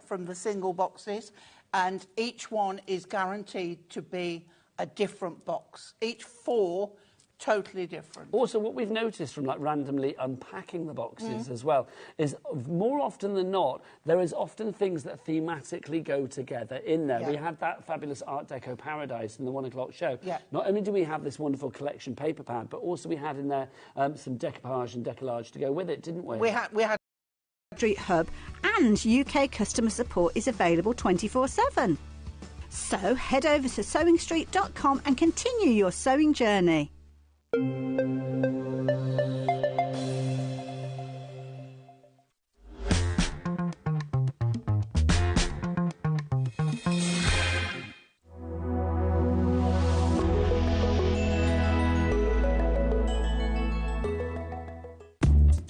from the single boxes, and each one is guaranteed to be a different box. Each 4 totally different. Also, what we've noticed from like randomly unpacking the boxes as well is more often than not, there is often things that thematically go together in there. Yeah. We had that fabulous Art Deco Paradise in the 1 o'clock show. Yeah. Not only do we have this wonderful collection paper pad, but also we had in there some decoupage and decollage to go with it, didn't we? We had Street Hub, and UK customer support is available 24/7. So head over to sewingstreet.com and continue your sewing journey.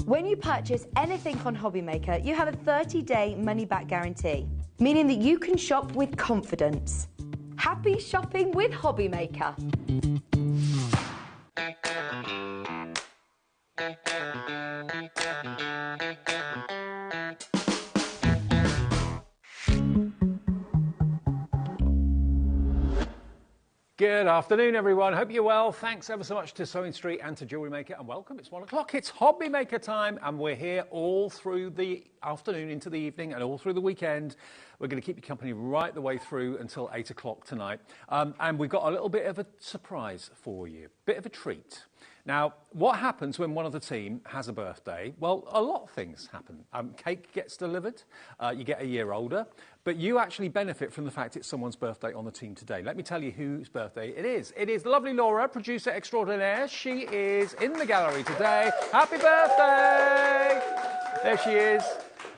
When you purchase anything on HobbyMaker, you have a 30-day money-back guarantee, meaning that you can shop with confidence. Happy shopping with HobbyMaker. Good afternoon, everyone. Hope you're well. Thanks ever so much to Sewing Street and to Jewellery Maker, and welcome. It's 1 o'clock. It's HobbyMaker time, and we're here all through the afternoon into the evening and all through the weekend. We're going to keep you company right the way through until 8 o'clock tonight. And we've got a little bit of a surprise for you, bit of a treat. Now, what happens when one of the team has a birthday? Well, a lot of things happen. Cake gets delivered, you get a year older, but you actually benefit from the fact it's someone's birthday on the team today. Let me tell you whose birthday it is. It is the lovely Laura, producer extraordinaire. She is in the gallery today. Happy birthday! There she is.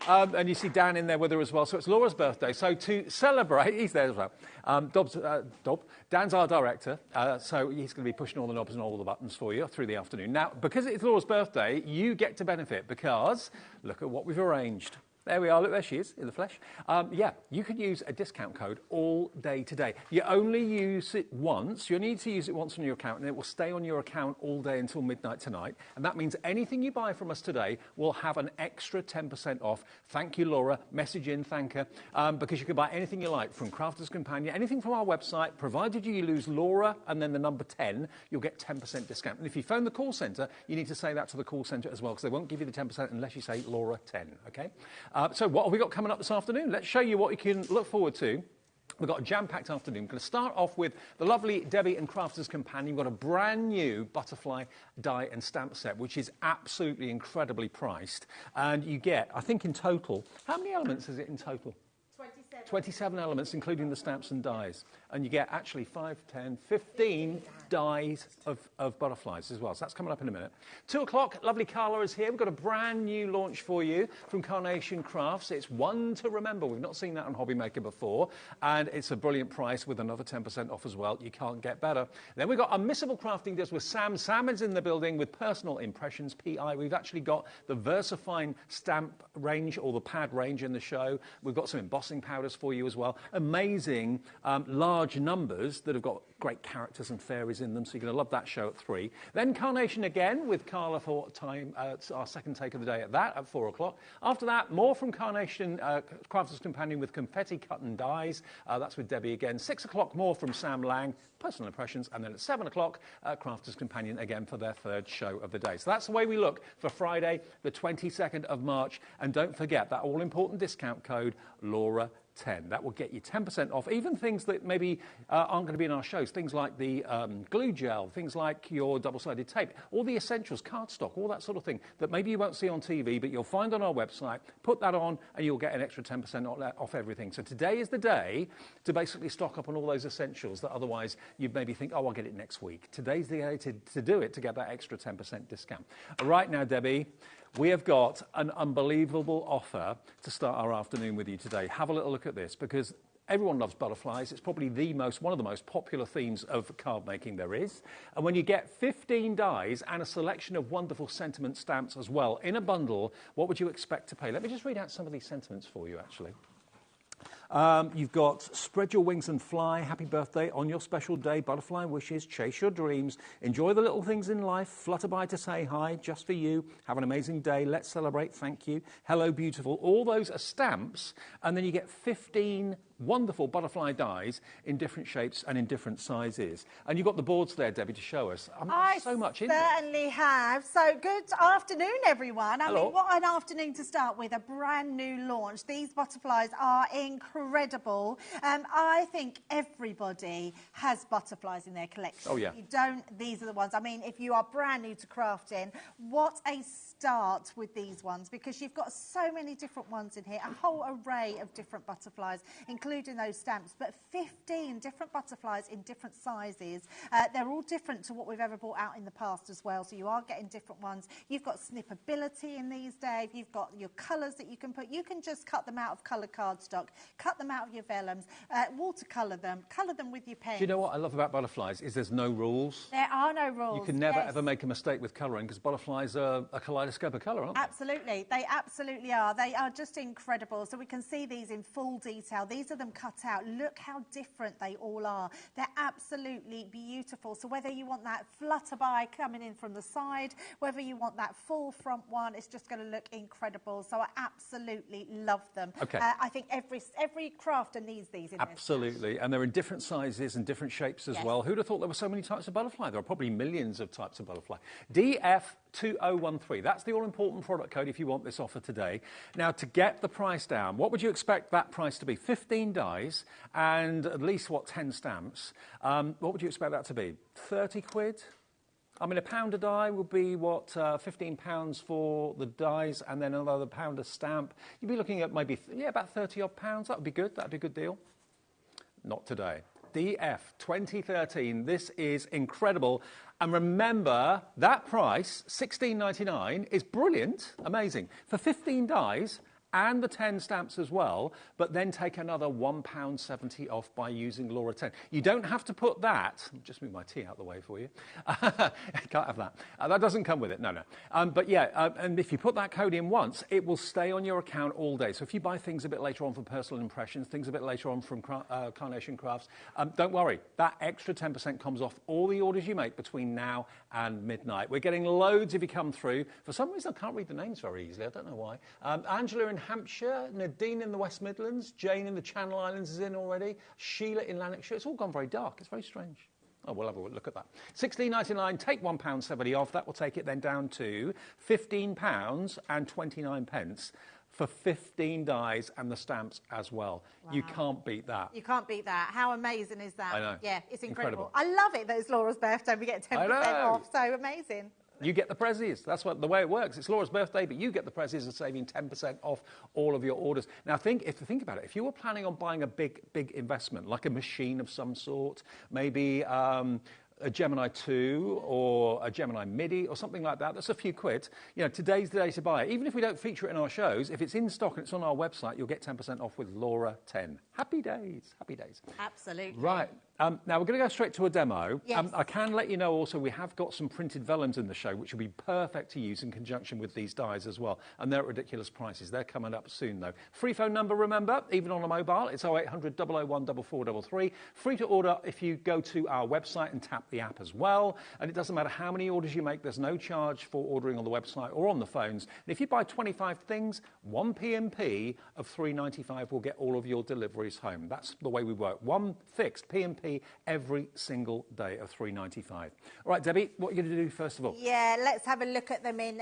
And you see Dan in there with her as well. So it's Laura's birthday. So to celebrate, he's there as well. Dan's our director, so he's going to be pushing all the knobs and all the buttons for you through the afternoon. Now, because it's Laura's birthday, you get to benefit because look at what we've arranged. There we are. Look, there she is in the flesh. Yeah, you can use a discount code all day today. You only use it once. You need to use it once on your account, and it will stay on your account all day until midnight tonight. And that means anything you buy from us today will have an extra 10% off. Thank you, Laura. Message in, thank her. Because you can buy anything you like from Crafter's Companion, anything from our website, provided you lose Laura and then the number 10, you'll get 10% discount. And if you phone the call centre, you need to say that to the call centre as well, because they won't give you the 10% unless you say Laura 10, okay? So what have we got coming up this afternoon? Let's show you what you can look forward to. We've got a jam-packed afternoon. We're going to start off with the lovely Debbie and Crafter's Companion. We've got a brand new butterfly die and stamp set, which is absolutely incredibly priced. And you get, I think in total, how many elements is it in total? 27 elements, including the stamps and dies. And you get actually 5, 10, 15 dies of butterflies as well. So that's coming up in a minute. 2 o'clock, lovely Carla is here. We've got a brand new launch for you from Carnation Crafts. It's one to remember. We've not seen that on HobbyMaker before. And it's a brilliant price with another 10% off as well. You can't get better. Then we've got Unmissable Crafting Deals with Sam. Sam is in the building with Personal Impressions, PI. We've actually got the VersaFine stamp range or the pad range in the show. We've got some embossing powders for you as well. Amazing large numbers that have got great characters and fairies in them, so you're going to love that show at 3. Then Carnation again with Carla for time, our second take of the day at 4 o'clock. After that, more from Carnation, Crafter's Companion with Confetti Cut and Dies. That's with Debbie again. 6 o'clock, more from Sam Lang, Personal Impressions. And then at 7 o'clock, Crafter's Companion again for their third show of the day. So that's the way we look for Friday, the 22nd of March. And don't forget that all-important discount code, Laura 10. That will get you 10% off, even things that maybe aren't going to be in our shows, things like the glue gel, things like your double-sided tape, all the essentials, cardstock, all that sort of thing that maybe you won't see on TV, but you'll find on our website. Put that on and you'll get an extra 10% off everything. So today is the day to basically stock up on all those essentials that otherwise you'd maybe think, oh, I'll get it next week. Today's the day to do it, to get that extra 10% discount. Right now, Debbie, we have got an unbelievable offer to start our afternoon with you today. Have a little look at this, because everyone loves butterflies. It's probably one of the most popular themes of card making there is. And when you get 15 dies and a selection of wonderful sentiment stamps as well in a bundle, what would you expect to pay? Let me just read out some of these sentiments for you, actually. You've got Spread Your Wings and Fly, Happy Birthday, On Your Special Day, Butterfly Wishes, Chase Your Dreams, Enjoy the Little Things in Life, Flutter by to Say Hi, Just for You, Have an Amazing Day, Let's Celebrate, Thank You, Hello Beautiful. All those are stamps, and then you get 15 wonderful butterfly dies in different shapes and in different sizes. And you've got the boards there, Debbie, to show us. I so much in there. certainly have. So good afternoon, everyone. I Hello. mean, what an afternoon to start with, a brand new launch. These butterflies are incredible. I think everybody has butterflies in their collection. Oh, yeah. If you don't, these are the ones. I mean, if you are brand new to crafting, what a start with these ones, because you've got so many different ones in here, a whole array of different butterflies, including those stamps, but 15 different butterflies in different sizes. They're all different to what we've ever brought out in the past as well, so you are getting different ones. You've got snippability in these, Dave. You've got your colours that you can put. You can just cut them out of coloured cardstock, cut them out of your vellums, watercolour them, colour them with your pen. Do you know what I love about butterflies is there's no rules. There are no rules. You can never, ever make a mistake with colouring, because butterflies are a kaleidoscope of colour, aren't they? Absolutely. They absolutely are. They are just incredible. So we can see these in full detail. These are them cut out. Look how different they all are. They're absolutely beautiful. So whether you want that flutterby coming in from the side, whether you want that full front one, it's just going to look incredible. So I absolutely love them. Okay. I think every crafter needs these in Absolutely. And they're in different sizes and different shapes as well. Who'd have thought there were so many types of butterfly? There are probably millions of types of butterfly. DF2013. That's the all-important product code if you want this offer today. Now, to get the price down, what would you expect that price to be? 15 dies and at least, 10 stamps. What would you expect that to be? 30 quid? I mean, a pound a die would be, £15 for the dies and then another pound a stamp. You'd be looking at maybe, about 30 odd pounds. That would be good. That would be a good deal. Not today. DF 2013. This is incredible. And remember, that price, £16.99, is brilliant, amazing. For 15 dies and the 10 stamps as well, but then take another £1.70 off by using Laura 10. You don't have to put that, just move my tea out of the way for you. Can't have that. That doesn't come with it, no. But yeah, and if you put that code in once, it will stay on your account all day. So if you buy things a bit later on from Personal Impressions, things a bit later on from Carnation Crafts, don't worry, that extra 10% comes off all the orders you make between now and midnight. We're getting loads if you come through. For some reason, I can't read the names very easily. I don't know why. Angela in Hampshire, Nadine in the West Midlands, Jane in the Channel Islands is in already, Sheila in Lanarkshire. It's all gone very dark. It's very strange. Oh, we'll have a look at that. £16.99, take £1.70 off. That will take it then down to £15.29 for 15 dies and the stamps as well. Wow. You can't beat that. You can't beat that. How amazing is that? I know. Yeah, it's incredible. I love it that it's Laura's birthday. We get 10% off. So amazing. You get the prezzies. That's the way it works. It's Laura's birthday, but you get the prezzies and saving 10% off all of your orders. Now, think about it. If you were planning on buying a big investment, like a machine of some sort, maybe a Gemini 2 or a Gemini MIDI or something like that, that's a few quid. You know, today's the day to buy it. Even if we don't feature it in our shows, if it's in stock and it's on our website, you'll get 10% off with Laura 10. Happy days. Happy days. Absolutely. Right. Now, we're going to go straight to a demo. Yes. I can let you know also we have got some printed vellums in the show, which will be perfect to use in conjunction with these dies as well. And they're at ridiculous prices. They're coming up soon, though. Free phone number, remember, even on a mobile. It's 0800 001 4433. Free to order if you go to our website and tap the app as well. And it doesn't matter how many orders you make. There's no charge for ordering on the website or on the phones. And if you buy 25 things, 1 P&P of $3.95 will get all of your deliveries home. That's the way we work. One fixed P&P every single day of $3.95. All right, Debbie, what are you going to do first of all? Yeah, let's have a look at them in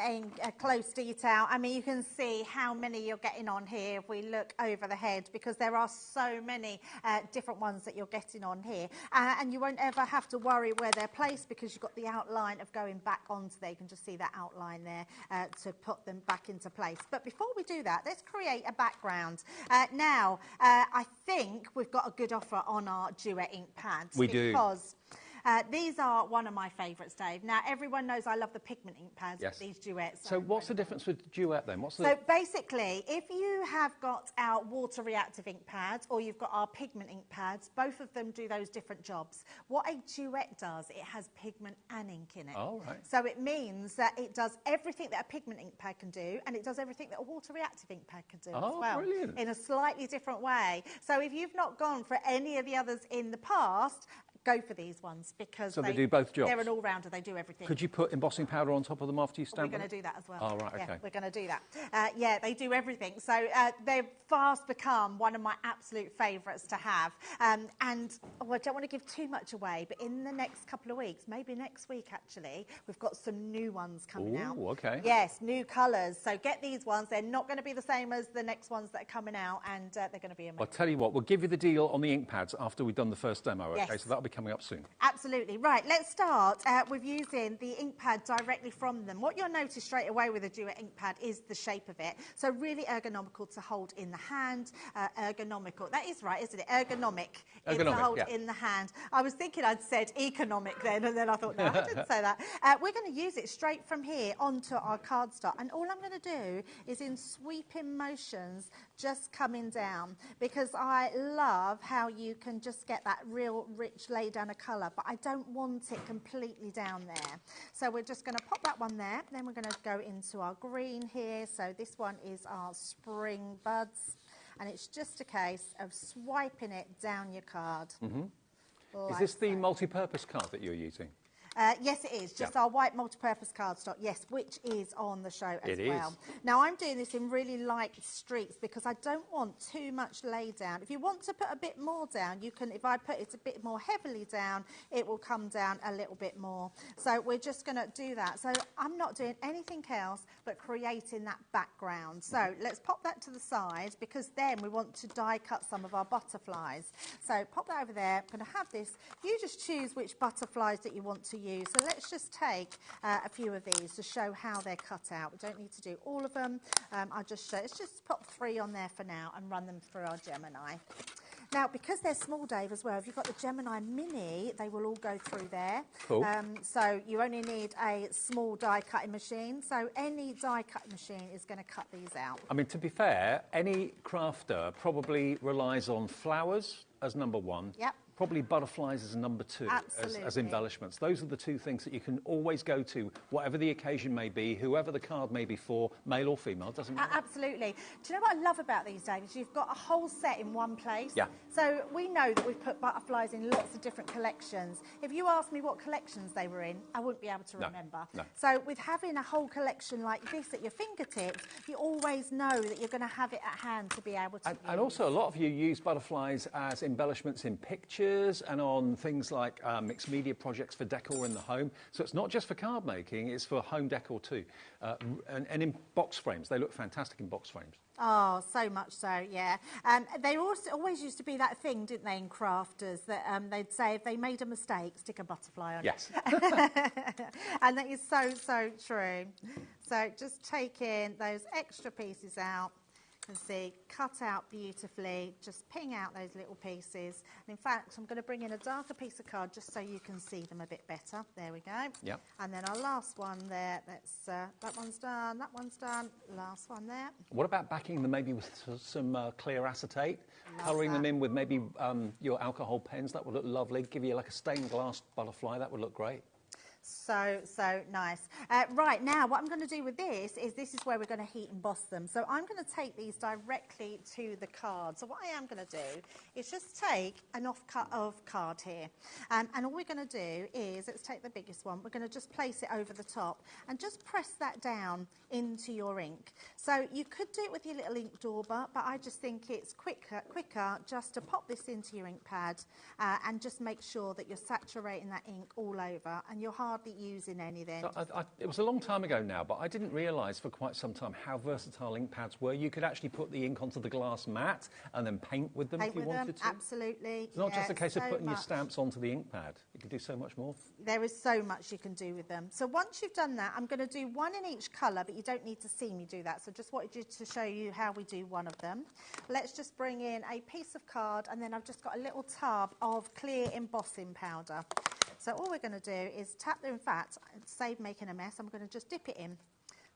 close detail. I mean, you can see how many you're getting on here if we look over the head, because there are so many different ones that you're getting on here. And you won't ever have to worry where they're placed, because you've got the outline of going back onto there. You can just see that outline there to put them back into place. But before we do that, let's create a background. Now, I think we've got a good offer on our Duet ink pads. We do. Because These are one of my favourites, Dave. Now, everyone knows I love the pigment ink pads, Yes. but these duets. So what's the difference with duet then? So basically, if you have got our water reactive ink pads or you've got our pigment ink pads, both of them do those different jobs. What a duet does, it has pigment and ink in it. Oh, right. So it means that it does everything that a pigment ink pad can do, and it does everything that a water reactive ink pad can do as well. Brilliant. In a slightly different way. So if you've not gone for any of the others in the past, go for these ones because they do both jobs. They're an all-rounder. They do everything. Could you put embossing powder on top of them after you stamp We're them? going to do that as well. Oh, right, okay. Yeah, we're going to do that. Yeah, they do everything. So they've fast become one of my absolute favourites to have. I don't want to give too much away, but in the next couple of weeks, maybe next week actually, we've got some new ones coming out. Oh, okay. Yes, new colours. So get these ones. They're not going to be the same as the next ones that are coming out, and they're going to be amazing. I'll tell you what, we'll give you the deal on the ink pads after we've done the first demo, okay? Yes. So that'll be coming up soon. Absolutely. Right, let's start with using the ink pad directly from them. What you'll notice straight away with a duet ink pad is the shape of it. So really ergonomical to hold in the hand. Ergonomical. That is right, isn't it? Ergonomic to hold in the hand. I was thinking I'd said economic then, and then I thought, no, I didn't say that. We're going to use it straight from here onto our cardstock. And all I'm going to do is in sweeping motions, just coming down, because I love how you can just get that real rich lay down of colour, but I don't want it completely down there. So we're just going to pop that one there. Then we're going to go into our green here. So this one is our spring buds. And it's just a case of swiping it down your card. Mm-hmm. Is this the multi-purpose card that you're using? Yes, it is. Just our white multi-purpose cardstock, yes, which is on the show as well. Is. Now, I'm doing this in really light streaks because I don't want too much lay down. If you want to put a bit more down, you can, if I put it a bit more heavily down, it will come down a little bit more. So we're just going to do that. So I'm not doing anything else but creating that background. So let's pop that to the side because then we want to die cut some of our butterflies. So pop that over there. I'm going to have this. You just choose which butterflies that you want to use. So let's just take a few of these to show how they're cut out. We don't need to do all of them. I'll just show, let's just pop 3 on there for now and run them through our Gemini. Now, because they're small, Dave, as well, if you've got the Gemini Mini, they will all go through there. Cool. So you only need a small die cutting machine. So any die cutting machine is going to cut these out. I mean, to be fair, any crafter probably relies on flowers as number 1. Yep. Probably butterflies as number 2 as embellishments. Those are the 2 things that you can always go to, whatever the occasion may be, whoever the card may be for, male or female, doesn't matter. Absolutely. Do you know what I love about these, Dave? Is you've got a whole set in one place. Yeah. So we know that we've put butterflies in lots of different collections. If you asked me what collections they were in, I wouldn't be able to remember. No. So with having a whole collection like this at your fingertips, you always know that you're going to have it at hand to be able to use. And also, a lot of you use butterflies as embellishments in pictures and on things like mixed media projects for decor in the home. So it's not just for card making, it's for home decor too. And in box frames, they look fantastic in box frames. Oh, so much so, yeah. They also always used to be that thing, didn't they, in crafters, that they'd say if they made a mistake, stick a butterfly on Yes. it. And that is so, so true. So just taking those extra pieces out. And see, cut out beautifully, just ping out those little pieces. And in fact, I'm going to bring in a darker piece of card just so you can see them a bit better. There we go. Yep. And then our last one there, that one's done, last one there. What about backing them maybe with some clear acetate? Colouring them in with maybe your alcohol pens, that would look lovely. Give you like a stained glass butterfly, that would look great. So, so nice. Right, now what I'm going to do with this is where we're going to heat emboss them. So I'm going to take these directly to the card. So what I am going to do is just take an off-cut of card here. And all we're going to do is, let's take the biggest one, we're going to just place it over the top and just press that down into your ink. So you could do it with your little ink dauber, but I just think it's quicker just to pop this into your ink pad and just make sure that you're saturating that ink all over and you're hardly using any then. So it was a long time ago now, but I didn't realise for quite some time how versatile ink pads were. You could actually put the ink onto the glass mat and then paint with them if you wanted to. Absolutely. It's not just a case of putting your stamps onto the ink pad. You can do so much more. There is so much you can do with them. So once you've done that, I'm going to do one in each colour, but you don't need to see me do that. So just wanted you to show you how we do one of them. Let's just bring in a piece of card, and then I've just got a little tub of clear embossing powder. So all we're going to do is tap them. In fact, save making a mess, I'm going to just dip it in.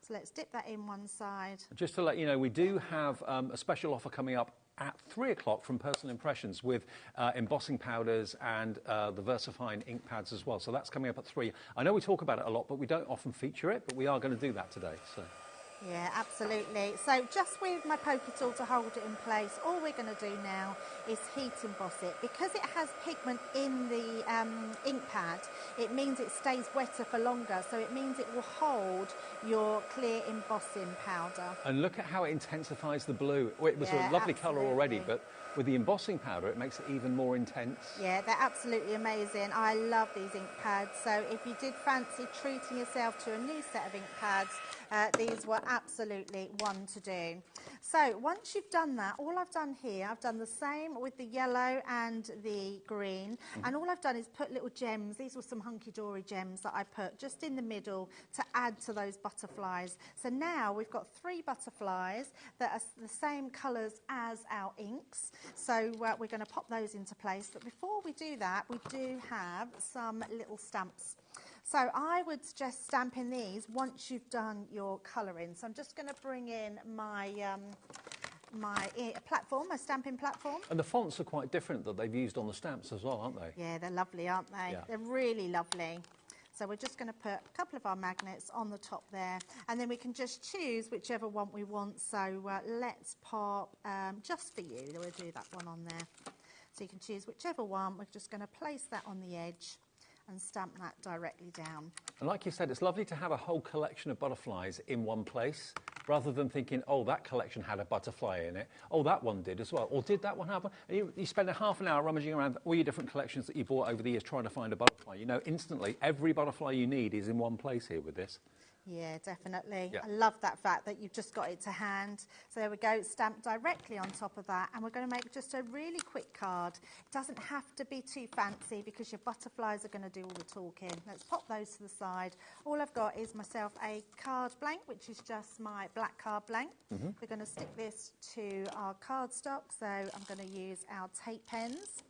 So let's dip that in one side. Just to let you know, we do have a special offer coming up at 3 o'clock from Personal Impressions with embossing powders and the VersaFine ink pads as well. So that's coming up at 3. I know we talk about it a lot, but we don't often feature it, but we are going to do that today. So. Yeah, absolutely. So just with my poker tool to hold it in place, all we're going to do now is heat emboss it. Because it has pigment in the ink pad, it means it stays wetter for longer, so it means it will hold your clear embossing powder. And look at how it intensifies the blue. It was a lovely colour already, but with the embossing powder, it makes it even more intense. Yeah, they're absolutely amazing. I love these ink pads. So if you did fancy treating yourself to a new set of ink pads, these were absolutely one to do. So once you've done that, all I've done here, I've done the same with the yellow and the green, and all I've done is put little gems. These were some hunky-dory gems that I put just in the middle to add to those butterflies. So now we've got 3 butterflies that are the same colours as our inks. So we're going to pop those into place. But before we do that, we do have some little stamps. So I would suggest stamping these once you've done your colouring. So I'm just going to bring in my platform, my stamping platform. And the fonts are quite different that they've used on the stamps as well, aren't they? Yeah, they're lovely, aren't they? Yeah. They're really lovely. So we're just going to put a couple of our magnets on the top there, and then we can just choose whichever one we want. So let's pop, just for you, we'll do that one on there. So you can choose whichever one. We're just going to place that on the edge and stamp that directly down. And like you said, it's lovely to have a whole collection of butterflies in one place, rather than thinking, oh, that collection had a butterfly in it. Oh, that one did as well. Or did that one have one? And you spend a half an hour rummaging around all your different collections that you bought over the years trying to find a butterfly. You know, instantly, every butterfly you need is in one place here with this. Yeah, definitely. Yeah. I love that fact that you've just got it to hand. So there we go, stamped directly on top of that. And we're going to make just a really quick card. It doesn't have to be too fancy because your butterflies are going to do all the talking. Let's pop those to the side. All I've got is myself a card blank, which is just my black card blank. Mm-hmm. We're going to stick this to our cardstock. So I'm going to use our tape pens.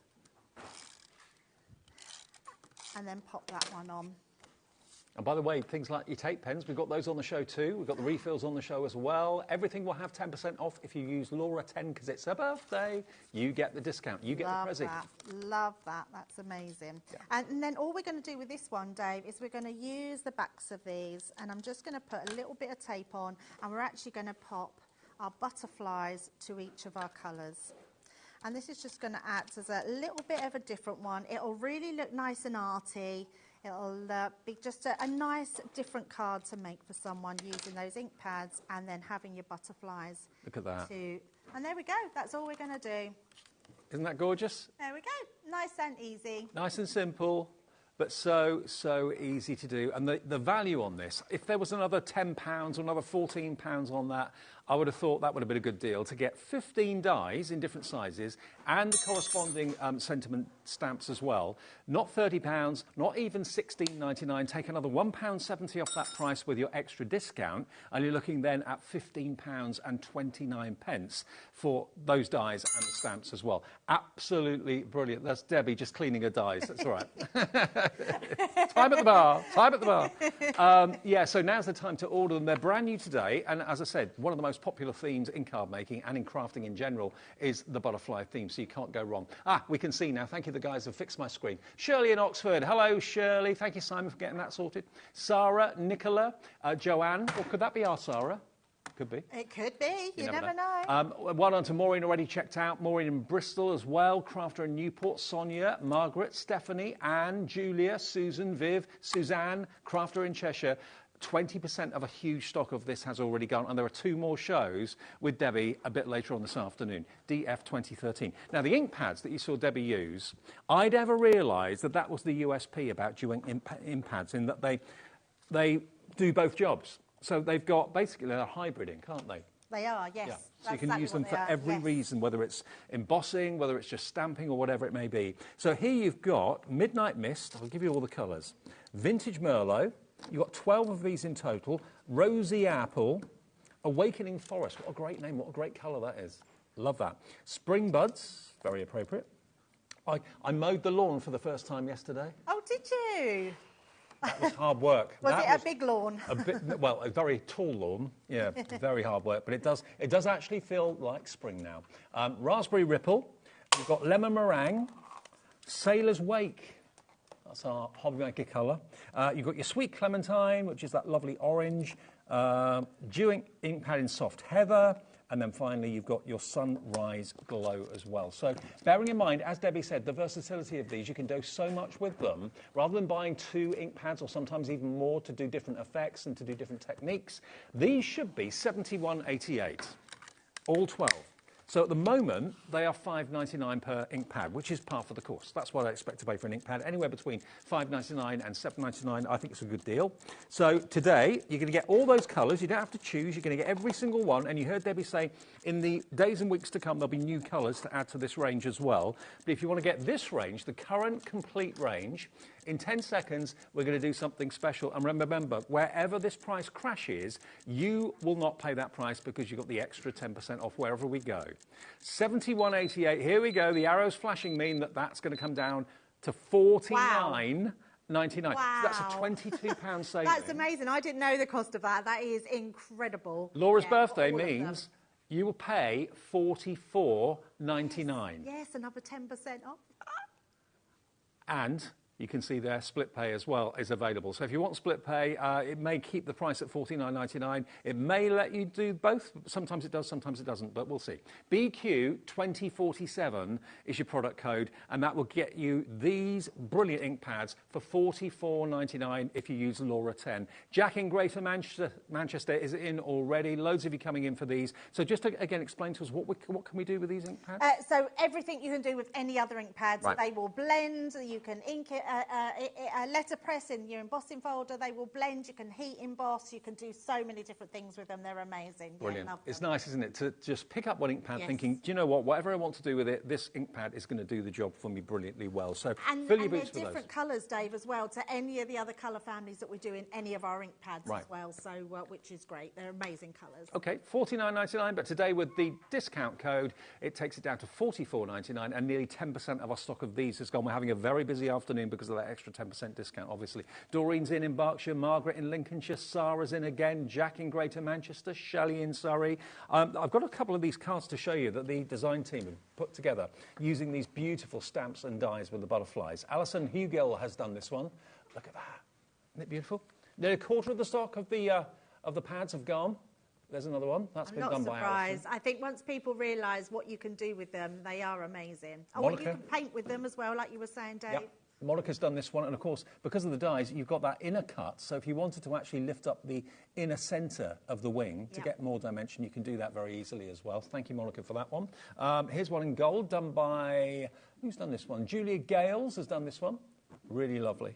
And then pop that one on. And by the way, things like your tape pens, we've got those on the show too. We've got the refills on the show as well. Everything will have 10% off if you use Laura10 because it's her birthday. You get the discount. You get the present. Love that. That's amazing. Yeah. And then all we're going to do with this one, Dave, is we're going to use the backs of these, and I'm just going to put a little bit of tape on, and we're actually going to pop our butterflies to each of our colours. And this is just going to act as a little bit of a different one. It'll really look nice and arty. It'll be just a nice different card to make for someone using those ink pads and then having your butterflies. Look at that. And there we go. That's all we're going to do. Isn't that gorgeous? There we go. Nice and easy. Nice and simple, but so easy to do. And the value on this, if there was another £10 or another £14 on that, I would have thought that would have been a good deal to get 15 dies in different sizes and the corresponding sentiment stamps as well. Not £30, not even £16.99. Take another £1.70 off that price with your extra discount, and you're looking then at £15.29 for those dies and the stamps as well. Absolutely brilliant. That's Debbie just cleaning her dies. That's all right. Time at the bar. Time at the bar. Yeah, so now's the time to order them. They're brand new today, and as I said, one of the most popular themes in card making and in crafting in general is the butterfly theme, so you can't go wrong. We can see now. Thank you, the guys who fixed my screen. Shirley in Oxford. Hello, Shirley. Thank you, Simon, for getting that sorted. Sarah, Nicola, Joanne. Or could that be our Sarah? Could be. It could be. You never know. Well done to Maureen, already checked out. Maureen in Bristol as well. Crafter in Newport. Sonia, Margaret, Stephanie, Anne, Julia, Susan, Viv, Suzanne, Crafter in Cheshire. 20% of a huge stock of this has already gone, and there are 2 more shows with Debbie a bit later on this afternoon, DF 2013. Now, the ink pads that you saw Debbie use, I'd ever realised that that was the USP about doing ink pads, in that they do both jobs. So they've got, basically, they're a hybrid ink, aren't they? They are, yes. Yeah. So you can use them for every reason, whether it's embossing, whether it's just stamping, or whatever it may be. So here you've got Midnight Mist. I'll give you all the colours. Vintage Merlot. You've got 12 of these in total. Rosy Apple. Awakening Forest. What a great name. What a great colour that is. Love that. Spring Buds. Very appropriate. I mowed the lawn for the first time yesterday. Oh, did you? That was hard work. Was it a big lawn? Well, a very tall lawn. Yeah, very hard work. But it does actually feel like spring now. Raspberry Ripple. We've got Lemon Meringue. Sailor's Wake. That's our HobbyMaker colour. You've got your Sweet Clementine, which is that lovely orange. Dew ink pad in Soft Heather. And then finally, you've got your Sunrise Glow as well. So bearing in mind, as Debbie said, the versatility of these, you can do so much with them. Rather than buying 2 ink pads or sometimes even more to do different effects and to do different techniques, these should be $71.88, all 12. So at the moment, they are $5.99 per ink pad, which is par for the course. That's what I expect to pay for an ink pad. Anywhere between $5.99 and $7.99, I think it's a good deal. So today, you're going to get all those colours. You don't have to choose. You're going to get every single one. And you heard Debbie say, in the days and weeks to come, there'll be new colours to add to this range as well. But if you want to get this range, the current complete range, in 10 seconds, we're going to do something special. And remember, wherever this price crashes, you will not pay that price because you've got the extra 10% off wherever we go. $71.88. Here we go. The arrows flashing mean that that's going to come down to $49.99. Wow. So that's a £22 saving. That's amazing. I didn't know the cost of that. That is incredible. Laura's birthday means you will pay $44.99. Yes, another 10% off. And you can see there split pay as well is available. So if you want split pay, it may keep the price at $49.99. It may let you do both. Sometimes it does, sometimes it doesn't, but we'll see. BQ2047 is your product code, and that will get you these brilliant ink pads for $44.99 if you use Laura 10. Jack in Greater Manchester is in already. Loads of you coming in for these. So just to, again, explain to us what can we do with these ink pads? So everything you can do with any other ink pads. Right. They will blend. You can ink it. A letterpress in your embossing folder, they will blend. You can heat emboss. You can do so many different things with them. They're amazing. Brilliant. Yeah, it's nice, isn't it, to just pick up one ink pad thinking, do you know what, whatever I want to do with it, this ink pad is going to do the job for me brilliantly well. So fill your boots for those. And they're different colours, Dave, as well, to any of the other colour families that we do in any of our ink pads as well, so which is great. They're amazing colours. OK, $49.99, but today with the discount code, it takes it down to $44.99, and nearly 10% of our stock of these has gone. We're having a very busy afternoon because of that extra 10% discount, obviously. Doreen's in Berkshire, Margaret in Lincolnshire, Sarah's in again, Jack in Greater Manchester, Shelley in Surrey. I've got a couple of these cards to show you that the design team have put together using these beautiful stamps and dies with the butterflies. Alison Hugel has done this one. Look at that. Isn't it beautiful? Nearly a quarter of the stock of the pads have gone. There's another one. That's been done by Alison. I'm not surprised. I think once people realise what you can do with them, they are amazing. And what you can paint with them as well, like you were saying, Dave. Yep. Monica's done this one, and of course, because of the dies, you've got that inner cut, so if you wanted to actually lift up the inner centre of the wing to get more dimension, you can do that very easily as well. Thank you, Monica, for that one. Here's one in gold, done by... Who's done this one? Julia Gales has done this one. Really lovely.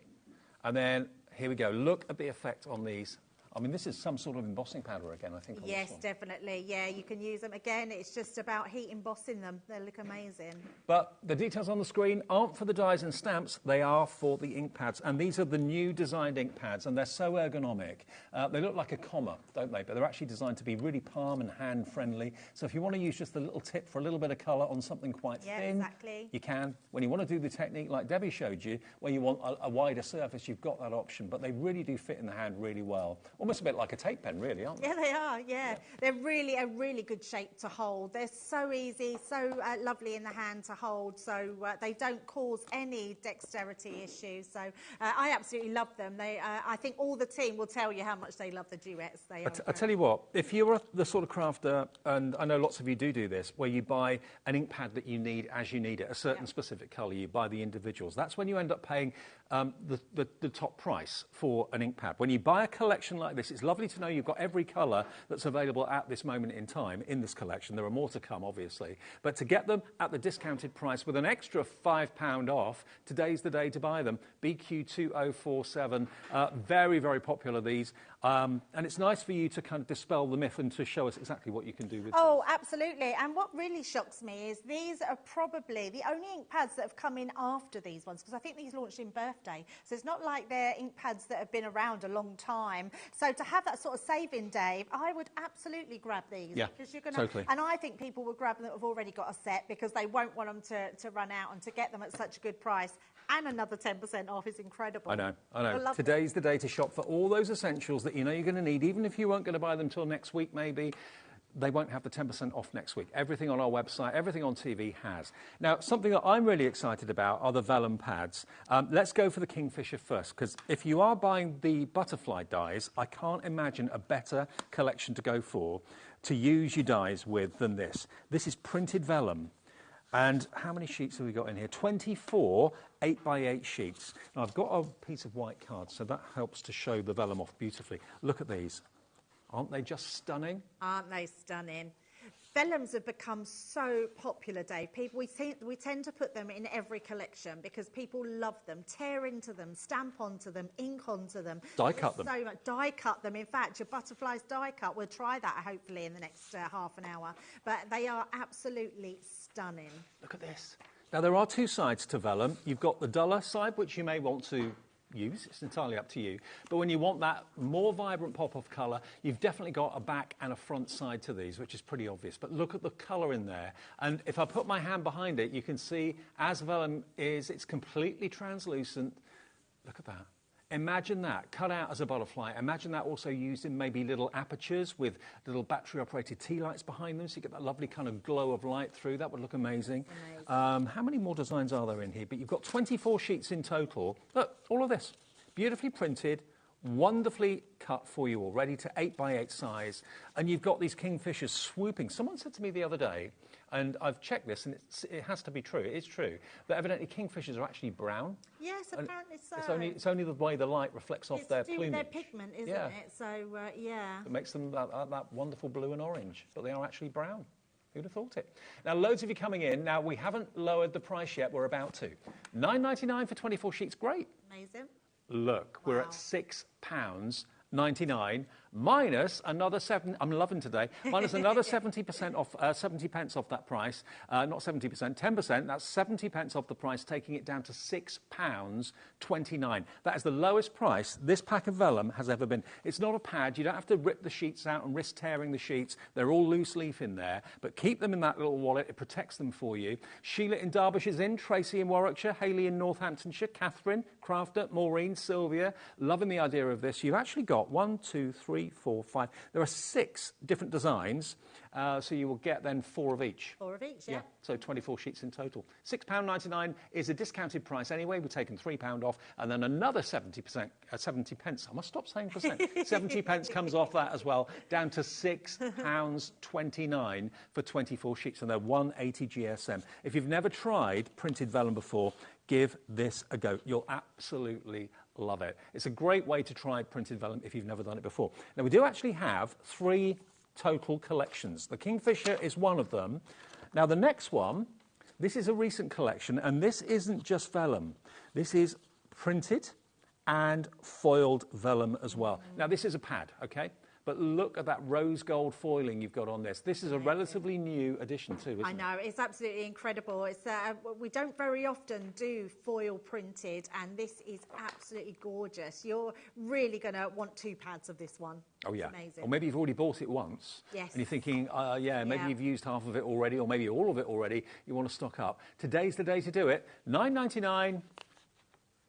And then, here we go. Look at the effect on these. I mean, this is some sort of embossing powder again, I think. On yes, this one. Definitely. Yeah, you can use them. Again, it's just about heat embossing them. They look amazing. But the details on the screen aren't for the dies and stamps. They are for the ink pads. And these are the new designed ink pads, and they're so ergonomic. They look like a comma, don't they? But they're actually designed to be really palm and hand friendly. So if you want to use just a little tip for a little bit of colour on something quite thin, you can. When you want to do the technique like Debbie showed you, where you want a wider surface, you've got that option. But they really do fit in the hand really well. Almost a bit like a tape pen, really, aren't they? Yeah, they are, yeah. They're really a really good shape to hold. They're so easy, so lovely in the hand to hold, so they don't cause any dexterity issues. So I absolutely love them. I think all the team will tell you how much they love the duets. I tell you what, if you're the sort of crafter, and I know lots of you do this, where you buy an ink pad that you need as you need it, a certain specific colour, you buy the individuals, that's when you end up paying the top price for an ink pad. When you buy a collection like this, it's lovely to know you've got every colour that's available at this moment in time in this collection. There are more to come, obviously. But to get them at the discounted price with an extra £5 off, today's the day to buy them. BQ2047, very, very popular, these. And it's nice for you to kind of dispel the myth and to show us exactly what you can do with Oh, absolutely. And what really shocks me is these are probably the only ink pads that have come in after these ones, because I think these launched in birthday. So it's not like they're ink pads that have been around a long time. So to have that sort of saving, Dave, I would absolutely grab these. Yeah, because you're gonna, totally. And I think people will grab them that have already got a set because they won't want them to run out, and to get them at such a good price and another 10% off is incredible. I know. Lovely. Today's the day to shop for all those essentials that you know you're going to need, even if you weren't going to buy them till next week maybe. They won't have the 10% off next week. Everything on our website, everything on TV has. Now, something that I'm really excited about are the vellum pads. Let's go for the Kingfisher first, because if you are buying the butterfly dies, I can't imagine a better collection to go for to use your dies with than this. This is printed vellum. And how many sheets have we got in here? 24 8x8 sheets. Now, I've got a piece of white card, so that helps to show the vellum off beautifully. Look at these. Aren't they just stunning? Aren't they stunning? Vellums have become so popular, Dave. We tend to put them in every collection because people love them, tear into them, stamp onto them, ink onto them. Die cut them. So much. Die cut them. In fact, your butterflies die cut. We'll try that hopefully in the next half an hour. But they are absolutely stunning. Look at this. Now, there are two sides to vellum. You've got the duller side, which you may want to use. It's entirely up to you. But when you want that more vibrant pop of colour, you've definitely got a back and a front side to these, which is pretty obvious. But look at the colour in there. And if I put my hand behind it, you can see, as vellum is, it's completely translucent. Look at that. Imagine that cut out as a butterfly. Imagine that also used in maybe little apertures with little battery-operated tea lights behind them, so you get that lovely kind of glow of light through. That would look amazing. How many more designs are there in here? But you've got 24 sheets in total. Look, all of this. Beautifully printed, wonderfully cut for you already to 8x8 size. And you've got these kingfishers swooping. Someone said to me the other day, and I've checked this, and it has to be true, it is true, that evidently kingfishers are actually brown. Yes, apparently so. It's only the way the light reflects off their plumage. It's their pigment, isn't it? So, yeah. It makes them that wonderful blue and orange, but they are actually brown. Who'd have thought it? Now, loads of you coming in. Now, we haven't lowered the price yet. We're about to. £9.99 for 24 sheets. Great. Amazing. Look, we're at £6.99 minus another I'm loving today, minus another 70% off, 70 pence off that price, not 70%, 10%, that's 70 pence off the price, taking it down to £6.29. That is the lowest price this pack of vellum has ever been. It's not a pad, you don't have to rip the sheets out and risk tearing the sheets, they're all loose leaf in there, but keep them in that little wallet, it protects them for you. Sheila in Derbyshire's in, Tracy in Warwickshire, Hayley in Northamptonshire, Catherine, Crafter, Maureen, Sylvia, loving the idea of this. You've actually got 1, 2, 3, 4, 5. There are 6 different designs, so you will get then 4 of each. 4 of each, yeah. So 24 sheets in total. £6.99 is a discounted price anyway. We've taken £3 off, and then another 70 pence. I must stop saying percent. 70 pence comes off that as well, down to £6.29 for 24 sheets, and they're 180 GSM. If you've never tried printed vellum before, give this a go. You'll absolutely love it. It's a great way to try printed vellum if you've never done it before. Now, we do actually have 3 total collections. The Kingfisher is one of them. Now, the next one, this is a recent collection, and this isn't just vellum. This is printed and foiled vellum as well. Now, this is a pad, okay? But look at that rose gold foiling you've got on this. This is a relatively new addition too, isn't it? I know, it's absolutely incredible. It's we don't very often do foil printed, and this is absolutely gorgeous. You're really going to want 2 pads of this one. Oh, yeah. It's amazing. Or maybe you've already bought it once. Yes. And you're thinking, maybe you've used half of it already, or maybe all of it already. You want to stock up. Today's the day to do it. £9.99.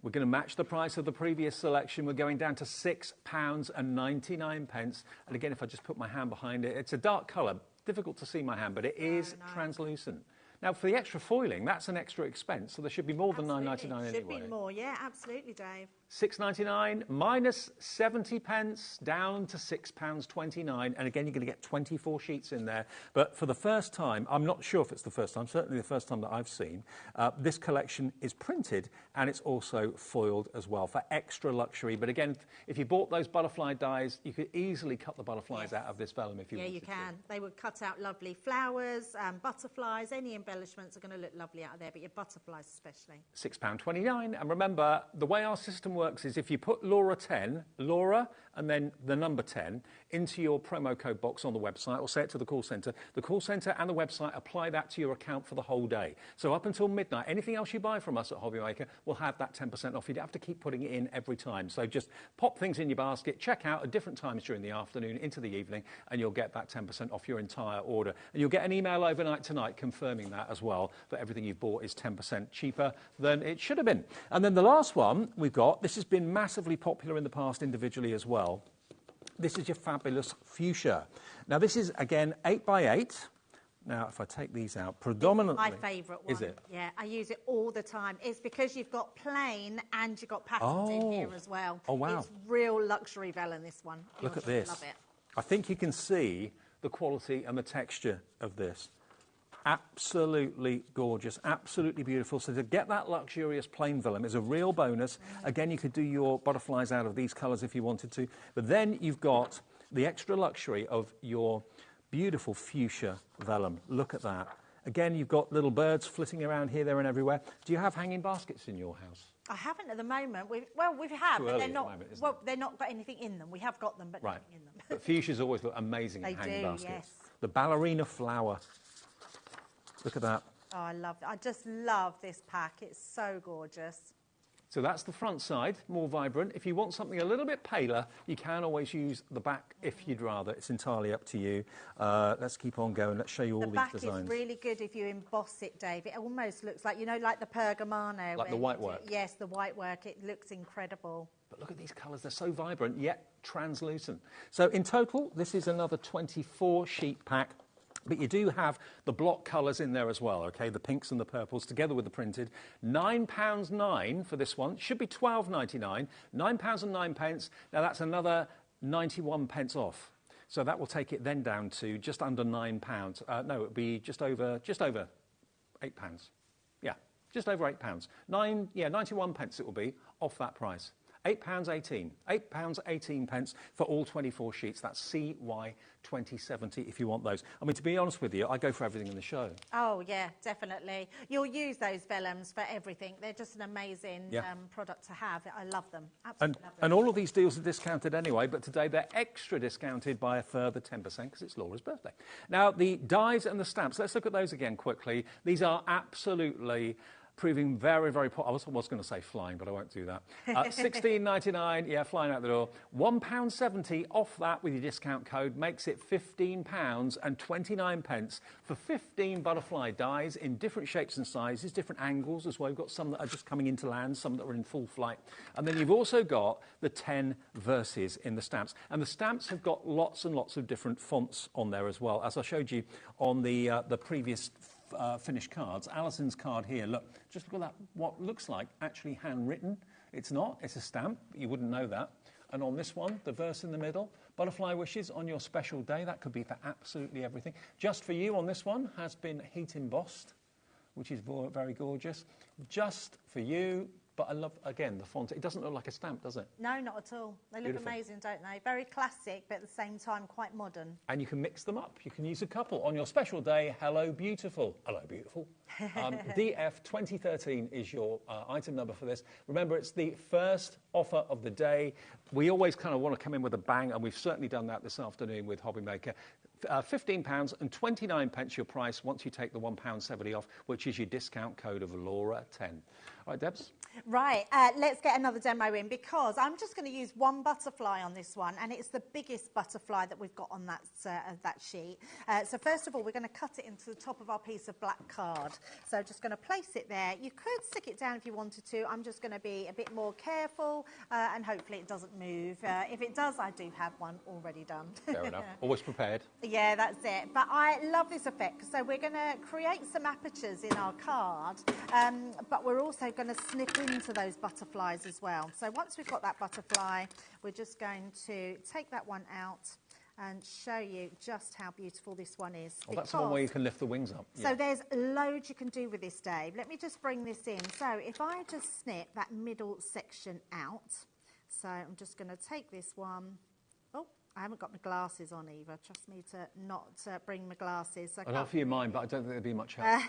We're going to match the price of the previous selection. We're going down to £6.99. And again, if I just put my hand behind it, it's a dark colour. Difficult to see my hand, but it is translucent. Now, for the extra foiling, that's an extra expense, so there should be more than £9.99 anyway. Should be more, yeah, absolutely, Dave. £6.99 minus 70 pence, down to £6.29. And again, you're going to get 24 sheets in there. But for the first time, I'm not sure if it's the first time, certainly the first time that I've seen, this collection is printed and it's also foiled as well for extra luxury. But again, if you bought those butterfly dies, you could easily cut the butterflies out of this vellum if you wanted to. Yeah, you can. They would cut out lovely flowers, butterflies, any embellishments are going to look lovely out of there, but your butterflies especially. £6.29. And remember, the way our system works works is if you put Laura 10, Laura and then the number 10 into your promo code box on the website, or say it to the call centre and the website apply that to your account for the whole day. So up until midnight, anything else you buy from us at HobbyMaker will have that 10% off. You don't have to keep putting it in every time. So just pop things in your basket, check out at different times during the afternoon into the evening, and you'll get that 10% off your entire order. And you'll get an email overnight tonight confirming that as well, that everything you've bought is 10% cheaper than it should have been. And then the last one we've got, this has been massively popular in the past individually as well. This is your fabulous fuchsia. Now this is, again, 8x8. Now, if I take these out, predominantly... My favourite one. Is it? Yeah, I use it all the time. It's because you've got plain and you've got patterns in here as well. Oh, wow. It's real luxury vellum, this one. Look at this. Love it. I think you can see the quality and the texture of this. Absolutely gorgeous, absolutely beautiful. So to get that luxurious plain vellum is a real bonus. Again, you could do your butterflies out of these colours if you wanted to. But then you've got the extra luxury of your beautiful fuchsia vellum. Look at that. Again, you've got little birds flitting around here, there and everywhere. Do you have hanging baskets in your house? I haven't at the moment. We have, Too but early they're at not. the moment, isn't Well, they're not got anything in them. We have got them, but Right. nothing in them. But fuchsias always look amazing in They hanging do, baskets. yes. The ballerina flower. Look at that. Oh, I love it. I just love this pack. It's so gorgeous. So that's the front side, more vibrant. If you want something a little bit paler, you can always use the back if you'd rather. It's entirely up to you. Let's keep on going. Let's show you all The these back designs. is really good if you emboss it, Dave. It almost looks like, you know, like the Pergamano. Like the white work. Yes, the white work. It looks incredible. But look at these colours. They're so vibrant, yet translucent. So in total, this is another 24 sheet pack. But you do have the block colours in there as well, OK? The pinks and the purples together with the printed. £9.09 for this one. Should be £12.99. £9.09. Now, that's another 91 pence off. So that will take it then down to just under £9. No, it would be just over £8. Yeah, just over £8. 91 pence it will be off that price. £8.18. £8.18 for all 24 sheets. That's CY2070 if you want those. I mean, to be honest with you, I go for everything in the show. Oh, yeah, definitely. You'll use those vellums for everything. They're just an amazing product to have. I love them. Absolutely love them. And all of these deals are discounted anyway, but today they're extra discounted by a further 10% because it's Laura's birthday. Now, the dies and the stamps, let's look at those again quickly. These are absolutely proving very, very popular. I was going to say flying, but I won't do that. £16.99, yeah, flying out the door. £1.70 off that with your discount code makes it £15.29 for 15 butterfly dies in different shapes and sizes, different angles as well. You've got some that are just coming into land, some that are in full flight. And then you've also got the 10 verses in the stamps. And the stamps have got lots and lots of different fonts on there as well, as I showed you on the previous finished cards. Alison's card here, look, just look at that, what looks like actually handwritten. It's not, it's a stamp, you wouldn't know that. And on this one, the verse in the middle, butterfly wishes on your special day, that could be for absolutely everything. Just for you on this one has been heat embossed, which is very gorgeous. Just for you, but I love, again, the font. It doesn't look like a stamp, does it? No, not at all. They look amazing, don't they? Very classic, but at the same time quite modern. And you can mix them up. You can use a couple. On your special day, hello, beautiful. Hello, beautiful. DF 2013 is your item number for this. Remember, it's the first offer of the day. We always kind of want to come in with a bang, and we've certainly done that this afternoon with HobbyMaker. £15.29 your price once you take the £1.70 off, which is your discount code of Laura10. All right, Debs? Right, let's get another demo in because I'm just going to use one butterfly on this one, and it's the biggest butterfly that we've got on that sheet. So first of all, we're going to cut it into the top of our piece of black card. So just going to place it there. You could stick it down if you wanted to. I'm just going to be a bit more careful and hopefully it doesn't move. If it does, I do have one already done. Fair enough. Always prepared. Yeah, that's it. But I love this effect. So we're going to create some apertures in our card, but we're also going to snip into those butterflies as well. So once we've got that butterfly, we're just going to take that one out and show you just how beautiful this one is. Oh, that's the one where you can lift the wings up. So there's loads you can do with this, Dave. Let me just bring this in. So if I just snip that middle section out, so I'm just going to take this one. Oh, I haven't got my glasses on either. Trust me to not bring my glasses. So I'd offer you mine, but I don't think there'd be much help.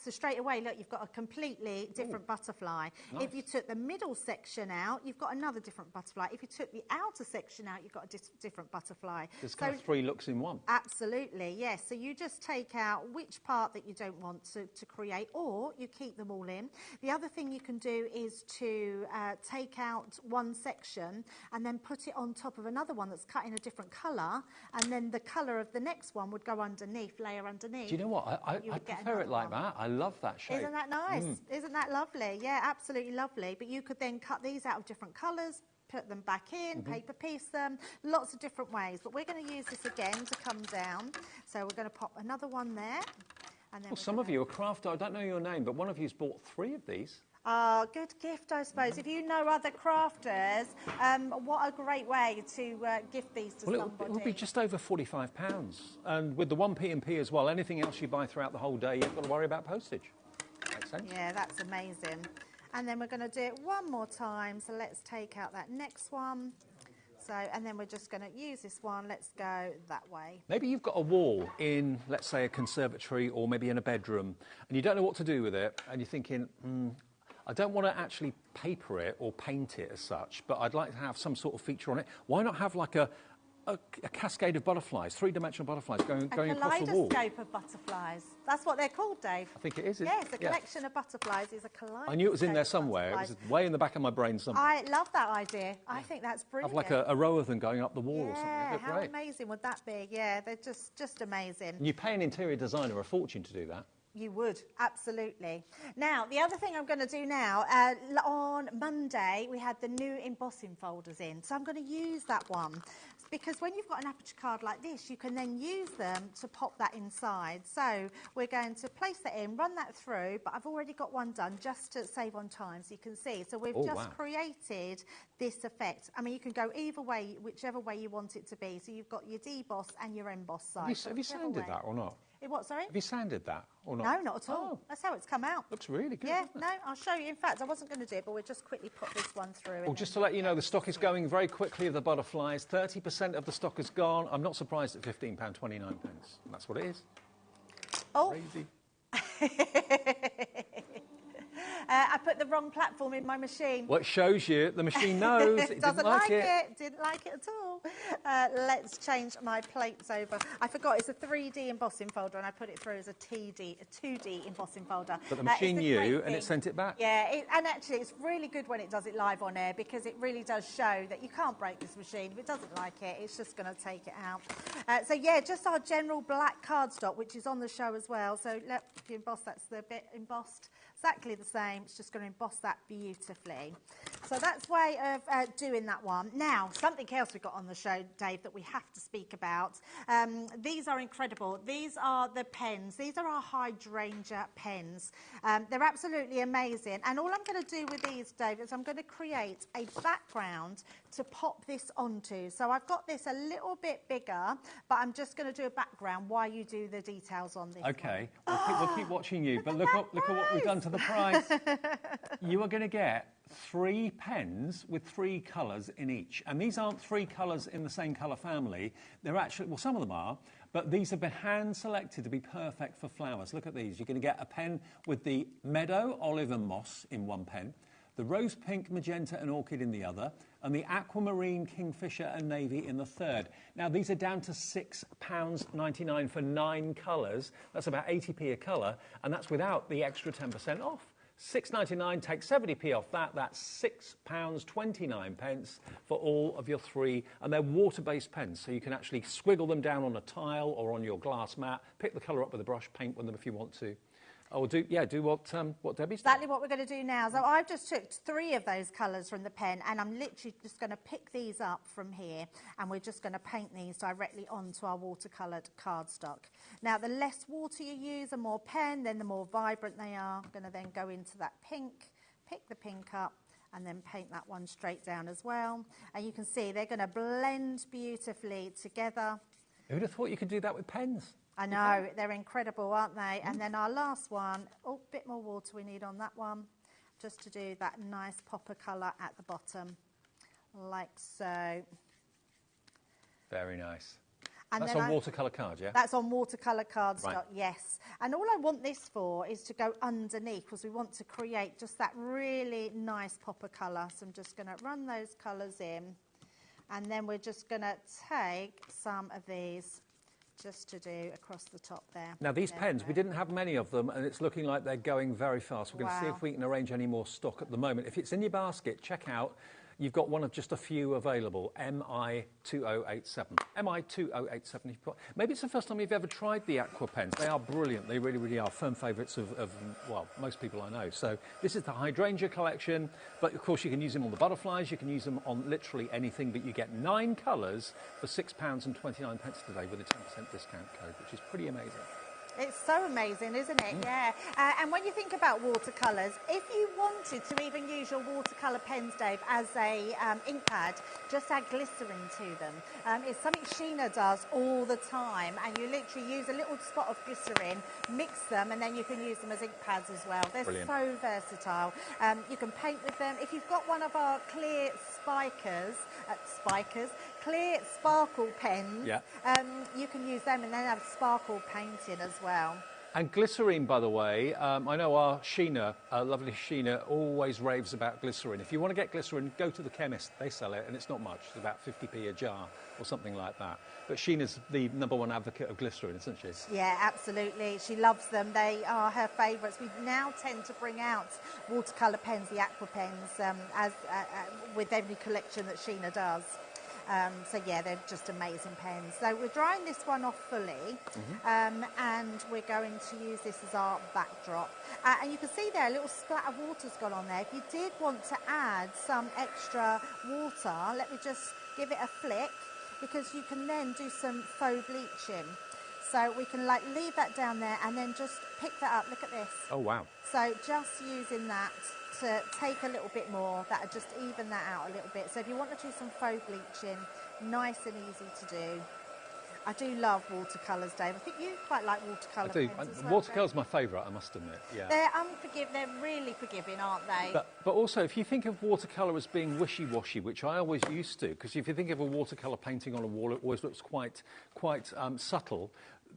So straight away, look, you've got a completely different butterfly. Nice. If you took the middle section out, you've got another different butterfly. If you took the outer section out, you've got a different butterfly. There's kind of 3 looks in one. Absolutely, yes. So you just take out which part that you don't want to create, or you keep them all in. The other thing you can do is to take out one section and then put it on top of another one that's cut in a different colour, and then the colour of the next one would go underneath, layer underneath. Do you know what? I prefer it like that. I love that shape. Isn't that nice? Isn't that lovely? Yeah, absolutely lovely. But you could then cut these out of different colours, put them back in, paper piece them, lots of different ways. But we're going to use this again to come down. So we're going to pop another one there. And then Some of you are crafters. I don't know your name, but one of you's bought 3 of these. Oh, good gift, I suppose. If you know other crafters, what a great way to gift these to somebody. It would be just over £45. And with the 1 P&P as well, anything else you buy throughout the whole day, you've got to worry about postage. Makes sense? Yeah, that's amazing. And then we're going to do it one more time. So let's take out that next one. So, and then we're just going to use this one. Let's go that way. Maybe you've got a wall in, let's say, a conservatory or maybe in a bedroom, and you don't know what to do with it, and you're thinking, I don't want to actually paper it or paint it as such, but I'd like to have some sort of feature on it. Why not have like a cascade of butterflies, 3-dimensional butterflies going across the wall? A kaleidoscope of butterflies. That's what they're called, Dave. I think it is. Yes, a collection of butterflies is a kaleidoscope. I knew it was in there somewhere. It was way in the back of my brain somewhere. I love that idea. I think that's brilliant. Have like a row of them going up the wall or something. Yeah, That'd be how great. amazing would that be? Yeah, they're just amazing. And you pay an interior designer a fortune to do that. You would, absolutely. Now, the other thing I'm going to do now, on Monday, we had the new embossing folders in. So I'm going to use that one. Because when you've got an aperture card like this, you can then use them to pop that inside. So we're going to place that in, run that through, but I've already got one done just to save on time, so you can see. So we've created this effect. I mean, you can go either way, whichever way you want it to be. So you've got your deboss and your emboss side. Have you sanded that or not? What, sorry? Have you sanded that or not? No, not at all. Oh. That's how it's come out. Looks really good. Yeah, doesn't it? no, I'll show you. In fact, I wasn't going to do it, but we'll just quickly put this one through. Well, just to let you know, the stock is going very quickly of the butterflies. 30% of the stock is gone. I'm not surprised at £15.29. That's what it is. Oh. Crazy. I put the wrong platform in my machine. Well, it shows you the machine knows it doesn't didn't like it. Didn't like it at all. Let's change my plates over. I forgot it's a 3D embossing folder, and I put it through as a 2D embossing folder. But the machine knew, and it sent it back. Yeah, and actually, it's really good when it does it live on air, because it really does show that you can't break this machine. If it doesn't like it, it's just going to take it out. So yeah, just our general black cardstock, which is on the show as well. So if you emboss, that's the bit embossed. Exactly the same. It's just going to emboss that beautifully. So that's way of doing that one. Now, something else we've got on the show, Dave, that we have to speak about. These are incredible. These are the pens. These are our hydrangea pens. They're absolutely amazing. And all I'm going to do with these, Dave, is I'm going to create a background to pop this onto. So I've got this a little bit bigger, but I'm just going to do a background while you do the details on this. Okay, we'll keep watching you, but look at what we've done to the price. You are going to get 3 pens with 3 colours in each. And these aren't 3 colours in the same colour family. They're actually, well, some of them are, but these have been hand-selected to be perfect for flowers. Look at these. You're going to get a pen with the meadow, olive and moss in one pen, the rose pink, magenta and orchid in the other, and the aquamarine, kingfisher and navy in the third. Now, these are down to £6.99 for 9 colours. That's about 80p a colour, and that's without the extra 10% off. £6.99, take 70p off that. That's £6.29 for all of your 3, and they're water-based pens, so you can actually squiggle them down on a tile or on your glass mat, pick the colour up with a brush, paint with them if you want to. Or do what Debbie's Exactly what we're going to do now. So I've just took 3 of those colours from the pen, and I'm literally just going to pick these up from here, and we're just going to paint these directly onto our watercoloured cardstock. Now, the less water you use and more pen, then the more vibrant they are. I'm going to then go into that pink, pick the pink up, and then paint that one straight down as well. And you can see they're going to blend beautifully together. Who'd have thought you could do that with pens? I know, they're incredible, aren't they? And then our last one, a bit more water we need on that one, just to do that nice pop of colour at the bottom, like so. Very nice. And That's then on watercolour cards, yeah? That's on watercolour cards, Right. yes. And all I want this for is to go underneath, because we want to create just that really nice pop of colour. So I'm just going to run those colours in, and then we're just going to take some of these just to do across the top there. Now, these There pens, we go. didn't have many of them, and it's looking like they're going very fast. We're going to see Wow. if we can arrange any more stock at the moment. If it's in your basket, check out. You've got one of just a few available, MI2087. MI2087. Maybe it's the first time you've ever tried the aqua pens. They are brilliant. They really, really are firm favourites of, well, most people I know. So this is the hydrangea collection, but of course you can use them on the butterflies. You can use them on literally anything, but you get 9 colours for £6.29 today with a 10% discount code, which is pretty amazing. It's so amazing, isn't it? Yeah. And when you think about watercolours, if you wanted to even use your watercolour pens, Dave, as a ink pad, just add glycerin to them. It's something Sheena does all the time, and you literally use a little spot of glycerin, mix them, and then you can use them as ink pads as well. They're Brilliant. so versatile. You can paint with them. If you've got one of our clear clear sparkle pens, Yeah. you can use them and then have sparkle painting as well. And glycerine, by the way, I know our Sheena, lovely Sheena, always raves about glycerine. If you want to get glycerine, go to the chemist. They sell it, and it's not much. It's about 50p a jar or something like that. But Sheena's the #1 advocate of glycerine, isn't she? Yeah, absolutely. She loves them. They are her favourites. We now tend to bring out watercolour pens, the aqua pens, with every collection that Sheena does. So yeah, they're just amazing pens. So we're drying this one off fully, and we're going to use this as our backdrop. And you can see there a little splat of water's gone on there. If you did want to add some extra water, let me just give it a flick, because you can then do some faux bleaching. So we can like leave that down there and then just pick that up. Look at this. Oh, wow. So just using that to take a little bit more, that'll just even that out a little bit. So if you want to do some faux bleaching, nice and easy to do. I do love watercolours, Dave. I think you quite like watercolour I do. pens as well, Watercolour's my favourite, I must admit. Yeah. They're really forgiving, aren't they? But also, if you think of watercolour as being wishy-washy, which I always used to, because if you think of a watercolour painting on a wall, it always looks quite subtle.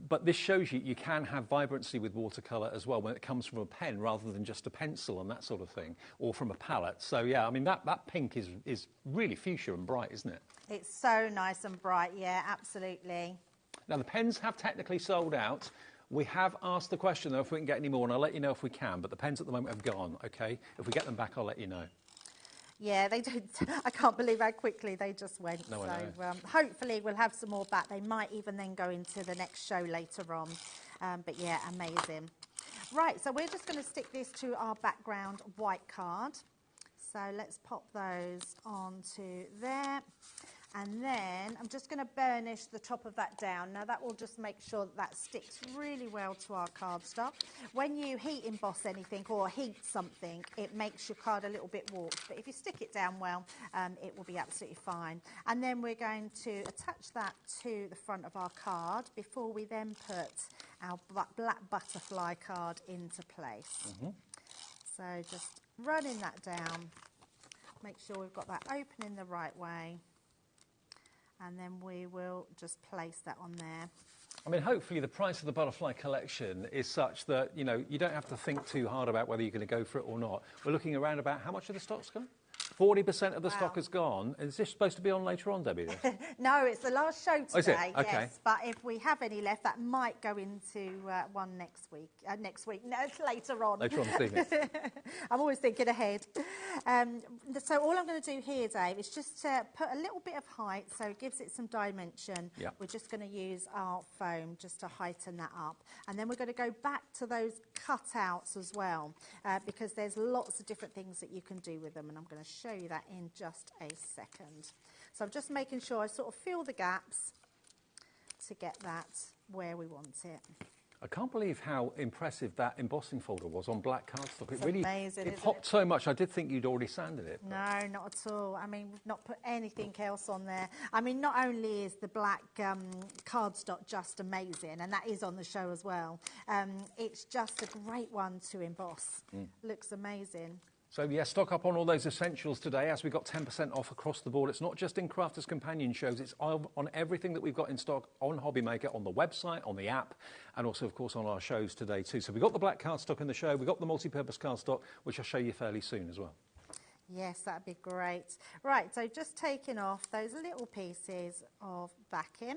But this shows you can have vibrancy with watercolour as well when it comes from a pen rather than just a pencil and that sort of thing, or from a palette. So, yeah, I mean, that pink is really fuchsia and bright, isn't it? It's so nice and bright, yeah, absolutely. Now, the pens have technically sold out. We have asked the question, though, if we can get any more, and I'll let you know if we can, but the pens at the moment have gone, OK? If we get them back, I'll let you know. Yeah, they don't. I can't believe how quickly they just went. No, I know. Hopefully we'll have some more back. They might even then go into the next show later on. But yeah, amazing. Right, so we're just going to stick this to our background white card. So let's pop those onto there. And then I'm just going to burnish the top of that down. Now that will just make sure that sticks really well to our cardstock. When you heat emboss anything or heat something, it makes your card a little bit warped. But if you stick it down well, it will be absolutely fine. And then we're going to attach that to the front of our card before we then put our black butterfly card into place. So just running that down. Make sure we've got that opening the right way. And then we will just place that on there. I mean, hopefully the price of the butterfly collection is such that, you know, you don't have to think too hard about whether you're going to go for it or not. We're looking around about how much of the stock's gone? 40% of the stock has gone. Is this supposed to be on later on, Debbie? No, it's the last show today. Oh, is it? Okay. Yes, but if we have any left, that might go into one next week. No, it's later on. Later on this evening. I'm always thinking ahead. So all I'm going to do here, Dave, is just put a little bit of height, so it gives it some dimension. Yep. We're just going to use our foam just to heighten that up. And then we're going to go back to those cutouts as well, because there's lots of different things that you can do with them, and I'm going to show you that in just a second. So I'm just making sure I sort of fill the gaps to get that where we want it. I can't believe how impressive that embossing folder was on black cardstock. It's amazing, it isn't popped it? so much. I did think you'd already sanded it. No, not at all. I mean, we've not put anything else on there. I mean, not only is the black cardstock just amazing, and that is on the show as well, it's just a great one to emboss. Looks amazing. So, yeah, stock up on all those essentials today as we got 10% off across the board. It's not just in Crafters Companion shows, it's on everything that we've got in stock on HobbyMaker, on the website, on the app, and also, of course, on our shows today too. So we've got the black cardstock in the show, we've got the multi-purpose cardstock, which I'll show you fairly soon as well. Yes, that'd be great. Right, so just taking off those little pieces of backing.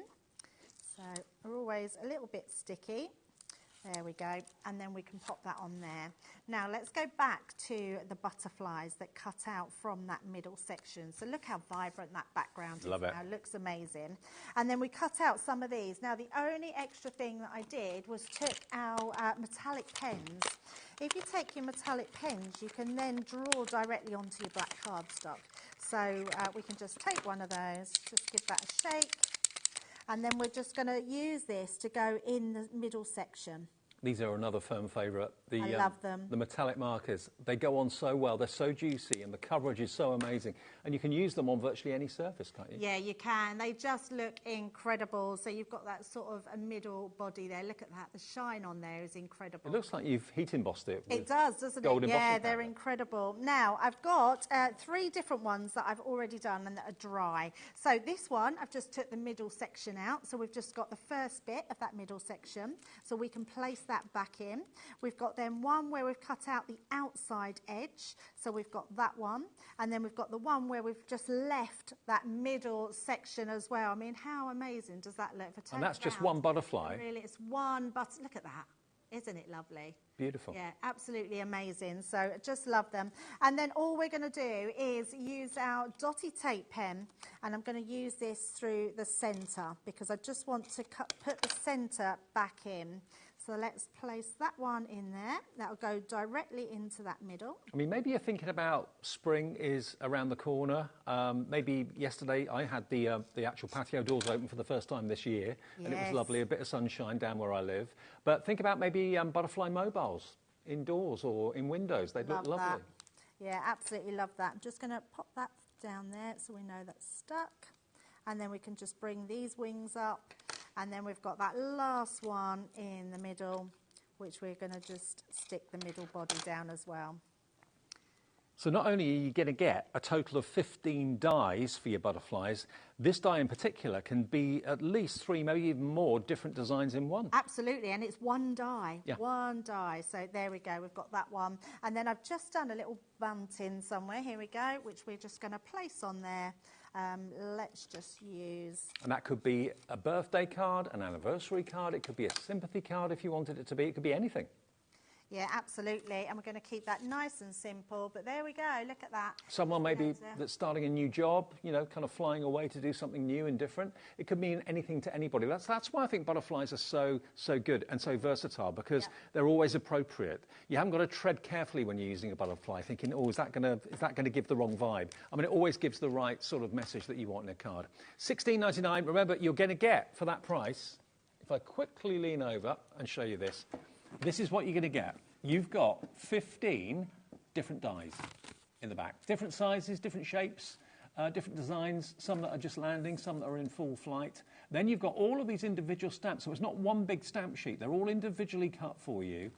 So they're always a little bit sticky. There we go, and then we can pop that on there. Now let's go back to the butterflies that cut out from that middle section. So look how vibrant that background is. Love it. Now. It looks amazing. And then we cut out some of these. Now the only extra thing that I did was took our metallic pens. If you take your metallic pens, you can then draw directly onto your black cardstock. So we can just take one of those, just give that a shake, and then we're just going to use this to go in the middle section. These are another firm favourite. I love them. The metallic markers, they go on so well. They're so juicy and the coverage is so amazing. And you can use them on virtually any surface, can't you? Yeah, you can. They just look incredible. So you've got that sort of a middle body there. Look at that. The shine on there is incredible. It looks like you've heat embossed it. It does, doesn't gold it? embossing Yeah, powder. they're incredible. Now, I've got 3 different ones that I've already done and that are dry. So this one, I've just took the middle section out. So we've just got the first bit of that middle section. So we can place that back in. We've got then one where we've cut out the outside edge. So we've got that one. And then we've got the one where we've just left that middle section as well. I mean, how amazing does that look? And that's just one butterfly. Really, it's one butterfly. Look at that. Isn't it lovely? Beautiful. Yeah, absolutely amazing. So just love them. And then all we're going to do is use our dotty tape pen, and I'm going to use this through the centre because I just want to put the centre back in. So let's place that one in there. That'll go directly into that middle. I mean, maybe you're thinking about spring is around the corner. Maybe yesterday I had the actual patio doors open for the first time this year, and it was lovely, a bit of sunshine down where I live. But think about maybe butterfly mobiles indoors or in windows. They'd look lovely. That. Yeah, absolutely love that. I'm just going to pop that down there so we know that's stuck. And then we can just bring these wings up. And then we've got that last one in the middle, which we're going to just stick the middle body down as well. So not only are you going to get a total of 15 dies for your butterflies, this die in particular can be at least 3, maybe even more different designs in one. Absolutely, and it's one die, Yeah. one die. So there we go, we've got that one. And then I've just done a little bunting somewhere, here we go, which we're just going to place on there. Let's just use... And that could be a birthday card, an anniversary card, it could be a sympathy card if you wanted it to be, it could be anything. Yeah, absolutely. And we're going to keep that nice and simple. But there we go. Look at that. Someone maybe that's starting a new job, you know, kind of flying away to do something new and different. It could mean anything to anybody. That's why I think butterflies are so good and so versatile, because they're always appropriate. You haven't got to tread carefully when you're using a butterfly, thinking, oh, is that going to give the wrong vibe? I mean, it always gives the right sort of message that you want in a card. $16.99. Remember, you're going to get for that price. If I quickly lean over and show you this. This is what you're going to get. You've got 15 different dies in the back. Different sizes, different shapes, different designs, some that are just landing, some that are in full flight. Then you've got all of these individual stamps, so it's not one big stamp sheet. They're all individually cut for you.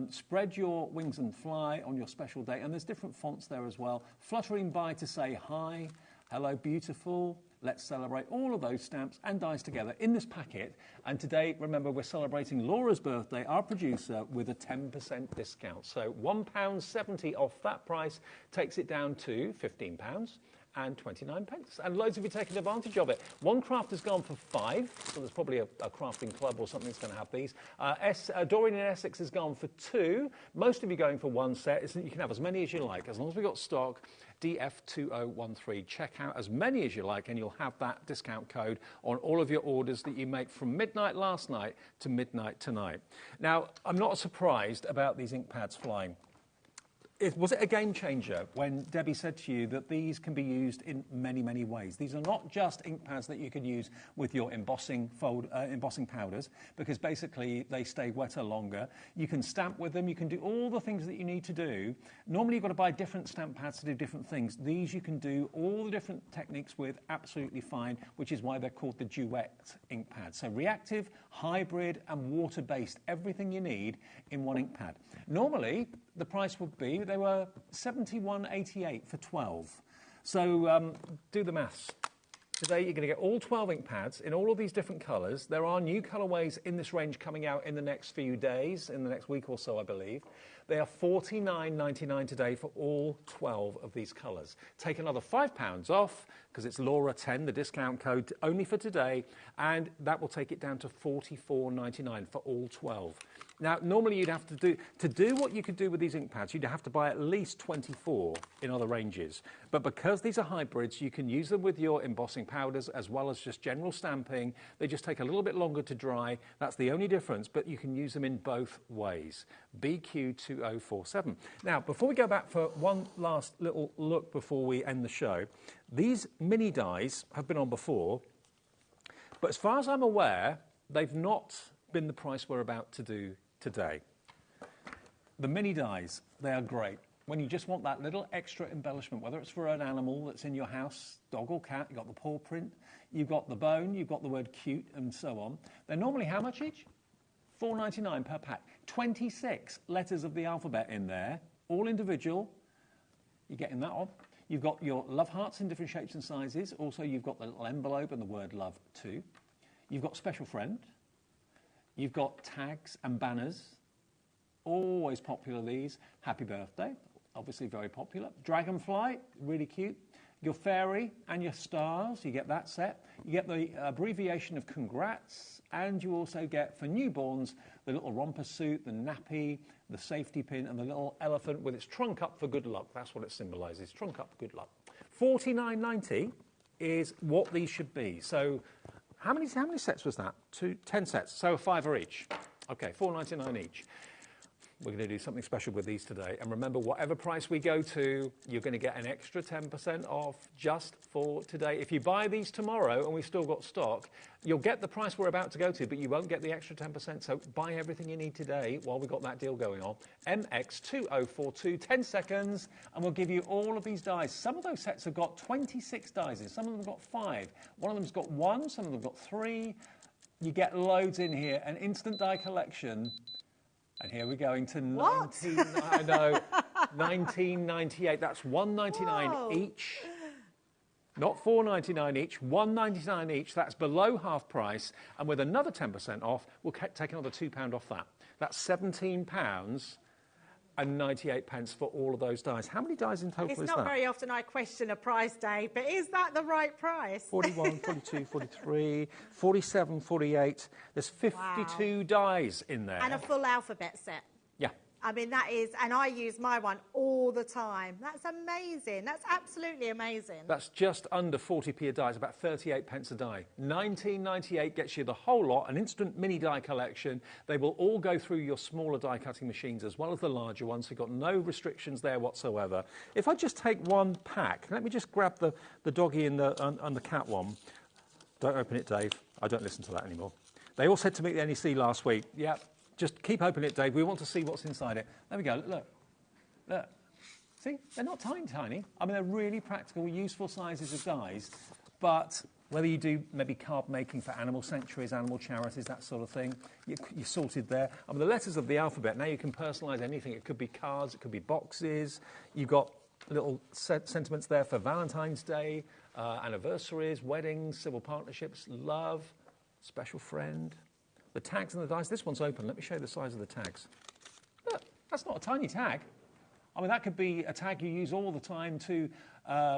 Spread your wings and fly on your special day, and there's different fonts there as well. Fluttering by to say hi, hello beautiful, let's celebrate, all of those stamps and dies together in this packet. And today, remember, we're celebrating Laura's birthday, our producer, with a 10% discount. So £1.70 off that price takes it down to £15 and 29 pence. And loads of you taking advantage of it. One craft has gone for 5, so there's probably a crafting club or something that's going to have these. Doreen in Essex has gone for 2. Most of you going for 1 set. You can have as many as you like, as long as we've got stock. DF2013. Check out as many as you like, and you'll have that discount code on all of your orders that you make from midnight last night to midnight tonight. Now, I'm not surprised about these ink pads flying. Was it a game changer when Debbie said to you that these can be used in many, many ways? These are not just ink pads that you can use with your embossing powders, because basically they stay wetter longer. You can stamp with them. You can do all the things that you need to do. Normally you've got to buy different stamp pads to do different things. These you can do all the different techniques with absolutely fine, which is why they're called the Duet ink pads. So reactive, hybrid and water-based, everything you need in one ink pad. Normally the price would be, they were 71.88 for 12. So do the maths. Today you're going to get all 12 ink pads in all of these different colours. There are new colourways in this range coming out in the next few days, in the next week or so, I believe. They are $49.99 today for all 12 of these colours. Take another £5 off, because it's Laura10, the discount code, only for today, and that will take it down to $44.99 for all 12. Now, normally you'd have to do what you could do with these ink pads, you'd have to buy at least 24 in other ranges. But because these are hybrids, you can use them with your embossing powders as well as just general stamping. They just take a little bit longer to dry. That's the only difference, but you can use them in both ways. BQ2047. Now, before we go back for one last little look before we end the show, these mini dies have been on before, but as far as I'm aware, they've not been the price we're about to do today. The mini dies, they are great. When you just want that little extra embellishment, whether it's for an animal that's in your house, dog or cat, you've got the paw print, you've got the bone, you've got the word cute, and so on. They're normally how much each? $4.99 per pack. 26 letters of the alphabet in there, all individual. You're getting that on. You've got your love hearts in different shapes and sizes. Also, you've got the little envelope and the word love too. You've got special friend. You've got tags and banners. Always popular, these. Happy birthday, obviously very popular. Dragonfly, really cute. Your fairy and your stars, you get that set. You get the abbreviation of congrats, and you also get, for newborns, the little romper suit, the nappy, the safety pin, and the little elephant with its trunk up for good luck. That's what it symbolises, trunk up for good luck. $49.90 is what these should be. So how many sets was that? 10 sets, so $5 each. Okay, $4.99 each. We're going to do something special with these today. And remember, whatever price we go to, you're going to get an extra 10% off just for today. If you buy these tomorrow and we've still got stock, you'll get the price we're about to go to, but you won't get the extra 10%. So buy everything you need today while we've got that deal going on. MX2042, 10 seconds, and we'll give you all of these dies. Some of those sets have got 26 dies in. Some of them have got 5. One of them's got 1, some of them have got 3. You get loads in here. An instant die collection. And here we're going to 1998. That's $1.99 each. Not $4.99 each, $1.99 each. That's below half price. And with another 10% off, we'll take another £2 off that. That's £17.98 for all of those dies. How many dies in total is that? It's not very often I question a price, Dave, but is that the right price? 41, 42, 43, 47, 48. There's 52 dies in there. And a full alphabet set. Yeah. I mean, that is, and I use my one all the time. That's amazing. That's absolutely amazing. That's just under 40p a die. It's about 38 pence a die. $19.98 gets you the whole lot, an instant mini die collection. They will all go through your smaller die cutting machines as well as the larger ones. So you've got no restrictions there whatsoever. If I just take one pack, let me just grab the doggy and the cat one. Don't open it, Dave. I don't listen to that anymore. They all said to me at the NEC last week, yeah, just keep opening it, Dave. We want to see what's inside it. There we go. Look. Look. See? They're not tiny, tiny. I mean, they're really practical, useful sizes of dies. But whether you do maybe card making for animal sanctuaries, animal charities, that sort of thing, you're sorted there. I mean, the letters of the alphabet, now you can personalise anything. It could be cards, it could be boxes. You've got little sentiments there for Valentine's Day, anniversaries, weddings, civil partnerships, love, special friend. The tags and the dice, this one's open. Let me show you the size of the tags. Look, that's not a tiny tag. I mean, that could be a tag you use all the time to,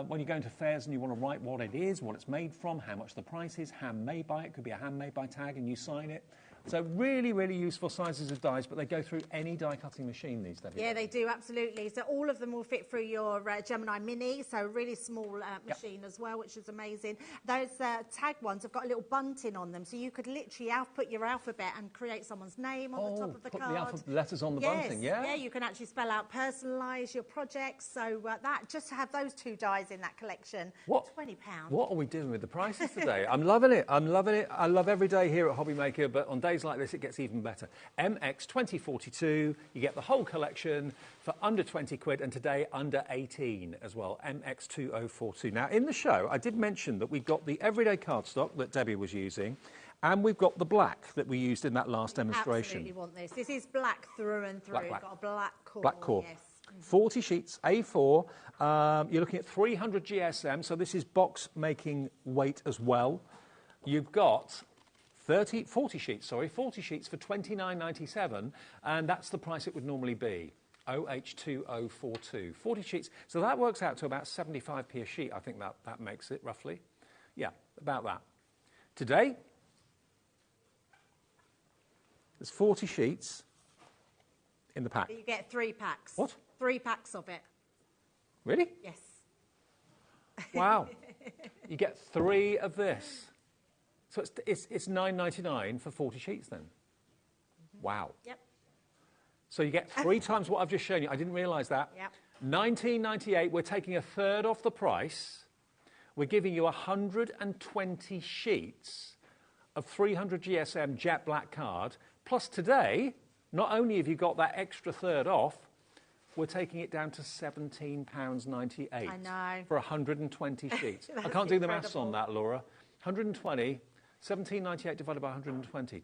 when you go into fairs and you want to write what it is, what it's made from, how much the price is, handmade by. It could be a handmade by tag and you sign it. So really, really useful sizes of dies, but they go through any die cutting machine these days. Yeah, they do, absolutely. So all of them will fit through your Gemini Mini, so a really small machine as well, which is amazing. Those tag ones have got a little bunting on them, so you could literally put your alphabet and create someone's name on the top of the card. Put the letters on the bunting, yeah? Yeah, you can actually spell out, personalise your projects. So that, just to have those 2 dies in that collection, £20. What are we doing with the prices today? I'm loving it. I'm loving it. I love every day here at HobbyMaker, but on days like this, it gets even better. MX2042, you get the whole collection for under 20 quid, and today under 18 as well, MX2042. Now, in the show, I did mention that we've got the everyday cardstock that Debbie was using, and we've got the black that we used in that last demonstration. Absolutely want this. This is black through and through. Black. Got a black core. Black core. Yes. 40 sheets, A4. You're looking at 300 GSM, so this is box making weight as well. You've got 40 sheets for $29.97, and that's the price it would normally be. OH2042. 40 sheets. So that works out to about 75p a sheet. I think that makes it roughly. Yeah, about that. Today, there's 40 sheets in the pack. But you get 3 packs. What? 3 packs of it. Really? Yes. Wow. You get 3 of this. So it's $9.99 for 40 sheets then. Wow. Yep. So you get 3 times what I've just shown you. I didn't realise that. Yep. $19.98. We're taking a third off the price. We're giving you 120 sheets of 300 GSM jet black card. Plus today, not only have you got that extra third off, we're taking it down to £17.98. I know. For 120 sheets. I That's can't do the maths incredible. on that, Laura. 120, £17.98 divided by 120.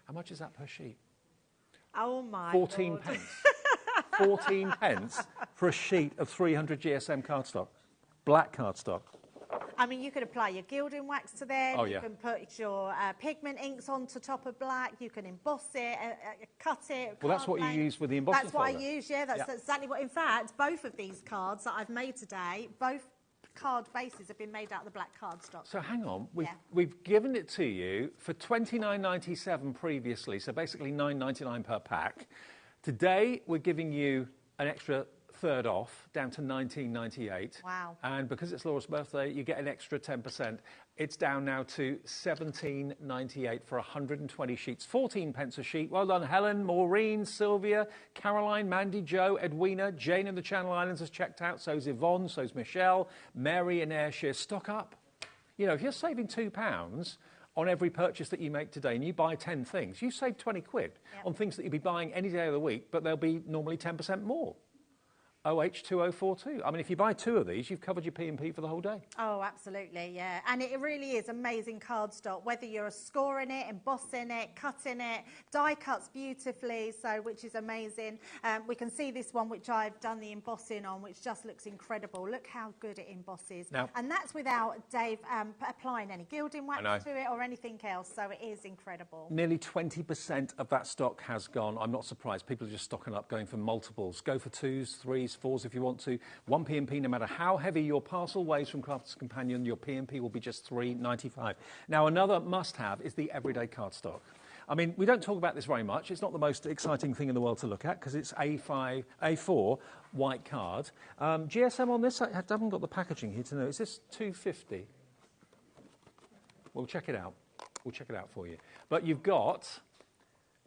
How much is that per sheet? Oh my 14 Lord. pence. 14 pence for a sheet of 300 GSM cardstock. Black cardstock. I mean, you could apply your gilding wax to them. Oh, you yeah. can put your pigment inks onto top of black. You can emboss it, cut it. Well, that's what you card use with the embossing That's what I folder. use, yeah. That's exactly what. In fact, both of these cards that I've made today, both card bases have been made out of the black cardstock. So hang on, Yeah. we've given it to you for $29.97 previously, so basically $9.99 per pack. Today we're giving you an extra third off, down to $19.98. Wow. And because it's Laura's birthday, you get an extra 10%. It's down now to $17.98 for 120 sheets, 14 pence a sheet. Well done, Helen, Maureen, Sylvia, Caroline, Mandy, Joe, Edwina, Jane in the Channel Islands has checked out, so's Yvonne, so's Michelle, Mary in Ayrshire. Stock up. You know, if you're saving £2 on every purchase that you make today and you buy 10 things, you save 20 quid on things that you'd be buying any day of the week, but they'll be normally 10% more. OH2042. I mean, if you buy 2 of these, you've covered your P&P for the whole day. Oh, absolutely, yeah. And it really is amazing cardstock, whether you're scoring it, embossing it, cutting it, die cuts beautifully, so which is amazing. We can see this one, which I've done the embossing on, which just looks incredible. Look how good it embosses. Now- And that's without Dave applying any gilding wax to it or anything else, so it is incredible. Nearly 20% of that stock has gone. I'm not surprised. People are just stocking up, going for multiples. Go for 2s, 3s, 4s if you want to. 1 P&P, no matter how heavy your parcel weighs from Crafter's Companion, your P&P will be just $3.95. Now, another must-have is the everyday cardstock. I mean, we don't talk about this very much. It's not the most exciting thing in the world to look at because it's A4 white card. GSM on this, I haven't got the packaging here to know. Is this $2.50? We'll check it out. We'll check it out for you. But you've got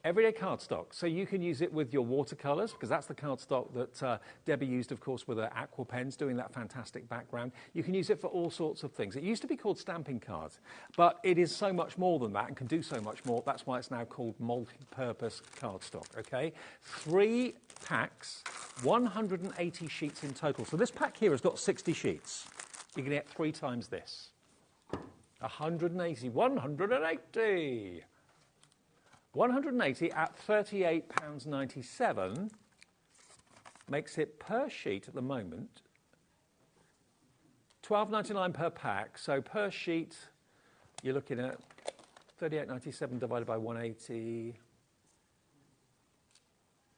everyday cardstock, so you can use it with your watercolors, because that's the cardstock that Debbie used, of course, with her aqua pens, doing that fantastic background. You can use it for all sorts of things. It used to be called stamping cards, but it is so much more than that and can do so much more. That's why it's now called multi-purpose cardstock, okay? 3 packs, 180 sheets in total. So this pack here has got 60 sheets. You can get 3 times this. 180. 180 at £38.97 makes it per sheet at the moment £12.99 per pack. So per sheet, you're looking at £38.97 divided by 180.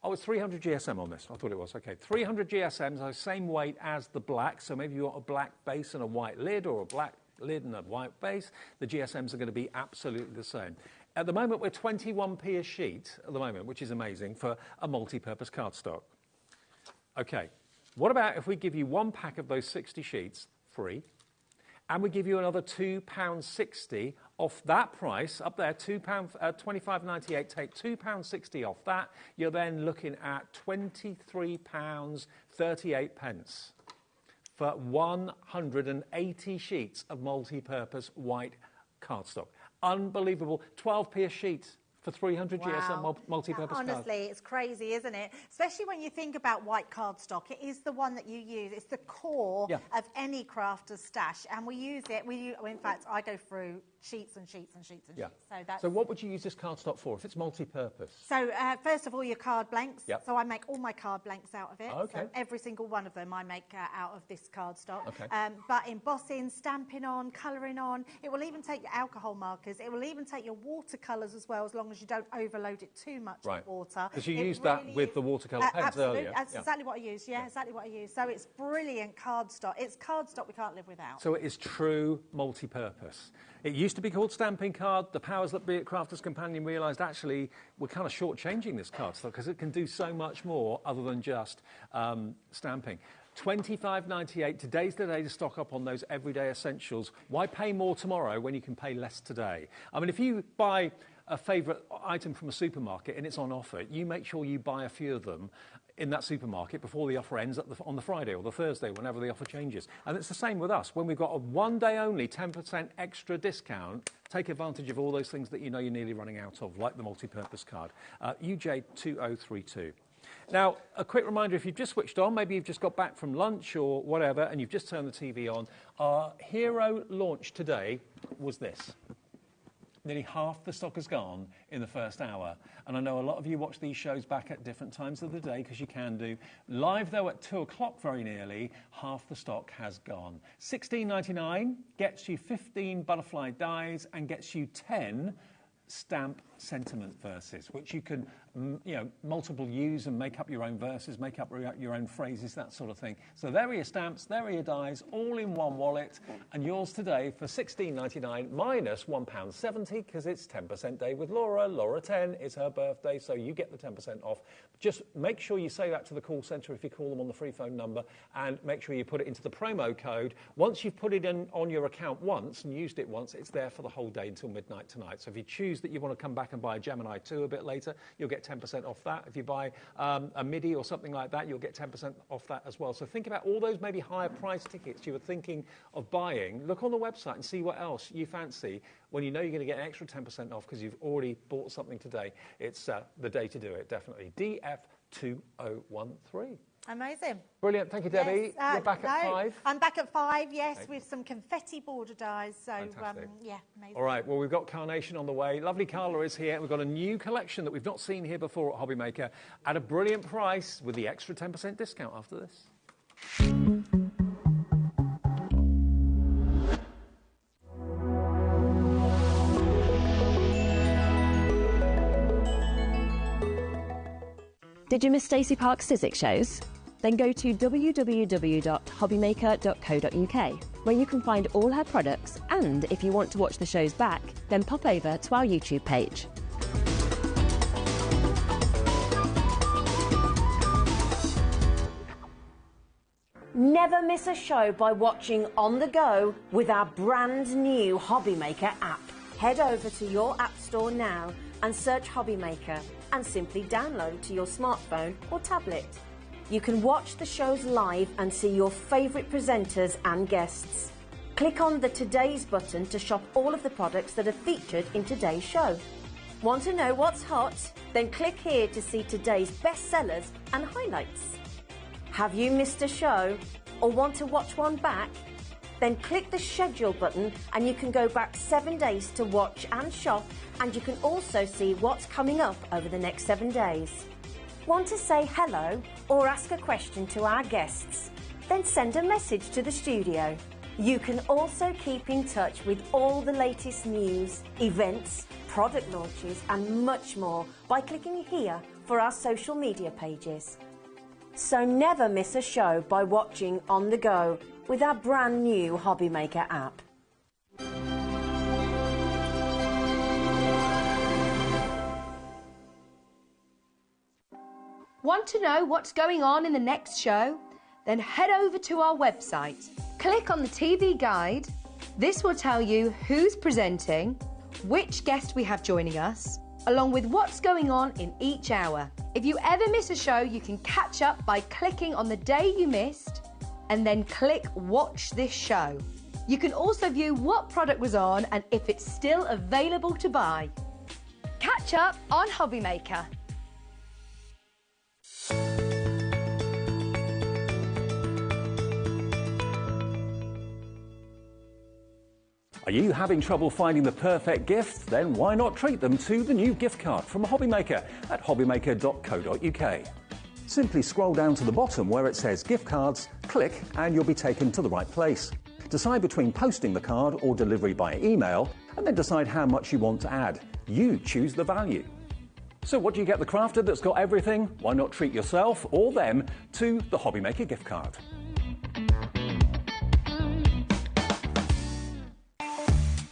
Oh, it's 300 GSM on this. I thought it was. Okay, 300 GSM, so same weight as the black. So maybe you want a black base and a white lid, or a black lid and a white base. The GSMs are going to be absolutely the same. At the moment, we're 21p a sheet at the moment, which is amazing for a multi-purpose cardstock. Okay, what about if we give you 1 pack of those 60 sheets free, and we give you another £2.60 off that price, up there, £25.98, take £2.60 off that, you're then looking at £23.38 for 180 sheets of multi-purpose white cardstock. Unbelievable. 12p a sheet for 300 years on Wow. multi-purpose cards. Honestly, it's crazy, isn't it? Especially when you think about white cardstock. It is the one that you use. It's the core of any crafter's stash, and we use it. In fact, I go through sheets and sheets and sheets and sheets. So what would you use this cardstock for if it's multi-purpose? So first of all, your card blanks. Yep. So I make all my card blanks out of it. Okay. So every single one of them I make out of this cardstock. Okay. But embossing, stamping on, colouring on. It will even take your alcohol markers. It will even take your watercolours as well, as long as you don't overload it too much with water. Because you used that with the watercolour pens earlier. That's exactly what I use. Yeah, exactly what I use. So it's brilliant cardstock. It's cardstock we can't live without. So it is true multi-purpose. It used to be called stamping card. The powers that be at Crafters Companion realised actually we're kind of shortchanging this cardstock because it can do so much more other than just stamping. $25.98. Today's the day to stock up on those everyday essentials. Why pay more tomorrow when you can pay less today? I mean, if you buy a favourite item from a supermarket and it's on offer, you make sure you buy a few of them in that supermarket before the offer ends on the Friday or the Thursday, whenever the offer changes. And it's the same with us. When we've got a one-day only 10% extra discount, take advantage of all those things that you know you're nearly running out of, like the multi-purpose card. UJ2032. Now, a quick reminder, if you've just switched on, maybe you've just got back from lunch or whatever, and you've just turned the TV on, our hero launch today was this. Nearly half the stock has gone in the first hour. And I know a lot of you watch these shows back at different times of the day, because you can do. Live, though, at 2 o'clock very nearly, half the stock has gone. $16.99 gets you 15 butterfly dies and gets you 10 stamp sentiment verses, which you can multiple use and make up your own verses, make up your own phrases, that sort of thing. So there are your stamps, there are your dies, all in one wallet, and yours today for $16.99 minus £1.70, because it's 10% day with Laura. Laura 10, it's her birthday, so you get the 10% off. Just make sure you say that to the call centre if you call them on the free phone number, and make sure you put it into the promo code. Once you've put it in on your account once and used it once, it's there for the whole day until midnight tonight. So if you choose that you want to come back and buy a Gemini 2 a bit later, you'll get 10% off that. If you buy a MIDI or something like that, you'll get 10% off that as well. So think about all those maybe higher price tickets you were thinking of buying. Look on the website and see what else you fancy. When you know you're going to get an extra 10% off because you've already bought something today, it's the day to do it, definitely. DF2013. Amazing. Brilliant. Thank you, Debbie. Yes, You're back at 5? I'm back at 5, yes, with some confetti border dies. So, yeah, amazing. All right, well, we've got Carnation on the way. Lovely Carla is here. We've got a new collection that we've not seen here before at HobbyMaker at a brilliant price with the extra 10% discount after this. Did you miss Stacey Park's Sizzix shows? Then go to www.hobbymaker.co.uk, where you can find all her products, and if you want to watch the shows back, then pop over to our YouTube page. Never miss a show by watching on the go with our brand new HobbyMaker app. Head over to your app store now and search HobbyMaker and simply download to your smartphone or tablet. You can watch the shows live and see your favourite presenters and guests. Click on the Today's button to shop all of the products that are featured in today's show. Want to know what's hot? Then click here to see today's bestsellers and highlights. Have you missed a show or want to watch one back? Then click the schedule button and you can go back 7 days to watch and shop, and you can also see what's coming up over the next 7 days. Want to say hello or ask a question to our guests? Then send a message to the studio. You can also keep in touch with all the latest news, events, product launches and much more by clicking here for our social media pages. So never miss a show by watching on the go with our brand new HobbyMaker app. Want to know what's going on in the next show? Then head over to our website. Click on the TV guide. This will tell you who's presenting, which guest we have joining us, along with what's going on in each hour. If you ever miss a show, you can catch up by clicking on the day you missed and then click Watch This Show. You can also view what product was on and if it's still available to buy. Catch catch up on HobbyMaker. Are you having trouble finding the perfect gift? Then why not treat them to the new gift card from HobbyMaker at hobbymaker.co.uk. Simply scroll down to the bottom where it says gift cards, click and you'll be taken to the right place. Decide between posting the card or delivery by email and then decide how much you want to add. You choose the value. So what do you get the crafter that's got everything? Why not treat yourself or them to the HobbyMaker gift card?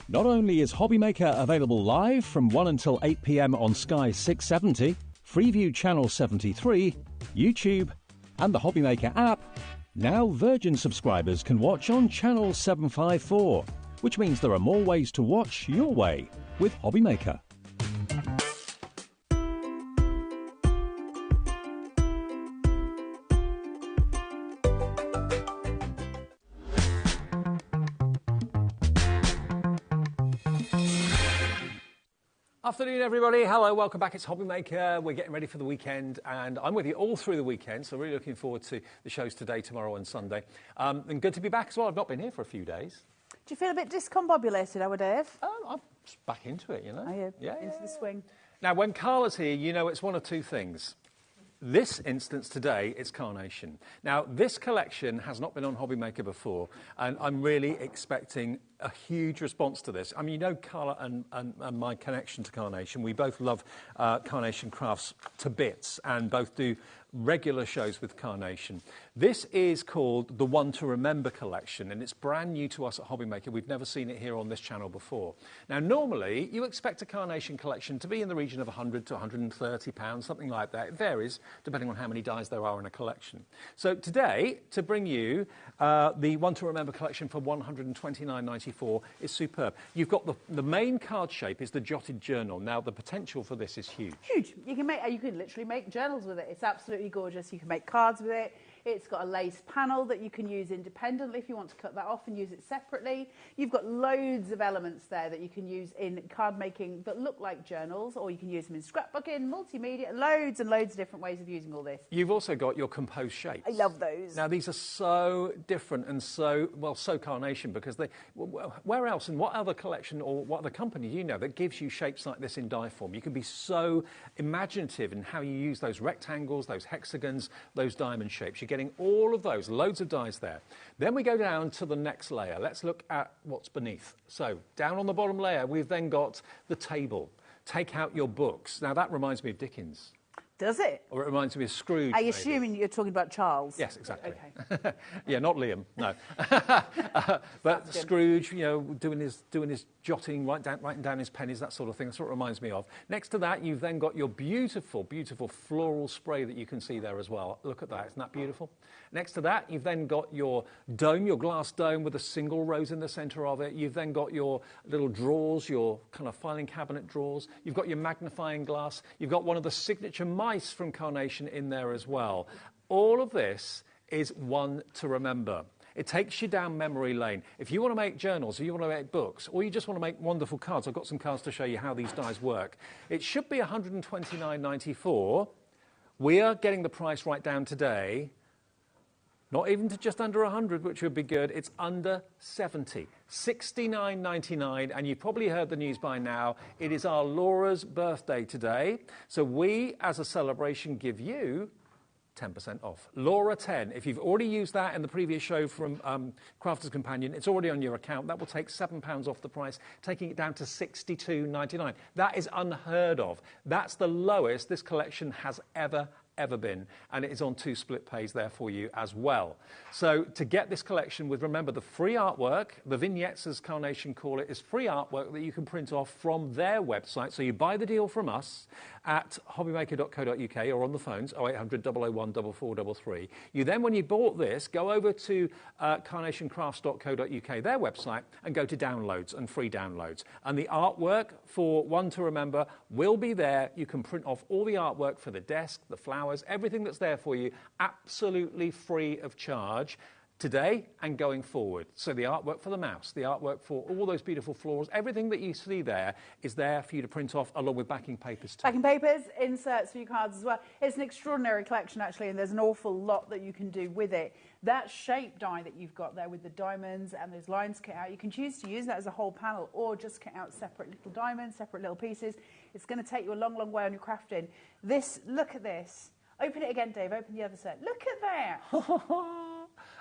Not only is HobbyMaker available live from 1 until 8 p.m. on Sky 670, Freeview Channel 73, YouTube, and the HobbyMaker app, now Virgin subscribers can watch on Channel 754, which means there are more ways to watch your way with HobbyMaker. Afternoon, everybody. Hello, welcome back. It's HobbyMaker. We're getting ready for the weekend, and I'm with you all through the weekend, so really looking forward to the shows today, tomorrow and Sunday. And good to be back as well. I've not been here for a few days. Do you feel a bit discombobulated, our Dave? I'm just back into it, you know. Are you? Yeah. Into the swing. Now, when Carla's here, you know it's one of two things. This instance today, it's carnation. Now, this collection has not been on HobbyMaker before, and I'm really expecting a huge response to this. I mean, you know Carla and my connection to carnation. We both love carnation crafts to bits and both do regular shows with carnation. This is called the One to Remember collection, and it's brand new to us at HobbyMaker. We've never seen it here on this channel before. Now, normally, you expect a carnation collection to be in the region of £100 to £130, something like that. It varies depending on how many dies there are in a collection. So today, to bring you the One to Remember collection for £129.94 is superb. You've got the main card shape is the jotted journal. Now, the potential for this is huge. Huge. You can literally make journals with it. It's absolutely gorgeous. You can make cards with it. It's got a lace panel that you can use independently if you want to cut that off and use it separately. You've got loads of elements there that you can use in card making that look like journals, or you can use them in scrapbooking, multimedia, loads and loads of different ways of using all this. You've also got your composed shapes. I love those. Now, these are so different and so carnation, because where else and what other collection or what other company do you know that gives you shapes like this in die form? You can be so imaginative in how you use those rectangles, those hexagons, those diamond shapes. You're getting all of those, loads of dies there. Then we go down to the next layer. Let's look at what's beneath. So down on the bottom layer, we've then got the table. Take out your books. Now, that reminds me of Dickens. Does it? Or it reminds me of Scrooge. Are you assuming you're talking about Charles? Yes, exactly. Okay. Yeah, not Liam, no. But Scrooge, you know, doing his jotting, writing down his pennies, that sort of thing. That's what it reminds me of. Next to that, you've then got your beautiful, beautiful floral spray that you can see there as well. Look at that, isn't that beautiful? Next to that, you've then got your dome, your glass dome with a single rose in the centre of it. You've then got your little drawers, your kind of filing cabinet drawers. You've got your magnifying glass. You've got one of the signature mice from Carnation in there as well. All of this is one to remember. It takes you down memory lane. If you want to make journals, or you want to make books, or you just want to make wonderful cards, I've got some cards to show you how these dies work. It should be £129.94. We are getting the price right down today. Not even to just under 100, which would be good. It's under 70, $69.99, and you've probably heard the news by now. It is our Laura's birthday today, so we, as a celebration, give you 10% off. Laura 10. If you've already used that in the previous show from Crafter's Companion, it's already on your account. That will take £7 off the price, taking it down to $62.99. That is unheard of. That's the lowest this collection has ever been, and it is on 2 split pays there for you as well. So to get this collection with, remember, the free artwork, the vignettes as Carnation call it, is free artwork that you can print off from their website. So you buy the deal from us at hobbymaker.co.uk or on the phones 0800 001 4433. You then, when you bought this, go over to carnationcrafts.co.uk, their website, and go to downloads and free downloads. And the artwork for One to Remember will be there. You can print off all the artwork for the desk, the flowers, everything that's there for you, absolutely free of charge. today and going forward. So the artwork for the mouse, the artwork for all those beautiful florals, everything that you see there is there for you to print off, along with backing papers too. Backing papers, inserts for your cards as well. It's an extraordinary collection actually, and there's an awful lot that you can do with it. That shape die that you've got there with the diamonds and those lines cut out, you can choose to use that as a whole panel or just cut out separate little diamonds, separate little pieces. It's going to take you a long, long way on your crafting. This, look at this. Open it again, Dave. Open the other set. Look at that.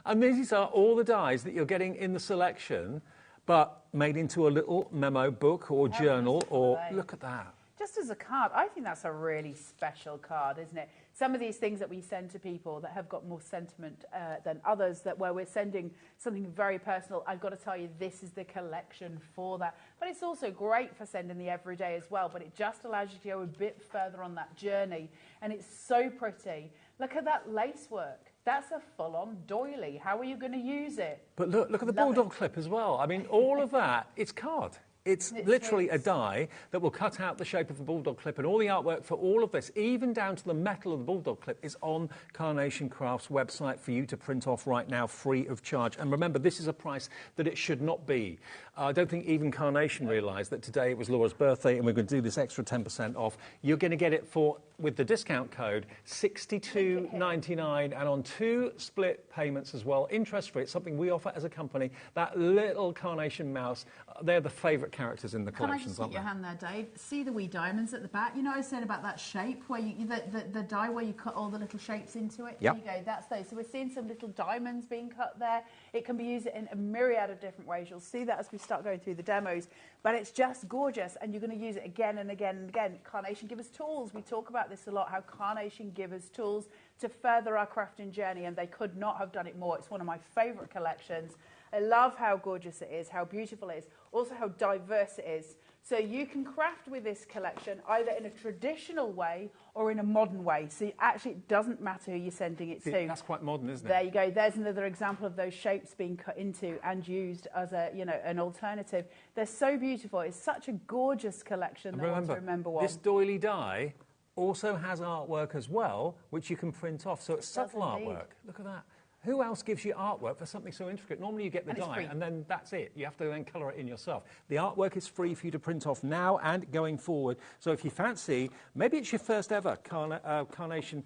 And these are all the dies that you're getting in the selection, but made into a little memo book or journal, or look at that. Just as a card, I think that's a really special card, isn't it? Some of these things that we send to people that have got more sentiment than others, that where we're sending something very personal, I've got to tell you, this is the collection for that. But it's also great for sending the everyday as well, but it just allows you to go a bit further on that journey. And it's so pretty. Look at that lace work. That's a full-on doily. How are you going to use it? But look at the bulldog clip as well. I mean, all of that, it's card. It's literally a die that will cut out the shape of the bulldog clip, and all the artwork for all of this, even down to the metal of the bulldog clip, is on Carnation Crafts' website for you to print off right now, free of charge. And remember, this is a price that it should not be. I don't think even Carnation realised that today it was Laura's birthday and we're going to do this extra 10% off. You're going to get it for, with the discount code, $62.99, and on 2 split payments as well, interest-free. It's something we offer as a company. That little Carnation mouse, they're the favourite characters in the collections, aren't they? Can I just get your hand there, Dave? See the wee diamonds at the back? You know I said about that shape, where you the die where you cut all the little shapes into it? Yep. There you go, that's those. So we're seeing some little diamonds being cut there. It can be used in a myriad of different ways. You'll see that as we start going through the demos. But it's just gorgeous, and you're going to use it again and again and again. Carnation give us tools. We talk about this a lot, how Carnation give us tools to further our crafting journey, and they could not have done it more. It's one of my favourite collections. I love how gorgeous it is, how beautiful it is, also how diverse it is. So you can craft with this collection either in a traditional way or in a modern way. So actually it doesn't matter who you're sending it to. That's quite modern, isn't it? There you go. There's another example of those shapes being cut into and used as a, you know, an alternative. They're so beautiful. It's such a gorgeous collection. And remember, this doily die also has artwork as well, which you can print off. So it's subtle artwork. Look at that. Who else gives you artwork for something so intricate? Normally you get the die and then that's it. You have to then colour it in yourself. The artwork is free for you to print off now and going forward. So if you fancy, maybe it's your first ever Carnation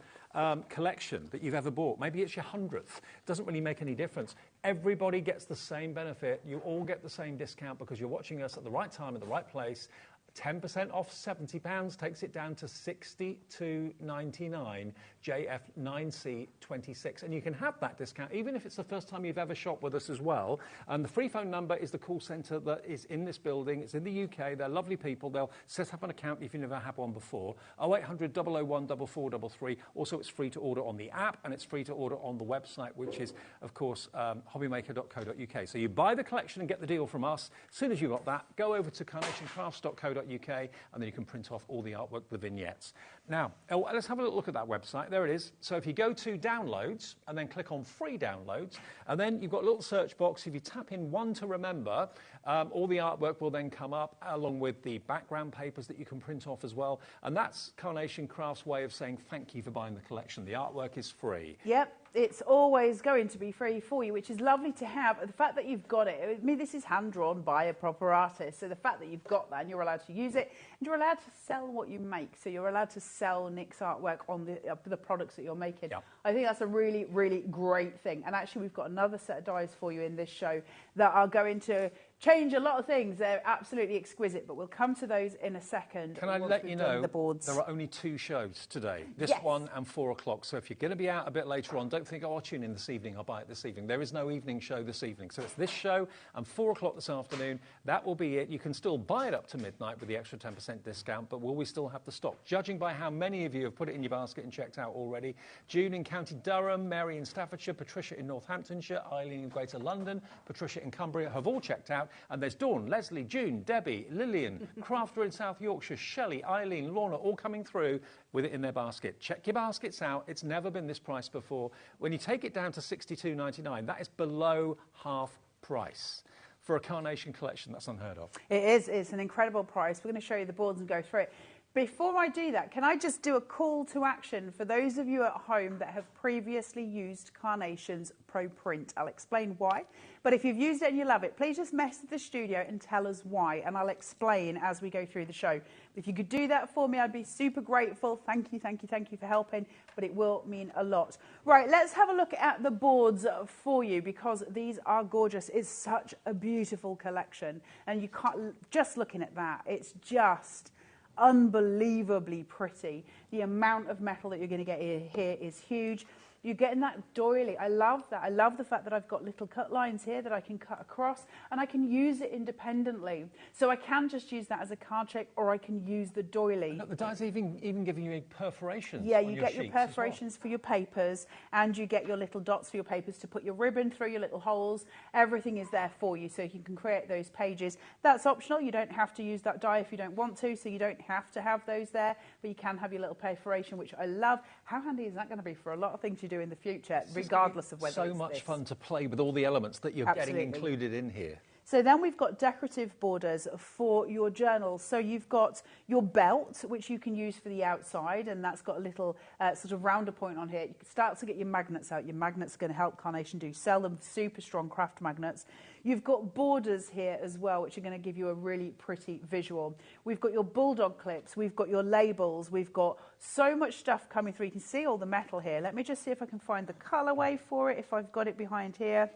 collection that you've ever bought. Maybe it's your 100th. It doesn't really make any difference. Everybody gets the same benefit. You all get the same discount because you're watching us at the right time, at the right place. 10% off £70 takes it down to $62.99, JF9C26. And you can have that discount even if it's the first time you've ever shopped with us as well. And the free phone number is the call centre that is in this building. It's in the UK. They're lovely people. They'll set up an account if you never had one before. 0800 001 4433. Also, it's free to order on the app and it's free to order on the website, which is, of course, hobbymaker.co.uk. So you buy the collection and get the deal from us. As soon as you've got that, go over to carnationcrafts.co.uk and then you can print off all the artwork, the vignettes. Now, let's have a look at that website. There it is. So if you go to downloads and then click on free downloads, and then you've got a little search box. If you tap in one to remember, all the artwork will then come up along with the background papers that you can print off as well. And that's Carnation Crafts' way of saying thank you for buying the collection. The artwork is free. Yep. It's always going to be free for you, which is lovely to have. The fact that you've got it, I mean, this is hand-drawn by a proper artist, so the fact that you've got that and you're allowed to use it, and you're allowed to sell what you make, so you're allowed to sell Nick's artwork on the products that you're making. Yep. I think that's a really, really great thing. And actually, we've got another set of dies for you in this show that are going to change a lot of things. They're absolutely exquisite, but we'll come to those in a second. Can I let you know there are only 2 shows today, this one and 4 o'clock. So if you're going to be out a bit later on, don't think, oh, I'll tune in this evening, I'll buy it this evening. There is no evening show this evening. So it's this show and 4 o'clock this afternoon. That will be it. You can still buy it up to midnight with the extra 10% discount, but will we still have the stock? Judging by how many of you have put it in your basket and checked out already, June in County Durham, Mary in Staffordshire, Patricia in Northamptonshire, Eileen in Greater London, Patricia in Cumbria have all checked out. And there's Dawn, Leslie, June, Debbie, Lillian, Crafter in South Yorkshire, Shelley, Eileen, Lorna, all coming through with it in their basket. Check your baskets out. It's never been this price before. When you take it down to $62.99, that is below half price. For a Carnation collection, that's unheard of. It is. It's an incredible price. We're going to show you the boards and go through it. Before I do that, can I just do a call to action for those of you at home that have previously used Carnation's Pro Print? I'll explain why. But if you've used it and you love it, please just message the studio and tell us why, and I'll explain as we go through the show. If you could do that for me, I'd be super grateful. Thank you, thank you, thank you for helping, but it will mean a lot. Right, let's have a look at the boards for you, because these are gorgeous. It's such a beautiful collection, and you can't, just looking at that, it's just unbelievably pretty. The amount of metal that you're going to get here is huge. You're getting that doily. I love that. I love the fact that I've got little cut lines here that I can cut across, and I can use it independently. So I can just use that as a card shape, or I can use the doily. The die's even giving you perforations. Yeah, you get your perforations for your papers, and you get your little dots for your papers to put your ribbon through, your little holes. Everything is there for you, so you can create those pages. That's optional. You don't have to use that die if you don't want to, so you don't have to have those there, but you can have your little perforation, which I love. How handy is that going to be for a lot of things you do in the future, regardless of whether it's so much this. fun to play with all the elements that you're getting included in here. So then we've got decorative borders for your journals. So you've got your belt, which you can use for the outside, and that's got a little sort of rounder point on here. You can start to get your magnets out. Your magnets are going to help Carnation sell them super strong craft magnets. You've got borders here as well, which are going to give you a really pretty visual. We've got your bulldog clips. We've got your labels. We've got so much stuff coming through. You can see all the metal here. Let me just see if I can find the colorway for it, if I've got it behind here.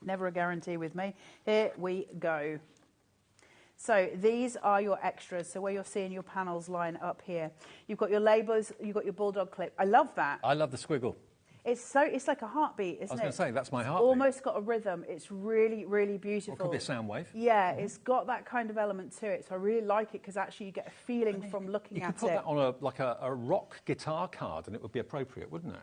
Never a guarantee with me. Here we go. So these are your extras. So where you're seeing your panels line up here. You've got your labels, you've got your bulldog clip. I love that. I love the squiggle. It's like a heartbeat, isn't it? I was going to say, that's my it's heartbeat. Almost got a rhythm. It's really, really beautiful. Or it could be a sound wave. Yeah, it's got that kind of element to it. So I really like it, because actually you get a feeling from looking at it. You could put that on a rock guitar card, and it would be appropriate, wouldn't it?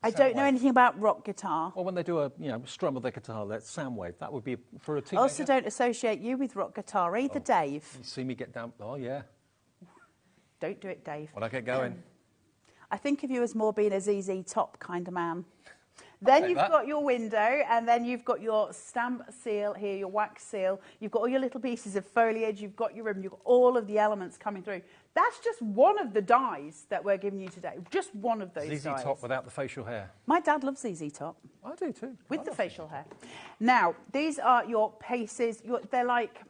I don't know anything about rock guitar. Or when they do a strum of their guitar, that's sound wave. That would be for a teenager. I also don't associate you with rock guitar either, Dave. You see me get down. Oh yeah. Don't do it, Dave. When I get going. I think of you as more being a ZZ Top kind of man. Then you've got your window, and then you've got your stamp seal here, your wax seal. You've got all your little pieces of foliage. You've got your ribbon. You've got all of the elements coming through. That's just one of the dies that we're giving you today. Just one of those ZZ dies. Top without the facial hair. My dad loves ZZ Top. I do too. With the facial hair. Now, these are your paces. They're like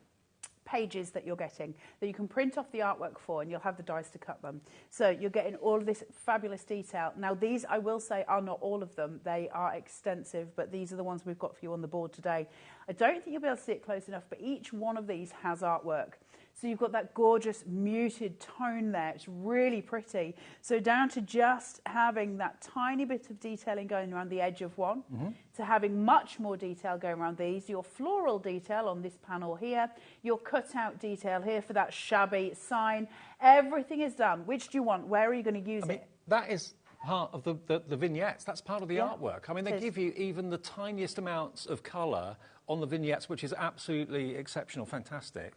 pages that you're getting that you can print off the artwork for, and you'll have the dies to cut them. So you're getting all of this fabulous detail. Now these, I will say, are not all of them. They are extensive, but these are the ones we've got for you on the board today. I don't think you'll be able to see it close enough, but each one of these has artwork. So you've got that gorgeous muted tone there. It's really pretty. So down to just having that tiny bit of detailing going around the edge of one, to having much more detail going around these, your floral detail on this panel here, your cutout detail here for that shabby sign. Everything is done. Which do you want? Where are you going to use it? That is part of the vignettes. That's part of the artwork. I mean, they give you even the tiniest amounts of colour on the vignettes, which is absolutely exceptional, fantastic.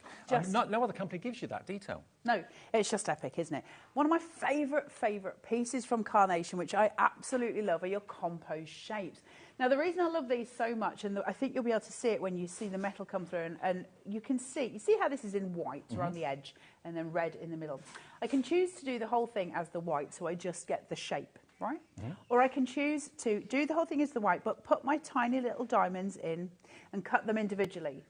No other company gives you that detail. No, it's just epic, isn't it? One of my favourite pieces from Carnation, which I absolutely love, are your composed shapes. Now, the reason I love these so much, and I think you'll be able to see it when you see the metal come through, and you can see how this is in white around the edge, and then red in the middle. I can choose to do the whole thing as the white, so I just get the shape, right? Or I can choose to do the whole thing as the white, but put my tiny little diamonds in and cut them individually.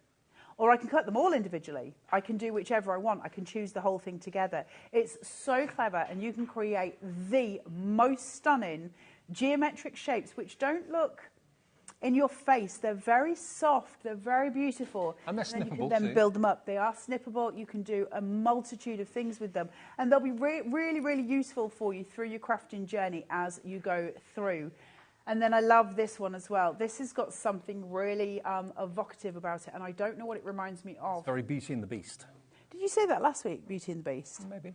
Or I can cut them all individually. I can do whichever I want. I can choose the whole thing together. It's so clever, and you can create the most stunning geometric shapes which don't look in your face. They're very soft, they're very beautiful. And they're snippable, you can then build them up. They are snippable. You can do a multitude of things with them. And they'll be really useful for you through your crafting journey as you go through. And then I love this one as well. This has got something really evocative about it, and I don't know what it reminds me of. It's very Beauty and the Beast. Did you say that last week, Beauty and the Beast? Maybe.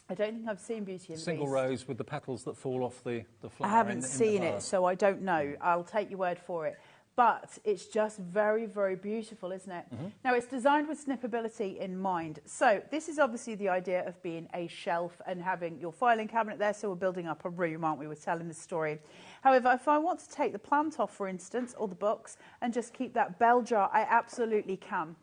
I don't think I've seen Beauty and the Beast. Single rose with the petals that fall off the flower. I haven't seen it, so I don't know. I'll take your word for it. But it's just very beautiful, isn't it? Now, it's designed with snippability in mind. So this is obviously the idea of being a shelf and having your filing cabinet there. So we're building up a room, aren't we? We're telling the story. However, if I want to take the plant off, for instance, or the books, and just keep that bell jar, I absolutely can.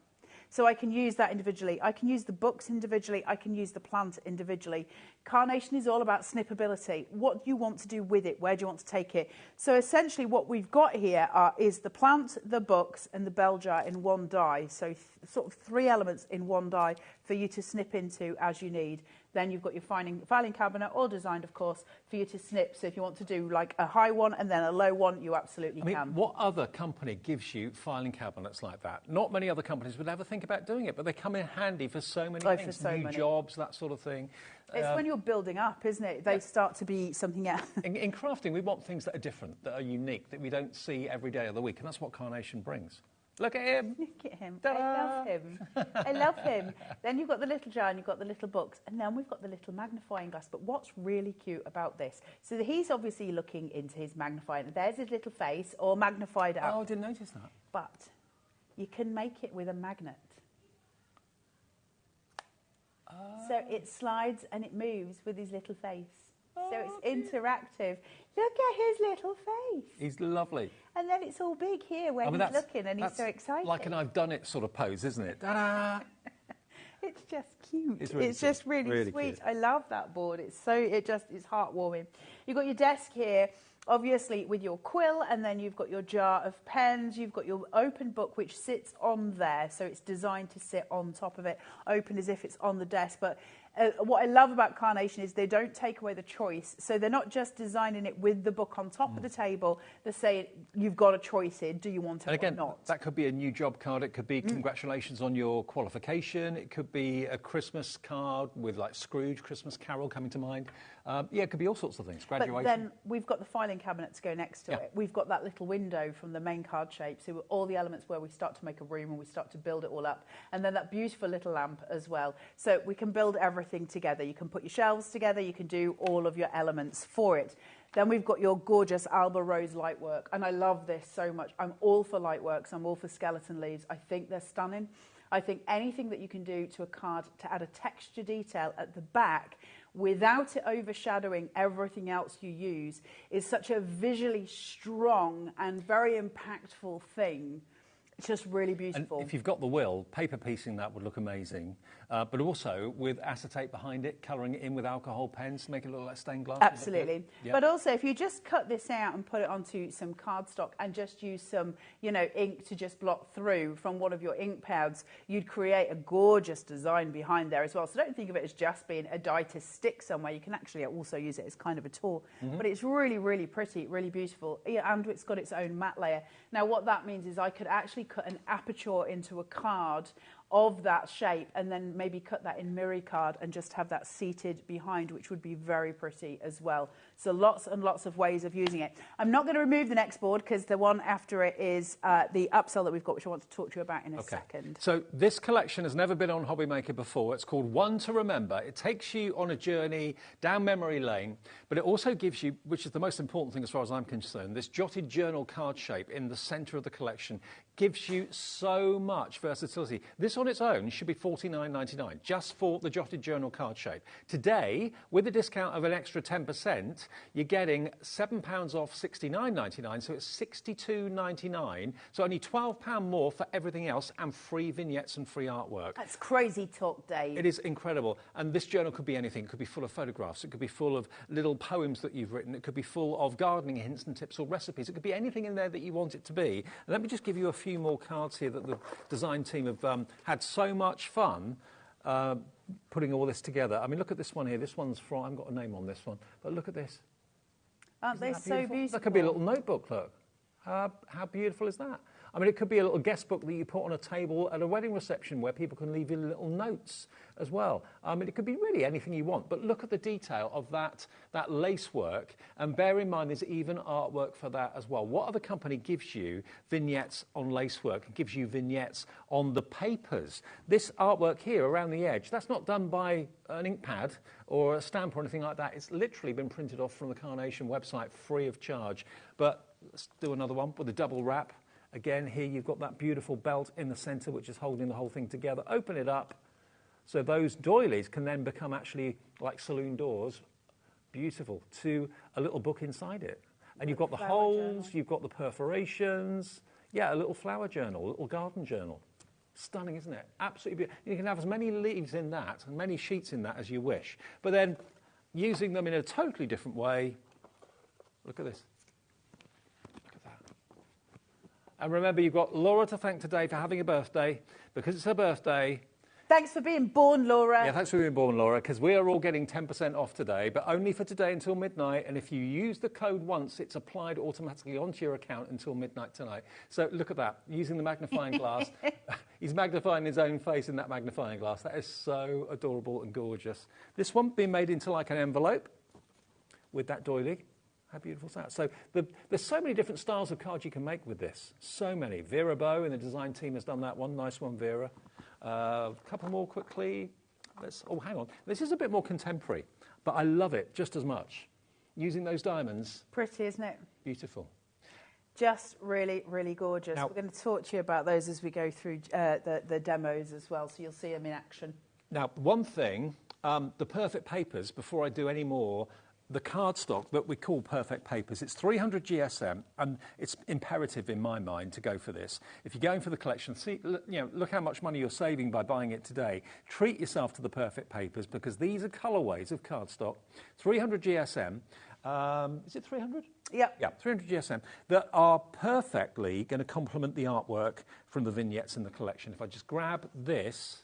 So I can use that individually. I can use the books individually. I can use the plant individually. Carnation is all about snippability. What do you want to do with it? Where do you want to take it? So essentially what we've got here is the plant, the books, and the bell jar in one die. So sort of 3 elements in one die for you to snip into as you need. Then you've got your filing cabinet, all designed, of course, for you to snip. So if you want to do like a high one and then a low one, you absolutely can. What other company gives you filing cabinets like that? Not many other companies would ever think about doing it, but they come in handy for so many things, for so new many jobs, that sort of thing. It's when you're building up, isn't it? They start to be something else. In crafting, we want things that are different, that are unique, that we don't see every day of the week, and that's what Carnation brings. Look at him. Look at him. Ta-da. I love him. I love him. Then you've got the little jar and you've got the little books. And then we've got the little magnifying glass. But what's really cute about this? So he's obviously looking into his magnifying. There's his little face, all magnified up. Oh, I didn't notice that. But you can make it with a magnet. So it slides and it moves with his little face. So it's interactive. Look at his little face. He's lovely. And then it's all big here where he's looking and he's so excited. Like an I've done it sort of pose, isn't it? Ta-da! It's just cute. It's really just really sweet. Cute. I love that board. It's heartwarming. You've got your desk here, obviously with your quill, and then you've got your jar of pens. You've got your open book, which sits on there. So it's designed to sit on top of it, open as if it's on the desk. But what I love about Carnation is they don't take away the choice. So they're not just designing it with the book on top of the table. They're saying, you've got a choice here. Do you want it or not? That could be a new job card. It could be congratulations on your qualification. It could be a Christmas card with like Scrooge, Christmas Carol coming to mind. It could be all sorts of things. Graduation. But then we've got the filing cabinet to go next to it. We've got that little window from the main card shape. So all the elements where we start to make a room and we start to build it all up. And then that beautiful little lamp as well. So we can build everything together. You can put your shelves together. You can do all of your elements for it. Then we've got your gorgeous Alba Rose light work. And I love this so much. I'm all for light works. I'm all for skeleton leaves. I think they're stunning. I think anything that you can do to a card to add a texture detail at the back without it overshadowing everything else you use is such a visually strong and very impactful thing. It's just really beautiful. And if you've got the will, paper piecing that would look amazing. But also with acetate behind it, colouring it in with alcohol pens to make it look like stained glass. Absolutely. Yep. But also, if you just cut this out and put it onto some cardstock and just use some, ink to just blot through from one of your ink pads, you'd create a gorgeous design behind there as well. So don't think of it as just being a die to stick somewhere. You can actually also use it as kind of a tool. But it's really, really pretty, really beautiful. And it's got its own matte layer. Now, what that means is I could actually cut an aperture into a card of that shape and then maybe cut that in mirror card and just have that seated behind, which would be very pretty as well. So lots and lots of ways of using it. I'm not going to remove the next board because the one after it is the upsell that we've got, which I want to talk to you about in a second. So this collection has never been on HobbyMaker before. It's called One to Remember. It takes you on a journey down memory lane, but it also gives you, which is the most important thing as far as I'm concerned, this jotted journal card shape in the centre of the collection gives you so much versatility. This on its own should be $49.99, just for the jotted journal card shape. Today, with a discount of an extra 10%, you're getting £7 off $69.99, so it's $62.99. So only £12 more for everything else and free vignettes and free artwork. That's crazy talk, Dave. It is incredible. And this journal could be anything. It could be full of photographs. It could be full of little poems that you've written. It could be full of gardening hints and tips or recipes. It could be anything in there that you want it to be. And let me just give you a few more cards here that the design team have had so much fun putting all this together. I mean, look at this one here. This one's from, I haven't got a name on this one, but look at this. Aren't they so beautiful? That could be a little notebook, look. How beautiful is that? I mean, it could be a little guest book that you put on a table at a wedding reception where people can leave you little notes as well. I mean, it could be really anything you want, but look at the detail of that lace work, and bear in mind there's even artwork for that as well. What other company gives you vignettes on lace work and gives you vignettes on the papers? This artwork here around the edge, that's not done by an ink pad or a stamp or anything like that. It's literally been printed off from the Carnation website free of charge. But let's do another one with a double wrap. Again, here you've got that beautiful belt in the centre, which is holding the whole thing together. Open it up, so those doilies can then become actually like saloon doors, beautiful, to a little book inside it. And you've got the holes, you've got the perforations. Yeah, a little flower journal, a little garden journal. Stunning, isn't it? Absolutely beautiful. You can have as many leaves in that and many sheets in that as you wish. But then using them in a totally different way. Look at this. Look at that. And remember, you've got Laura to thank today for having a birthday. Because it's her birthday. Thanks for being born, Laura. Yeah, thanks for being born, Laura, because we are all getting 10% off today, but only for today until midnight. And if you use the code once, it's applied automatically onto your account until midnight tonight. So look at that, using the magnifying glass. He's magnifying his own face in that magnifying glass. That is so adorable and gorgeous. This one being made into like an envelope with that doily. How beautiful is that? So there's so many different styles of cards you can make with this. So many. Vera Bow in the design team has done that one. Nice one, Vera. A couple more quickly. Oh, hang on. This is a bit more contemporary, but I love it just as much. Using those diamonds. Pretty, isn't it? Beautiful. Just really, really gorgeous. Now, we're going to talk to you about those as we go through the demos as well, so you'll see them in action. Now, one thing, the perfect papers, before I do any more, the cardstock that we call perfect papers, it's 300 GSM, and it's imperative in my mind to go for this. If you're going for the collection, see, look how much money you're saving by buying it today. Treat yourself to the perfect papers, because these are colourways of cardstock, 300 GSM. Is it 300? Yep. Yeah, 300 GSM, that are perfectly going to complement the artwork from the vignettes in the collection. If I just grab this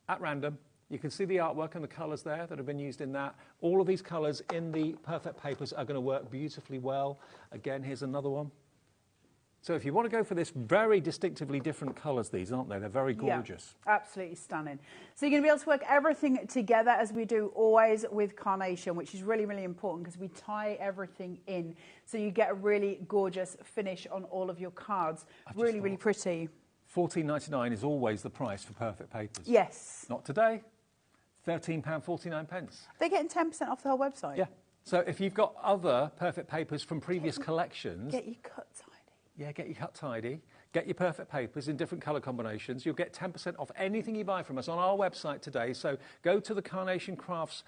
at random, you can see the artwork and the colours there that have been used in that. All of these colours in the perfect papers are going to work beautifully well. Again, here's another one. So if you want to go for this, very distinctively different colours, these, aren't they? They're very gorgeous. Yeah, absolutely stunning. So you're going to be able to work everything together as we do always with carnation, which is really, really important because we tie everything in. So you get a really gorgeous finish on all of your cards. Really, really pretty. £14.99 is always the price for perfect papers. Yes. Not today. £13.49. They're getting 10% off the whole website. Yeah. So if you've got other perfect papers from previous collections... Get your cut tidy. Yeah, get your cut tidy. Get your perfect papers in different colour combinations. You'll get 10% off anything you buy from us on our website today. So go to the Carnation Crafts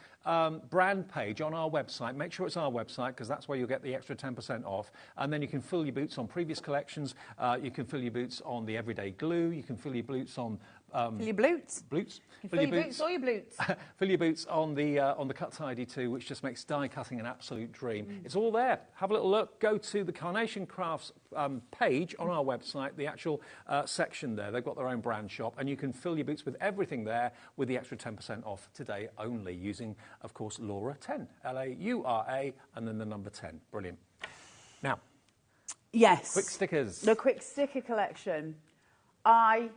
brand page on our website. Make sure it's our website, because that's where you'll get the extra 10% off. And then you can fill your boots on previous collections. You can fill your boots on the everyday glue. You can fill your boots on... fill your boots. Boots. Fill your boots or your boots. Fill your boots on the cut tidy too, which just makes die cutting an absolute dream. It's all there. Have a little look. Go to the Carnation Crafts page on our website, the actual section there. They've got their own brand shop, and you can fill your boots with everything there with the extra 10% off today only, using, of course, Laura 10, L-A-U-R-A, and then the number 10. Brilliant. Now, yes, quick stickers. The quick sticker collection. I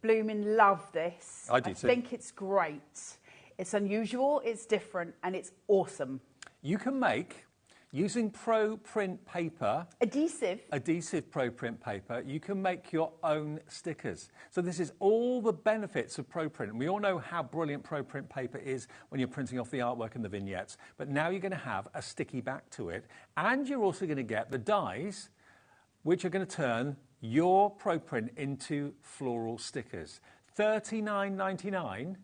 blooming love this. I do too. I think it's great. It's unusual, it's different, and it's awesome. You can make, using Pro Print paper... Adhesive Pro Print paper, you can make your own stickers. So this is all the benefits of Pro Print. And we all know how brilliant Pro Print paper is when you're printing off the artwork and the vignettes. But now you're going to have a sticky back to it. And you're also going to get the dies, which are going to turn your Pro Print into floral stickers. $39.99,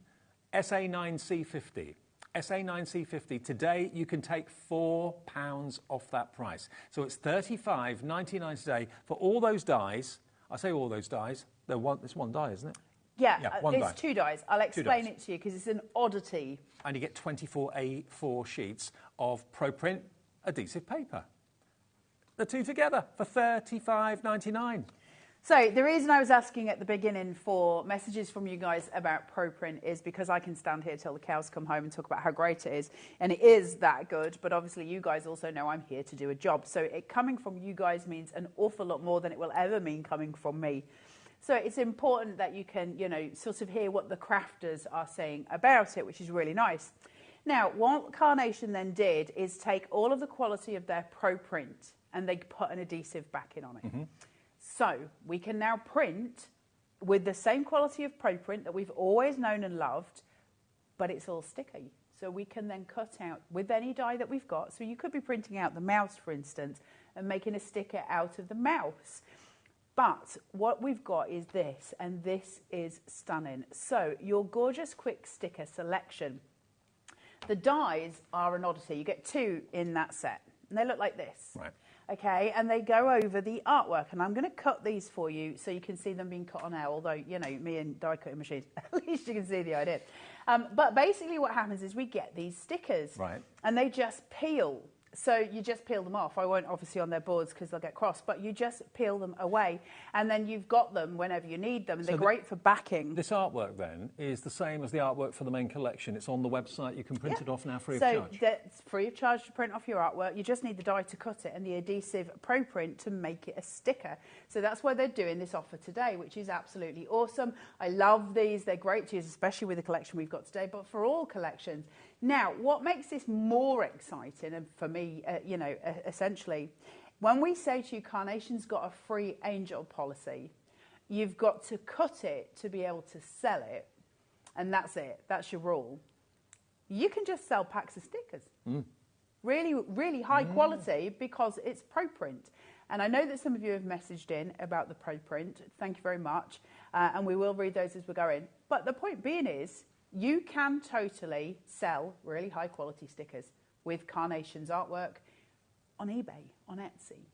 SA9C50. SA9C50. Today, you can take £4 off that price. So it's $35.99 today for all those dies. I say all those dies. It's one die, isn't it? Yeah, one it's die. 2 dies. I'll explain it to you because it's an oddity. And you get 24 A4 sheets of Pro Print adhesive paper. The two together for $35.99. So the reason I was asking at the beginning for messages from you guys about Pro Print is because I can stand here till the cows come home and talk about how great it is. And it is that good, but obviously you guys also know I'm here to do a job. So it coming from you guys means an awful lot more than it will ever mean coming from me. So it's important that you can, sort of hear what the crafters are saying about it, which is really nice. Now, what Carnation then did is take all of the quality of their Pro Print and they put an adhesive backing on it. Mm-hmm. So we can now print with the same quality of Pro Print that we've always known and loved, but it's all sticky. So we can then cut out with any die that we've got. So you could be printing out the mouse, for instance, and making a sticker out of the mouse. But what we've got is this, and this is stunning. So your gorgeous quick sticker selection. The dies are an oddity. You get 2 in that set, and they look like this. Right. okay, and they go over the artwork. And I'm going to cut these for you so you can see them being cut on air, although, you know, me and die cutting machines, at least you can see the idea. But basically what happens is we get these stickers. Right. And they just peel. So you just peel them off. I won't obviously on their boards because they'll get crossed, but you just peel them away. And then you've got them whenever you need them. And they're great for backing. This artwork then is the same as the artwork for the main collection. It's on the website. You can print it off now free of charge. So that's free of charge to print off your artwork. You just need the die to cut it and the adhesive pro print to make it a sticker. So that's why they're doing this offer today, which is absolutely awesome. I love these. They're great to use, especially with the collection we've got today, but for all collections. Now, what makes this more exciting, and for me, you know, essentially, when we say to you, Carnation's got a free angel policy, you've got to cut it to be able to sell it, and that's it. That's your rule. You can just sell packs of stickers. Really, really high quality because it's pro print. And I know that some of you have messaged in about the pro print. Thank you very much. And we will read those as we go in. But the point being is, you can totally sell really high quality stickers with Carnation's artwork on eBay, on Etsy.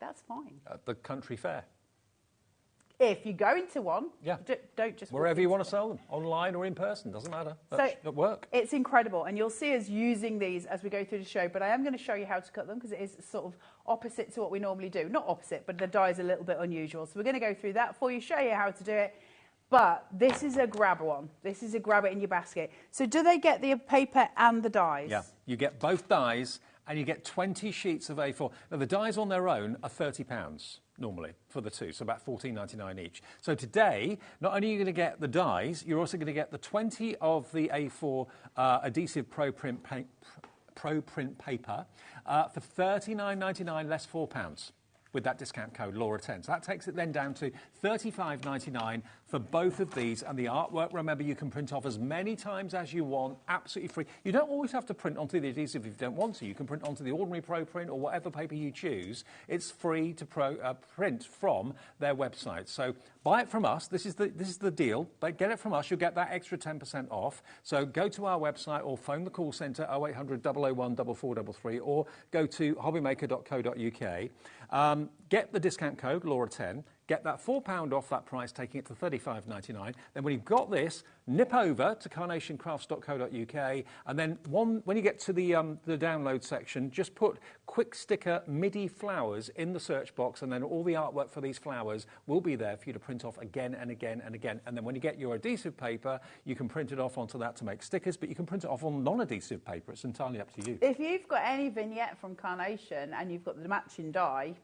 That's fine. At the country fair. If you go into one, Yeah. don't just... Wherever you want to sell them, online or in person, doesn't matter. That's at work. It's incredible, and you'll see us using these as we go through the show, but I am going to show you how to cut them because it is sort of opposite to what we normally do. Not opposite, but the die is a little bit unusual. So we're going to go through that for you, show you how to do it. But this is a grab one. This is a grab it in your basket. So do they get the paper and the dies? Yeah, you get both dies and you get 20 sheets of A4. Now, the dies on their own are £30 normally for the two, so about $14.99 each. So today, not only are you going to get the dies, you're also going to get the 20 of the A4 adhesive pro print paper for $39.99 less £4. With that discount code Laura10. So that takes it then down to $35.99 for both of these. And the artwork, remember, you can print off as many times as you want, absolutely free. You don't always have to print onto the adhesive if you don't want to. You can print onto the ordinary Pro Print or whatever paper you choose. It's free to print from their website. So buy it from us. This is the deal. But get it from us. You'll get that extra 10% off. So go to our website or phone the call centre 0800 001 4433 or go to hobbymaker.co.uk. Get the discount code, Laura10, get that £4 off that price, taking it to $35.99. Then when you've got this, nip over to carnationcrafts.co.uk, and then when you get to the download section, just put quick sticker MIDI flowers in the search box, and then all the artwork for these flowers will be there for you to print off again and again and again. And then when you get your adhesive paper, you can print it off onto that to make stickers, but you can print it off on non-adhesive paper. It's entirely up to you. If you've got any vignette from Carnation and you've got the matching die,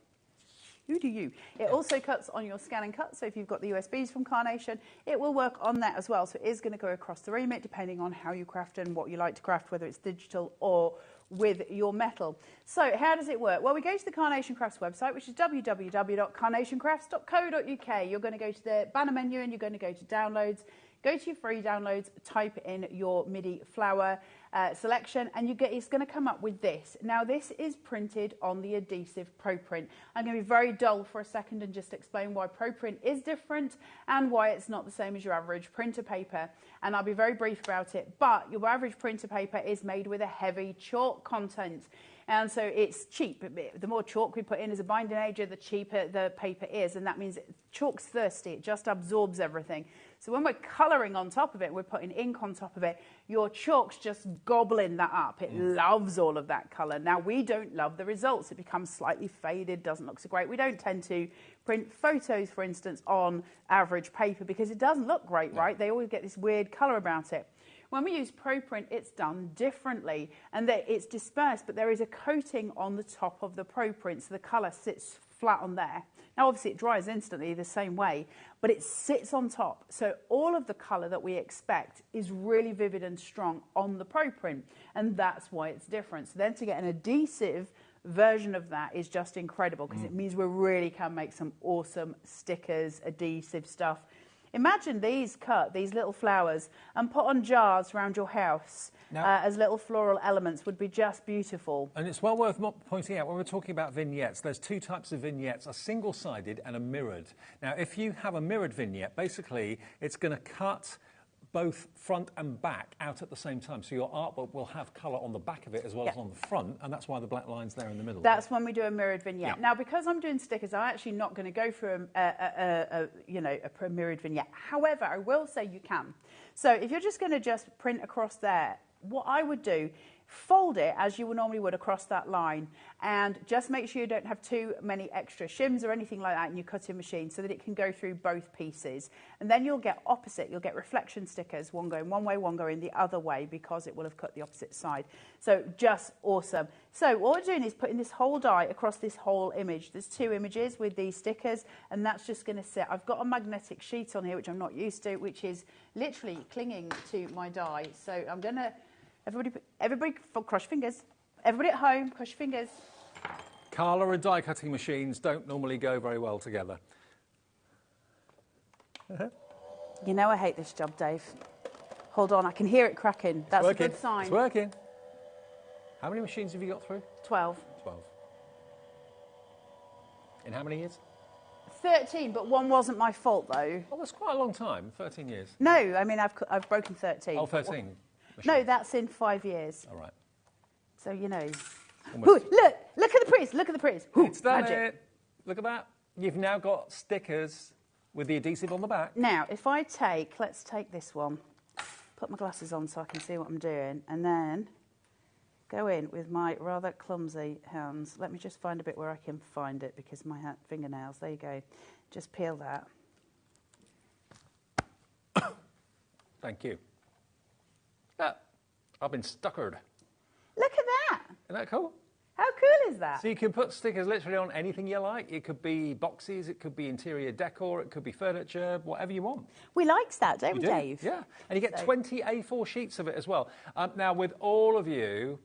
who do you? It also cuts on your scan and cut, so if you've got the USBs from Carnation, it will work on that as well. So it is going to go across the remit depending on how you craft and what you like to craft, whether it's digital or with your metal. So how does it work? Well, we go to the Carnation Crafts website, which is www.carnationcrafts.co.uk. You're going to go to the banner menu and you're going to go to downloads. Go to your free downloads, type in your MIDI flower selection, and it's going to come up with this. Now, this is printed on the adhesive Pro Print. I'm going to be very dull for a second and just explain why Pro Print is different and why it's not the same as your average printer paper. And I'll be very brief about it. But your average printer paper is made with a heavy chalk content. And so it's cheap. The more chalk we put in as a binding agent, the cheaper the paper is. And that means chalk's thirsty. It just absorbs everything. So when we're colouring on top of it, we're putting ink on top of it, your chalk's just gobbling that up. It loves all of that colour. Now, we don't love the results. It becomes slightly faded, doesn't look so great. We don't tend to print photos, for instance, on average paper because it doesn't look great, right? They always get this weird colour about it. When we use Pro Print, it's done differently, and it's dispersed, but there is a coating on the top of the Pro Print, so the colour sits flat on there. Now, obviously, it dries instantly the same way, but it sits on top. So all of the colour that we expect is really vivid and strong on the Pro Print, and that's why it's different. So then to get an adhesive version of that is just incredible because it means we really can make some awesome stickers, adhesive stuff. Imagine these little flowers, and put on jars around your house as little floral elements would be just beautiful. And it's well worth pointing out, when we're talking about vignettes, there's two types of vignettes, a single-sided and a mirrored. Now, if you have a mirrored vignette, basically it's going to cut both front and back out at the same time. So your artwork will have colour on the back of it as well as on the front, and that's why the black line's there in the middle. That's when we do a mirrored vignette. Yeah. Now, because I'm doing stickers, I'm actually not going to go through a mirrored vignette. However, I will say you can. So if you're just going to just print across there, what I would do, fold it as you normally would across that line, and just make sure you don't have too many extra shims or anything like that in your cutting machine, so that it can go through both pieces. And then you'll get opposite, you'll get reflection stickers, one going one way, one going the other way, because it will have cut the opposite side. So just awesome. So what we're doing is putting this whole die across this whole image. There's 2 images with these stickers, and that's just going to sit. I've got a magnetic sheet on here, which I'm not used to, which is literally clinging to my die. So I'm going to, everybody cross your fingers. Everybody at home, cross your fingers. Carla and die cutting machines don't normally go very well together. You know I hate this job, Dave. Hold on, I can hear it cracking. That's a good sign. It's working. How many machines have you got through? 12. 12. In how many years? 13, but one wasn't my fault, though. Oh, that's quite a long time, 13 years. No, I mean, I've broken 13. Oh, 13. No, that's in 5 years. All right. So, you know. Almost. Ooh, look at the priest, look at the priest. Ooh, It's done magic. it. Look at that. You've now got stickers with the adhesive on the back. Now, if I let's take this one, put my glasses on so I can see what I'm doing, and then go in with my rather clumsy hands. Let me just find a bit where I can find it, because my fingernails, there you go. Just peel that. Thank you. Yeah, I've been stuckered. Look at that. Isn't that cool? How cool is that? So you can put stickers literally on anything you like. It could be boxes, it could be interior decor, it could be furniture, whatever you want. We likes that, don't we, do, Dave? Yeah, and you get 20 A4 sheets of it as well. Now, with all of you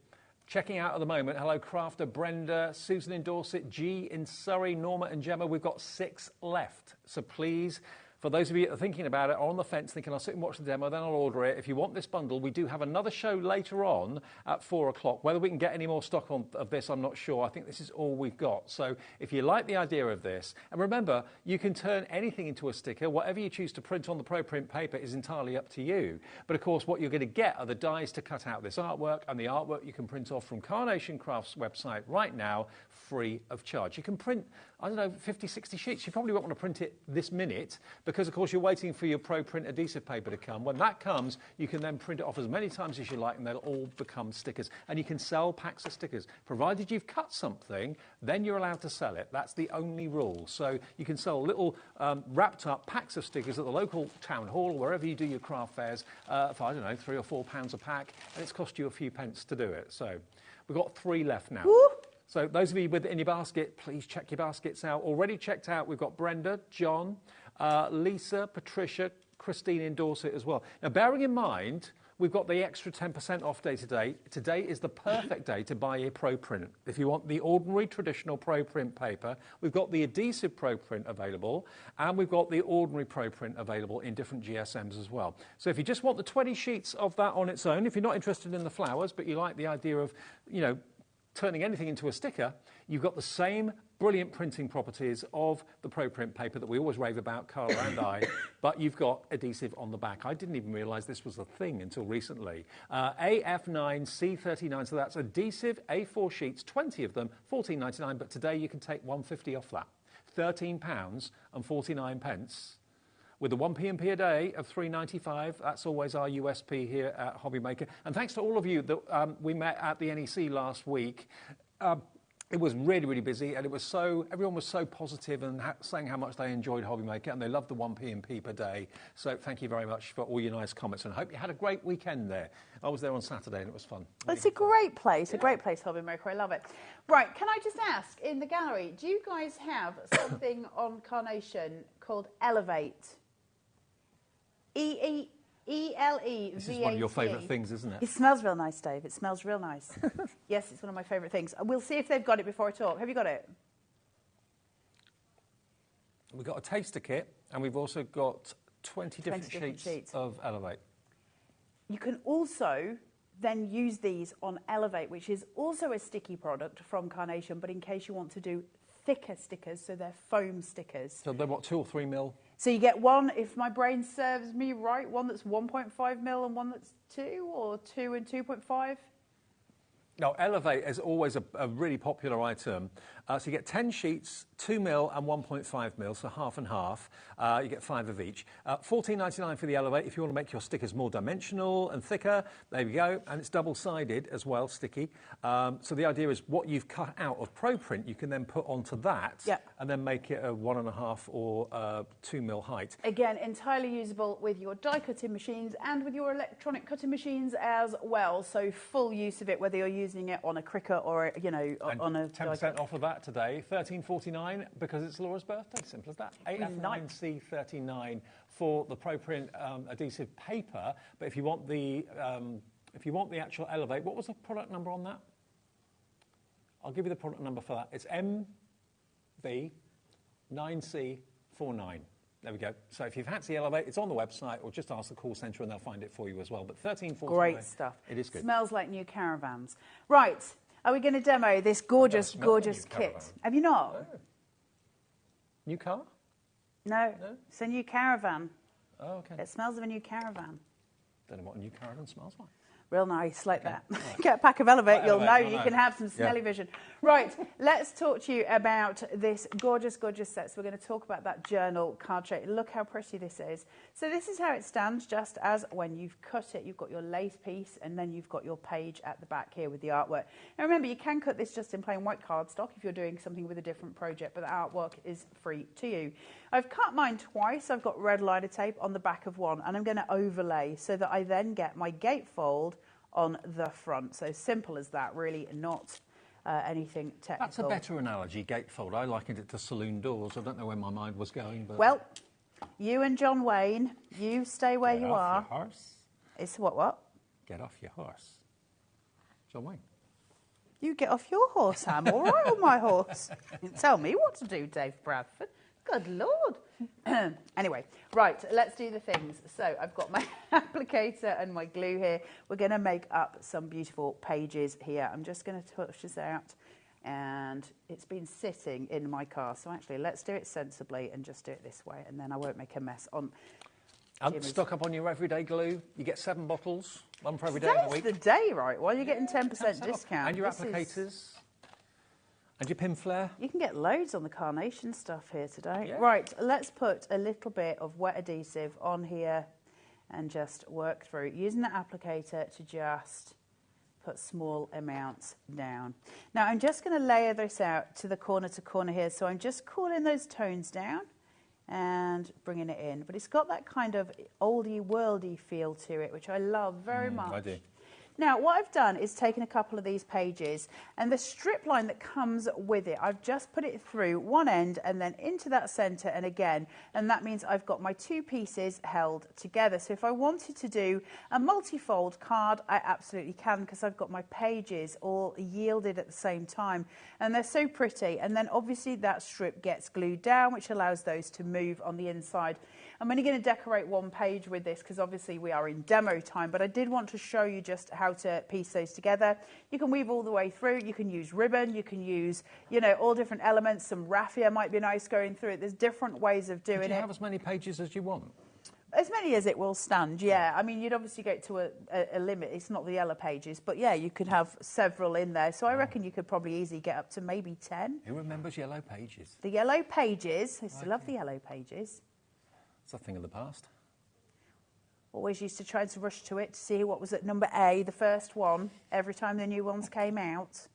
checking out at the moment, hello, Crafter, Brenda, Susan in Dorset, G in Surrey, Norma and Gemma, we've got 6 left. So please, for those of you that are thinking about it, or on the fence thinking, I'll sit and watch the demo, then I'll order it. If you want this bundle, we do have another show later on at 4 o'clock. Whether we can get any more stock of this, I'm not sure. I think this is all we've got. So if you like the idea of this, and remember, you can turn anything into a sticker. Whatever you choose to print on the ProPrint paper is entirely up to you. But of course, what you're going to get are the dies to cut out this artwork, and the artwork you can print off from Carnation Crafts' website right now, free of charge. You can print, I don't know, 50, 60 sheets. You probably won't want to print it this minute, because of course you're waiting for your ProPrint adhesive paper to come. When that comes, you can then print it off as many times as you like, and they'll all become stickers. And you can sell packs of stickers. Provided you've cut something, then you're allowed to sell it. That's the only rule. So you can sell little wrapped up packs of stickers at the local town hall, or wherever you do your craft fairs, for, I don't know, £3 or £4 a pack, and it's cost you a few pence to do it. So we've got 3 left now. Woo! So those of you with it in your basket, please check your baskets out. Already checked out, we've got Brenda, John, Lisa, Patricia, Christine in Dorset as well. Now, bearing in mind, we've got the extra 10% off day today. Today is the perfect day to buy a ProPrint. If you want the ordinary traditional ProPrint paper, we've got the adhesive ProPrint available, and we've got the ordinary ProPrint available in different GSMs as well. So if you just want the 20 sheets of that on its own, if you're not interested in the flowers, but you like the idea of, you know, turning anything into a sticker, you've got the same brilliant printing properties of the ProPrint paper that we always rave about, Carla and I, but you've got adhesive on the back. I didn't even realise this was a thing until recently. AF9C39, so that's adhesive A4 sheets, 20 of them, $14.99, but today you can take $1.50 off that. £13.49. With the 1p&p a day of $3.95, that's always our USP here at HobbyMaker. And thanks to all of you that we met at the NEC last week. It was really, really busy, and everyone was so positive and saying how much they enjoyed HobbyMaker, and they loved the 1p&p per day. So thank you very much for all your nice comments, and I hope you had a great weekend there. I was there on Saturday, and it was fun. It's a great place, HobbyMaker. I love it. Right, can I just ask, in the gallery, do you guys have something on Carnation called Elevate? E-L-E-V-A-T. This is one of your favourite things, isn't it? It smells real nice, Dave. It smells real nice. Yes, it's one of my favourite things. We'll see if they've got it before I talk. Have you got it? We've got a taster kit, and we've also got 20 different sheets of Elevate. You can also then use these on Elevate, which is also a sticky product from Carnation, but in case you want to do thicker stickers, so they're foam stickers. So they're what, 2 or 3 mil? So you get one, if my brain serves me right, one that's 1.5 mil and one that's 2, or 2 and 2.5. No, Elevate is always a really popular item. So you get 10 sheets, 2 mil and 1.5 mil, so half and half. You get 5 of each. $14.99 for the Elevate. If you want to make your stickers more dimensional and thicker, there we go. And it's double-sided as well, sticky. So the idea is what you've cut out of ProPrint, you can then put onto that and then make it a 1.5 or 2 mil height. Again, entirely usable with your die cutting machines and with your electronic cutting machines as well. So full use of it, whether you're using it on a Cricut or, you know, on a 10% off of that today. $13.49 because it's Laura's birthday. Simple as that. AF9C39 for the ProPrint adhesive paper. But if you want the actual Elevate, what was the product number on that? I'll give you the product number for that. It's MV9C49. There we go. So if you fancy Elevate, it's on the website, or just ask the call centre and they'll find it for you as well. But $13.49. Great stuff. It is good. Smells like new caravans. Right. Are we going to demo this gorgeous, gorgeous kit? Have you not? No. New car? No. It's a new caravan. Oh, okay. It smells of a new caravan. Don't know what a new caravan smells like. Real nice, like that. Right. Get a pack of Elevate, you'll know. Elevate, You can have some smelly vision. Right, let's talk to you about this gorgeous, gorgeous set. So we're going to talk about that journal card shape. Look how pretty this is. So this is how it stands, just as when you've cut it. You've got your lace piece, and then you've got your page at the back here with the artwork. Now remember, you can cut this just in plain white cardstock if you're doing something with a different project, but the artwork is free to you. I've cut mine twice. I've got red liner tape on the back of one, and I'm going to overlay so that I then get my gatefold on the front. So simple as that, really, not anything technical. That's a better analogy, gatefold. I likened it to saloon doors. I don't know where my mind was going, but... Well, you and John Wayne, you stay where you are. Get off your horse. It's what? Get off your horse. John Wayne. You get off your horse, I'm all right on my horse. Tell me what to do, Dave Bradford. Good Lord. Anyway, right, let's do the things. So I've got my applicator and my glue here. We're going to make up some beautiful pages here. I'm just going to touch this out, and it's been sitting in my car. So actually, let's do it sensibly and just do it this way, and then I won't make a mess on Jimmy's. Stock up on your everyday glue. You get 7 bottles, one for every day of the week. Today's the day, right? Well, you're getting 10% discount. And your applicators. And your pin flare. You can get loads on the carnation stuff here today. Yeah. Right, let's put a little bit of wet adhesive on here and just work through using the applicator to just put small amounts down. Now I'm just going to layer this out to corner here. So I'm just cooling those tones down and bringing it in. But it's got that kind of oldie worldy feel to it, which I love very much. I do. Now, what I've done is taken a couple of these pages, and the strip line that comes with it, I've just put it through one end and then into that centre and again, and that means I've got my 2 pieces held together. So if I wanted to do a multi-fold card, I absolutely can, because I've got my pages all yielded at the same time, and they're so pretty. And then obviously that strip gets glued down, which allows those to move on the inside. I'm only going to decorate one page with this because obviously we are in demo time, but I did want to show you just how to piece those together. You can weave all the way through. You can use ribbon. You can use, you know, all different elements. Some raffia might be nice going through it. There's different ways of doing it. Do you have as many pages as you want? As many as it will stand, yeah. I mean, you'd obviously get to a limit. It's not the yellow pages, but yeah, you could have several in there. So I reckon you could probably easily get up to maybe 10. Who remembers yellow pages? The yellow pages. I still love the yellow pages. It's a thing of the past. Always used to try to rush to it to see what was at number A, the first one, every time the new ones came out.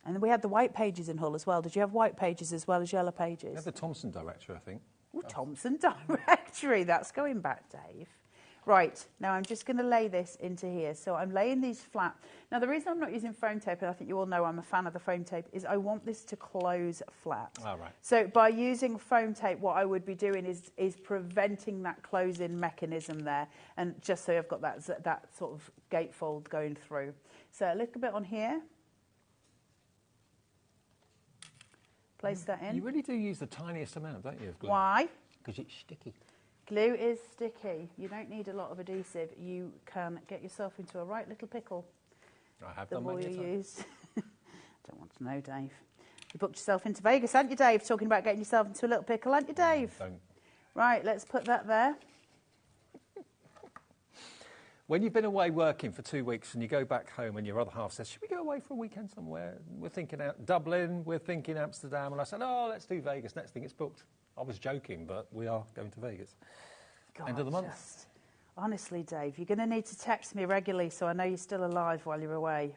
And then we had the white pages in Hull as well. Did you have white pages as well as yellow pages? You had the Thompson Directory, I think. Oh, Thompson Directory. That's going back, Dave. Right, now I'm just going to lay this into here. So I'm laying these flat. Now the reason I'm not using foam tape, and I think you all know I'm a fan of the foam tape, is I want this to close flat. Oh, right. So by using foam tape, what I would be doing is preventing that closing mechanism there, and just so I've got that sort of gatefold going through. So a little bit on here. Place that in. You really do use the tiniest amount, don't you, of glue? Why? Because it's sticky. Glue is sticky. You don't need a lot of adhesive. You can get yourself into a right little pickle. I have The done more many you a time. use. Don't want to know, Dave. You booked yourself into Vegas, haven't you, Dave? Talking about getting yourself into a little pickle, haven't you, Dave? Don't. Right, let's put that there. When you've been away working for 2 weeks and you go back home and your other half says, should we go away for a weekend somewhere? We're thinking out Dublin, we're thinking Amsterdam. And I said, oh, let's do Vegas. Next thing, it's booked. I was joking, but we are going to Vegas. God, End of the month. Honestly, Dave, you're going to need to text me regularly so I know you're still alive while you're away.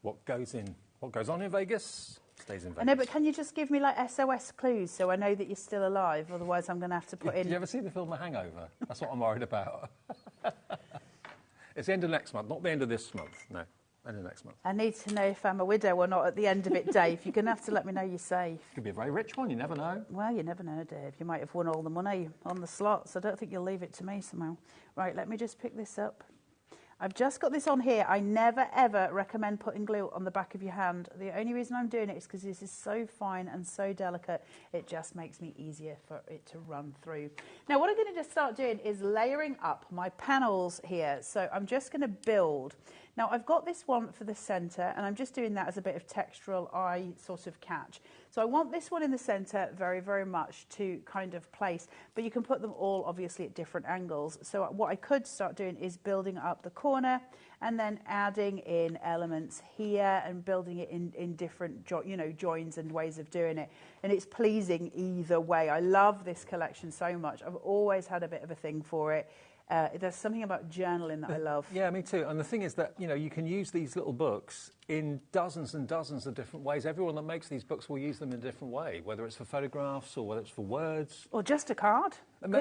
What goes on in Vegas stays in Vegas. I know, but can you just give me like SOS clues so I know that you're still alive? Otherwise, I'm going to have to put in... Did you ever see the film The Hangover? That's what I'm worried about. It's the end of next month, not the end of this month. No, end of next month. I need to know if I'm a widow or not at the end of it, Dave. You're going to have to let me know you're safe. Could be a very rich one, you never know. Well, you never know, Dave. You might have won all the money on the slots. I don't think you'll leave it to me somehow. Right, let me just pick this up. I've just got this on here. I never, ever recommend putting glue on the back of your hand. The only reason I'm doing it is because this is so fine and so delicate, it just makes me easier for it to run through. Now, what I'm going to just start doing is layering up my panels here. So I'm just going to build. Now, I've got this one for the centre, and I'm just doing that as a bit of textural eye sort of catch. So I want this one in the centre very, very much to kind of place, but you can put them all obviously at different angles. So what I could start doing is building up the corner and then adding in elements here and building it in different joins and ways of doing it. And it's pleasing either way. I love this collection so much. I've always had a bit of a thing for it. There's something about journaling that I love. Yeah, me too. And the thing is that, you can use these little books in dozens and dozens of different ways. Everyone that makes these books will use them in a different way, whether it's for photographs or whether it's for words. Or just a card. And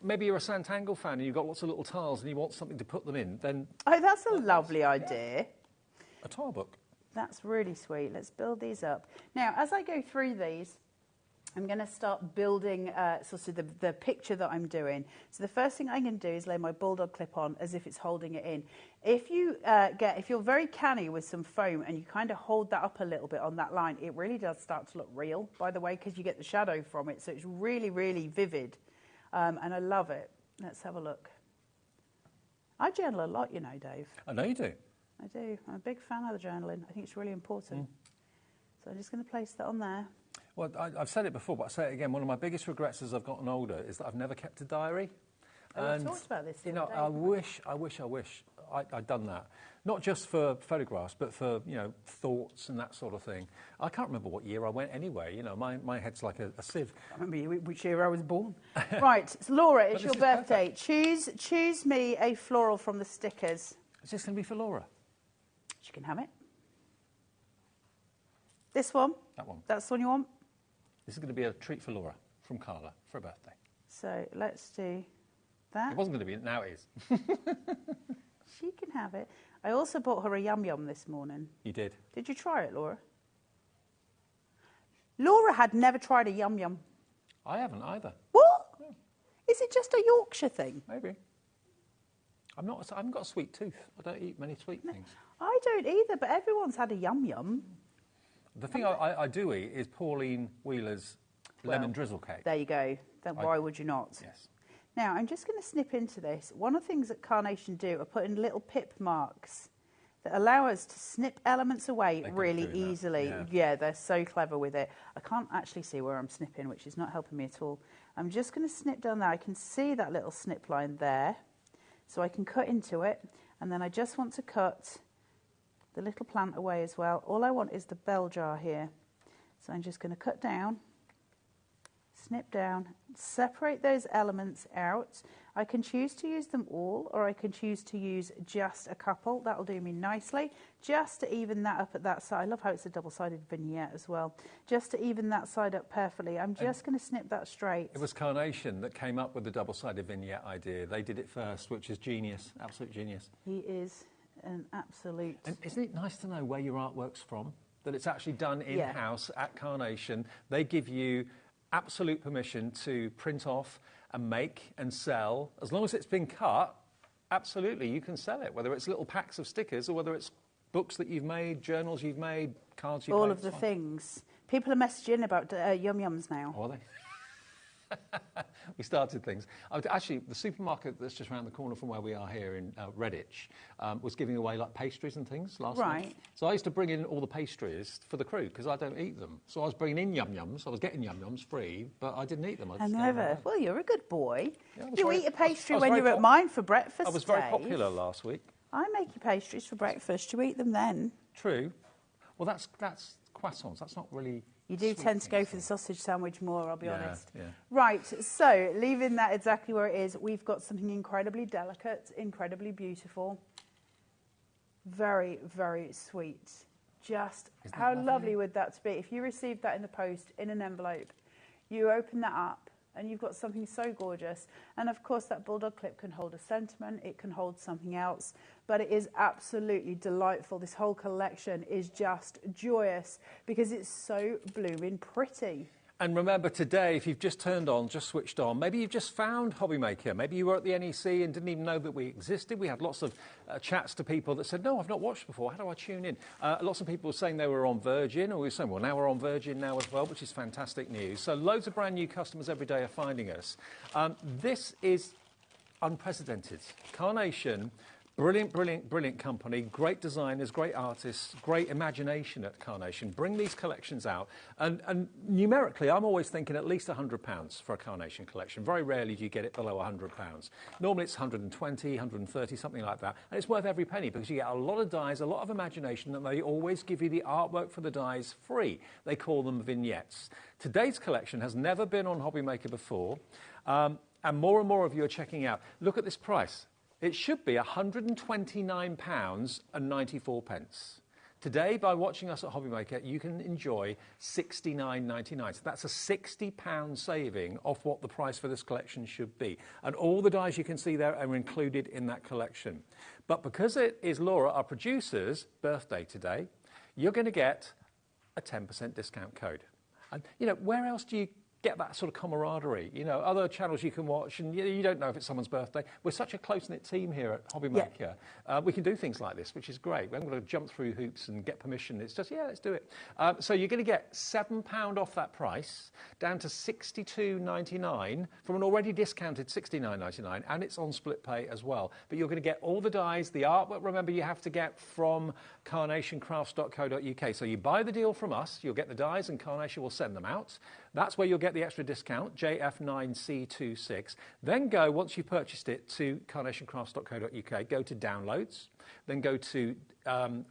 maybe you're a Santangle fan and you've got lots of little tiles and you want something to put them in, then... Oh, that's a lovely idea. A tile book. That's really sweet. Let's build these up. Now, as I go through these, I'm going to start building sort of the picture that I'm doing. So the first thing I'm going to do is lay my bulldog clip on as if it's holding it in. If you're very canny with some foam and you kind of hold that up a little bit on that line, it really does start to look real, by the way, because you get the shadow from it. So it's really, really vivid. And I love it. Let's have a look. I journal a lot, Dave. I know you do. I do. I'm a big fan of the journaling. I think it's really important. So I'm just going to place that on there. Well, I've said it before, but I'll say it again. One of my biggest regrets as I've gotten older is that I've never kept a diary. Oh, we talked about this the other day, I wish I'd done that. Not just for photographs, but for, thoughts and that sort of thing. I can't remember what year I went anyway. My head's like a sieve. I remember which year I was born. Right, so Laura, it's your birthday. Choose me a floral from the stickers. Is this going to be for Laura? She can have it. This one? That one. That's the one you want? This is going to be a treat for Laura from Carla for her birthday. So let's do that. It wasn't going to be, now it is. She can have it. I also bought her a Yum Yum this morning. You did? Did you try it, Laura? Laura had never tried a Yum Yum. I haven't either. What? Yeah. Is it just a Yorkshire thing? Maybe. I haven't got a sweet tooth. I don't eat many sweet things. I don't either, but everyone's had a Yum Yum. The thing I do eat is Pauline Wheeler's lemon drizzle cake. There you go. Then why would you not? Yes. Now, I'm just going to snip into this. One of the things that Carnation do are put in little pip marks that allow us to snip elements away really easily. Yeah, they're so clever with it. I can't actually see where I'm snipping, which is not helping me at all. I'm just going to snip down there. I can see that little snip line there, so I can cut into it. And then I just want to cut the little plant away as well. All I want is the bell jar here. So I'm just going to cut down, snip down, separate those elements out. I can choose to use them all, or I can choose to use just a couple. That'll do me nicely, just to even that up at that side. I love how it's a double-sided vignette as well. Just to even that side up perfectly. I'm just going to snip that straight. It was Carnation that came up with the double-sided vignette idea. They did it first, which is genius, absolute genius. He is an absolute... And isn't it nice to know where your artwork's from? That it's actually done in-house at Carnation. They give you absolute permission to print off and make and sell. As long as it's been cut, absolutely, you can sell it, whether it's little packs of stickers or whether it's books that you've made, journals you've made, cards you've made. All of the things. People are messaging about Yum Yums now. Are they? We started things. Actually, the supermarket that's just around the corner from where we are here in Redditch was giving away like pastries and things last night. So I used to bring in all the pastries for the crew because I don't eat them. So I was bringing in yum-yums. I was getting yum-yums free, but I didn't eat them. Well, you're a good boy. Yeah, you eat a pastry when you're at mine for breakfast, I was very Dave. popular last week. I make you pastries for breakfast. You eat them then. True. Well, that's croissants. That's not really... You do tend to go for the sausage sandwich more, I'll be honest. Yeah. Right, so leaving that exactly where it is, we've got something incredibly delicate, incredibly beautiful, very, very sweet. Just how lovely would that be if you received that in the post in an envelope, you open that up and you've got something so gorgeous. And of course that bulldog clip can hold a sentiment, it can hold something else, but it is absolutely delightful. This whole collection is just joyous because it's so blooming pretty. And remember today, if you've just switched on, maybe you've just found HobbyMaker. Maybe you were at the NEC and didn't even know that we existed. We had lots of chats to people that said, no, I've not watched before. How do I tune in? Lots of people were saying they were on Virgin, or we were saying, well, now we're on Virgin now as well, which is fantastic news. So loads of brand new customers every day are finding us. This is unprecedented. Carnation, brilliant, brilliant, brilliant company, great designers, great artists, great imagination at Carnation. Bring these collections out. And numerically, I'm always thinking at least £100 for a Carnation collection. Very rarely do you get it below £100. Normally it's 120, 130, something like that. And it's worth every penny because you get a lot of dies, a lot of imagination, and they always give you the artwork for the dies free. They call them vignettes. Today's collection has never been on HobbyMaker before, and more of you are checking out. Look at this price. It should be £129.94. Today, by watching us at HobbyMaker, you can enjoy $69.99. So that's a £60 saving off what the price for this collection should be. And all the dies you can see there are included in that collection. But because it is Laura, our producer's birthday today, you're going to get a 10% discount code. And, you know, where else do you get that sort of camaraderie? You know, other channels you can watch and you don't know if it's someone's birthday. We're such a close-knit team here at HobbyMaker. Yeah. We can do things like this, which is great. We haven't got to jump through hoops and get permission. It's just, yeah, let's do it. So you're going to get £7 off that price, down to $62.99 from an already discounted $69.99, and it's on split pay as well. But you're going to get all the dies, the artwork, remember, you have to get from carnationcrafts.co.uk. So you buy the deal from us, you'll get the dies, and Carnation will send them out. That's where you'll get the extra discount, JF9C26. Then go, once you've purchased it, to carnationcrafts.co.uk, go to downloads, then go to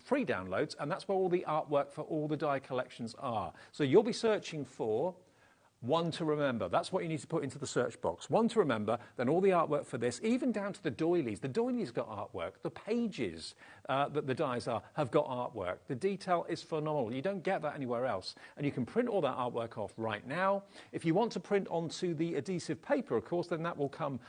free downloads, and that's where all the artwork for all the die collections are. So you'll be searching for one to remember. That's what you need to put into the search box. One to remember, then all the artwork for this, even down to the doilies. The doilies got artwork. The pages that the dies are have got artwork. The detail is phenomenal. You don't get that anywhere else. And you can print all that artwork off right now. If you want to print onto the adhesive paper, of course, then that will come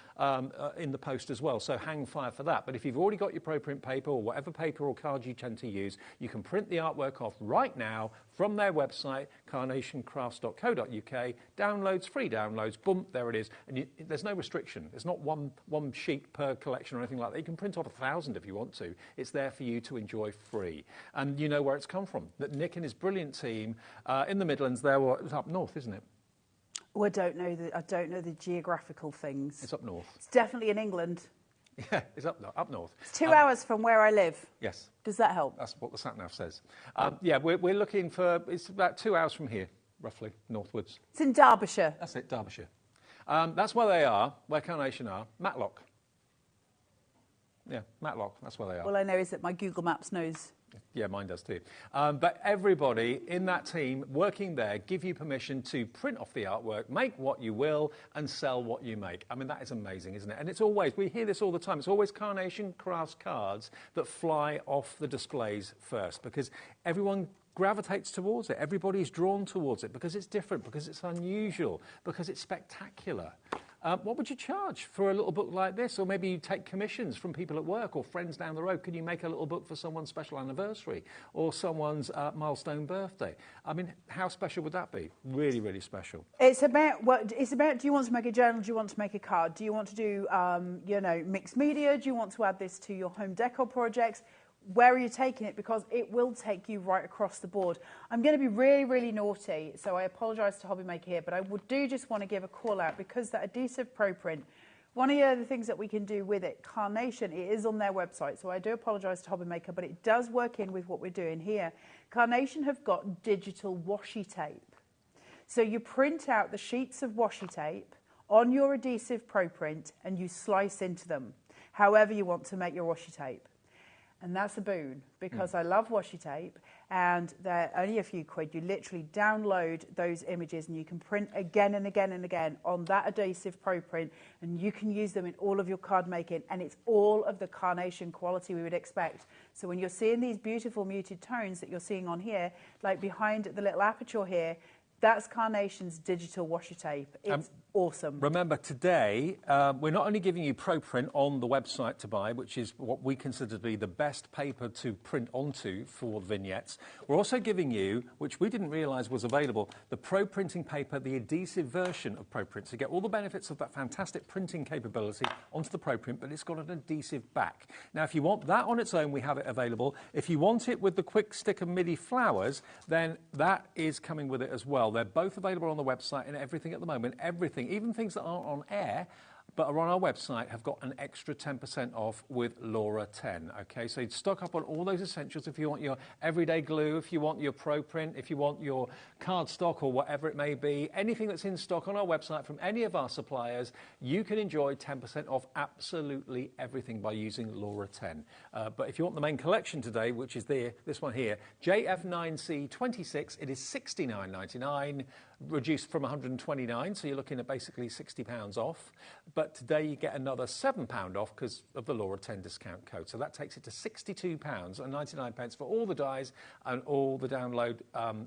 in the post as well. So hang fire for that. But if you've already got your ProPrint paper or whatever paper or card you tend to use, you can print the artwork off right now from their website, carnationcrafts.co.uk. Downloads, free downloads, boom, there it is. And there's no restriction. There's not one sheet per collection or anything like that. You can print off 1,000 if you want to. It's there for you to enjoy free. And you know where it's come from. That Nick and his brilliant team in the Midlands there, well, it's up north, isn't it? Well, I don't know the geographical things. It's up north. It's definitely in England. Yeah, it's up north. It's 2 hours from where I live. Yes. Does that help? That's what the sat-nav says. Yeah, we're looking for, it's about 2 hours from here, roughly, northwards. It's in Derbyshire. That's it, Derbyshire. That's where they are, where Carnation are. Matlock. Yeah, Matlock, that's where they are. All I know is that my Google Maps knows. Yeah, mine does too. But everybody in that team working there give you permission to print off the artwork, make what you will, and sell what you make. I mean, that is amazing, isn't it? And it's always, we hear this all the time, it's always Carnation Crafts cards that fly off the displays first because everyone gravitates towards it. Everybody's drawn towards it because it's different, because it's unusual, because it's spectacular. What would you charge for a little book like this? Or maybe you take commissions from people at work or friends down the road. Can you make a little book for someone's special anniversary or someone's milestone birthday? I mean, how special would that be? Really, really special. It's about do you want to make a journal? Do you want to make a card? Do you want to do, you know, mixed media? Do you want to add this to your home decor projects? where are you taking it? Because it will take you right across the board. I'm going to be really, really naughty, so I apologise to HobbyMaker here, but I do just want to give a call out because that adhesive pro print, one of the other things that we can do with it, Carnation, it is on their website, so I do apologise to HobbyMaker, but it does work in with what we're doing here. Carnation have got digital washi tape. So you print out the sheets of washi tape on your adhesive pro print and you slice into them, however you want to make your washi tape. And that's a boon because I love washi tape and they're only a few quid. You literally download those images and you can print again and again and again on that adhesive pro print and you can use them in all of your card making and it's all of the Carnation quality we would expect. So when you're seeing these beautiful muted tones that you're seeing on here, like behind the little aperture here, that's Carnation's digital washi tape. It's awesome. Remember, today, we're not only giving you ProPrint on the website to buy, which is what we consider to be the best paper to print onto for vignettes. We're also giving you, which we didn't realise was available, the Pro Printing paper, the adhesive version of ProPrint. So you get all the benefits of that fantastic printing capability onto the ProPrint, but it's got an adhesive back. Now, if you want that on its own, we have it available. If you want it with the quick sticker MIDI flowers, then that is coming with it as well. They're both available on the website and everything at the moment. Everything, even things that aren't on air, but are on our website, have got an extra 10% off with Laura 10. Okay, so you'd stock up on all those essentials if you want your everyday glue, if you want your pro print, if you want your cardstock or whatever it may be, anything that's in stock on our website from any of our suppliers, you can enjoy 10% off absolutely everything by using Laura 10. But if you want the main collection today, which is this one here, JF9C26, it is $69.99. Reduced from 129, so you're looking at basically £60 off. But today you get another £7 off because of the Laura 10 discount code. So that takes it to £62.99 for all the dies, and all the download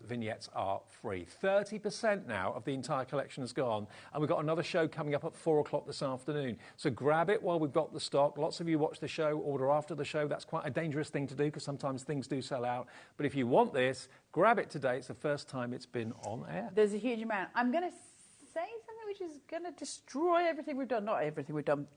vignettes are free. 30% now of the entire collection has gone, and we've got another show coming up at 4 o'clock this afternoon. So grab it while we've got the stock. Lots of you watch the show, order after the show. That's quite a dangerous thing to do because sometimes things do sell out. But if you want this, grab it today. It's the first time it's been on air. There's a huge amount. I'm going to say something which is going to destroy everything we've done. Not everything we've done.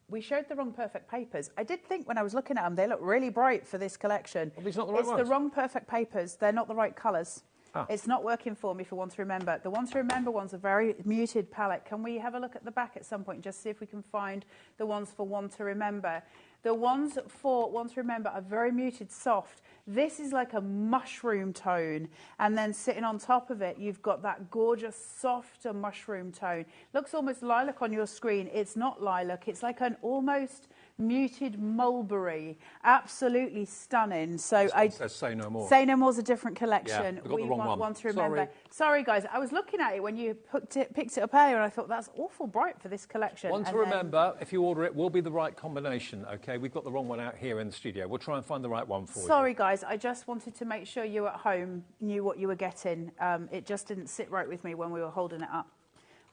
We showed the wrong perfect papers. I did think when I was looking at them, they look really bright for this collection. Well, these are not the right ones. It's the wrong perfect papers. They're not the right colours. Ah. It's not working for me for One to Remember. The One to Remember ones are very muted palette. Can we have a look at the back at some point and just see if we can find the ones for One to Remember? The ones for One to Remember are very muted, soft. This is like a mushroom tone, and then sitting on top of it, you've got that gorgeous, softer mushroom tone. Looks almost lilac on your screen. It's not lilac. It's like an almost muted mulberry. Absolutely stunning. So It says Say No More. Say No More's a different collection. Yeah, we got the wrong one. To Remember. Sorry, guys. I was looking at it when you picked it up earlier, and I thought that's awful bright for this collection. One to Remember, if you order it, will be the right combination, okay? We've got the wrong one out here in the studio. We'll try and find the right one for you. Sorry, guys. I just wanted to make sure you at home knew what you were getting. It just didn't sit right with me when we were holding it up.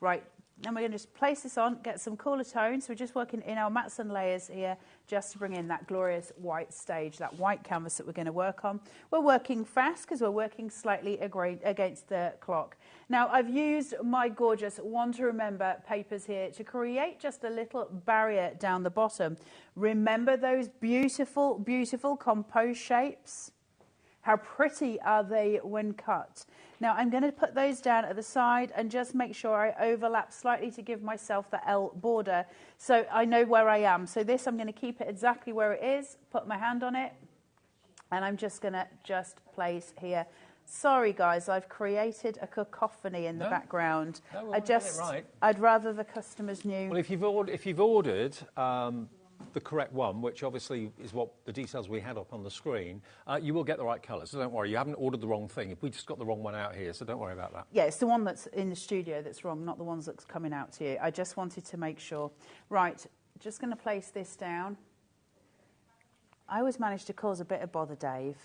Right. Then we're going to just place this on, get some cooler tones. We're just working in our mats and layers here just to bring in that glorious white stage, that white canvas that we're going to work on. We're working fast because we're working slightly against the clock. Now, I've used my gorgeous One to Remember papers here to create just a little barrier down the bottom. Remember those beautiful, beautiful composed shapes? How pretty are they when cut? Now I'm going to put those down at the side and just make sure I overlap slightly to give myself the L border so I know where I am. So this, I'm going to keep it exactly where it is, put my hand on it, and I'm just going to place here. Sorry guys, I've created a cacophony in the background. No, right. I'd rather the customers knew. Well, if you've ordered the correct one, which obviously is what the details we had up on the screen, you will get the right colour, so don't worry. You haven't ordered the wrong thing. We just got the wrong one out here, so don't worry about that. Yeah, it's the one that's in the studio that's wrong, not the ones that's coming out to you. I just wanted to make sure. Right, just going to place this down. I always manage to cause a bit of bother, Dave.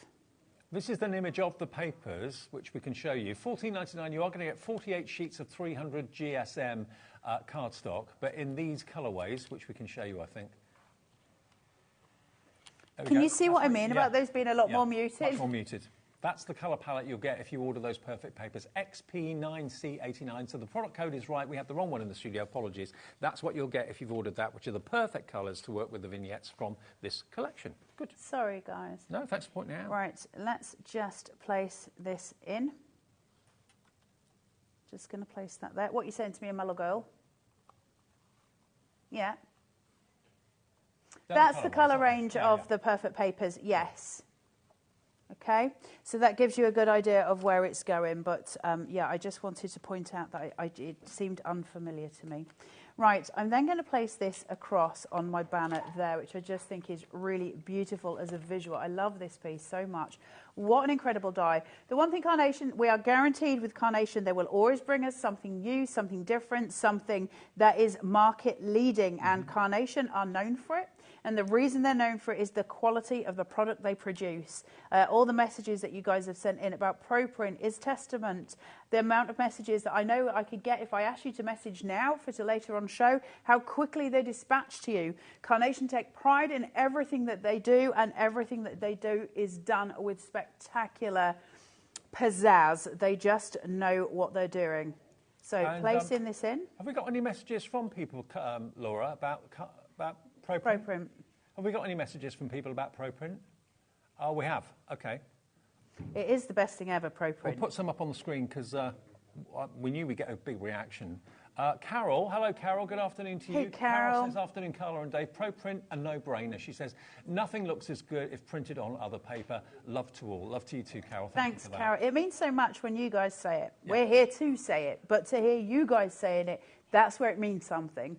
This is an image of the papers, which we can show you. $14.99, you are going to get 48 sheets of 300 GSM cardstock, but in these colourways, which we can show you, I think. Can you see what I mean about those being a lot more muted? Much more muted. That's the colour palette you'll get if you order those perfect papers. XP9C89. So the product code is right. We have the wrong one in the studio. Apologies. That's what you'll get if you've ordered that, which are the perfect colours to work with the vignettes from this collection. Good. Sorry, guys. No, thanks for pointing it out. Right, let's just place this in. Just going to place that there. What are you saying to me, my little girl? Yeah. That's the colour range of the perfect papers, yes. Okay, so that gives you a good idea of where it's going, but yeah, I just wanted to point out that it seemed unfamiliar to me. Right, I'm then going to place this across on my banner there, which I just think is really beautiful as a visual. I love this piece so much. What an incredible die. The one thing, Carnation, we are guaranteed with Carnation, they will always bring us something new, something different, something that is market leading, and Carnation are known for it. And the reason they're known for it is the quality of the product they produce. All the messages that you guys have sent in about ProPrint is testament. The amount of messages that I know I could get if I asked you to message now for to later on show, how quickly they dispatch to you. Carnation take pride in everything that they do, and everything that they do is done with spectacular pizzazz. They just know what they're doing. So placing this in. Have we got any messages from people, Laura, about ProPrint? ProPrint. Have we got any messages from people about ProPrint? Oh, we have. Okay. It is the best thing ever, ProPrint. We'll put some up on the screen because we knew we'd get a big reaction. Carol, hello Carol, good afternoon to you. Hey Carol. Says, afternoon Carla and Dave. ProPrint, a no-brainer. She says, nothing looks as good if printed on other paper. Love to all. Love to you too, Carol. Thanks, Carol. It means so much when you guys say it. Yeah. We're here to say it, but to hear you guys saying it, that's where it means something.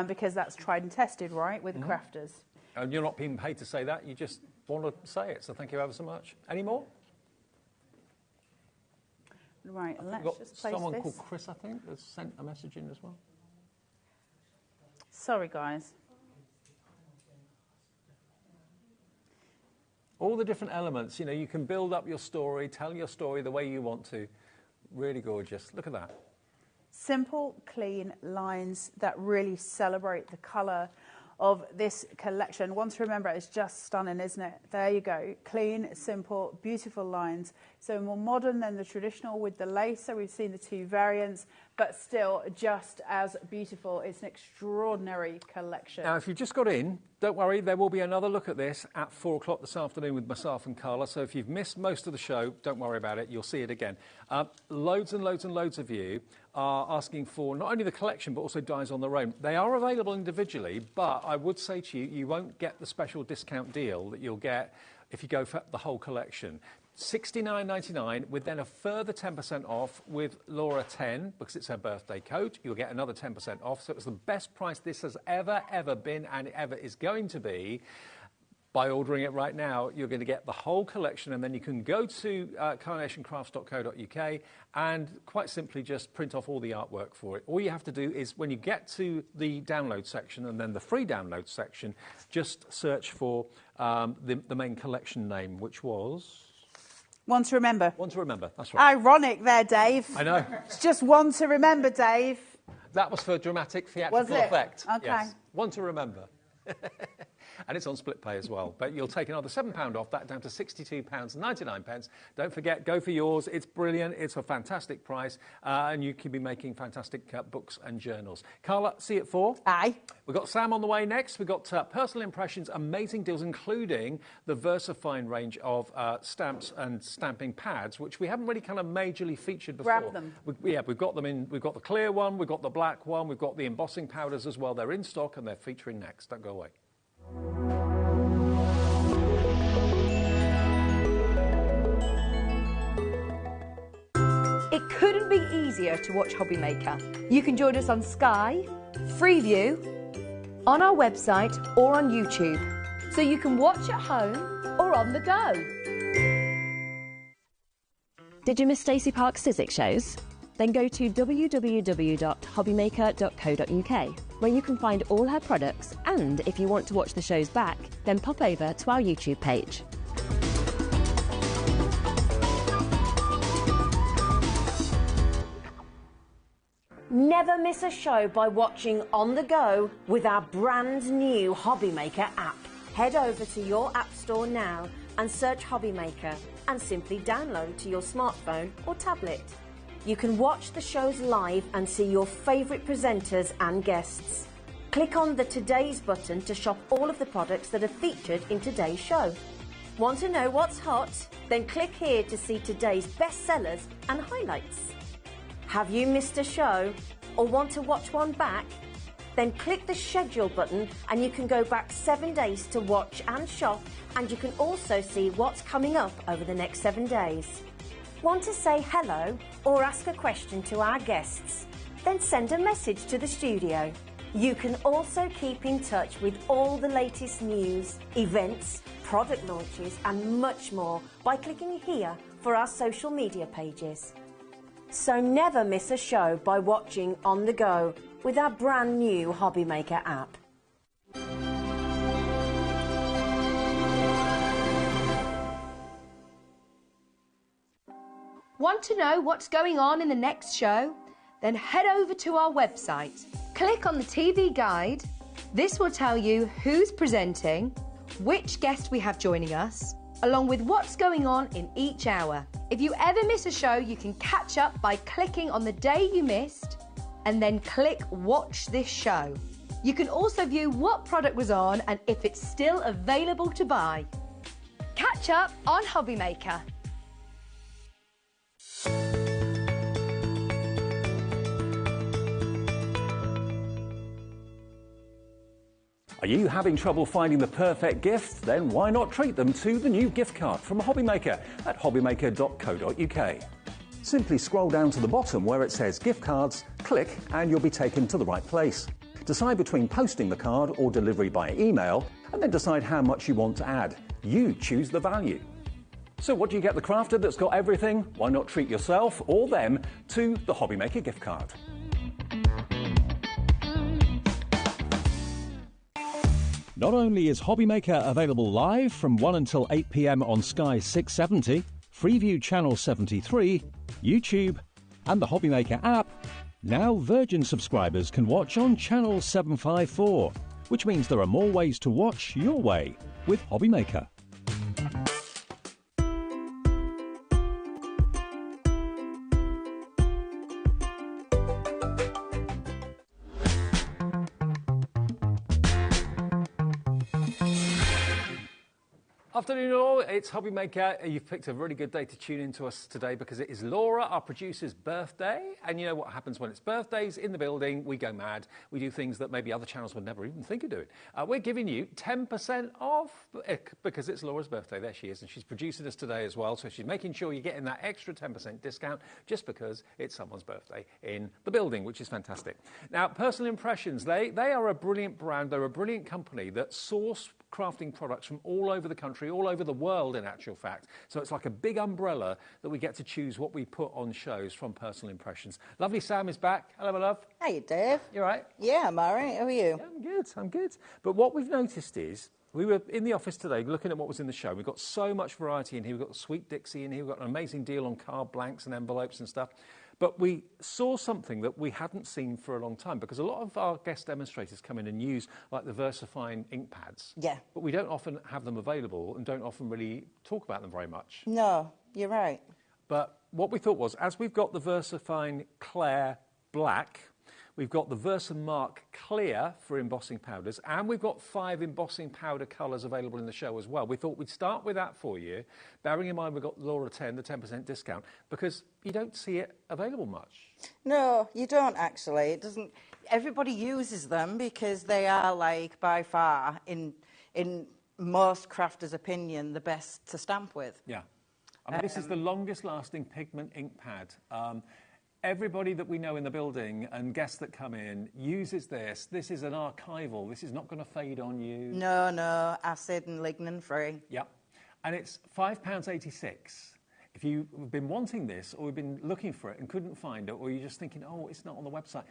Because that's tried and tested, right, with the crafters. And you're not being paid to say that, you just want to say it, so thank you ever so much. Any more? Right, let's just place someone this. called Chris, I think, has sent a message in as well. Sorry, guys. All the different elements, you know, you can build up your story, tell your story the way you want to. Really gorgeous. Look at that. Simple, clean lines that really celebrate the colour of this collection. One to remember, it's just stunning, isn't it? There you go. Clean, simple, beautiful lines. So more modern than the traditional with the lace. So we've seen the two variants, but still just as beautiful. It's an extraordinary collection. Now, if you've just got in, don't worry, there will be another look at this at 4 o'clock this afternoon with myself and Carla. So if you've missed most of the show, don't worry about it. You'll see it again. Loads and loads and loads of you are asking for not only the collection, but also dies on their own. They are available individually, but I would say to you, you won't get the special discount deal that you'll get if you go for the whole collection. $69.99 with then a further 10% off with Laura 10 because it's her birthday code. You'll get another 10% off. So it's the best price this has ever been and ever is going to be. By ordering it right now, you're going to get the whole collection, and then you can go to carnationcrafts.co.uk and quite simply just print off all the artwork for it. All you have to do is when you get to the download section and then the free download section, just search for the main collection name, which was... One to remember. One to remember, that's right. Ironic there, Dave. I know. It's just one to remember, Dave. That was for dramatic theatrical effect. Okay. Yes. One to remember. And it's on split pay as well. But you'll take another £7 off that down to £62.99. Don't forget, go for yours. It's brilliant. It's a fantastic price. And you can be making fantastic books and journals. Carla, see you at 4. Aye. We've got Sam on the way next. We've got personal impressions, amazing deals, including the VersaFine range of stamps and stamping pads, which we haven't really kind of majorly featured before. Grab them. We've got them in. We've got the clear one. We've got the black one. We've got the embossing powders as well. They're in stock and they're featuring next. Don't go away. It couldn't be easier to watch HobbyMaker. You can join us on Sky, Freeview, on our website or on YouTube, so you can watch at home or on the go. Did you miss Stacey Park's Sizzix shows? Then go to www.hobbymaker.co.uk, where you can find all her products, and if you want to watch the shows back, then pop over to our YouTube page. Never miss a show by watching on the go with our brand new HobbyMaker app. Head over to your app store now and search HobbyMaker and simply download to your smartphone or tablet. You can watch the shows live and see your favourite presenters and guests. Click on the Today's button to shop all of the products that are featured in today's show. Want to know what's hot? Then click here to see today's bestsellers and highlights. Have you missed a show or want to watch one back? Then click the schedule button and you can go back 7 days to watch and shop, and you can also see what's coming up over the next 7 days. Want to say hello or ask a question to our guests? Then send a message to the studio. You can also keep in touch with all the latest news, events, product launches and much more by clicking here for our social media pages. So never miss a show by watching on the go with our brand new HobbyMaker app. Want to know what's going on in the next show? Then head over to our website. Click on the TV guide. This will tell you who's presenting, which guest we have joining us, along with what's going on in each hour. If you ever miss a show, you can catch up by clicking on the day you missed and then click Watch This Show. You can also view what product was on and if it's still available to buy. Catch up on HobbyMaker. Are you having trouble finding the perfect gift? Then why not treat them to the new gift card from HobbyMaker at hobbymaker.co.uk. Simply scroll down to the bottom where it says gift cards, click and you'll be taken to the right place. Decide between posting the card or delivery by email and then decide how much you want to add. You choose the value. So what do you get the crafter that's got everything? Why not treat yourself or them to the HobbyMaker gift card? Not only is HobbyMaker available live from 1 until 8 p.m. on Sky 670, Freeview Channel 73, YouTube and the HobbyMaker app, now Virgin subscribers can watch on Channel 754, which means there are more ways to watch your way with HobbyMaker. Afternoon all, it's HobbyMaker. You've picked a really good day to tune in to us today because it is Laura, our producer's birthday. And you know what happens when it's birthdays in the building? We go mad. We do things that maybe other channels would never even think of doing. We're giving you 10% off because it's Laura's birthday. There she is. And she's producing us today as well. So she's making sure you're getting that extra 10% discount just because it's someone's birthday in the building, which is fantastic. Now, Personal Impressions, they are a brilliant brand. They're a brilliant company that source crafting products from all over the country, all over the world in actual fact. So it's like a big umbrella that we get to choose what we put on shows from Personal Impressions. Lovely Sam is back. Hello, my love. Hey, Dave. You all right? Yeah, I'm all right. How are you? Yeah, I'm good. But what we've noticed is, we were in the office today looking at what was in the show. We've got so much variety in here. We've got Sweet Dixie in here. We've got an amazing deal on card blanks and envelopes and stuff. But we saw something that we hadn't seen for a long time because a lot of our guest demonstrators come in and use like the VersaFine ink pads. Yeah. But we don't often have them available and don't often really talk about them very much. No, you're right. But what we thought was, as we've got the VersaFine Clair Black, we've got the Versamark Clear for embossing powders, and we've got 5 embossing powder colours available in the show as well. We thought we'd start with that for you, bearing in mind we've got Laura 10, the 10% discount, because you don't see it available much. No, you don't actually. It doesn't. Everybody uses them because they are, like, by far, in most crafters' opinion, the best to stamp with. Yeah. I mean, this is the longest lasting pigment ink pad. Everybody that we know in the building and guests that come in uses this. This is an archival. This is not going to fade on you. No, acid and lignin free. Yep. And it's £5.86. If you've been wanting this or you've been looking for it and couldn't find it, or you're just thinking, oh, it's not on the website,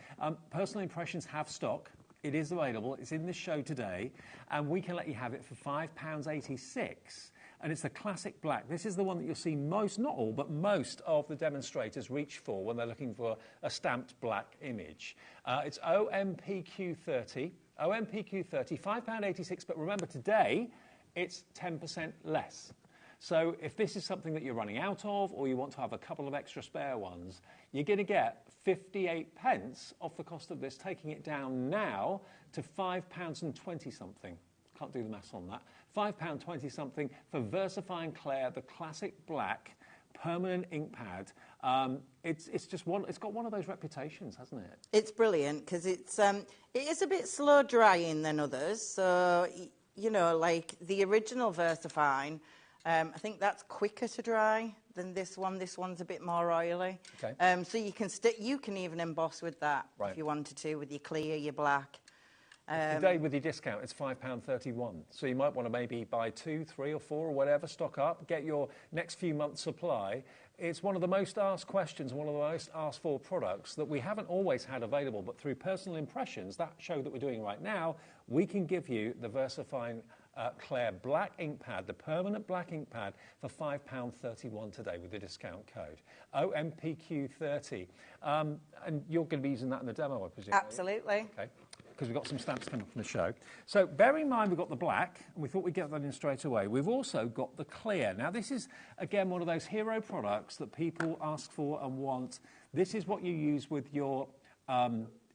Personal Impressions have stock. It is available. It's in this show today. And we can let you have it for £5.86. And it's the classic black. This is the one that you'll see most, not all, but most of the demonstrators reach for when they're looking for a stamped black image. It's OMPQ30, £5.86, but remember today, it's 10% less. So if this is something that you're running out of, or you want to have a couple of extra spare ones, you're going to get 58 pence off the cost of this, taking it down now to £5.20 something. Can't do the maths on that. £5.20 something for VersaFine Clair, the classic black permanent ink pad. It's just one. It's got one of those reputations, hasn't it? It's brilliant because it is a bit slow drying than others. So you know, like the original VersaFine, I think that's quicker to dry than this one. This one's a bit more oily. Okay. So you can even emboss with that if you wanted to, with your clear, your black. Today with your discount, it's £5.31. So you might want to maybe buy 2, 3 or 4 or whatever, stock up, get your next few months' supply. It's one of the most asked questions, one of the most asked for products that we haven't always had available, but through personal impressions, that show that we're doing right now, we can give you the VersaFine Clair black ink pad, the permanent black ink pad, for £5.31 today with the discount code OMPQ30. And you're going to be using that in the demo, I presume? Absolutely. Okay. Because we've got some stamps coming from the show. So bear in mind we've got the black, and we thought we'd get that in straight away. We've also got the clear. Now this is, again, one of those hero products that people ask for and want. This is what you use with your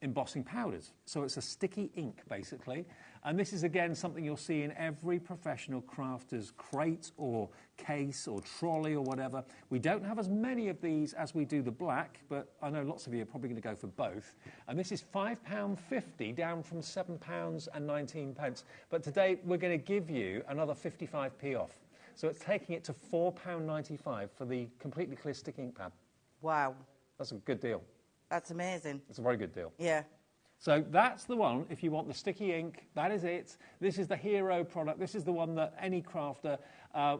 embossing powders. So it's a sticky ink, basically. And this is, again, something you'll see in every professional crafter's crate or case or trolley or whatever. We don't have as many of these as we do the black, but I know lots of you are probably going to go for both. And this is £5.50, down from £7.19. But today we're going to give you another 55p off. So it's taking it to £4.95 for the completely clear sticky ink pad. Wow. That's a good deal. That's amazing. It's a very good deal. Yeah. So that's the one, if you want the sticky ink, that is it. This is the hero product. This is the one that any crafter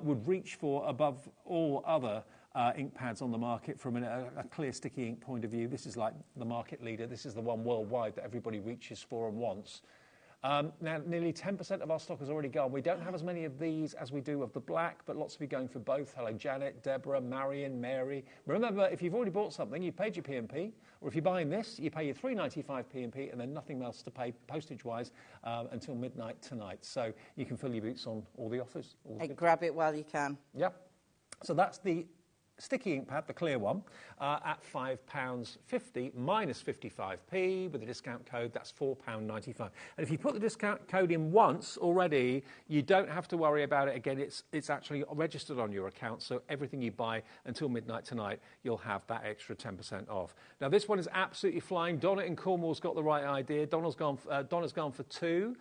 would reach for above all other ink pads on the market from a clear sticky ink point of view. This is like the market leader. This is the one worldwide that everybody reaches for and wants. Now, nearly 10% of our stock has already gone. We don't have as many of these as we do of the black, but lots of you going for both. Hello, Janet, Deborah, Marion, Mary. Remember, if you've already bought something, you paid your P&P, or if you're buying this, you pay your £3.95 P&P, and then nothing else to pay postage-wise until midnight tonight. So you can fill your boots on all the offers. Grab it while you can. Yep. So that's the sticky ink pad, the clear one, at £5.50 minus 55p with the discount code. That's £4.95. And if you put the discount code in once already, you don't have to worry about it again. It's actually registered on your account, so everything you buy until midnight tonight, you'll have that extra 10% off. Now, this one is absolutely flying. Donna in Cornwall's got the right idea. Donna's gone for 2.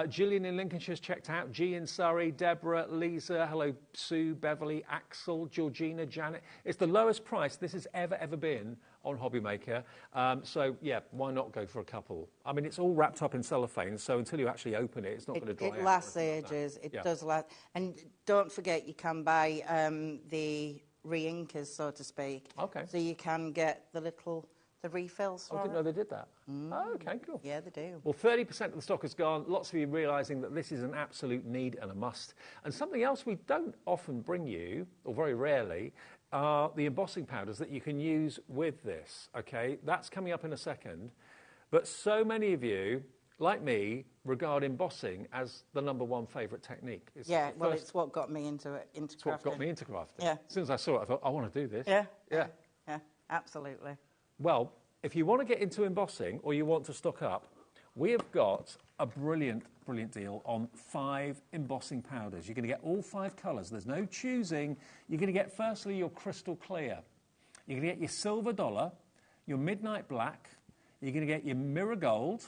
Gillian in Lincolnshire's checked out. G in Surrey, Deborah, Lisa, hello, Sue, Beverly, Axel, Georgina, Janet. It's the lowest price this has ever been on HobbyMaker. So, yeah, why not go for a couple? I mean, it's all wrapped up in cellophane, so until you actually open it, it's not going to dry out. It lasts ages. It does last. And don't forget, you can buy the re-inkers, so to speak. Okay. So you can get the refills. I didn't know they did that. Oh, okay, cool. Yeah, they do. Well, 30% of the stock has gone. Lots of you realising that this is an absolute need and a must. And something else we don't often bring you, or very rarely, are the embossing powders that you can use with this, okay? That's coming up in a second. But so many of you, like me, regard embossing as the #1 favourite technique. It's what got me into crafting. It's what got me into crafting. Yeah. As soon as I saw it, I thought, I want to do this. Yeah, absolutely. Well, if you want to get into embossing or you want to stock up, we have got a brilliant deal on 5 embossing powders. You're going to get all 5 colours. There's no choosing. You're going to get, firstly, your crystal clear. You're going to get your silver dollar, your midnight black. You're going to get your mirror gold,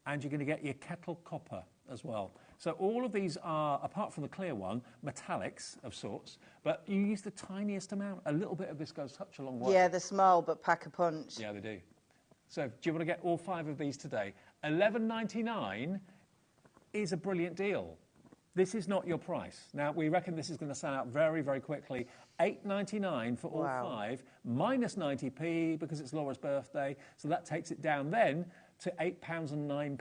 and you're going to get your kettle copper as well. So all of these are, apart from the clear one, metallics of sorts, but you use the tiniest amount. A little bit of this goes such a long way. Yeah, they're small, but pack a punch. Yeah, they do. So do you want to get all 5 of these today? $11.99 is a brilliant deal. This is not your price. Now, we reckon this is going to sell out very, very quickly. $8.99 for all 5, minus 90p because it's Laura's birthday. So that takes it down then to £8.09.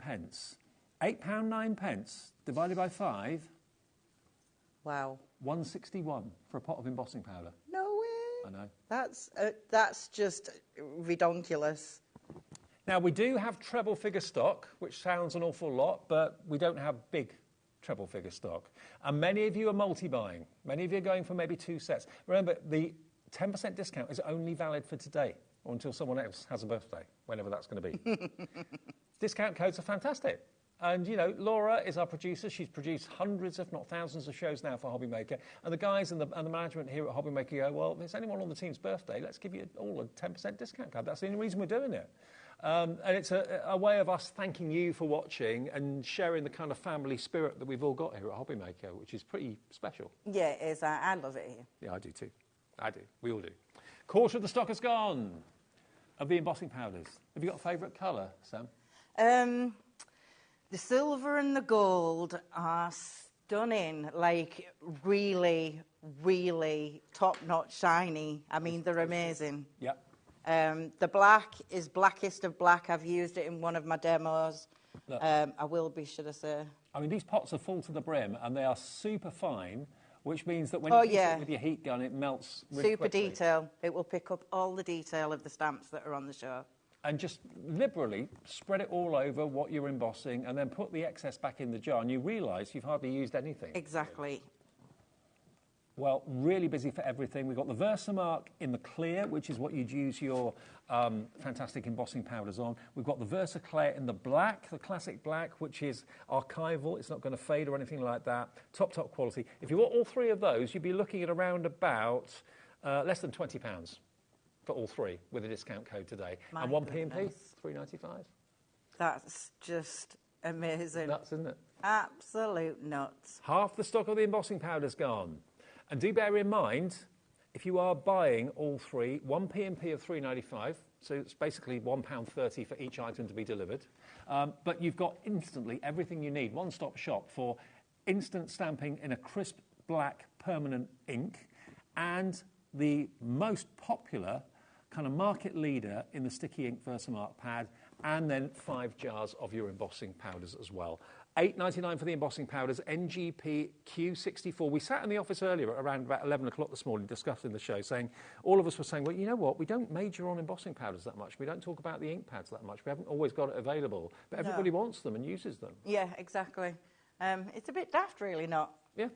£8.09 divided by 5. Wow. $1.61 for a pot of embossing powder. No way. I know. That's just redonkulous. Now, we do have treble figure stock, which sounds an awful lot, but we don't have big treble figure stock. And many of you are multi-buying. Many of you are going for maybe 2 sets. Remember, the 10% discount is only valid for today or until someone else has a birthday, whenever that's going to be. Discount codes are fantastic. And, you know, Laura is our producer. She's produced hundreds, if not thousands, of shows now for HobbyMaker. And the guys and the management here at HobbyMaker go, well, if there's anyone on the team's birthday, let's give you all a 10% discount card. That's the only reason we're doing it. And it's a way of us thanking you for watching and sharing the kind of family spirit that we've all got here at HobbyMaker, which is pretty special. Yeah, it is. I love it here. Yeah, I do too. I do. We all do. Quarter of the stock has gone of the embossing powders. Have you got a favourite colour, Sam? The silver and the gold are stunning, like really, really top-notch shiny. I mean, they're amazing. Yep. The black is blackest of black. I've used it in one of my demos. I will be, should I say. I mean, these pots are full to the brim, and they are super fine, which means that when you heat it with your heat gun, it melts really quickly. Detail. It will pick up all the detail of the stamps that are on the show. And just liberally spread it all over what you're embossing and then put the excess back in the jar, and you realise you've hardly used anything. Exactly. Well, really busy for everything. We've got the Versamark in the clear, which is what you'd use your fantastic embossing powders on. We've got the Versaclear in the black, the classic black, which is archival. It's not going to fade or anything like that. Top quality. If you want all three of those, you'd be looking at around about less than £20 for all three with a discount code today. My and one goodness. P&P, £3.95. That's just amazing. Nuts, isn't it? Absolute nuts. Half the stock of the embossing powder's gone. And do bear in mind, if you are buying all three, one P&P of £3.95, so it's basically £1.30 for each item to be delivered. But you've got instantly everything you need, one-stop shop for instant stamping in a crisp black permanent ink, and the most popular kind of market leader in the sticky ink Versamark pad, and then 5 jars of your embossing powders as well. £8.99 for the embossing powders, NGP Q64. We sat in the office earlier at around about 11 o'clock this morning discussing the show, saying, all of us were saying, well, you know what, we don't major on embossing powders that much. We don't talk about the ink pads that much. We haven't always got it available. But everybody wants them and uses them. Yeah, exactly. It's a bit daft, really, not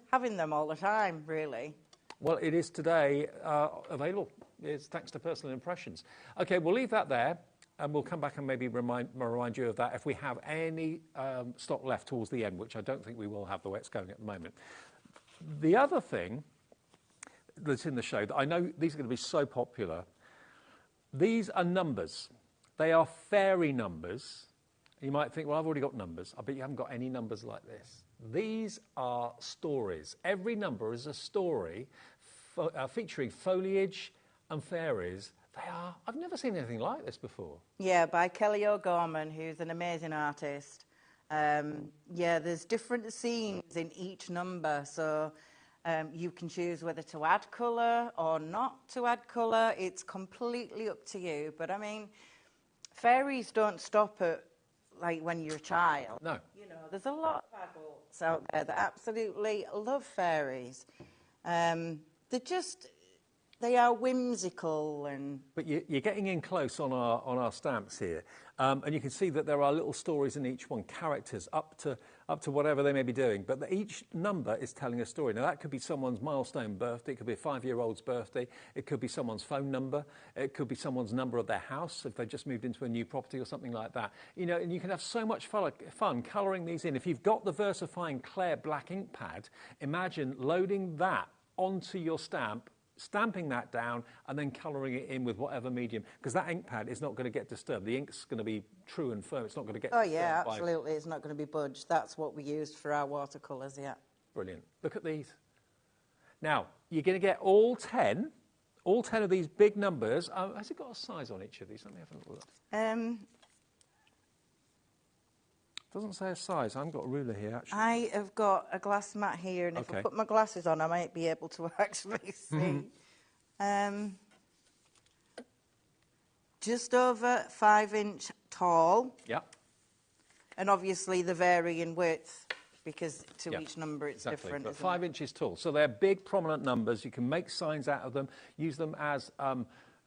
having them all the time, really. Well, it is today available. It's thanks to personal impressions. OK, we'll leave that there. And we'll come back and maybe remind you of that if we have any stock left towards the end, which I don't think we will have the way it's going at the moment. The other thing that's in the show, that I know these are going to be so popular, these are numbers. They are fairy numbers. You might think, well, I've already got numbers. I bet you haven't got any numbers like this. These are stories. Every number is a story featuring foliage and fairies. They are. I've never seen anything like this before. Yeah, by Kelly O'Gorman, who's an amazing artist. Yeah, there's different scenes in each number, so you can choose whether to add colour or not to add colour. It's completely up to you. But, I mean, fairies don't stop at, like, when you're a child. No. You know, there's a lot of adults out there that absolutely love fairies. They are whimsical and... But you're getting in close on our stamps here. And you can see that there are little stories in each one, characters up to whatever they may be doing. But each number is telling a story. Now, that could be someone's milestone birthday. It could be a 5-year-old's birthday. It could be someone's phone number. It could be someone's number of their house if they've just moved into a new property or something like that. You know, and you can have so much fun colouring these in. If you've got the VersaFine Clair black ink pad, imagine loading that onto your stamp, stamping that down and then colouring it in with whatever medium, because that ink pad is not going to get disturbed. The ink's going to be true and firm. It's not going to get disturbed. Oh, yeah, absolutely. It's not going to be budged. That's what we used for our watercolours, yeah. Brilliant. Look at these. Now, you're going to get all 10 of these big numbers. Has it got a size on each of these? Let me have a look. Doesn't say a size. I haven't got a ruler here, actually. I have got a glass mat here, and if I put my glasses on, I might be able to actually see. Just over 5-inch tall. Yeah. And obviously the varying width, because to each number it's different. But 5 inches tall. So they're big, prominent numbers. You can make signs out of them, use them as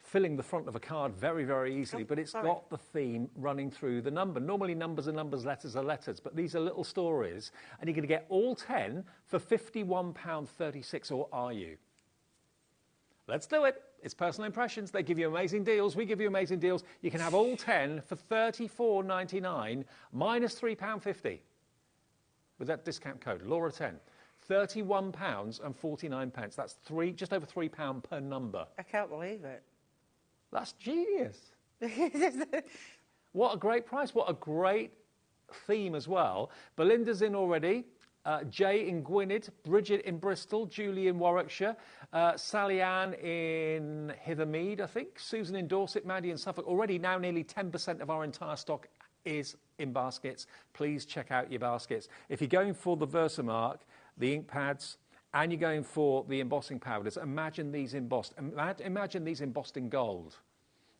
filling the front of a card very, very easily, but it's got the theme running through the number. Normally numbers are numbers, letters are letters, but these are little stories, and you're going to get all 10 for £51.36, or are you? Let's do it. It's Personal Impressions. They give you amazing deals. We give you amazing deals. You can have all 10 for £34.99 minus £3.50 with that discount code, Laura10. £31.49. That's just over £3 per number. I can't believe it. That's genius. What a great price. What a great theme as well. Belinda's in already. Jay in Gwynedd, Bridget in Bristol, Julie in Warwickshire, Sally Ann in Hithermead, I think, Susan in Dorset, Maddie in Suffolk. Already now nearly 10% of our entire stock is in baskets. Please check out your baskets. If you're going for the Versamark, the ink pads, and you're going for the embossing powders, imagine these embossed. Imagine these embossed in gold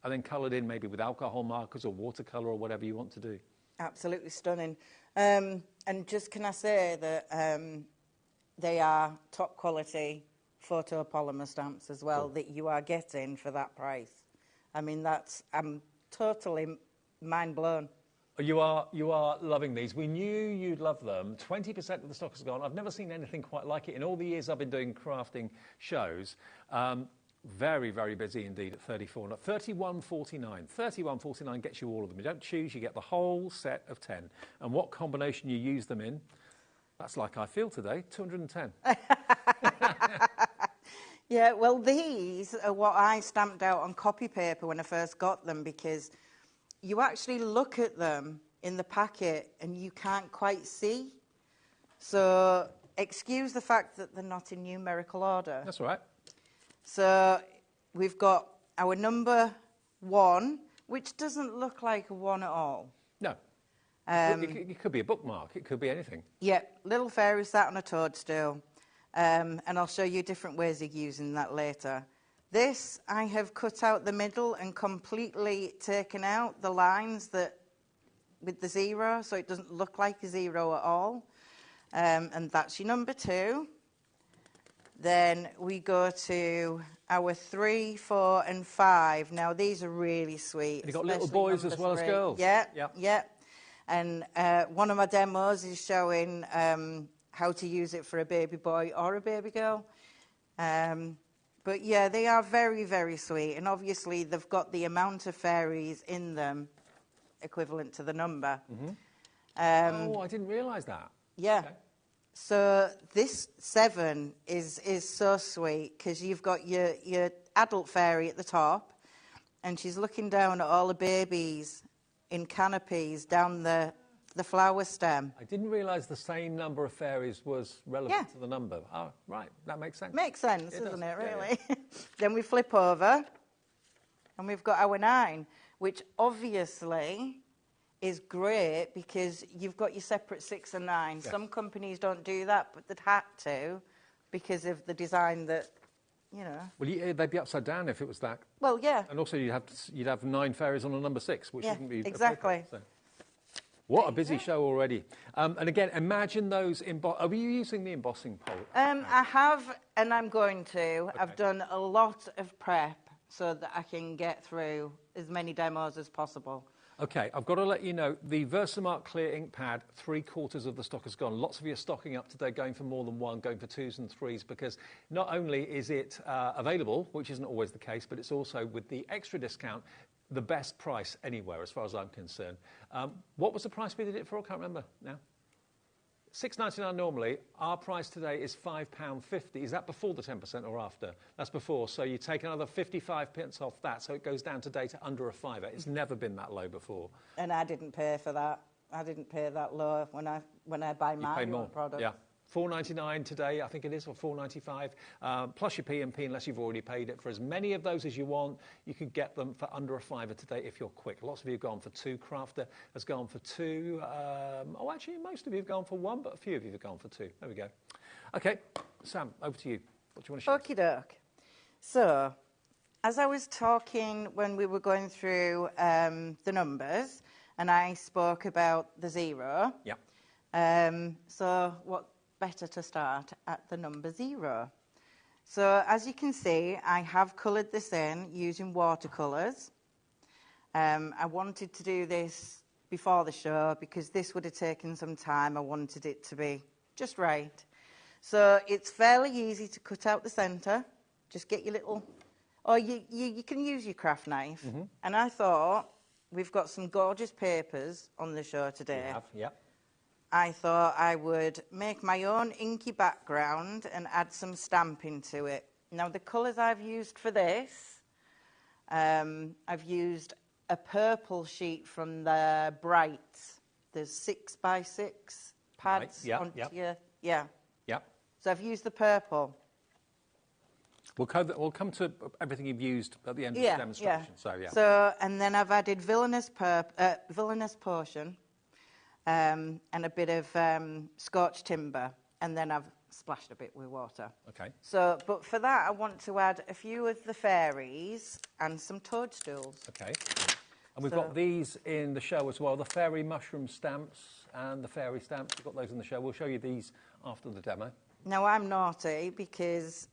and then coloured in maybe with alcohol markers or watercolour or whatever you want to do. Absolutely stunning. And just can I say that they are top quality photopolymer stamps as well that you are getting for that price. I mean, I'm totally mind blown. You are loving these. We knew you'd love them. 20% of the stock has gone. I've never seen anything quite like it in all the years I've been doing crafting shows. Very, very busy indeed at £31.49. £31.49 gets you all of them. You don't choose, you get the whole set of 10. And what combination you use them in, that's like I feel today, 210. Yeah, well, these are what I stamped out on copy paper when I first got them, because you actually look at them in the packet and you can't quite see. So excuse the fact that they're not in numerical order. That's all right. So we've got our number 1, which doesn't look like a 1 at all. No. It could be a bookmark. It could be anything. Yeah, little fairy sat on a toadstool. And I'll show you different ways of using that later. This, I have cut out the middle and completely taken out the lines with the 0, so it doesn't look like a 0 at all. And that's your number 2. Then we go to our 3, 4, and 5. Now, these are really sweet. You've got little boys as well as girls. Yeah, yeah. And one of my demos is showing how to use it for a baby boy or a baby girl. But, yeah, they are very, very sweet. And, obviously, they've got the amount of fairies in them equivalent to the number. Mm-hmm. I didn't realise that. Yeah. Okay. So this 7 is so sweet, because you've got your adult fairy at the top, and she's looking down at all the babies in canopies down the flower stem. I didn't realise the same number of fairies was relevant to the number. Oh, right. That makes sense. Makes sense, doesn't it, really? Yeah. Then we flip over, and we've got our 9, which obviously is great because you've got your separate 6 and 9. Yeah. Some companies don't do that, but they'd had to because of the design that, you know. Well, they'd be upside down if it was that. Well, yeah. And also you'd have 9 fairies on a number 6, which wouldn't be exactly. So. What a busy show already. And again, imagine those are you using the embossing pole? I have, and I'm going to. Okay. I've done a lot of prep so that I can get through as many demos as possible. Okay, I've got to let you know, the Versamark Clear Ink Pad, 3/4 of the stock has gone. Lots of you are stocking up today, going for more than 1, going for 2s and 3s, because not only is it available, which isn't always the case, but it's also, with the extra discount, the best price anywhere, as far as I'm concerned. What was the price we did it for? I can't remember now. £6.99 normally. Our price today is £5.50. Is that before the 10% or after? That's before. So you take another 55p off that, so it goes down today to under a £5. It's never been that low before. And I didn't pay for that. I didn't pay that low when I buy my product. Yeah. £4.99 today, I think it is, or £4.95, plus your P&P, unless you've already paid it. For as many of those as you want, you can get them for under a £5 today if you're quick. Lots of you have gone for 2. Crafter has gone for 2. Actually, most of you have gone for 1, but a few of you have gone for 2. There we go. Okay, Sam, over to you. What do you want to share? Okie doke. So, as I was talking when we were going through the numbers, and I spoke about the 0. Yeah. So, what better to start at the number 0. So as you can see, I have coloured this in using watercolours. I wanted to do this before the show because this would have taken some time. I wanted it to be just right. So it's fairly easy to cut out the centre. Just get your little, or you can use your craft knife. And I thought, we've got some gorgeous papers on the show today. We have, yeah. I thought I would make my own inky background and add some stamping to it. Now the colours I've used for this, I've used a purple sheet from the Bright. There's 6x6 pads Right. Yeah, onto your, yeah. Yep. So I've used the purple. We'll come to everything you've used at the end of the demonstration. So, yeah. So, and then I've added villainous potion and a bit of scorched timber, and then I've splashed a bit with water. Okay. So, but for that, I want to add a few of the fairies and some toadstools. Okay. And we've got these in the show as well, the fairy mushroom stamps and the fairy stamps. We've got those in the show. We'll show you these after the demo. Now, I'm naughty because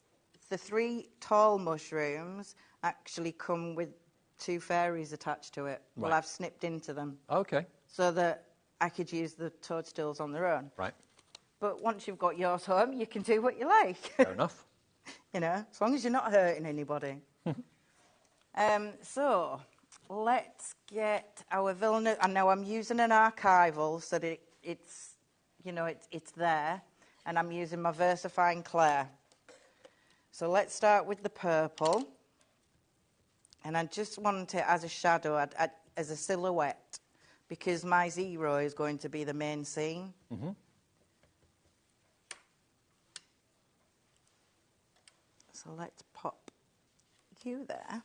the 3 tall mushrooms actually come with 2 fairies attached to it. Right. Well, I've snipped into them. Okay. So that I could use the toadstools on their own. Right. But once you've got yours home, you can do what you like. Fair enough. You know, as long as you're not hurting anybody. So, let's get our villainous... And now I'm using an archival so that it's, you know, it's there. And I'm using my VersaFine Clair. So let's start with the purple. And I just want it as a shadow, as a silhouette, because my zero is going to be the main scene. So let's pop you there.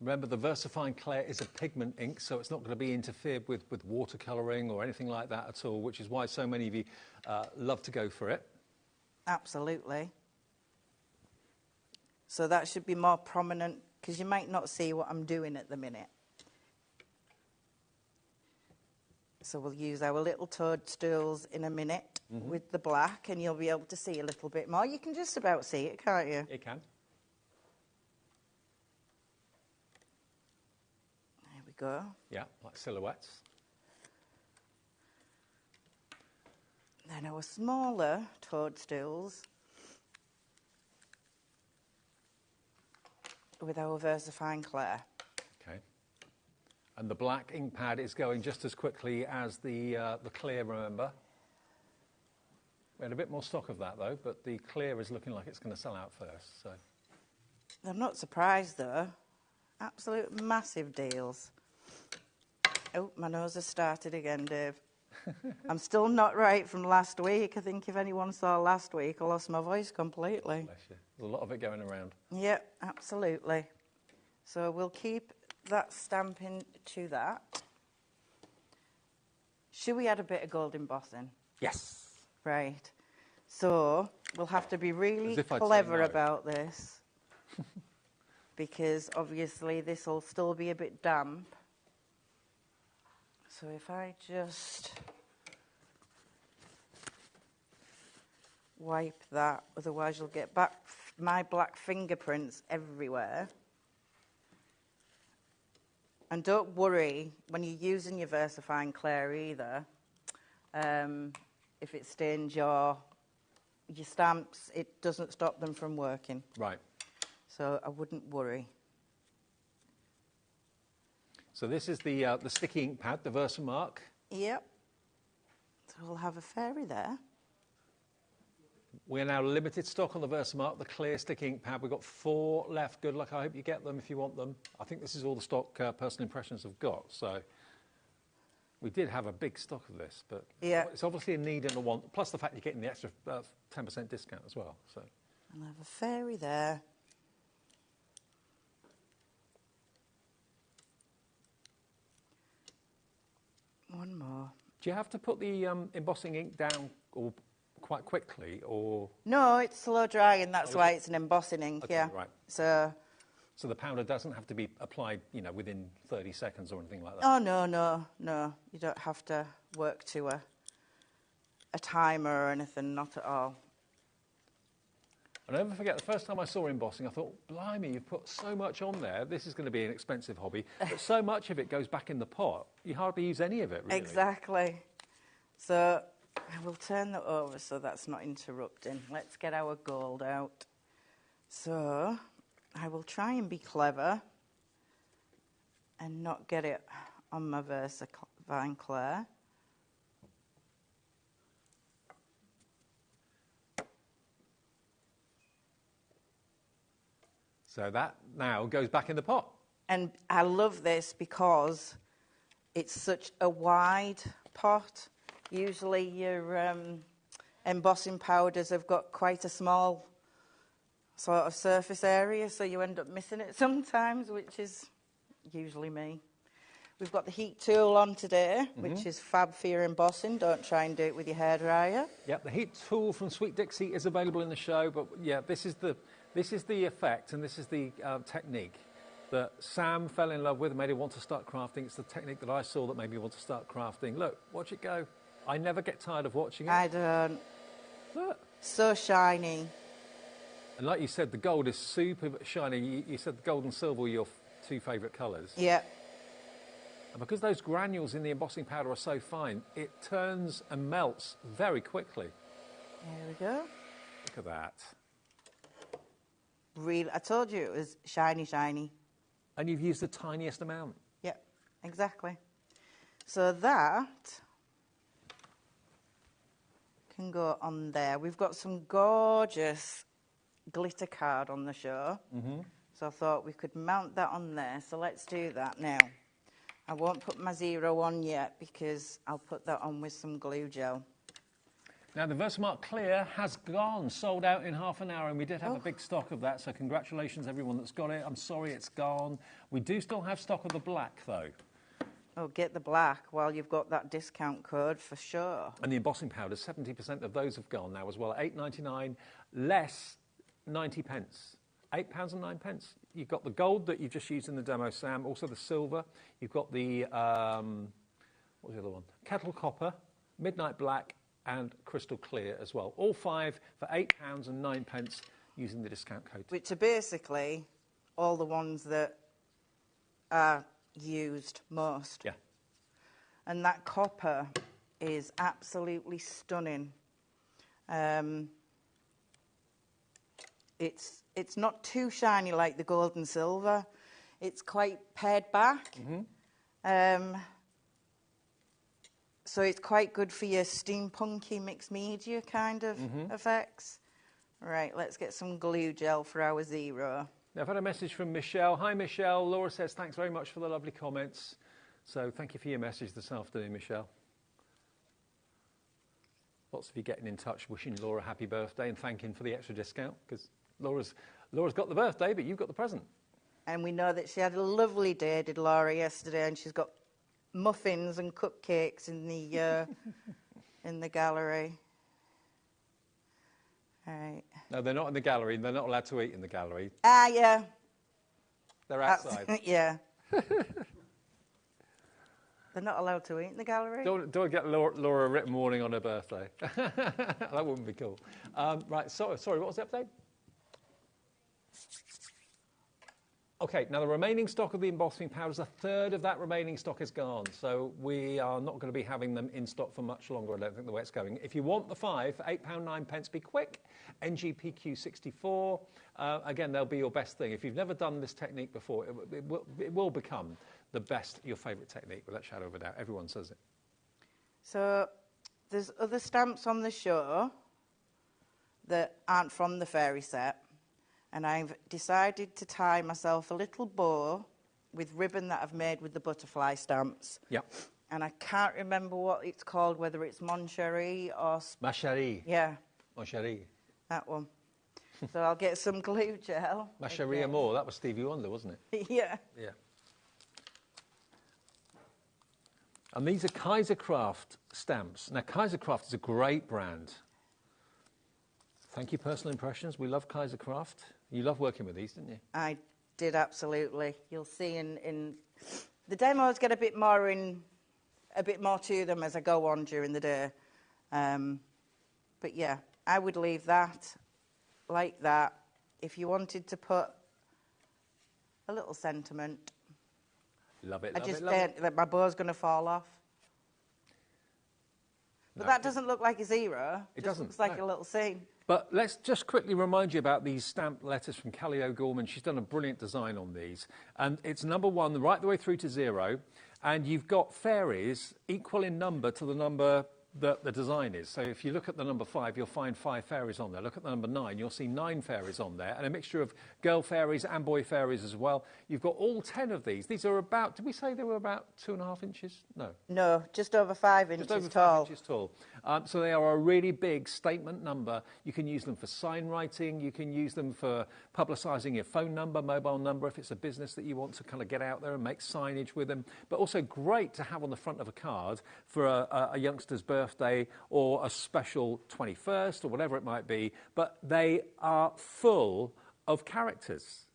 Remember, the VersaFine Clair is a pigment ink, so it's not going to be interfered with watercolouring or anything like that at all, which is why so many of you love to go for it. Absolutely. So that should be more prominent, because you might not see what I'm doing at the minute. So we'll use our little toadstools in a minute with the black, and you'll be able to see a little bit more. You can just about see it, can't you? You can. There we go. Yeah, like silhouettes. Then our smaller toadstools with our VersaFine Clair. Okay. And the black ink pad is going just as quickly as the clear, remember. We had a bit more stock of that, though, but the clear is looking like it's going to sell out first. So. I'm not surprised, though. Absolute massive deals. Oh, my nose has started again, Dave. I'm still not right from last week. I think if anyone saw last week, I lost my voice completely. Bless you. There's a lot of it going around. Yep, absolutely. So we'll keep that stamping to that. Should we add a bit of gold embossing? Yes. Right. So we'll have to be really clever about this because obviously this will still be a bit damp. So if I just wipe that, otherwise you'll get back my black fingerprints everywhere. And don't worry when you're using your VersaFine Clair either. If it stains your stamps, it doesn't stop them from working. Right. So I wouldn't worry. So this is the sticky ink pad, the Versamark. Yep. So we'll have a fairy there. We're now limited stock on the Versamark, the clear sticky ink pad. We've got 4 left. Good luck. I hope you get them if you want them. I think this is all the stock Personal Impressions have got. So we did have a big stock of this, but it's obviously a need and a want. Plus the fact you're getting the extra 10% discount as well. So I'll have a fairy there. One more. Do you have to put the embossing ink down quite quickly, or...? No, it's slow drying, that's why it's an embossing ink, Okay, yeah. right. So the powder doesn't have to be applied, you know, within 30 seconds or anything like that? Oh, no. You don't have to work to a timer or anything, not at all. I'll never forget, the first time I saw embossing, I thought, blimey, you've put so much on there. This is going to be an expensive hobby. But so much of it goes back in the pot. You hardly use any of it, really. Exactly. So I will turn that over so that's not interrupting. Let's get our gold out. So I will try and be clever and not get it on my VersaVine Clay. So that now goes back in the pot. And I love this because it's such a wide pot. Usually your embossing powders have got quite a small sort of surface area, so you end up missing it sometimes, which is usually me. We've got the heat tool on today, which is fab for your embossing. Don't try and do it with your hairdryer. Yep, the heat tool from Sweet Dixie is available in the show, but yeah, this is the effect and this is the technique that Sam fell in love with and made him want to start crafting. It's the technique that I saw that made me want to start crafting. Look, watch it go. I never get tired of watching it. I don't. Look. So shiny. And like you said, the gold is super shiny. You said the gold and silver were your two favourite colours. Yeah. And because those granules in the embossing powder are so fine, it turns and melts very quickly. There we go. Look at that. Really, I told you it was shiny, shiny. And you've used the tiniest amount. Yep, exactly. So that can go on there. We've got some gorgeous glitter card on the show. So I thought we could mount that on there. So let's do that now. I won't put my 0 on yet because I'll put that on with some glue gel. Now, the Versamark Clear has gone, sold out in half an hour, and we did have a big stock of that, so congratulations everyone that's got it. I'm sorry it's gone. We do still have stock of the black, though. Oh, get the black while you've got that discount code for sure. And the embossing powders, 70% of those have gone now as well, $8.99, less 90 pence. £8 and 9 pence. You've got the gold that you just used in the demo, Sam, also the silver. You've got the, what was the other one? Kettle copper, midnight black, and crystal clear as well. All 5 for £8 and 9 pence using the discount code. Which are basically all the ones that are used most. Yeah. And that copper is absolutely stunning. It's not too shiny like the gold and silver. It's quite pared back. So it's quite good for your steampunky mixed media kind of effects. Right, let's get some glue gel for our 0. Now, I've had a message from Michelle. Hi, Michelle. Laura says, thanks very much for the lovely comments. So thank you for your message this afternoon, Michelle. Lots of you getting in touch, wishing Laura a happy birthday and thanking for the extra discount, because Laura's got the birthday, but you've got the present. And we know that she had a lovely day, did Laura, yesterday, and she's got muffins and cupcakes in the in the gallery. All right. No, they're not in the gallery. They're not allowed to eat in the gallery. Ah, yeah. They're outside. Yeah. They're not allowed to eat in the gallery? Don't get Laura a written warning on her birthday. That wouldn't be cool. Right, sorry, what was the update? Okay, now the remaining stock of the embossing powders, a third of that remaining stock is gone. So we are not going to be having them in stock for much longer, I don't think, the way it's going. If you want the 5 for £8, 9 pence, be quick. NGPQ64. Again, they'll be your best thing. If you've never done this technique before, it will become the best, your favourite technique, without shadow of a doubt. Everyone says it. So there's other stamps on the show that aren't from the fairy set. And I've decided to tie myself a little bow with ribbon that I've made with the butterfly stamps. Yep. And I can't remember what it's called, whether it's Mon Cherie or... Ma Cherie. Yeah. Mon Cherie. That one. So I'll get some glue gel. Ma Cherie Amour, that was Stevie Wonder, wasn't it? Yeah. Yeah. And these are Kaisercraft stamps. Now, Kaisercraft is a great brand. Thank you, Personal Impressions. We love Kaisercraft. You love working with these, didn't you? I did, absolutely. You'll see in the demos get a bit more to them as I go on during the day. But yeah, I would leave that like that. If you wanted to put a little sentiment, Love it, I love just it, love it. that my bow's going to fall off. But No, that doesn't look like a zero. It just doesn't, looks like no. a little scene. But let's just quickly remind you about these stamped letters from Kelly O'Gorman. She's done a brilliant design on these. And it's number 1 right the way through to 0. And you've got fairies equal in number to the number that the design is. So if you look at the number 5, you'll find 5 fairies on there. Look at the number 9, you'll see 9 fairies on there, and a mixture of girl fairies and boy fairies as well. You've got all 10 of these. These are about, did we say they were about 2.5 inches? No. No, just over 5 inches Just over tall. 5 inches tall. So they are a really big statement number. You can use them for sign writing. You can use them for publicising your phone number, mobile number, if it's a business that you want to kind of get out there and make signage with them. But also great to have on the front of a card for a youngster's birthday or a special 21st or whatever it might be. But they are full of characters.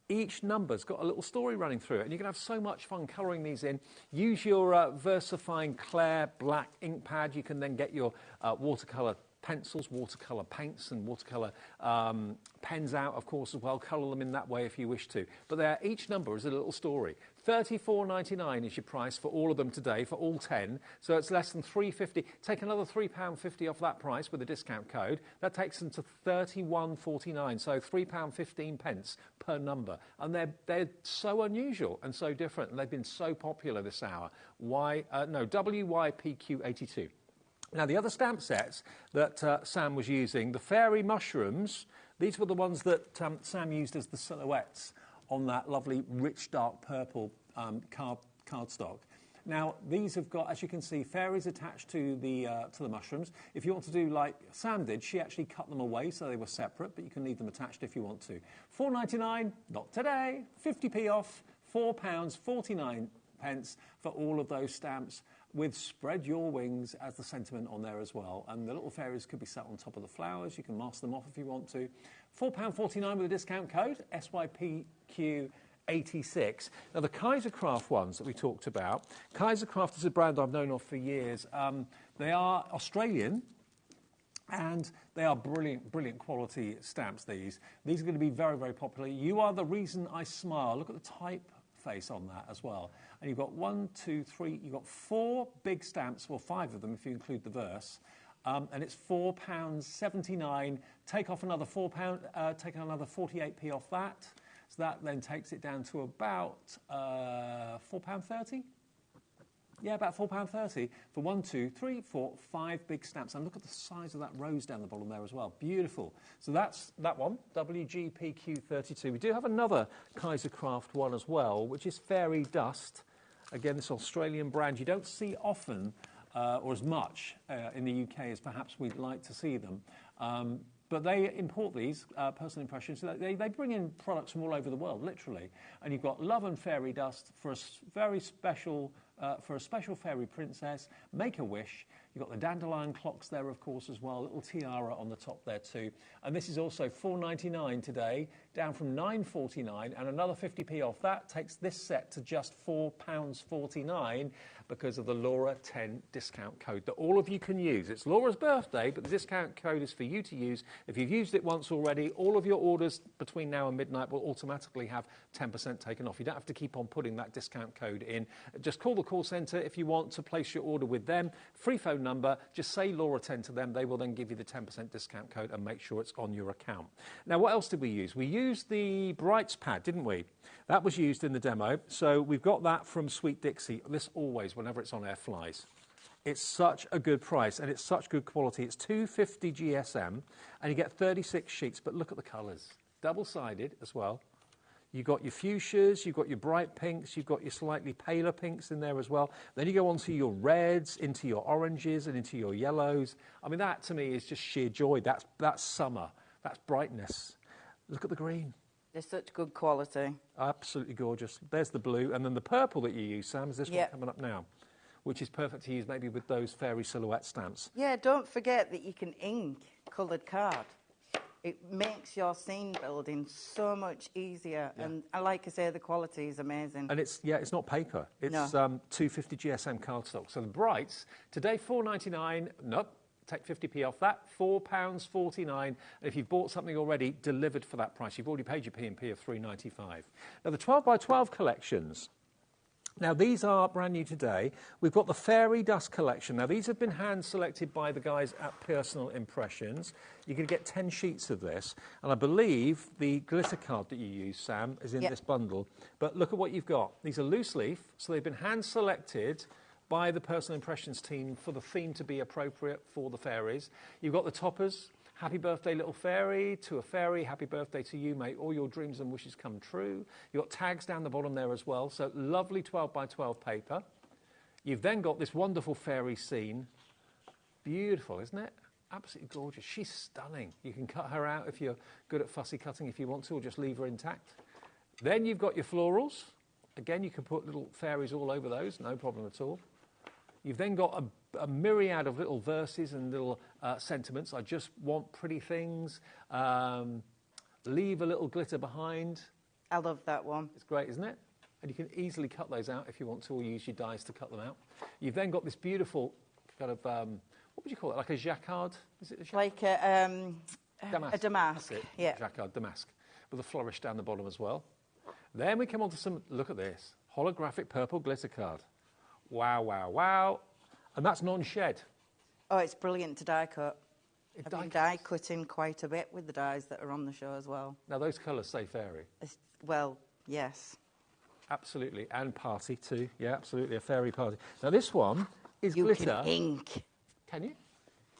Each number's got a little story running through it, and you can have so much fun colouring these in. Use your VersaFine Clair black ink pad. You can then get your watercolour pencils, watercolour paints, and watercolour pens out, of course, as well. Colour them in that way if you wish to. But each number is a little story. $34.99 is your price for all of them today, for all 10. So it's less than $3.50. Take another £3.50 off that price with a discount code. That takes them to $31.49, so £3.15 per number. And they're so unusual and so different, and they've been so popular this hour. WYPQ82. Now, the other stamp sets that Sam was using, the fairy mushrooms, these were the ones that Sam used as the silhouettes on that lovely rich dark purple cardstock. Now, these have got, as you can see, fairies attached to the mushrooms. If you want to do like Sam did, she actually cut them away so they were separate, but you can leave them attached if you want to. $4.99, not today, 50p off, £4.49 for all of those stamps, with Spread Your Wings as the sentiment on there as well. And the little fairies could be sat on top of the flowers. You can mask them off if you want to. £4.49 with a discount code, SYPQ86. Now, the Kaisercraft ones that we talked about, Kaisercraft is a brand I've known of for years. They are Australian, and they are brilliant, brilliant quality stamps, these. These are going to be very, very popular. You Are the Reason I Smile. Look at the typeface on that as well. And you've got 1, 2, 3, you've got 4 big stamps, well, 5 of them if you include the verse, and it's £4.79. Take off another take another 48p off that. So that then takes it down to about £4.30. Yeah, about £4.30 for 1, 2, 3, 4, 5 big stamps. And look at the size of that rose down the bottom there as well. Beautiful. So that's that one, WGPQ32. We do have another Kaisercraft one as well, which is Fairy Dust. Again, this Australian brand you don't see often or as much in the UK as perhaps we'd like to see them. But they import these personal impressions. So they bring in products from all over the world, literally. And you've got Love and Fairy Dust for a very special fairy princess. Make a Wish. You've got the dandelion clocks there, of course, as well. A little tiara on the top there too. And this is also $4.99 today, down from $9.49, and another 50p off that takes this set to just £4.49 because of the Laura 10 discount code that all of you can use. It's Laura's birthday, but the discount code is for you to use. If you've used it once already, all of your orders between now and midnight will automatically have 10% taken off. You don't have to keep on putting that discount code in. Just call the call centre if you want to place your order with them. Free phone number, just say Laura 10 to them. They will then give you the 10% discount code and make sure it's on your account. Now, what else did we use? We used the Brights pad, didn't we? That was used in the demo. So we've got that from Sweet Dixie. This always, whenever it's on air, flies. It's such a good price and it's such good quality. It's $2.50 GSM and you get 36 sheets, but look at the colours. Double-sided as well. You've got your fuchsias, you've got your bright pinks, you've got your slightly paler pinks in there as well. Then you go on to your reds, into your oranges and into your yellows. I mean, that to me is just sheer joy. That's summer. That's brightness. Look at the green. They're such good quality. Absolutely gorgeous. There's the blue. And then the purple that you use, Sam, is this one coming up now, which is perfect to use maybe with those fairy silhouette stamps. Yeah, don't forget that you can ink coloured card. It makes your scene building so much easier. Yeah. And like I say, the quality is amazing. And it's not paper. It's $2.50 GSM cardstock. So the Brights, today $4.99, nope, take 50p off that, £4.49. And if you've bought something already, delivered for that price. You've already paid your P&P of £3.95. Now, the 12 by 12 collections. Now, these are brand new today. We've got the Fairy Dust collection. Now, these have been hand-selected by the guys at Personal Impressions. You're going to get 10 sheets of this. And I believe the glitter card that you use, Sam, is in this bundle. But look at what you've got. These are loose leaf, so they've been hand-selected by the Personal Impressions team for the theme to be appropriate for the fairies. You've got the toppers. Happy birthday, little fairy, to a fairy. Happy birthday to you. May all your dreams and wishes come true. You've got tags down the bottom there as well. So lovely 12 by 12 paper. You've then got this wonderful fairy scene. Beautiful, isn't it? Absolutely gorgeous. She's stunning. You can cut her out if you're good at fussy cutting if you want to, or just leave her intact. Then you've got your florals. Again, you can put little fairies all over those, no problem at all. You've then got a myriad of little verses and little sentiments. I just want pretty things. Leave a little glitter behind. I love that one. It's great, isn't it? And you can easily cut those out if you want to, or use your dies to cut them out. You've then got this beautiful kind of, what would you call it? Like a jacquard? Is it a jacquard? Like a damask. A damask. That's it. Yeah. Jacquard damask with a flourish down the bottom as well. Then we come on to some, look at this, holographic purple glitter card. Wow, wow, wow. And that's non-shed. Oh, it's brilliant to die cut. I've been die cutting quite a bit with the dies that are on the show as well. Now, those colours say fairy. Well, yes. Absolutely. And party too. Yeah, absolutely. A fairy party. Now, this one is you glitter. You can ink. Can you?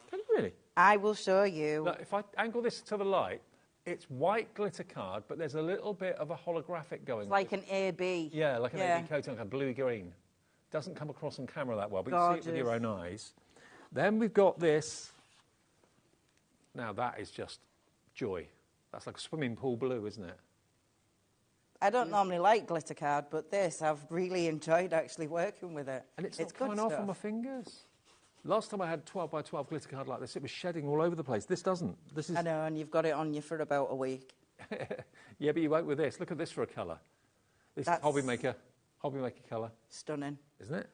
Can you really? I will show you. Look, if I angle this to the light, it's white glitter card, but there's a little bit of a holographic going. It's like an AB. Yeah, like an AB coating, like a bluey-green. Doesn't come across on camera that well, but you see it with your own eyes. Then we've got this. Now, that is just joy. That's like a swimming pool blue, isn't it? I don't normally like glitter card, but this, I've really enjoyed actually working with it. And it's not coming off on my fingers. Last time I had 12 by 12 glitter card like this, it was shedding all over the place. This doesn't. This is. I know, and you've got it on you for about a week. Yeah, but you won't with this. Look at this for a colour. This is HobbyMaker colour. Stunning. Isn't it?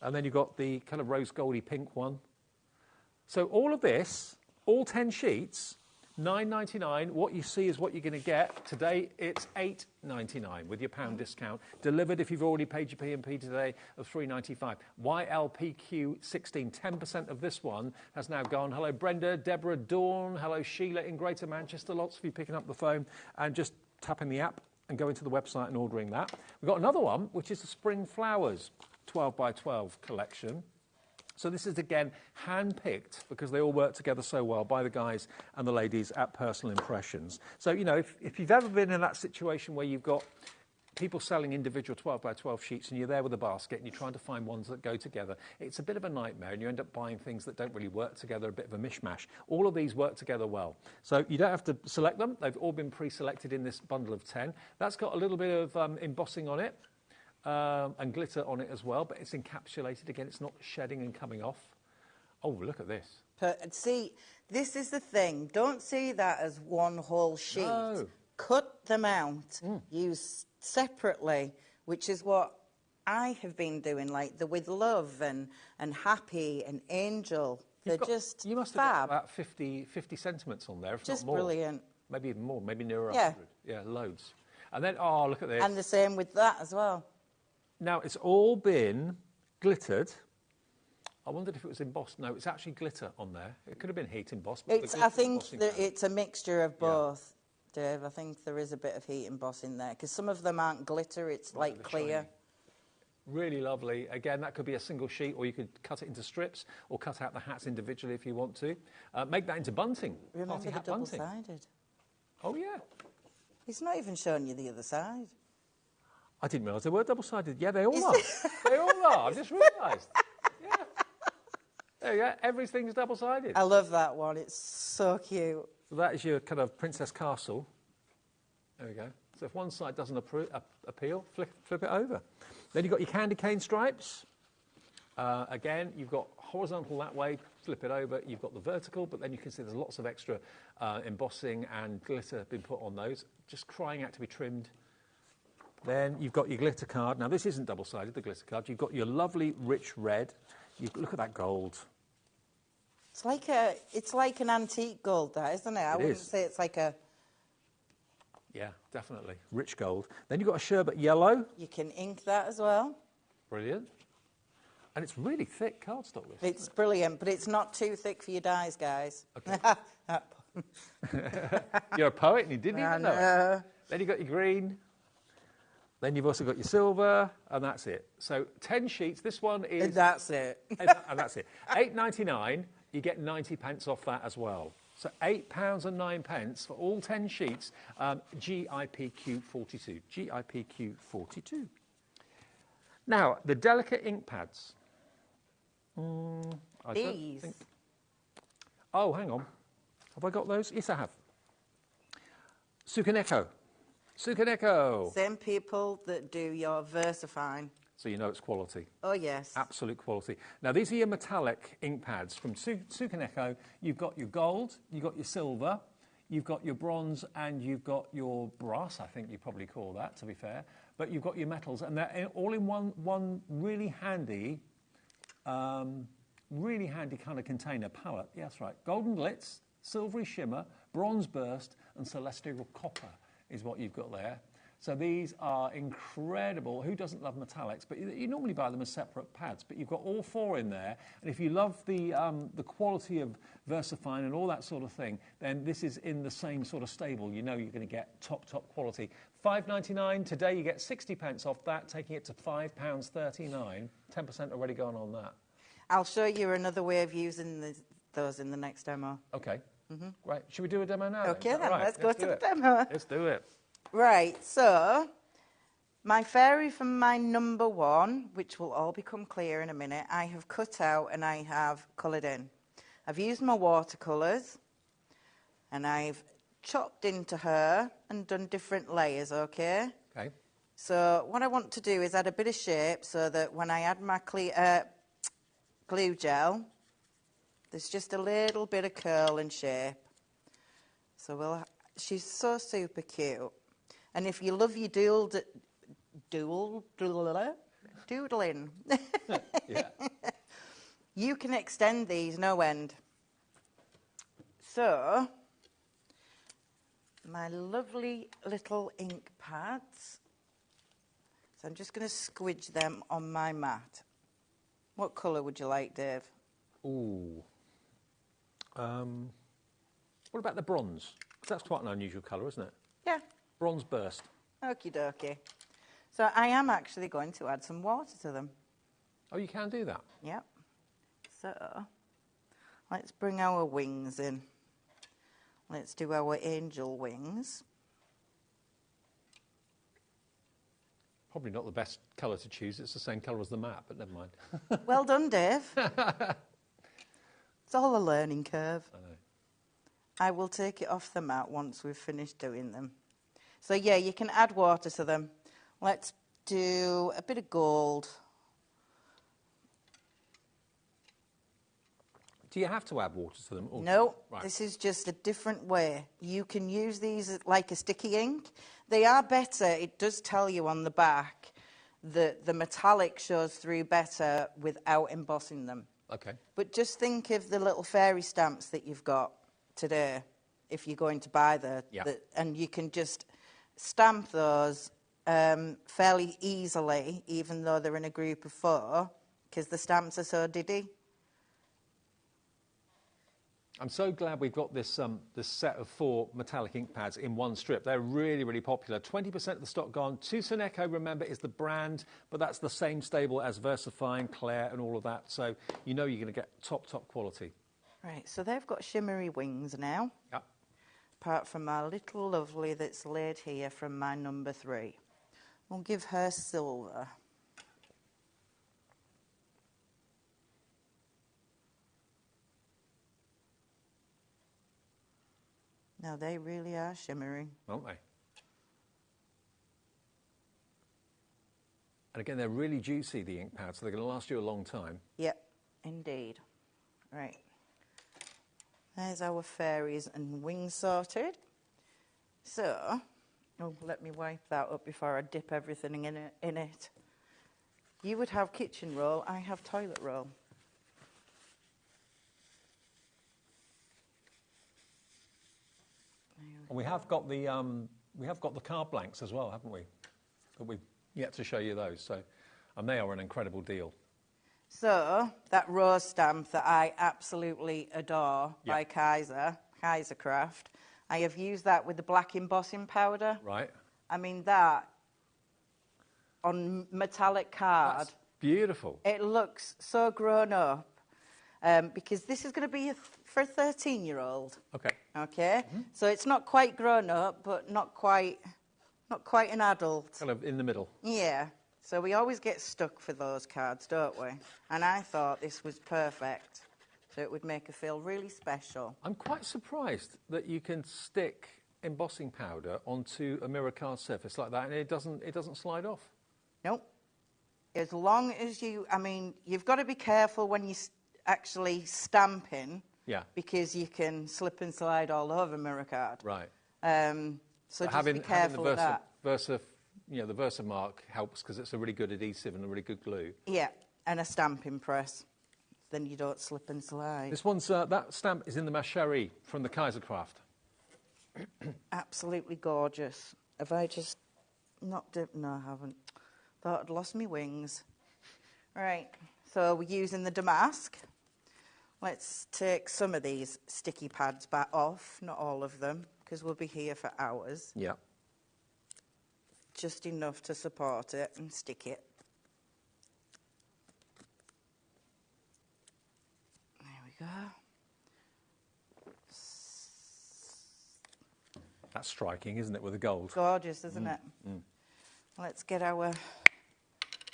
And then you've got the kind of rose goldy pink one. So all of this, all 10 sheets, £9.99. What you see is what you're going to get. Today it's £8.99 with your pound discount. Delivered if you've already paid your P&P today of £3.95. YLPQ16, 10% of this one has now gone. Hello Brenda, Deborah, Dawn. Hello Sheila in Greater Manchester. Lots of you picking up the phone and just tapping the app and going to the website and ordering that. We've got another one, which is the Spring Flowers 12 by 12 collection. So this is, again, hand-picked, because they all work together so well by the guys and the ladies at Personal Impressions. So, you know, if you've ever been in that situation where you've got people selling individual 12 by 12 sheets and you're there with a basket and you're trying to find ones that go together, it's a bit of a nightmare and you end up buying things that don't really work together, a bit of a mishmash. All of these work together well. So you don't have to select them. They've all been pre-selected in this bundle of 10. That's got a little bit of embossing on it. And glitter on it as well, but it's encapsulated again. It's not shedding and coming off. Oh, look at this. See, this is the thing. Don't see that as one whole sheet. No. Cut them out. Use separately, which is what I have been doing, like the With Love and Happy and Angel. They're just You must fab. have got about 50 sentiments on there, if just not more. Brilliant. Maybe even more, maybe nearer 100. Yeah. Yeah, loads. And then, oh, look at this. And the same with that as well. Now, it's all been glittered. I wondered if it was embossed. No, it's actually glitter on there. It could have been heat embossed. But I think that it's a mixture of both, Dave. I think there is a bit of heat embossing there, because some of them aren't glitter, it's like clear. Shiny. Really lovely. Again, that could be a single sheet, or you could cut it into strips, or cut out the hats individually if you want to. Make that into bunting. Remember Party the hat bunting. double-sided? Oh, yeah. He's not even showing you the other side. I didn't realise they were double-sided. Yeah, they all are. They all are. I've just realised. Yeah. There you go. Everything's double-sided. I love that one. It's so cute. So that is your kind of Princess Castle. There we go. So if one side doesn't appeal, flip it over. Then you've got your candy cane stripes. Again, you've got horizontal that way, flip it over. You've got the vertical, but then you can see there's lots of extra embossing and glitter been put on those, just crying out to be trimmed. Then you've got your glitter card. Now, this isn't double-sided, the glitter card. You've got your lovely rich red. Look at that gold. It's like an antique gold, that, isn't it? I wouldn't say it's like a... Yeah, definitely. Rich gold. Then you've got a sherbet yellow. You can ink that as well. Brilliant. And it's really thick cardstock. It's brilliant, but it's not too thick for your dyes, guys. Okay. You're a poet and you didn't even know it. Then you've got your green. Then you've also got your silver, and that's it. So 10 sheets. This one is... And that's it. and that's it. £8.99, you get 90 pence off that as well. So £8.09 for all 10 sheets, GIPQ42. GIPQ42. Now, the delicate ink pads. These. Oh, hang on. Have I got those? Yes, I have. Sukaneko. Sukaneko. Same people that do your VersaFine. So you know it's quality. Oh, yes. Absolute quality. Now, these are your metallic ink pads from Sukaneko. You've got your gold, you've got your silver, you've got your bronze, and you've got your brass, I think you probably call that, to be fair. But you've got your metals, and they're all in one really handy kind of container palette. Yeah, that's right. Golden glitz, silvery shimmer, bronze burst, and celestial copper is what you've got there. So these are incredible. Who doesn't love metallics? But you normally buy them as separate pads, but you've got all four in there. And if you love the quality of VersaFine and all that sort of thing, then this is in the same sort of stable. You know you're going to get top quality. £5.99. Today you get 60 pence off that, taking it to £5.39. 10% already gone on that. I'll show you another way of using those in the next demo. OK. Right. Should we do a demo now? OK, then. Right. Let's go to the demo. Let's do it. Right, so my fairy from my number one, which will all become clear in a minute, I have cut out and I have coloured in. I've used my watercolours and I've chopped into her and done different layers, OK? OK. So what I want to do is add a bit of shape so that when I add my glue gel, there's just a little bit of curl and shape. So she's so super cute. And if you love your doodling, Yeah. you can extend these no end. So, my lovely little ink pads. So I'm just going to squidge them on my mat. What colour would you like, Dave? Ooh. What about the bronze? 'Cause that's quite an unusual colour, isn't it? Yeah. Bronze burst. Okie dokie. So I am actually going to add some water to them. Oh, you can do that? Yep. So let's bring our wings in. Let's do our angel wings. Probably not the best colour to choose. It's the same colour as the map, but never mind. Well done, Dave. It's all a learning curve. I know. I will take it off the mat once we've finished doing them. So, yeah, you can add water to them. Let's do a bit of gold. Do you have to add water to them? Or No, right. This is just a different way. You can use these like a sticky ink. They are better. It does tell you on the back that the metallic shows through better without embossing them. OK. But just think of the little fairy stamps that you've got today if you're going to buy and you can just stamp those fairly easily, even though they're in a group of 4, because the stamps are so diddy. I'm so glad we've got this set of 4 metallic ink pads in one strip. They're really, really popular. 20% of the stock gone. Sukaneko, remember, is the brand, but that's the same stable as VersaFine, Claire, and all of that. So you know you're going to get top quality. Right, so they've got shimmery wings now. Yep. Apart from my little lovely that's laid here from my number 3. We'll give her silver. Now, they really are shimmering. Aren't they? And again, they're really juicy, the ink pads, so they're going to last you a long time. Yep, indeed. Right. There's our fairies and wings sorted. So, let me wipe that up before I dip everything in it. You would have kitchen roll, I have toilet roll. And we have got the card blanks as well, haven't we? But we've yet to show you those. So, and they are an incredible deal. So that rose stamp that I absolutely adore by Kaiser Craft, I have used that with the black embossing powder. Right. I mean, that on metallic card. That's beautiful. It looks so grown up because this is going to be for a 13-year-old. Okay. Okay. So it's not quite grown up, but not quite an adult. Kind of in the middle. Yeah. So we always get stuck for those cards, don't we? And I thought this was perfect. So it would make her feel really special. I'm quite surprised that you can stick embossing powder onto a mirror card surface like that and it doesn't slide off. Nope. As long as you've got to be careful when you're actually stamping. Yeah. Because you can slip and slide all over mirror card. Right. So just be careful of that. The Versa mark helps because it's a really good adhesive and a really good glue. Yeah, and a stamping press. Then you don't slip and slide. This one's, that stamp is in the Macherie from the Kaiser Craft. Absolutely gorgeous. Have I just knocked it? No, I haven't. Thought I'd lost my wings. Right, so we're using the damask. Let's take some of these sticky pads back off, not all of them, because we'll be here for hours. Yeah. Just enough to support it and stick it. There we go. That's striking, isn't it, with the gold? Gorgeous, isn't it? Let's get our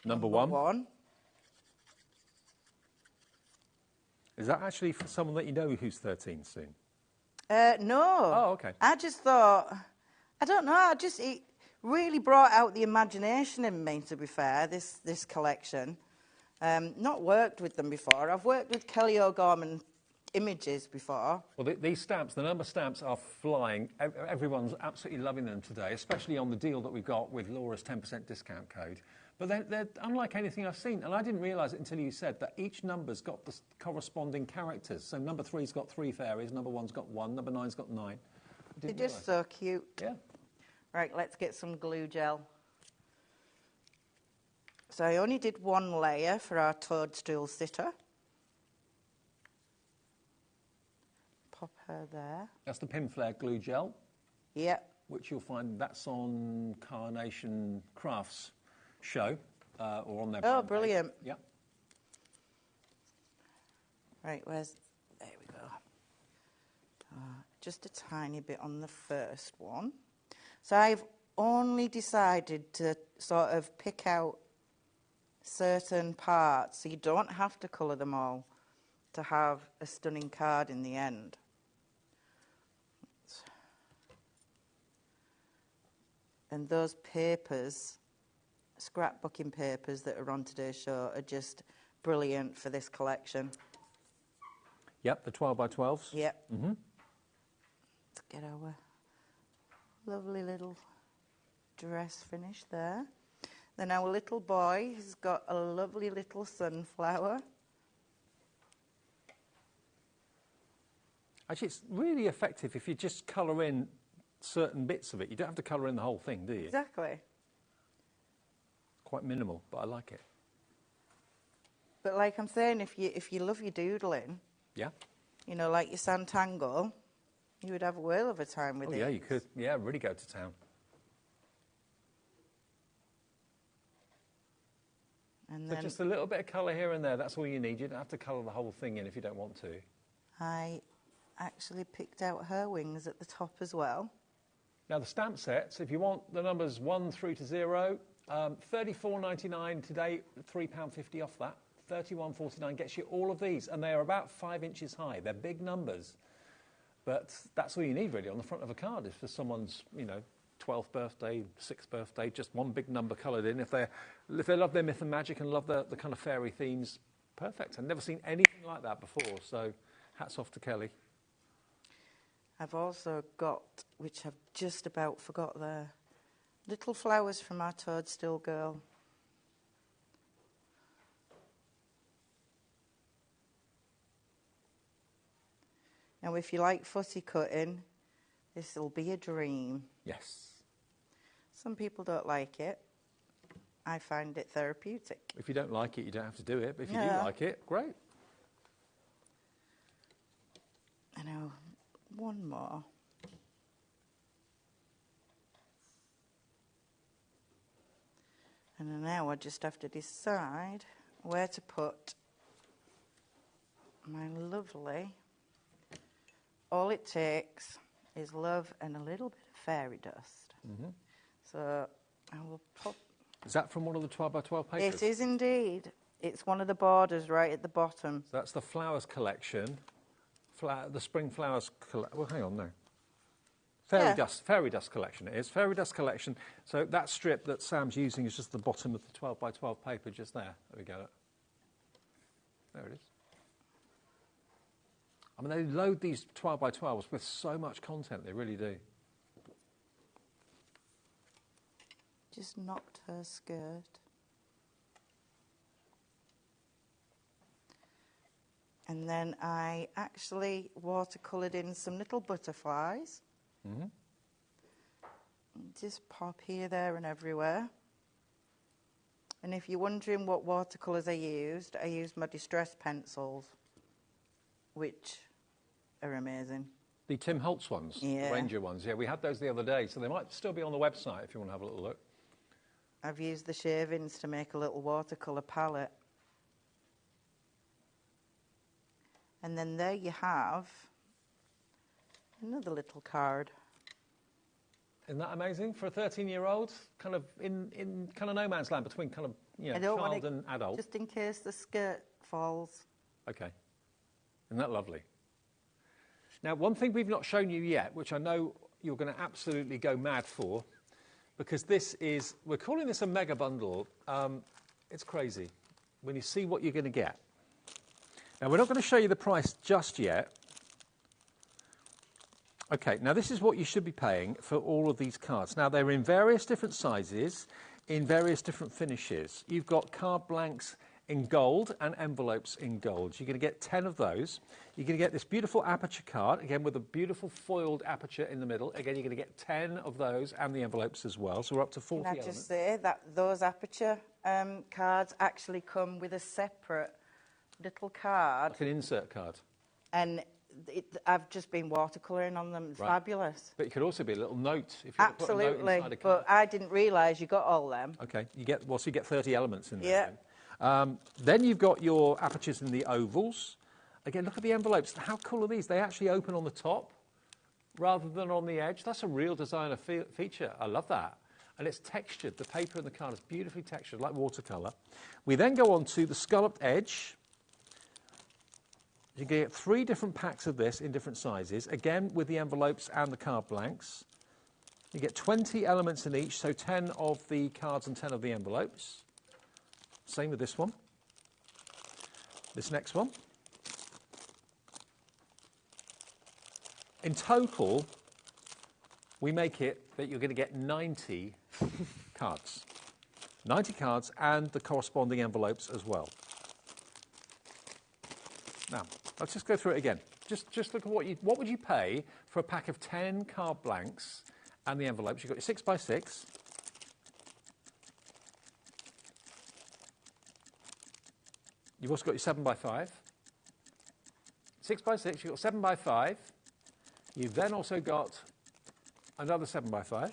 number one. Is that actually for someone that you know who's 13 soon? No. Oh, okay. I just thought, I don't know, it really brought out the imagination in me, to be fair, this collection. Not worked with them before. I've worked with Kelly O'Gorman images before. Well, these stamps, the number stamps are flying. Everyone's absolutely loving them today, especially on the deal that we've got with Laura's 10% discount code. But they're unlike anything I've seen. And I didn't realise it until you said that each number's got the corresponding characters. So number 3's got 3 fairies, number 1's got 1, number 9's got 9. They're just so cute. Yeah. Right, let's get some glue gel. So I only did one layer for our toadstool sitter. Pop her there. That's the Pinflare glue gel. Yep. Which you'll find that's on Carnation Crafts show or on their Oh, brilliant. Page. Yep. Right, there we go. Just a tiny bit on the first one. So I've only decided to sort of pick out certain parts, so you don't have to colour them all to have a stunning card in the end. And those papers, scrapbooking papers that are on today's show, are just brilliant for this collection. Yep, the 12 by 12s. Yep. Let's get our lovely little dress finish there. Then our little boy has got a lovely little sunflower. Actually, it's really effective if you just colour in certain bits of it. You don't have to colour in the whole thing, do you? Exactly. Quite minimal, but I like it. But like I'm saying, if you love your doodling, yeah, you know, like your Santangle, you would have a whale of a time with it. Yeah, you could. Yeah, really go to town. And so then just a little bit of colour here and there, that's all you need. You don't have to colour the whole thing in if you don't want to. I actually picked out her wings at the top as well. Now the stamp sets, if you want the numbers 1 through to 0, $34.99 today, £3.50 off that. $31.49 gets you all of these, and they are about 5 inches high. They're big numbers, but that's all you need really on the front of a card is for someone's, 12th birthday, 6th birthday, just one big number coloured in. If they love their myth and magic and love the kind of fairy themes, perfect. I've never seen anything like that before, so hats off to Kelly. I've also got, which I've just about forgot there, little flowers from our toadstool girl. Now, if you like footy cutting, This will be a dream. Yes. Some people don't like it. I find it therapeutic. If you don't like it, you don't have to do it. But if you do Yeah. like it, great. I know. One more. And now I just have to decide where to put my lovely. All it takes is love and a little bit of fairy dust. So I will put. Is that from one of the 12 by 12 papers? It is indeed. It's one of the borders right at the bottom. So that's the flowers collection. The spring flowers collection. Well, hang on, no. Fairy dust collection it is. Fairy dust collection. So that strip that Sam's using is just the bottom of the 12 by 12 paper just there. There we go. There it is. I mean, they load these 12 by 12s with so much content, they really do. Just knocked her skirt. And then I actually watercoloured in some little butterflies. Just pop here, there and everywhere. And if you're wondering what watercolours I used my distress pencils, which are amazing. The Tim Holtz ones, Yeah. the Ranger ones. Yeah, we had those the other day, so they might still be on the website if you want to have a little look. I've used the shavings to make a little watercolour palette. And then there you have another little card. Isn't that amazing for a 13-year-old? Kind of in kind of no man's land between kind of I don't want child and adult. Just in case the skirt falls. Okay. Isn't that lovely? Now, one thing we've not shown you yet, which I know you're going to absolutely go mad for, because this is, we're calling this a mega bundle. It's crazy when you see what you're going to get. Now, we're not going to show you the price just yet. Okay, now this is what you should be paying for all of these cards. Now, they're in various different sizes, in various different finishes. You've got card blanks in gold and envelopes in gold. You're going to get 10 of those. You're going to get this beautiful aperture card, again with a beautiful foiled aperture in the middle. Again, you're going to get 10 of those and the envelopes as well. So we're up to 40 Can I elements. just say that those aperture cards actually come with a separate little card. Like an insert card. And I've just been watercolouring on them. It's Right. fabulous. But it could also be a little note. If you want to put a note Absolutely. inside a card. But I didn't realise you got all them. Okay, you get, well, so you get 30 elements in there. Yeah. Then you've got your apertures in the ovals. Again, look at the envelopes. How cool are these? They actually open on the top rather than on the edge. That's a real designer feature. I love that. And it's textured. The paper in the card is beautifully textured, like watercolour. We then go on to the scalloped edge. You get 3 different packs of this in different sizes, again with the envelopes and the card blanks. You get 20 elements in each, so 10 of the cards and 10 of the envelopes. Same with this one. This next one. In total, we make it that you're going to get 90 cards. 90 cards and the corresponding envelopes as well. Now, let's just go through it again. Just look at what would you pay for a pack of 10 card blanks and the envelopes. You've got your 6 by 6. You've also got your 7 by 5. 6 by 6, you've got 7 by 5. You've then also got another 7 by 5.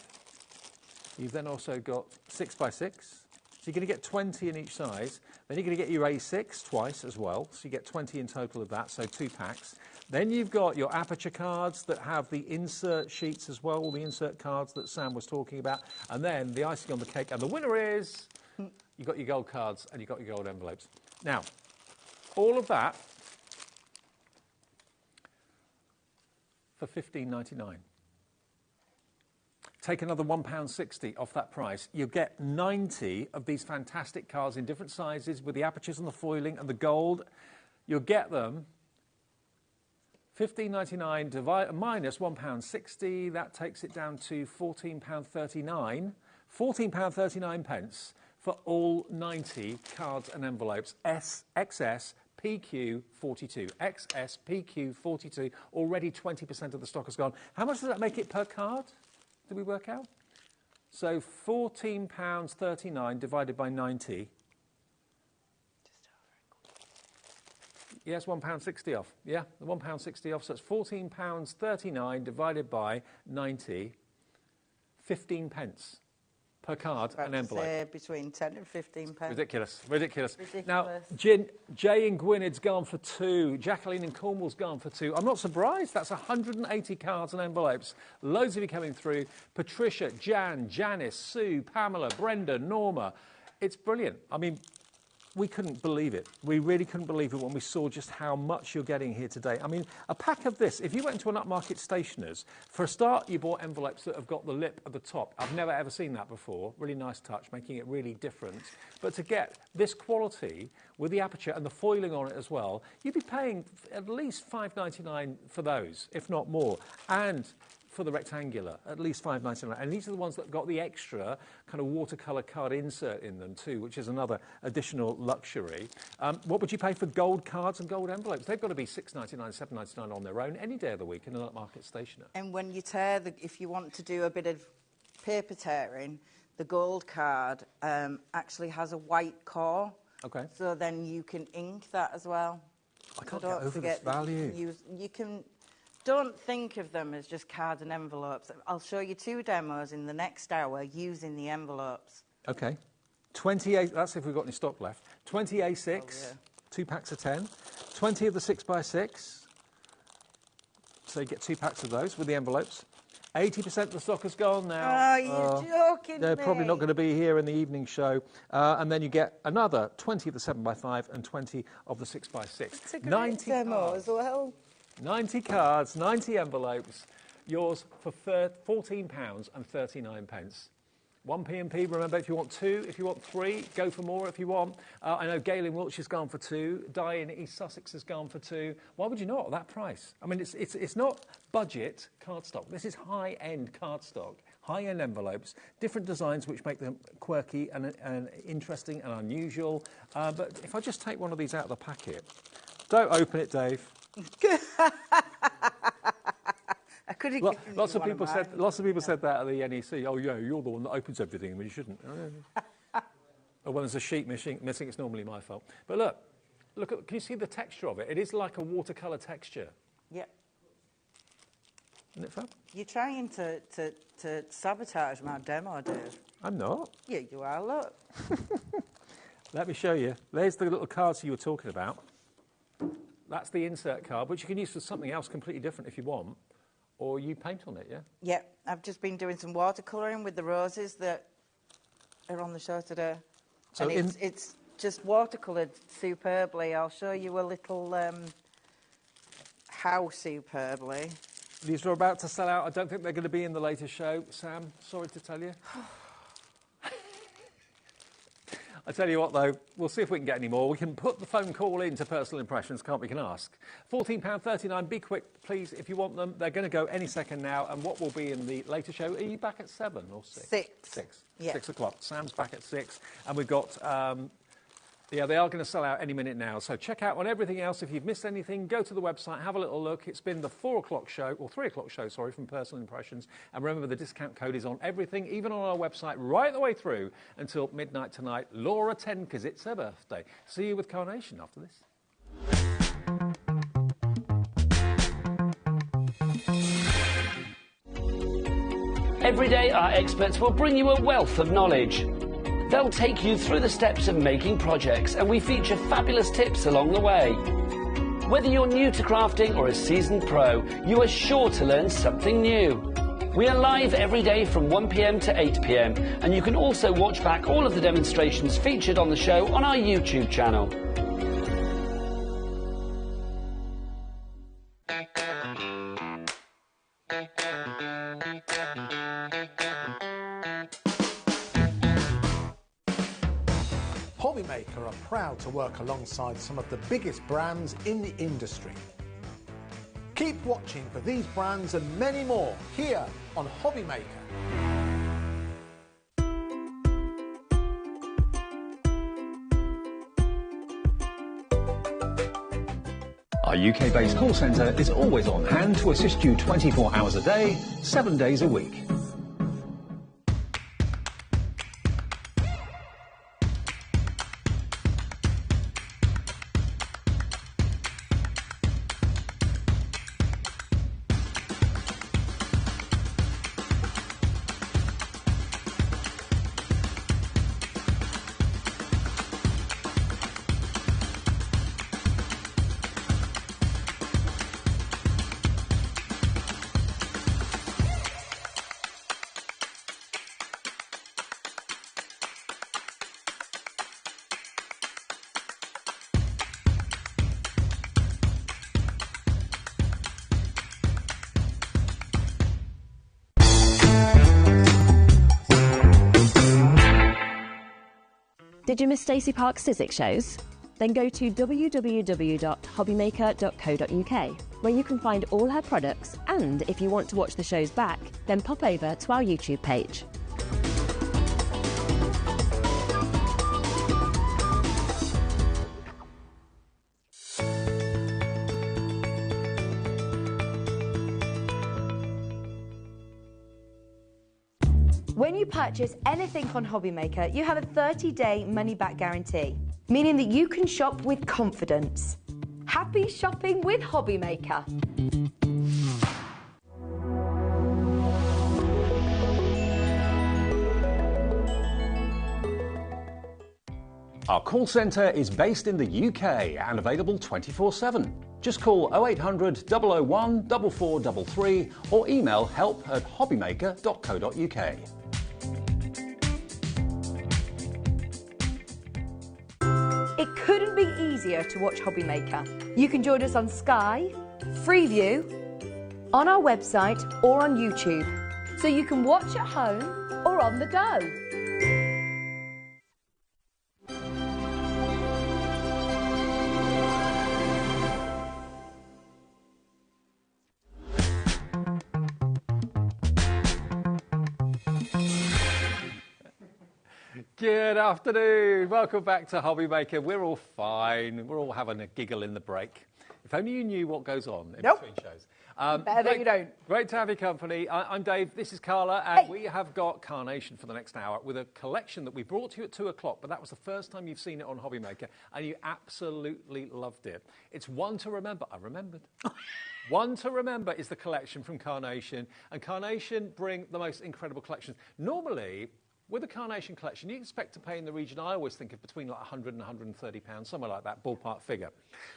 You've then also got 6 by 6. So you're going to get 20 in each size. Then you're going to get your A6 twice as well. So you get 20 in total of that, so 2 packs. Then you've got your aperture cards that have the insert sheets as well, all the insert cards that Sam was talking about. And then the icing on the cake. And the winner is, you've got your gold cards and you've got your gold envelopes. Now, all of that for $15.99. Take another £1.60 off that price. You'll get 90 of these fantastic cards in different sizes with the apertures and the foiling and the gold. You'll get them $15.99 minus £1.60. That takes it down to £14.39. £14.39 for all 90 cards and envelopes. XS XSPQ42. XSPQ42. Already 20% of the stock has gone. How much does that make it per card? Did we work out? So £14.39 divided by 90. Yes, £1.60 off. Yeah, £1.60 off. So it's £14.39 divided by 90. 15 pence per card and envelope. Between 10 and 15 pence. Ridiculous, ridiculous. Now, Jay in Gwyned's gone for 2. Jacqueline in Cornwall's gone for 2. I'm not surprised. That's 180 cards and envelopes. Loads of you coming through. Patricia, Jan, Janice, Sue, Pamela, Brenda, Norma. It's brilliant. I mean, we couldn't believe it. We really couldn't believe it when we saw just how much you're getting here today. I mean, a pack of this, if you went to an upmarket stationer's, for a start, you bought envelopes that have got the lip at the top. I've never, ever seen that before. Really nice touch, making it really different. But to get this quality with the aperture and the foiling on it as well, you'd be paying at least $5.99 for those, if not more. And for the rectangular, at least $5.99. And these are the ones that got the extra kind of watercolour card insert in them too, which is another additional luxury. What would you pay for gold cards and gold envelopes? They've got to be $6.99, $7.99 on their own any day of the week in an upmarket stationer. And when you tear, if you want to do a bit of paper tearing, the gold card actually has a white core. Okay. So then you can ink that as well. I can't get over this value. You can... Don't think of them as just cards and envelopes. I'll show you 2 demos in the next hour using the envelopes. OK. 28, that's if we've got any stock left. 20 A6, 2 packs of 10. 20 of the 6x6. So you get 2 packs of those with the envelopes. 80% of the stock has gone now. Oh, you're joking They're me. probably not going to be here in the evening show. And then you get another 20 of the 7x5 and 20 of the 6x6. It's a great demo as well. 90 cards, 90 envelopes, yours for £14.39. 1 P&P, remember, if you want 2, if you want 3, go for more if you want. I know Gail in Wiltshire's gone for 2, Di in East Sussex has gone for 2. Why would you not at that price? I mean, it's not budget cardstock. This is high-end cardstock, high-end envelopes, different designs which make them quirky and interesting and unusual. But if I just take one of these out of the packet, don't open it, Dave. I could have lots of people said that at the NEC. Oh yeah, you're the one that opens everything, but you shouldn't. Or when there's a sheet missing, it's normally my fault. But look at. Can you see the texture of it? It is like a watercolour texture. Yeah. Isn't it fun? You're trying to sabotage my demo, Dave. I'm not. Yeah, you are. Look. Let me show you. There's the little cards you were talking about. That's the insert card, which you can use for something else completely different if you want, or you paint on it, yeah? Yeah, I've just been doing some watercolouring with the roses that are on the show today. So and it's just watercoloured superbly. I'll show you a little how superbly. These are about to sell out. I don't think they're going to be in the latest show. Sam, sorry to tell you. I tell you what, though, we'll see if we can get any more. We can put the phone call into Personal Impressions, can't we? Can ask. £14.39. Be quick, please, if you want them. They're going to go any second now. And what will be in the later show? Are you back at 7 or 6? 6. Yeah. 6 o'clock. Sam's back at 6. And we've got... yeah, they are going to sell out any minute now. So check out on everything else. If you've missed anything, go to the website, have a little look. It's been the 4 o'clock show, or 3 o'clock show, sorry, from Personal Impressions. And remember, the discount code is on everything, even on our website, right the way through until midnight tonight. Laura 10, because it's her birthday. See you with Carnation after this. Every day, our experts will bring you a wealth of knowledge. They'll take you through the steps of making projects, and we feature fabulous tips along the way. Whether you're new to crafting or a seasoned pro, you are sure to learn something new. We are live every day from 1 p.m. to 8 p.m, and you can also watch back all of the demonstrations featured on the show on our YouTube channel. HobbyMaker are proud to work alongside some of the biggest brands in the industry. Keep watching for these brands and many more here on HobbyMaker. Our UK-based call centre is always on hand to assist you 24 hours a day, 7 days a week. Did you miss Stacey Park's Sizzix shows? Then go to www.hobbymaker.co.uk, where you can find all her products, and if you want to watch the shows back, then pop over to our YouTube page. When you purchase anything on HobbyMaker, you have a 30-day money-back guarantee, meaning that you can shop with confidence. Happy shopping with HobbyMaker. Our call centre is based in the UK and available 24/7. Just call 0800 001 4433 or email help@hobbymaker.co.uk. It couldn't be easier to watch HobbyMaker. You can join us on Sky, Freeview, on our website or on YouTube, so you can watch at home or on the go. Good afternoon. Welcome back to HobbyMaker. We're all fine. We're all having a giggle in the break. If only you knew what goes on in between shows. Better that you don't. Great to have your company. I'm Dave. This is Carla, and we have got Carnation for the next hour with a collection that we brought to you at 2 o'clock, but that was the first time you've seen it on HobbyMaker, and you absolutely loved it. It's one to remember. I remembered. One to remember is the collection from Carnation, and Carnation bring the most incredible collections. Normally, with a Carnation collection, you expect to pay in the region, I always think of between like £100 and £130, somewhere like that, ballpark figure.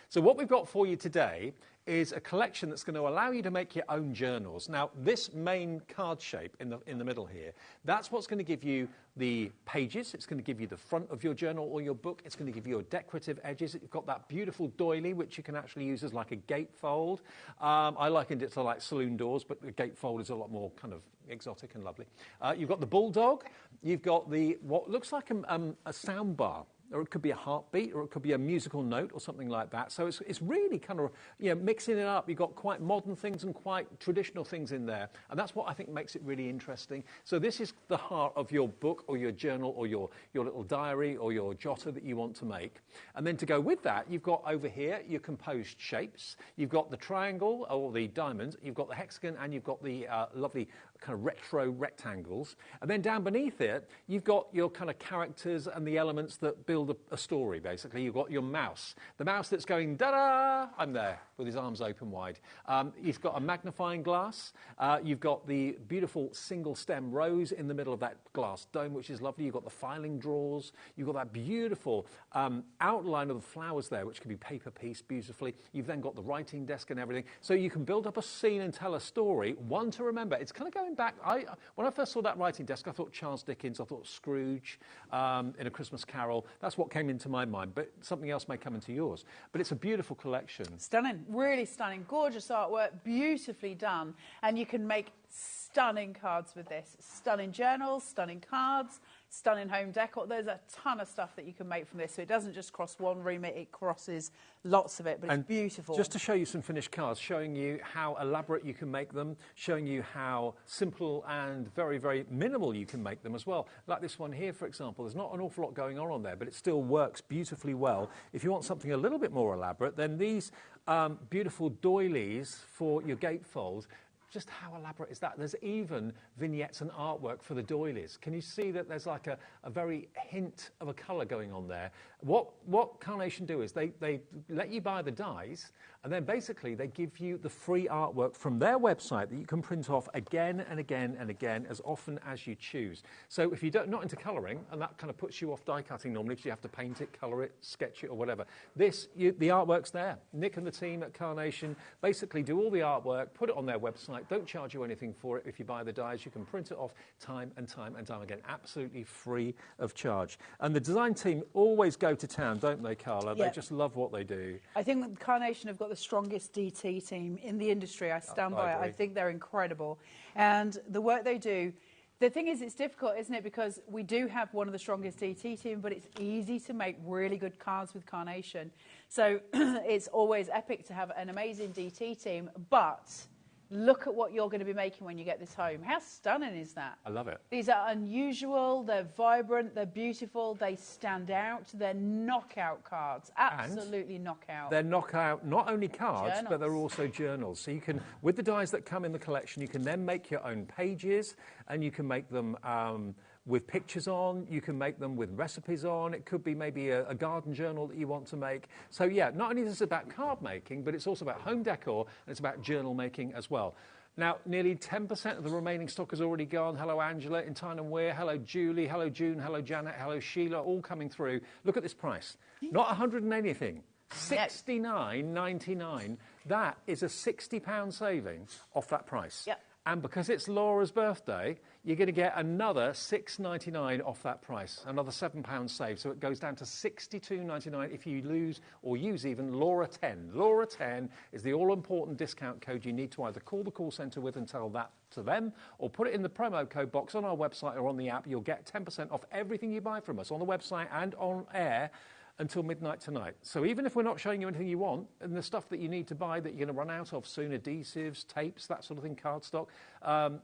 So what we've got for you today is a collection that's going to allow you to make your own journals. Now, this main card shape in the middle here, that's what's going to give you the pages. It's going to give you the front of your journal or your book. It's going to give you your decorative edges. You've got that beautiful doily, which you can actually use as like a gatefold. I likened it to like saloon doors, but the gatefold is a lot more kind of exotic and lovely. You've got the bulldog. You've got the what looks like a sound bar, or it could be a heartbeat, or it could be a musical note or something like that. So it's really kind of, you know, mixing it up. You've got quite modern things and quite traditional things in there. And that's what I think makes it really interesting. So this is the heart of your book or your journal or your little diary or your jotter that you want to make. And then to go with that, you've got over here your composed shapes. You've got the triangle or the diamond. You've got the hexagon, and you've got the lovely kind of retro rectangles. And then down beneath it, you've got your kind of characters and the elements that build a story, basically. You've got your mouse. The mouse that's going, da-da, I'm there, with his arms open wide. He's got a magnifying glass. You've got the beautiful single stem rose in the middle of that glass dome, which is lovely. You've got the filing drawers. You've got that beautiful outline of the flowers there, which can be paper pieced beautifully. You've then got the writing desk and everything. So you can build up a scene and tell a story, one to remember. It's kind of going back. When I first saw that writing desk, I thought Charles Dickens, I thought Scrooge in A Christmas Carol. That's what came into my mind, but something else may come into yours. But it's a beautiful collection. Stunning, really stunning, gorgeous artwork, beautifully done. And you can make stunning cards with this. Stunning journals, stunning cards, stunning home decor. There's a ton of stuff that you can make from this. So it doesn't just cross one room, it crosses lots of it, but it's beautiful. Just to show you some finished cards, showing you how elaborate you can make them, showing you how simple and very, very minimal you can make them as well. Like this one here, for example, there's not an awful lot going on there, but it still works beautifully well. If you want something a little bit more elaborate, then these beautiful doilies for your gatefold. Just how elaborate is that? There's even vignettes and artwork for the doilies. Can you see that there's like a very hint of a colour going on there? What Carnation do is they let you buy the dies, and then basically they give you the free artwork from their website that you can print off again and again and again as often as you choose. So if you're not into colouring, and that kind of puts you off die cutting normally because you have to paint it, colour it, sketch it or whatever, the artwork's there. Nick and the team at Carnation basically do all the artwork, put it on their website, don't charge you anything for it. If you buy the dies, you can print it off time and time and time again, absolutely free of charge. And the design team always go to town, don't they, Carla? Yeah. They just love what they do. I think Carnation have got the strongest DT team in the industry. I stand by it. I think they're incredible. And the work they do, the thing is, it's difficult, isn't it? Because we do have one of the strongest DT team, but it's easy to make really good cards with Carnation. So it's always epic to have an amazing DT team, but look at what you're going to be making when you get this home. How stunning is that? I love it. These are unusual, they're vibrant, they're beautiful, they stand out. They're knockout cards, absolutely knockout. They're knockout, not only cards, but they're also journals. So you can, with the dies that come in the collection, you can then make your own pages, and you can make them with pictures on, you can make them with recipes on, it could be maybe a garden journal that you want to make. So yeah, not only is this about card making, but it's also about home decor, and it's about journal making as well. Now, nearly 10% of the remaining stock has already gone. Hello, Angela in Tyne and Wear. Hello, Julie. Hello, June. Hello, Janet. Hello, Sheila. All coming through. Look at this price. Not 100 and anything. $69.99. That is a £60 saving off that price. Yep. And because it's Laura's birthday, you're going to get another $6.99 off that price, another £7 save. So it goes down to $62.99 if you lose or use even Laura 10. Laura 10 is the all-important discount code you need to either call the call centre with and tell that to them, or put it in the promo code box on our website or on the app. You'll get 10% off everything you buy from us on the website and on air until midnight tonight. So even if we're not showing you anything you want, and the stuff that you need to buy that you're going to run out of soon, adhesives, tapes, that sort of thing, cardstock,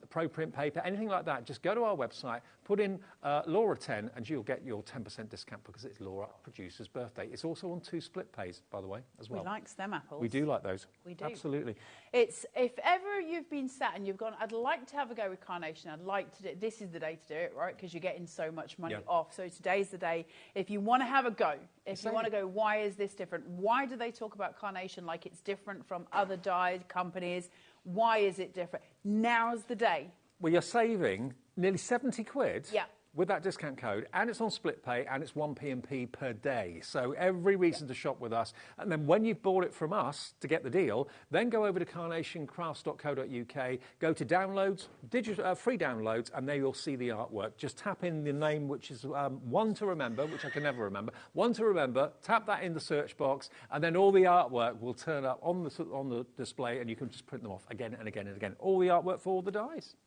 pro print paper, anything like that, just go to our website, put in Laura 10, and you'll get your 10% discount because it's Laura Producer's birthday. It's also on 2 split pays, by the way, as well. We like stem apples. We do like those. We do. Absolutely. It's, if ever you've been sat and you've gone, I'd like to have a go with Carnation, I'd like to do it, this is the day to do it, right? Because you're getting so much money off. So today's the day. If you want to have a go, if you want to go, why is this different? Why do they talk about Carnation like it's different from other dye companies? Why is it different? Now's the day. Well, you're saving nearly 70 quid. Yeah. With that discount code, and it's on split pay, and it's 1p&p per day. So every reason to shop with us. And then when you've bought it from us to get the deal, then go over to carnationcrafts.co.uk, go to downloads, free downloads, and there you'll see the artwork. Just tap in the name, which is one to remember, which I can never remember. One to remember, tap that in the search box, and then all the artwork will turn up on the display, and you can just print them off again and again and again. All the artwork for all the dies.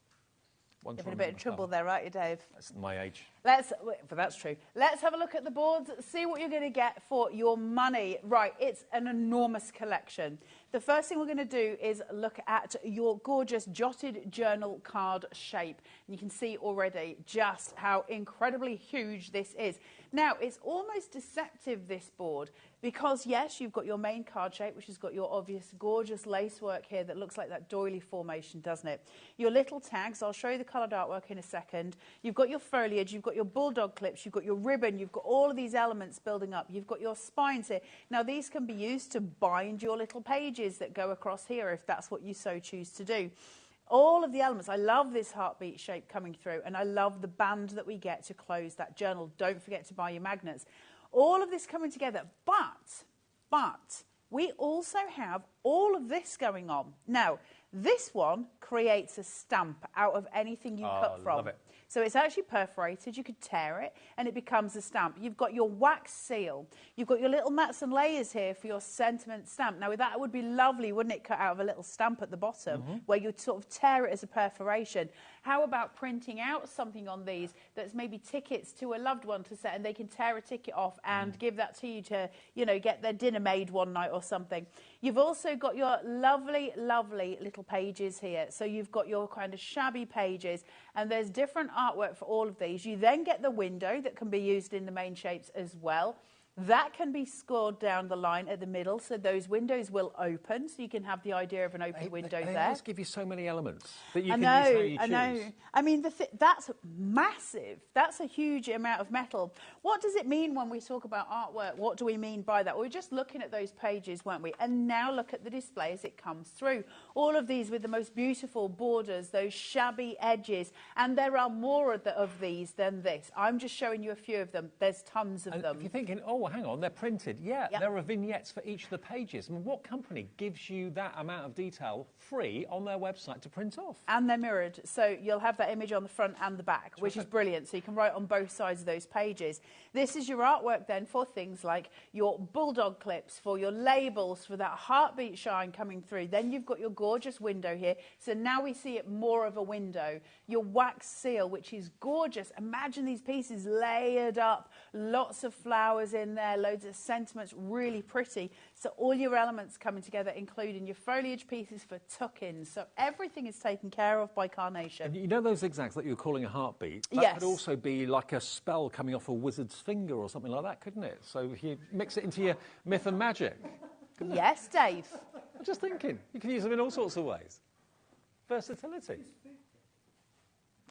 You're in a bit of trouble there, aren't you, Dave? That's my age. But that's true. Let's have a look at the boards, see what you're going to get for your money. Right, it's an enormous collection. The first thing we're going to do is look at your gorgeous jotted journal card shape. And you can see already just how incredibly huge this is. Now, it's almost deceptive, this board, because, yes, you've got your main card shape, which has got your obvious gorgeous lace work here that looks like that doily formation, doesn't it? Your little tags, I'll show you the coloured artwork in a second. You've got your foliage, you've got your bulldog clips, you've got your ribbon, you've got all of these elements building up. You've got your spines here. Now, these can be used to bind your little pages that go across here if that's what you so choose to do. All of the elements, I love this heartbeat shape coming through, and I love the band that we get to close that journal. Don't forget to buy your magnets. All of this coming together, but we also have all of this going on. Now, this one creates a stamp out of anything you cut from. Love it. So it's actually perforated. You could tear it and it becomes a stamp. You've got your wax seal. You've got your little mats and layers here for your sentiment stamp. Now that would be lovely, wouldn't it, cut out of a little stamp at the bottom where you'd sort of tear it as a perforation. How about printing out something on these that's maybe tickets to a loved one to set, and they can tear a ticket off and give that to you to, you know, get their dinner made one night or something. You've also got your lovely, lovely little pages here. So you've got your kind of shabby pages, and there's different artwork for all of these. You then get the window that can be used in the main shapes as well. That can be scored down the line at the middle, so those windows will open, so you can have the idea of an open window there. They just give you so many elements that you can use how you choose. I know. I mean, that's massive. That's a huge amount of metal. What does it mean when we talk about artwork? What do we mean by that? We were just looking at those pages, weren't we? And now look at the display as it comes through. All of these with the most beautiful borders, those shabby edges, and there are more of these than this. I'm just showing you a few of them. There's tons of them. If you're thinking, oh, hang on, they're printed. Yeah, there are vignettes for each of the pages. I mean, what company gives you that amount of detail free on their website to print off? And they're mirrored, so you'll have that image on the front and the back, which is brilliant. So you can write on both sides of those pages. This is your artwork then for things like your bulldog clips, for your labels, for that heartbeat shine coming through. Then you've got your gorgeous window here. So now we see it more of a window. Your wax seal, which is gorgeous. Imagine these pieces layered up, lots of flowers in there, loads of sentiments, really pretty. So all your elements coming together, including your foliage pieces for tuck-ins. So everything is taken care of by Carnation. And you know those zigzags that you're calling a heartbeat? That could also be like a spell coming off a wizard's finger or something like that, couldn't it? So you mix it into your myth and magic. Yes, Dave. I'm just thinking, you can use them in all sorts of ways. Versatility.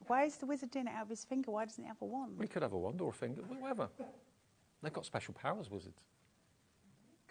Why is the wizard doing it out of his finger? Why doesn't he have a wand? We could have a wand or a finger, whatever. They've got special powers, wizards.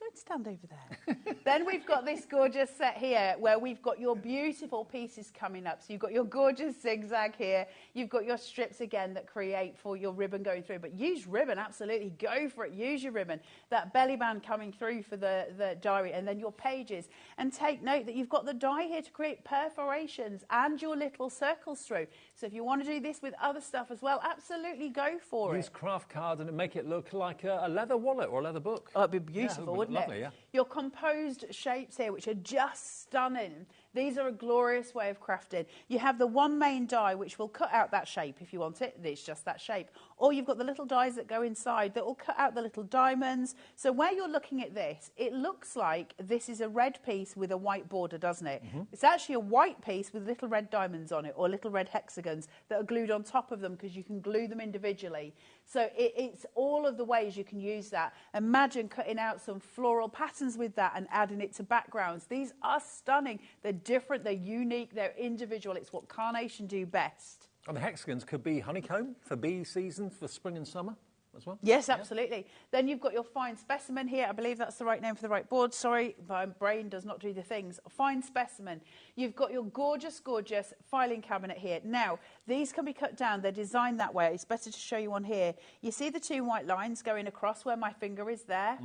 Go and stand over there. Then we've got this gorgeous set here where we've got your beautiful pieces coming up. So you've got your gorgeous zigzag here. You've got your strips again that create for your ribbon going through. But use ribbon, absolutely. Go for it. Use your ribbon. That belly band coming through for the diary, and then your pages. And take note that you've got the die here to create perforations and your little circles through. So if you want to do this with other stuff as well, absolutely go for it. Use craft cards and make it look like a leather wallet or a leather book. Oh, it'd be beautiful, wouldn't it? Lovely, yeah. Your composed shapes here, which are just stunning. These are a glorious way of crafting. You have the one main die, which will cut out that shape if you want it. It's just that shape. Or you've got the little dies that go inside that will cut out the little diamonds. So where you're looking at this, it looks like this is a red piece with a white border, doesn't it? It's actually a white piece with little red diamonds on it, or little red hexagons that are glued on top of them, because you can glue them individually. So it's all of the ways you can use that. Imagine cutting out some floral patterns with that and adding it to backgrounds. These are stunning. They're different, they're unique, they're individual. It's what Carnation do best. And the hexagons could be honeycomb for bee season, for spring and summer as well? Yes, absolutely. Then you've got your fine specimen here. I believe that's the right name for the right board. Sorry, my brain does not do the things. Fine specimen. You've got your gorgeous, gorgeous filing cabinet here. Now, these can be cut down. They're designed that way. It's better to show you on here. You see the two white lines going across where my finger is there?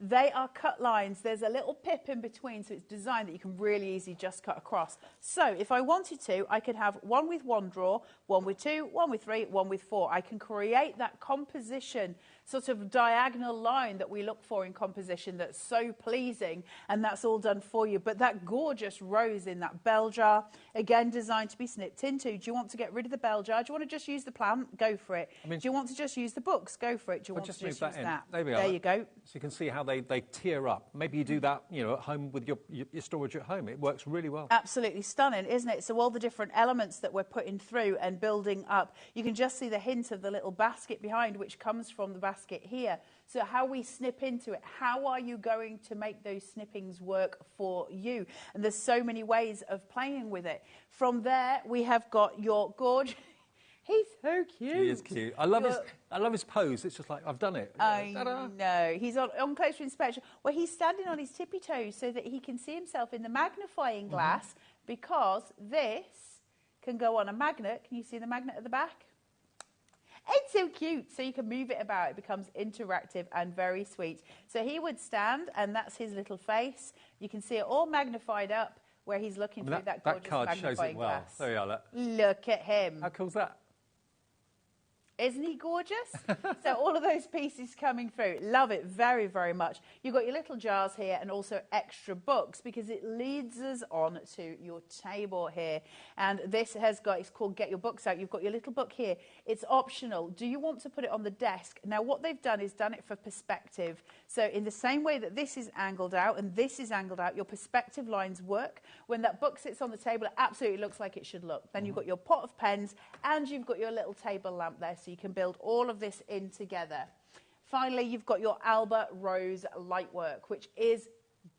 They are cut lines. There's a little pip in between, so it's designed that you can really easily just cut across. So if I wanted to, I could have one with one drawer, one with two, one with three, one with four. I can create that composition, sort of diagonal line that we look for in composition that's so pleasing, and that's all done for you. But that gorgeous rose in that bell jar, again designed to be snipped into. Do you want to get rid of the bell jar? Do you want to just use the plant? Go for it. Do you want to just use the books? Go for it. Do you want to just use that? There we are. There you go. So you can see how they tier up. Maybe you do that, you know, at home with your storage at home. It works really well. Absolutely stunning, isn't it? So all the different elements that we're putting through and building up, you can just see the hint of the little basket behind, which comes from the basket here. So how we snip into it, how are you going to make those snippings work for you? And there's so many ways of playing with it. From there, we have got your gorgeous... He's so cute. He is cute. I love his pose. It's just like, I've done it. I know. He's on closer inspection. Well, he's standing on his tippy toes so that he can see himself in the magnifying glass, because this can go on a magnet. Can you see the magnet at the back? It's so cute. So you can move it about. It becomes interactive and very sweet. So he would stand, and that's his little face. You can see it all magnified up where he's looking through that gorgeous card shows it magnifying well. glass. There we are. Look at him. How cool's that? Isn't he gorgeous? So all of those pieces coming through. Love it very, very much. You've got your little jars here and also extra books because it leads us on to your table here. And this has got, it's called Get Your Books Out. You've got your little book here. It's optional. Do you want to put it on the desk? Now what they've done is done it for perspective. So in the same way that this is angled out and this is angled out, your perspective lines work. When that book sits on the table, it absolutely looks like it should look. Then you've got your pot of pens and you've got your little table lamp there, so you can build all of this in together. Finally, you've got your Alba Rose lightwork, which is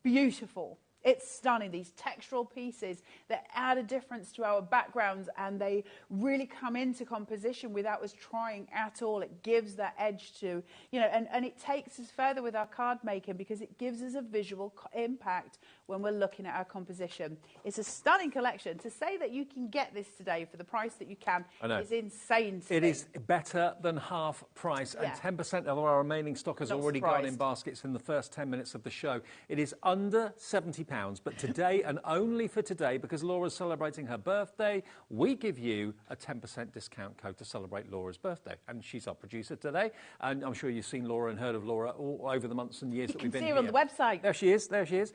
beautiful. It's stunning, these textural pieces that add a difference to our backgrounds and they really come into composition without us trying at all. It gives that edge to, you know, and it takes us further with our card making because it gives us a visual impact when we're looking at our composition. It's a stunning collection. To say that you can get this today for the price that you can is insane to me. It is better than half price, and 10% of our remaining stock has already gone in baskets in the first 10 minutes of the show. It is under £70, but today, and only for today, because Laura's celebrating her birthday, we give you a 10% discount code to celebrate Laura's birthday. And she's our producer today, and I'm sure you've seen Laura and heard of Laura all over the months and years that we've been here. You can see her on the website. There she is, there she is.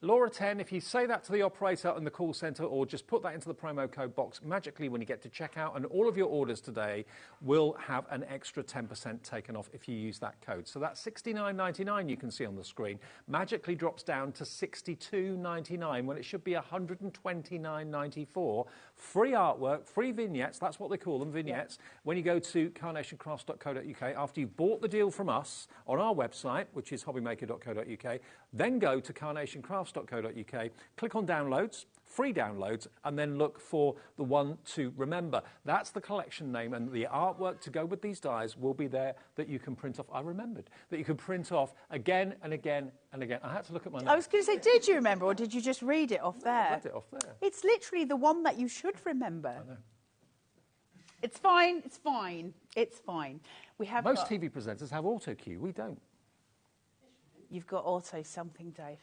Laura 10, if you say that to the operator in the call centre or just put that into the promo code box, magically when you get to checkout, and all of your orders today will have an extra 10% taken off if you use that code. So that $69.99 you can see on the screen magically drops down to $62.99 when it should be $129.94. Free artwork, free vignettes, that's what they call them, vignettes, when you go to carnationcrafts.co.uk after you've bought the deal from us on our website, which is hobbymaker.co.uk, then go to carnationcrafts.co.uk, click on downloads, free downloads, and then look for the one to remember. That's the collection name, and the artwork to go with these dies will be there that you can print off. I remembered that you can print off again and again and again. I had to look at my notes. I was going to say, did you remember, or did you just read it off there? I read it off there. It's literally the one that you should remember. I know. It's fine, it's fine, it's fine. We have Most TV presenters have auto cue, we don't. You've got auto something, Dave.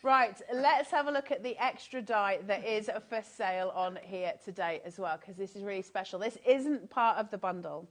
Right, let's have a look at the extra die that is for sale on here today as well, because this is really special. This isn't part of the bundle,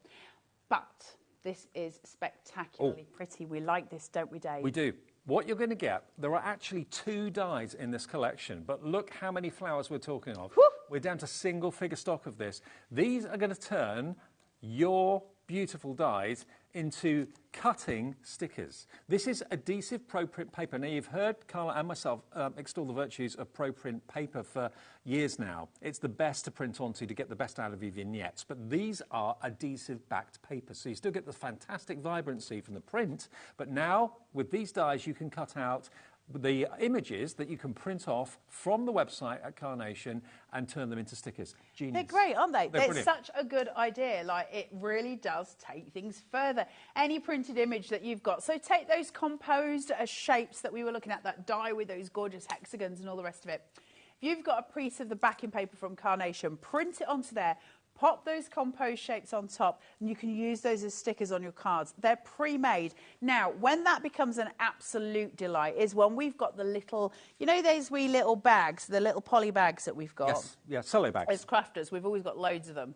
but this is spectacularly pretty. We like this, don't we, Dave? We do. What you're going to get, there are actually 2 dies in this collection, but look how many flowers we're talking of. Woo! We're down to single figure stock of this. These are going to turn your beautiful dies into cutting stickers. This is adhesive ProPrint paper. Now, you've heard Carla and myself extol the virtues of ProPrint paper for years now. It's the best to print onto to get the best out of your vignettes, but these are adhesive-backed paper, so you still get the fantastic vibrancy from the print, but now, with these dies, you can cut out the images that you can print off from the website at Carnation and turn them into stickers. Genius. They're great, aren't they? They're It's such a good idea. Like, it really does take things further. Any printed image that you've got. So take those composed shapes that we were looking at, that die with those gorgeous hexagons and all the rest of it. If you've got a piece of the backing paper from Carnation, print it onto there. Pop those composed shapes on top, and you can use those as stickers on your cards. They're pre-made. Now, when that becomes an absolute delight is when we've got the little, you know those wee little bags, the little poly bags that we've got? Yes, yeah, solo bags. As crafters, we've always got loads of them.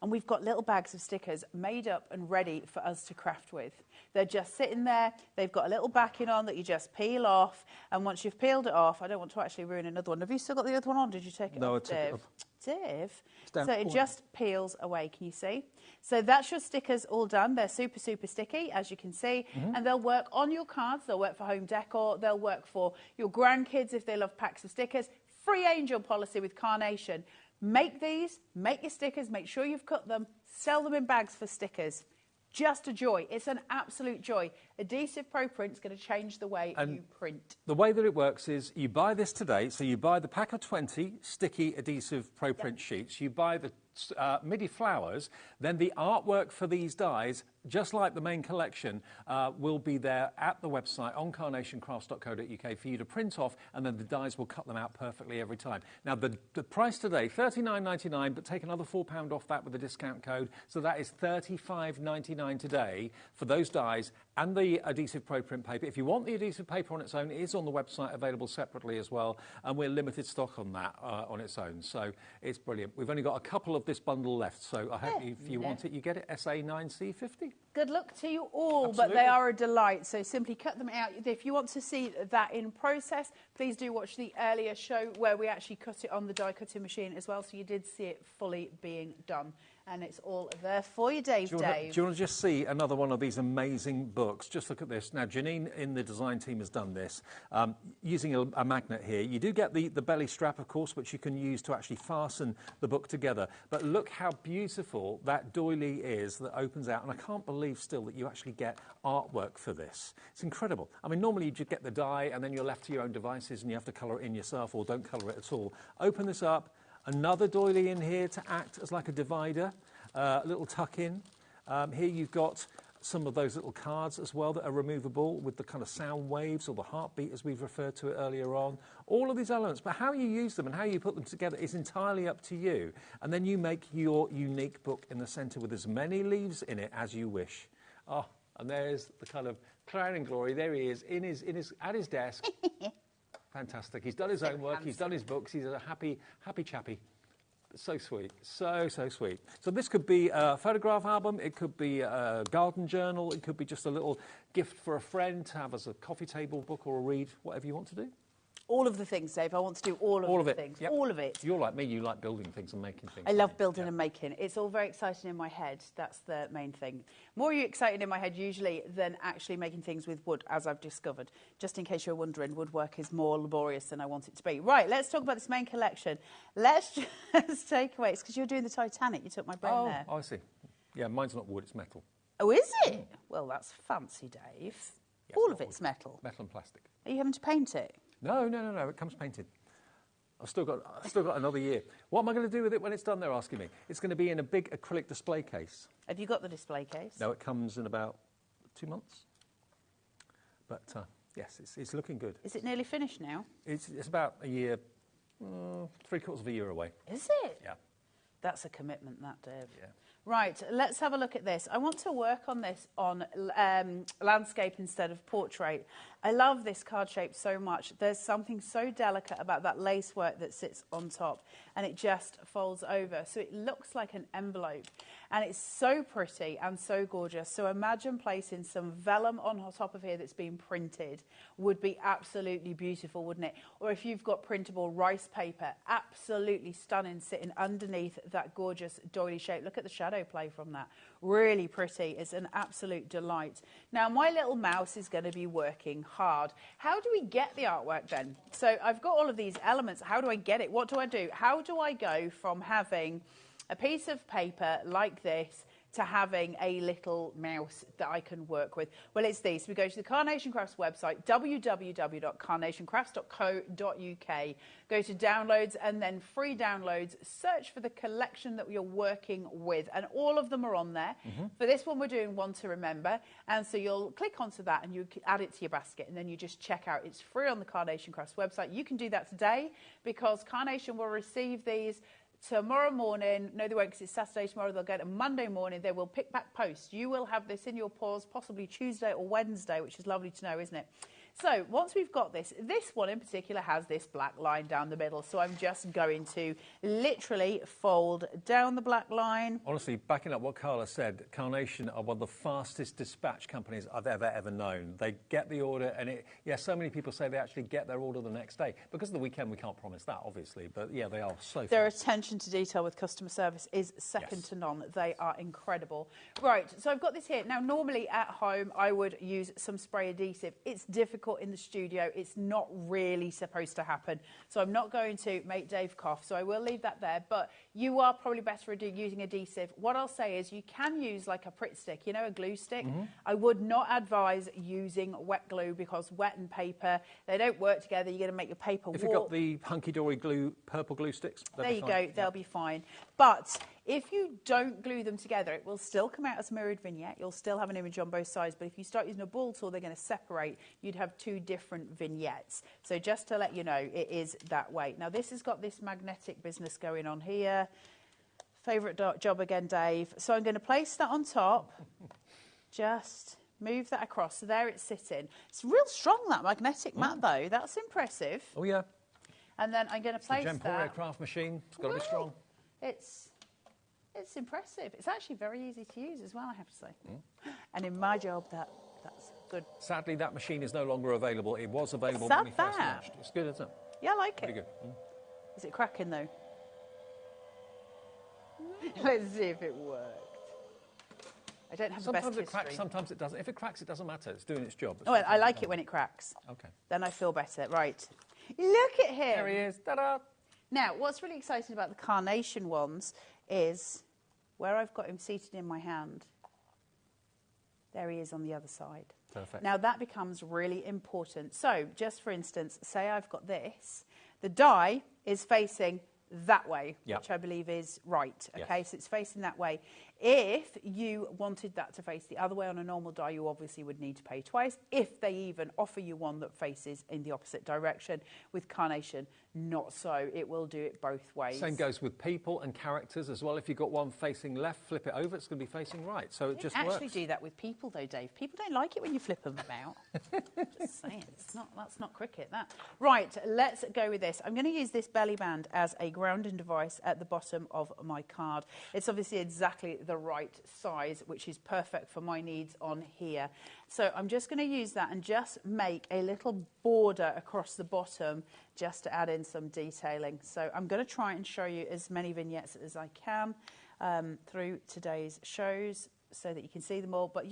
And we've got little bags of stickers made up and ready for us to craft with. They're just sitting there. They've got a little backing on that you just peel off. And once you've peeled it off, I don't want to actually ruin another one. Have you still got the other one on? Did you take it off, No, I took it off. Dave? down. So it just peels away, can you see? So that's your stickers all done. They're super, super sticky, as you can see. And they'll work on your cards. They'll work for home decor. They'll work for your grandkids if they love packs of stickers. Free angel policy with Carnation. Make these, make your stickers, make sure you've cut them, sell them in bags for stickers. Just a joy. It's an absolute joy. Adhesive ProPrint is going to change the way you print. The way that it works is you buy this today, so you buy the pack of 20 sticky adhesive ProPrint sheets, you buy the MIDI flowers, then the artwork for these dies, just like the main collection, will be there at the website on carnationcrafts.co.uk for you to print off, and then the dies will cut them out perfectly every time. Now, the price today, $39.99, but take another £4 off that with the discount code, so that is $35.99 today for those dies and the adhesive pro print paper. If you want the adhesive paper on its own, it is on the website, available separately as well, and we're limited stock on that on its own, so it's brilliant. We've only got a couple of this bundle left, so I hope if you want it, you get it. SA9C50. Good luck to you all, Absolutely. but they are a delight, so simply cut them out. If you want to see that in process, please do watch the earlier show where we actually cut it on the die cutting machine as well, so you did see it fully being done. And it's all there for you, Dave. Do you want to just see another one of these amazing books? Just look at this. Now, Janine in the design team has done this. Using a magnet here, you do get the belly strap, of course, which you can use to actually fasten the book together. But look how beautiful that doily is that opens out. And I can't believe still that you actually get artwork for this. It's incredible. I mean, normally you just get the die and then you're left to your own devices and you have to colour it in yourself or don't colour it at all. Open this up. Another doily in here to act as like a divider, a little tuck in. Here you've got some of those little cards as well that are removable with the kind of sound waves or the heartbeat as we've referred to it earlier on. All of these elements, but how you use them and how you put them together is entirely up to you. And then you make your unique book in the centre with as many leaves in it as you wish. Oh, and there's the kind of crowning glory. There he is at his desk. Fantastic. He's done his own work. He's done his books. He's a happy chappy. So sweet. So sweet. So this could be a photograph album. It could be a garden journal. It could be just a little gift for a friend to have as a coffee table book or a read, whatever you want to do. All of the things, Dave. I want to do all of the things. Yep. All of it. You're like me. You like building things and making things. I love building and making. It's all very exciting in my head. That's the main thing. More exciting in my head usually than actually making things with wood, as I've discovered. Just in case you're wondering, woodwork is more laborious than I want it to be. Right, let's talk about this main collection. Let's just take away. It's because you're doing the Titanic. You took my brain there. Oh, I see. Yeah, mine's not wood. It's metal. Oh, is it? Well, that's fancy, Dave. Yeah, all of it's metal. Metal and plastic. Are you having to paint it? No. It comes painted. I've still got another year. What am I going to do with it when it's done? They're asking me. It's going to be in a big acrylic display case. Have you got the display case? No, it comes in about 2 months. But yes, it's looking good. Is it nearly finished now? It's about a year, 3/4 of a year away. Is it? Yeah. That's a commitment, that, Dave. Yeah. Right, let's have a look at this. I want to work on this on landscape instead of portrait. I love this card shape so much. There's something so delicate about that lace work that sits on top, and it just folds over. So it looks like an envelope, and it's so pretty and so gorgeous. So imagine placing some vellum on top of here that's been printed. Would be absolutely beautiful, wouldn't it? Or if you've got printable rice paper, absolutely stunning sitting underneath that gorgeous doily shape. Look at the shadow play from that. Really pretty. It's an absolute delight. Now, my little mouse is going to be working hard. How do we get the artwork then? So I've got all of these elements. How do I get it? What do I do? How do I go from having a piece of paper like this to having a little mouse that I can work with? Well, it's these. We go to the Carnation Crafts website, www.carnationcrafts.co.uk. Go to downloads and then free downloads. Search for the collection that you're working with, and all of them are on there. For this one, we're doing One to Remember, and so you'll click onto that and you add it to your basket, and then you just check out. It's free on the Carnation Crafts website. You can do that today because Carnation will receive these tomorrow morning. No, they won't, because it's Saturday tomorrow. They'll get it Monday morning. They will pick back post. You will have this in your paws possibly Tuesday or Wednesday, which is lovely to know, isn't it? So once we've got this one in particular has this black line down the middle. So I'm just going to literally fold down the black line. Honestly, backing up what Carla said, Carnation are one of the fastest dispatch companies I've ever known. They get the order, and so many people say they actually get their order the next day. Because of the weekend, we can't promise that, obviously, but yeah, they are so fast. Their attention to detail with customer service is second to none. They are incredible. Right, so I've got this here. Now, normally at home, I would use some spray adhesive. It's difficult in the studio. It's not really supposed to happen. So I'm not going to make Dave cough, so I will leave that there. But you are probably better at using adhesive. What I'll say is you can use like a Pritt stick, you know, a glue stick. I would not advise using wet glue because wet and paper, they don't work together. You're going to make your paper If you've got the hunky-dory glue, purple glue sticks, there you go, they'll be fine. But if you don't glue them together, it will still come out as a mirrored vignette. You'll still have an image on both sides, but if you start using a ball tool, they're going to separate. You'd have two different vignettes. So just to let you know, it is that way. Now, this has got this magnetic business going on here. Favourite job again, Dave. So I'm going to place that on top, just Move that across. So there it's sitting. It's real strong, that magnetic mat, though. That's impressive. Oh, yeah. And then I'm going to place It's a Gem craft machine. It's got to be strong. It's impressive. It's actually very easy to use as well, I have to say. And in my job, that's good. Sadly, that machine is no longer available. It was available when we first launched. It's good, isn't it? Yeah, I like Pretty it. good. Is it cracking, though? Let's see if it worked. I don't have the best history. Sometimes it cracks, sometimes it doesn't. If it cracks, it doesn't matter. It's doing its job. Oh, I like it when it cracks. Okay. Then I feel better. Right. Look at him. There he is. Ta-da! Now, what's really exciting about the carnation ones is where I've got him seated in my hand, there he is on the other side. Perfect. Now, that becomes really important. So, just for instance, say I've got this. The die is facing that way, which I believe is right. Okay, so it's facing that way. If you wanted that to face the other way on a normal die, you obviously would need to pay twice. If they even offer you one that faces in the opposite direction, with carnation, not so. It will do it both ways. Same goes with people and characters as well. If you've got one facing left, flip it over, it's going to be facing right. So it just works. Actually do that with people though, Dave. People don't like it when you flip them about. Just saying, that's not cricket, that. Right, let's go with this. I'm going to use this belly band as a grounding device at the bottom of my card. It's obviously exactly the right size, which is perfect for my needs on here. So I'm just going to use that and just make a little border across the bottom just to add in some detailing. So I'm going to try and show you as many vignettes as I can through today's shows so that you can see them all. But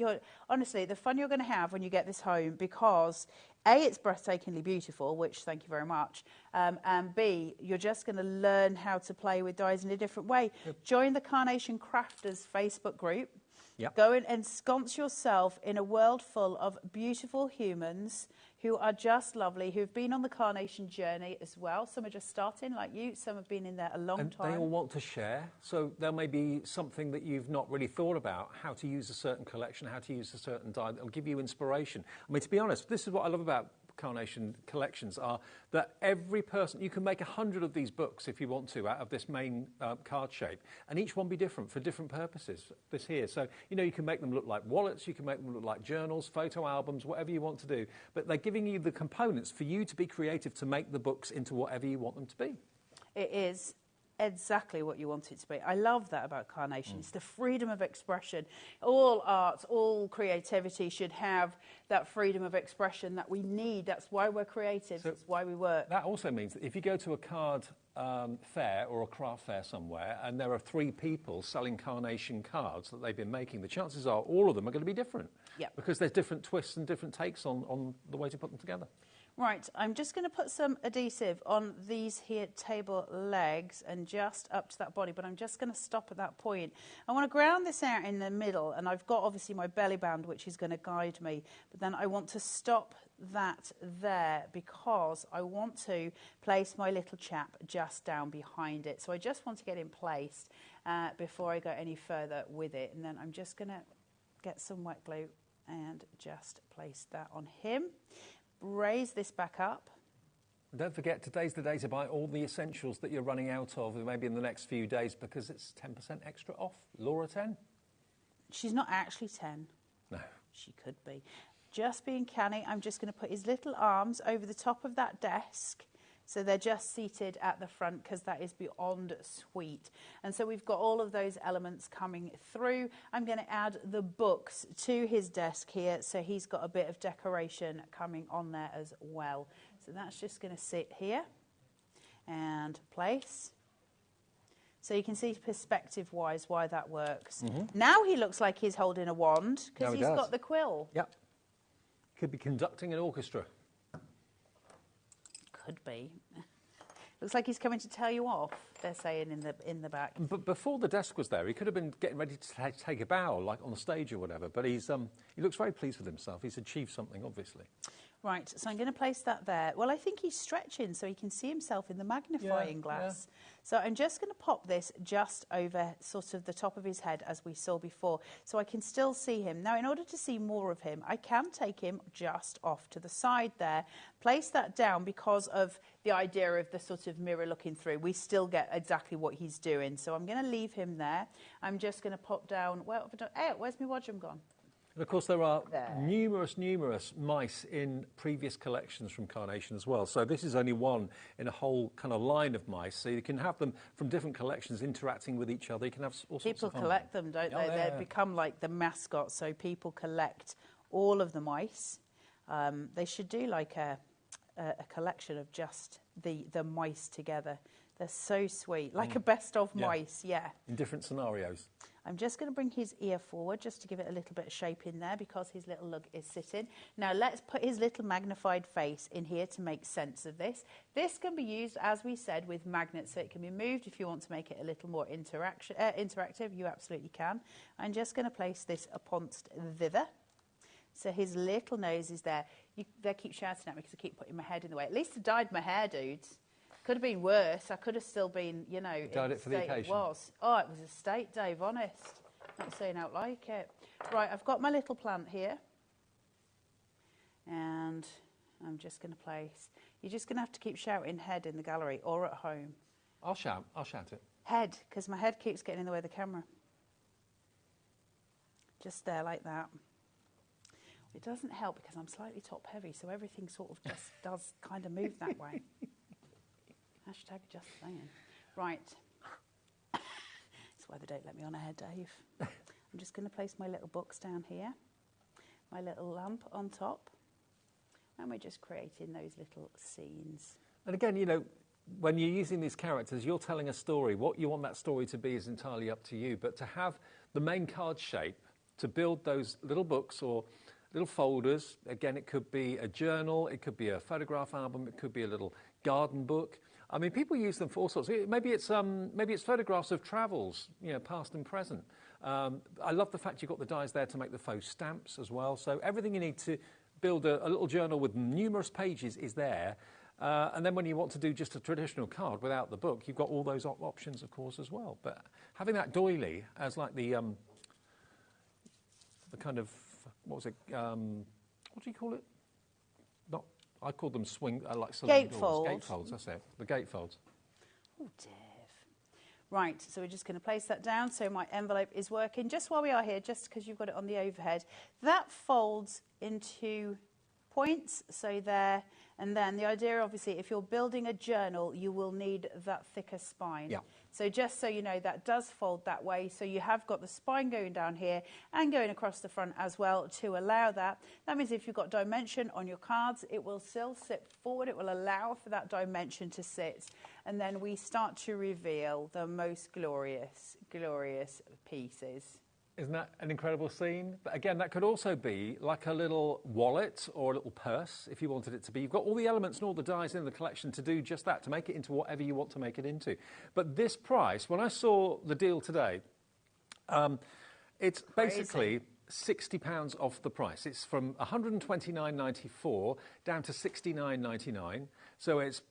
honestly, the fun you're going to have when you get this home, because A, it's breathtakingly beautiful, which thank you very much, and B, you're just going to learn how to play with dies in a different way. Join the Carnation Crafters Facebook group. Go and ensconce yourself in a world full of beautiful humans who are just lovely, who've been on the carnation journey as well. Some are just starting, like you. Some have been in there a long time. They all want to share. So there may be something that you've not really thought about, how to use a certain collection, how to use a certain die. That'll give you inspiration. I mean, to be honest, this is what I love about carnation collections, are that every person, you can make 100 of these books if you want to out of this main card shape, and each one be different for different purposes. This here, so you can make them look like wallets, you can make them look like journals, photo albums, whatever you want to do, but they're giving you the components for you to be creative to make the books into whatever you want them to be. It is exactly what you want it to be. I love that about carnation. It's the freedom of expression. All art, all creativity should have that freedom of expression that we need. That's why we're creative. That's why we work. That also means that if you go to a card fair or a craft fair somewhere and there are 3 people selling carnation cards that they've been making, the chances are all of them are going to be different. Because there's different twists and different takes on the way to put them together. Right, I'm just going to put some adhesive on these here table legs and just up to that body, but I'm just going to stop at that point. I want to ground this out in the middle, and I've got obviously my belly band, which is going to guide me, but then I want to stop that there because I want to place my little chap just down behind it. So I just want to get him placed before I go any further with it, and then I'm just going to get some wet glue and just place that on him. Raise this back up. Don't forget, today's the day to buy all the essentials that you're running out of, maybe in the next few days, because it's 10% extra off. Laura 10? She's not actually 10. No. She could be. Just being canny, I'm just going to put his little arms over the top of that desk. So they're just seated at the front because that is beyond sweet. And so we've got all of those elements coming through. I'm going to add the books to his desk here. So he's got a bit of decoration coming on there as well. So that's just going to sit here and place. So you can see perspective-wise why that works. Now he looks like he's holding a wand because he's got the quill. Yep. Could be conducting an orchestra. Could be. Looks like he's coming to tell you off, they're saying in the back. But before the desk was there, he could have been getting ready to take a bow, like on the stage or whatever. But he looks very pleased with himself. He's achieved something, obviously. Right, so I'm going to place that there. Well, I think he's stretching so he can see himself in the magnifying glass. So I'm just going to pop this just over sort of the top of his head as we saw before, so I can still see him. Now, in order to see more of him, I can take him just off to the side there, place that down because of the idea of the sort of mirror looking through. We still get exactly what he's doing. So I'm going to leave him there. I'm just going to pop down. Well, hey, where's my wadrum gone? And of course, there are numerous mice in previous collections from Carnation as well. So this is only one in a whole kind of line of mice. So you can have them from different collections interacting with each other. You can have all sorts People of fun. collect them, don't they? Yeah. They become like the mascot. So people collect all of the mice. They should do like a collection of just the mice together. They're so sweet, like a best of mice, yeah. In different scenarios. I'm just going to bring his ear forward just to give it a little bit of shape in there because his little lug is sitting. Now let's put his little magnified face in here to make sense of this. This can be used, as we said, with magnets, so it can be moved. If you want to make it a little more interactive, you absolutely can. I'm just going to place this uponst thither. So his little nose is there. They keep shouting at me because I keep putting my head in the way. At least I dyed my hair, dudes. Could have been worse. I could have still been, you know. Dyed it for the occasion. It was. Oh, it was a state, Dave, honest. Not saying out like it. Right, I've got my little plant here. And I'm just going to place. You're just going to have to keep shouting head in the gallery or at home. I'll shout it. Head, because my head keeps getting in the way of the camera. Just there like that. It doesn't help because I'm slightly top heavy, so everything sort of just does kind of move that way. Hashtag just saying. Right. That's why they don't let me on air, Dave. I'm just going to place my little books down here, my little lamp on top, and we're just creating those little scenes. And again, you know, when you're using these characters, you're telling a story. What you want that story to be is entirely up to you. But to have the main card shape, to build those little books or little folders, again, it could be a journal, it could be a photograph album, it could be a little garden book. I mean, people use them for all sorts. Maybe it's photographs of travels, you know, past and present. I love the fact you've got the dies there to make the faux stamps as well. So everything you need to build a little journal with numerous pages is there. And then when you want to do just a traditional card without the book, you've got all those options, of course, as well. But having that doily as like the kind of, what was it? What do you call it? I call them swing, like gatefolds. Gatefolds, that's it. The gatefolds. Oh, Dave. Right, so we're just going to place that down so my envelope is working. Just while we are here, just because you've got it on the overhead, that folds into points, so there, and then the idea, obviously, if you're building a journal, you will need that thicker spine. Yeah. So just so you know, that does fold that way, so you have got the spine going down here and going across the front as well to allow that. That means if you've got dimension on your cards, it will still sit forward, it will allow for that dimension to sit, and then we start to reveal the most glorious, glorious pieces. Isn't that an incredible scene? But again, that could also be like a little wallet or a little purse, if you wanted it to be. You've got all the elements and all the dies in the collection to do just that, to make it into whatever you want to make it into. But this price, when I saw the deal today, it's basically £60 off the price. It's from £129.94 down to £69.99. So it's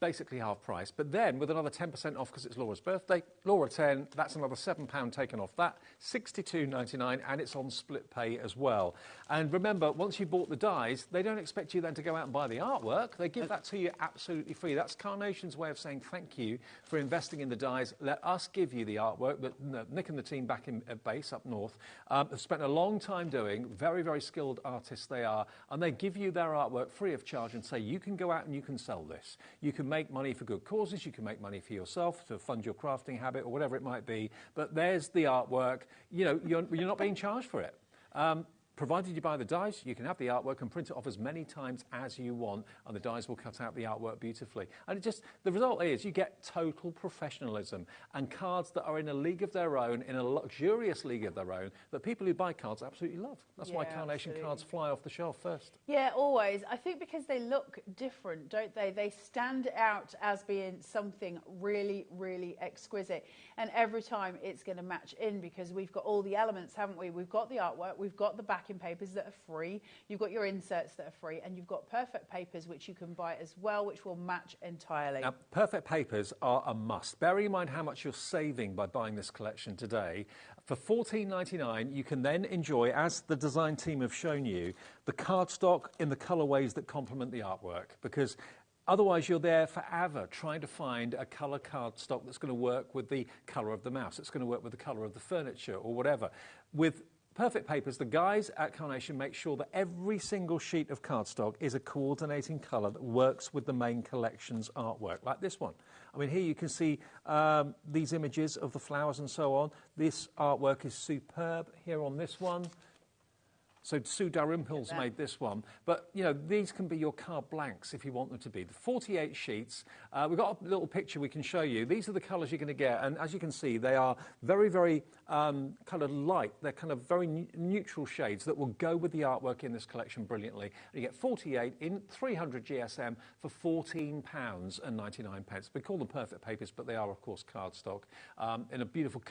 basically half price, but then with another 10% off because it's Laura's birthday, Laura 10, that's another £7 taken off that, £62.99, and it's on split pay as well. And remember, once you bought the dies, they don't expect you then to go out and buy the artwork. They give that to you absolutely free. That's Carnation's way of saying thank you for investing in the dies. Let us give you the artwork that Nick and the team back in at base up north have spent a long time doing. Very, very skilled artists they are, and they give you their artwork free of charge and say you can go out and you can sell this. You can make money for good causes, you can make money for yourself to fund your crafting habit or whatever it might be, but there's the artwork. You know, you're not being charged for it. Provided you buy the dies, you can have the artwork and print it off as many times as you want, and the dies will cut out the artwork beautifully. And it just, the result is you get total professionalism and cards that are in a league of their own, in a luxurious league of their own, that people who buy cards absolutely love. That's why Carnation cards fly off the shelf first. Yeah, always. I think because they look different, don't they? They stand out as being something really, really exquisite. And every time it's going to match in because we've got all the elements, haven't we? We've got the artwork, we've got the backing papers that are free, you've got your inserts that are free, and you've got perfect papers which you can buy as well, which will match entirely. Now, perfect papers are a must. Bear in mind how much you're saving by buying this collection today. For $14.99, you can then enjoy, as the design team have shown you, the cardstock in the colourways that complement the artwork, because otherwise you're there forever trying to find a colour cardstock that's going to work with the colour of the mouse, it's going to work with the colour of the furniture or whatever. With Perfect Papers, the guys at Carnation make sure that every single sheet of cardstock is a coordinating colour that works with the main collection's artwork, like this one. I mean, here you can see these images of the flowers and so on. This artwork is superb here on this one. So Sue Dalrymple's made this one. But, you know, these can be your card blanks if you want them to be. The 48 sheets, we've got a little picture we can show you. These are the colours you're going to get. And as you can see, they are very, very kind of light. They're kind of very neutral shades that will go with the artwork in this collection brilliantly. And you get 48 in 300 GSM for £14.99. We call them Perfect Papers, but they are, of course, cardstock in a beautiful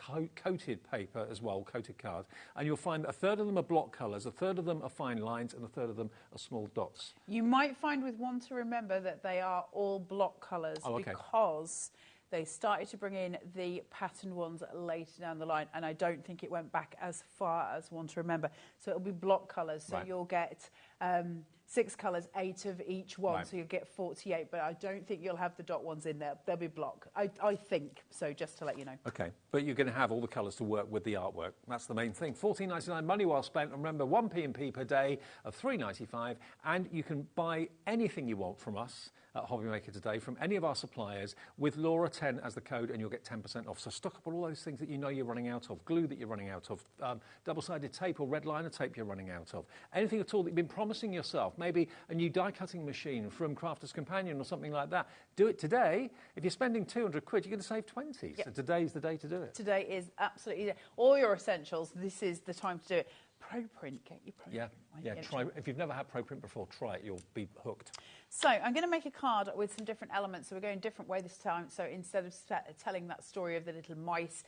coated paper as well, coated card. And you'll find that a third of them are block colours, a third of them are fine lines, and a third of them are small dots. You might find with one to remember that they are all block colours because they started to bring in the patterned ones later down the line, and I don't think it went back as far as one to remember. So it'll be block colours. So you'll get 6 colours, 8 of each one, so you'll get 48, but I don't think you'll have the dot ones in there. They'll be block, I think, so just to let you know. Okay, but you're going to have all the colours to work with the artwork. That's the main thing. £14.99, money well spent. And remember, 1 P&P per day of £3.95, and you can buy anything you want from us at HobbyMaker today from any of our suppliers with Laura10 as the code, and you'll get 10% off. So stock up on all those things that you know you're running out of, glue that you're running out of, double-sided tape or red liner tape you're running out of, anything at all that you've been promising yourself, maybe a new die-cutting machine from Crafter's Companion or something like that. Do it today. If you're spending 200 quid, you're going to save 20. So today's the day to do it. Today is absolutely all your essentials. This is the time to do it. ProPrint, get your ProPrint. Yeah, try. If you've never had ProPrint before, try it. You'll be hooked. So I'm going to make a card with some different elements. So we're going a different way this time. So instead of telling that story of the little mice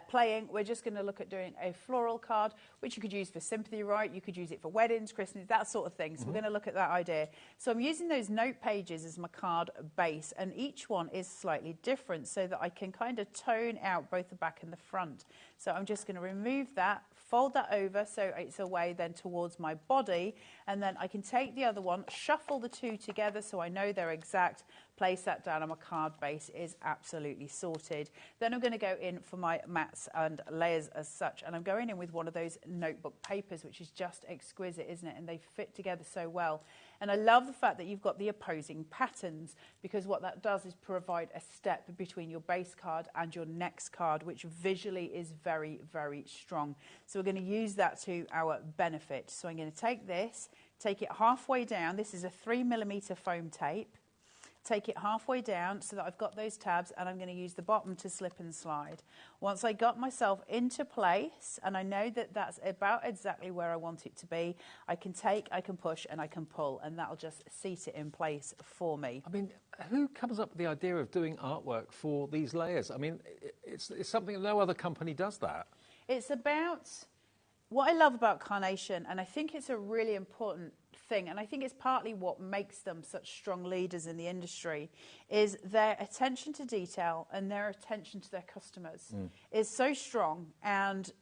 playing, we're just going to look at doing a floral card, which you could use for sympathy, right? You could use it for weddings, Christmas, that sort of thing. So we're going to look at that idea. So I'm using those note pages as my card base, and each one is slightly different so that I can kind of tone out both the back and the front. So I'm just going to remove that, fold that over so it's away then towards my body, and then I can take the other one, shuffle the two together so I know they're exact, place that down, and my card base is absolutely sorted. Then I'm going to go in for my mats and layers as such, and I'm going in with one of those notebook papers, which is just exquisite, isn't it? And they fit together so well. And I love the fact that you've got the opposing patterns, because what that does is provide a step between your base card and your next card, which visually is very, very strong. So we're going to use that to our benefit. So I'm going to take this, take it halfway down. This is a 3mm foam tape. Take it halfway down so that I've got those tabs, and I'm going to use the bottom to slip and slide. Once I got myself into place, and I know that that's about exactly where I want it to be, I can take, I can push, and I can pull, and that'll just seat it in place for me. I mean, who comes up with the idea of doing artwork for these layers? I mean, it's something, no other company does that. It's about what I love about Carnation, and I think it's a really important thing, and I think it's partly what makes them such strong leaders in the industry, is their attention to detail and their attention to their customers is so strong. And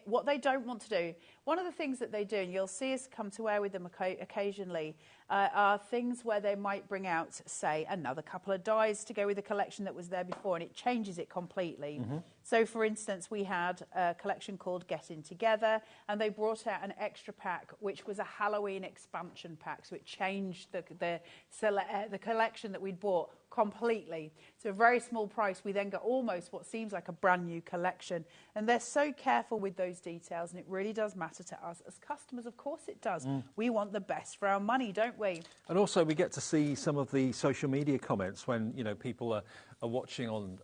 what they don't want to do, one of the things that they do, and you'll see us come to wear with them occasionally, are things where they might bring out, say, another couple of dies to go with the collection that was there before, and it changes it completely. So, for instance, we had a collection called Getting Together, and they brought out an extra pack, which was a Halloween expansion pack. So it changed the collection that we'd bought completely. So a very small price. We then got almost what seems like a brand new collection. And they're so careful with those details, and it really does matter to us as customers. Of course it does. We want the best for our money, don't we? And also we get to see some of the social media comments when, you know, people are watching on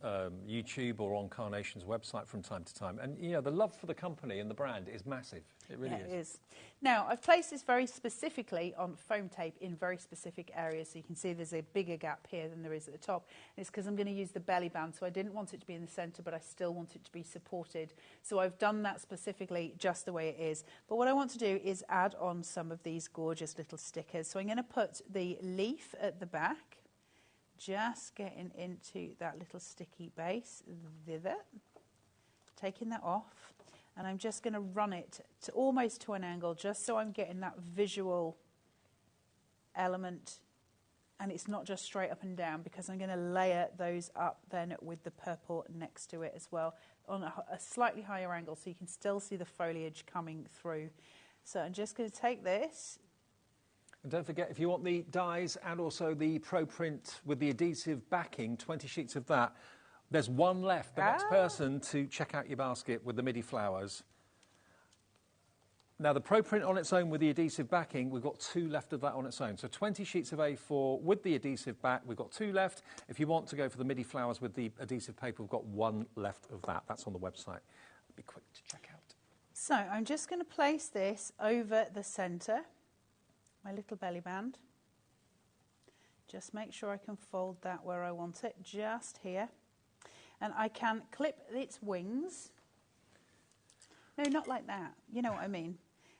YouTube or on Carnation's website from time to time. And, you know, the love for the company and the brand is massive. It really is. It is. Now, I've placed this very specifically on foam tape in very specific areas. So you can see there's a bigger gap here than there is at the top. And it's because I'm going to use the belly band. So I didn't want it to be in the centre, but I still want it to be supported. So I've done that specifically just the way it is. But what I want to do is add on some of these gorgeous little stickers. So I'm going to put the leaf at the back, just getting into that little sticky base, thither, taking that off, and I'm just going to run it to almost to an angle, just so I'm getting that visual element And it's not just straight up and down, because I'm going to layer those up then with the purple next to it as well on a slightly higher angle, so you can still see the foliage coming through. So I'm just going to take this. And don't forget, if you want the dies and also the Pro Print with the adhesive backing, 20 sheets of that, there's one left. The next person to check out your basket with the MIDI flowers. Now, the Pro Print on its own with the adhesive backing, we've got 2 left of that on its own. So 20 sheets of A4 with the adhesive back, we've got 2 left. If you want to go for the MIDI flowers with the adhesive paper, we've got 1 left of that. That's on the website. Be quick to check out. So I'm just going to place this over the centre, my little belly band. Just make sure I can fold that where I want it, just here. And I can clip its wings. No, not like that. You know what I mean.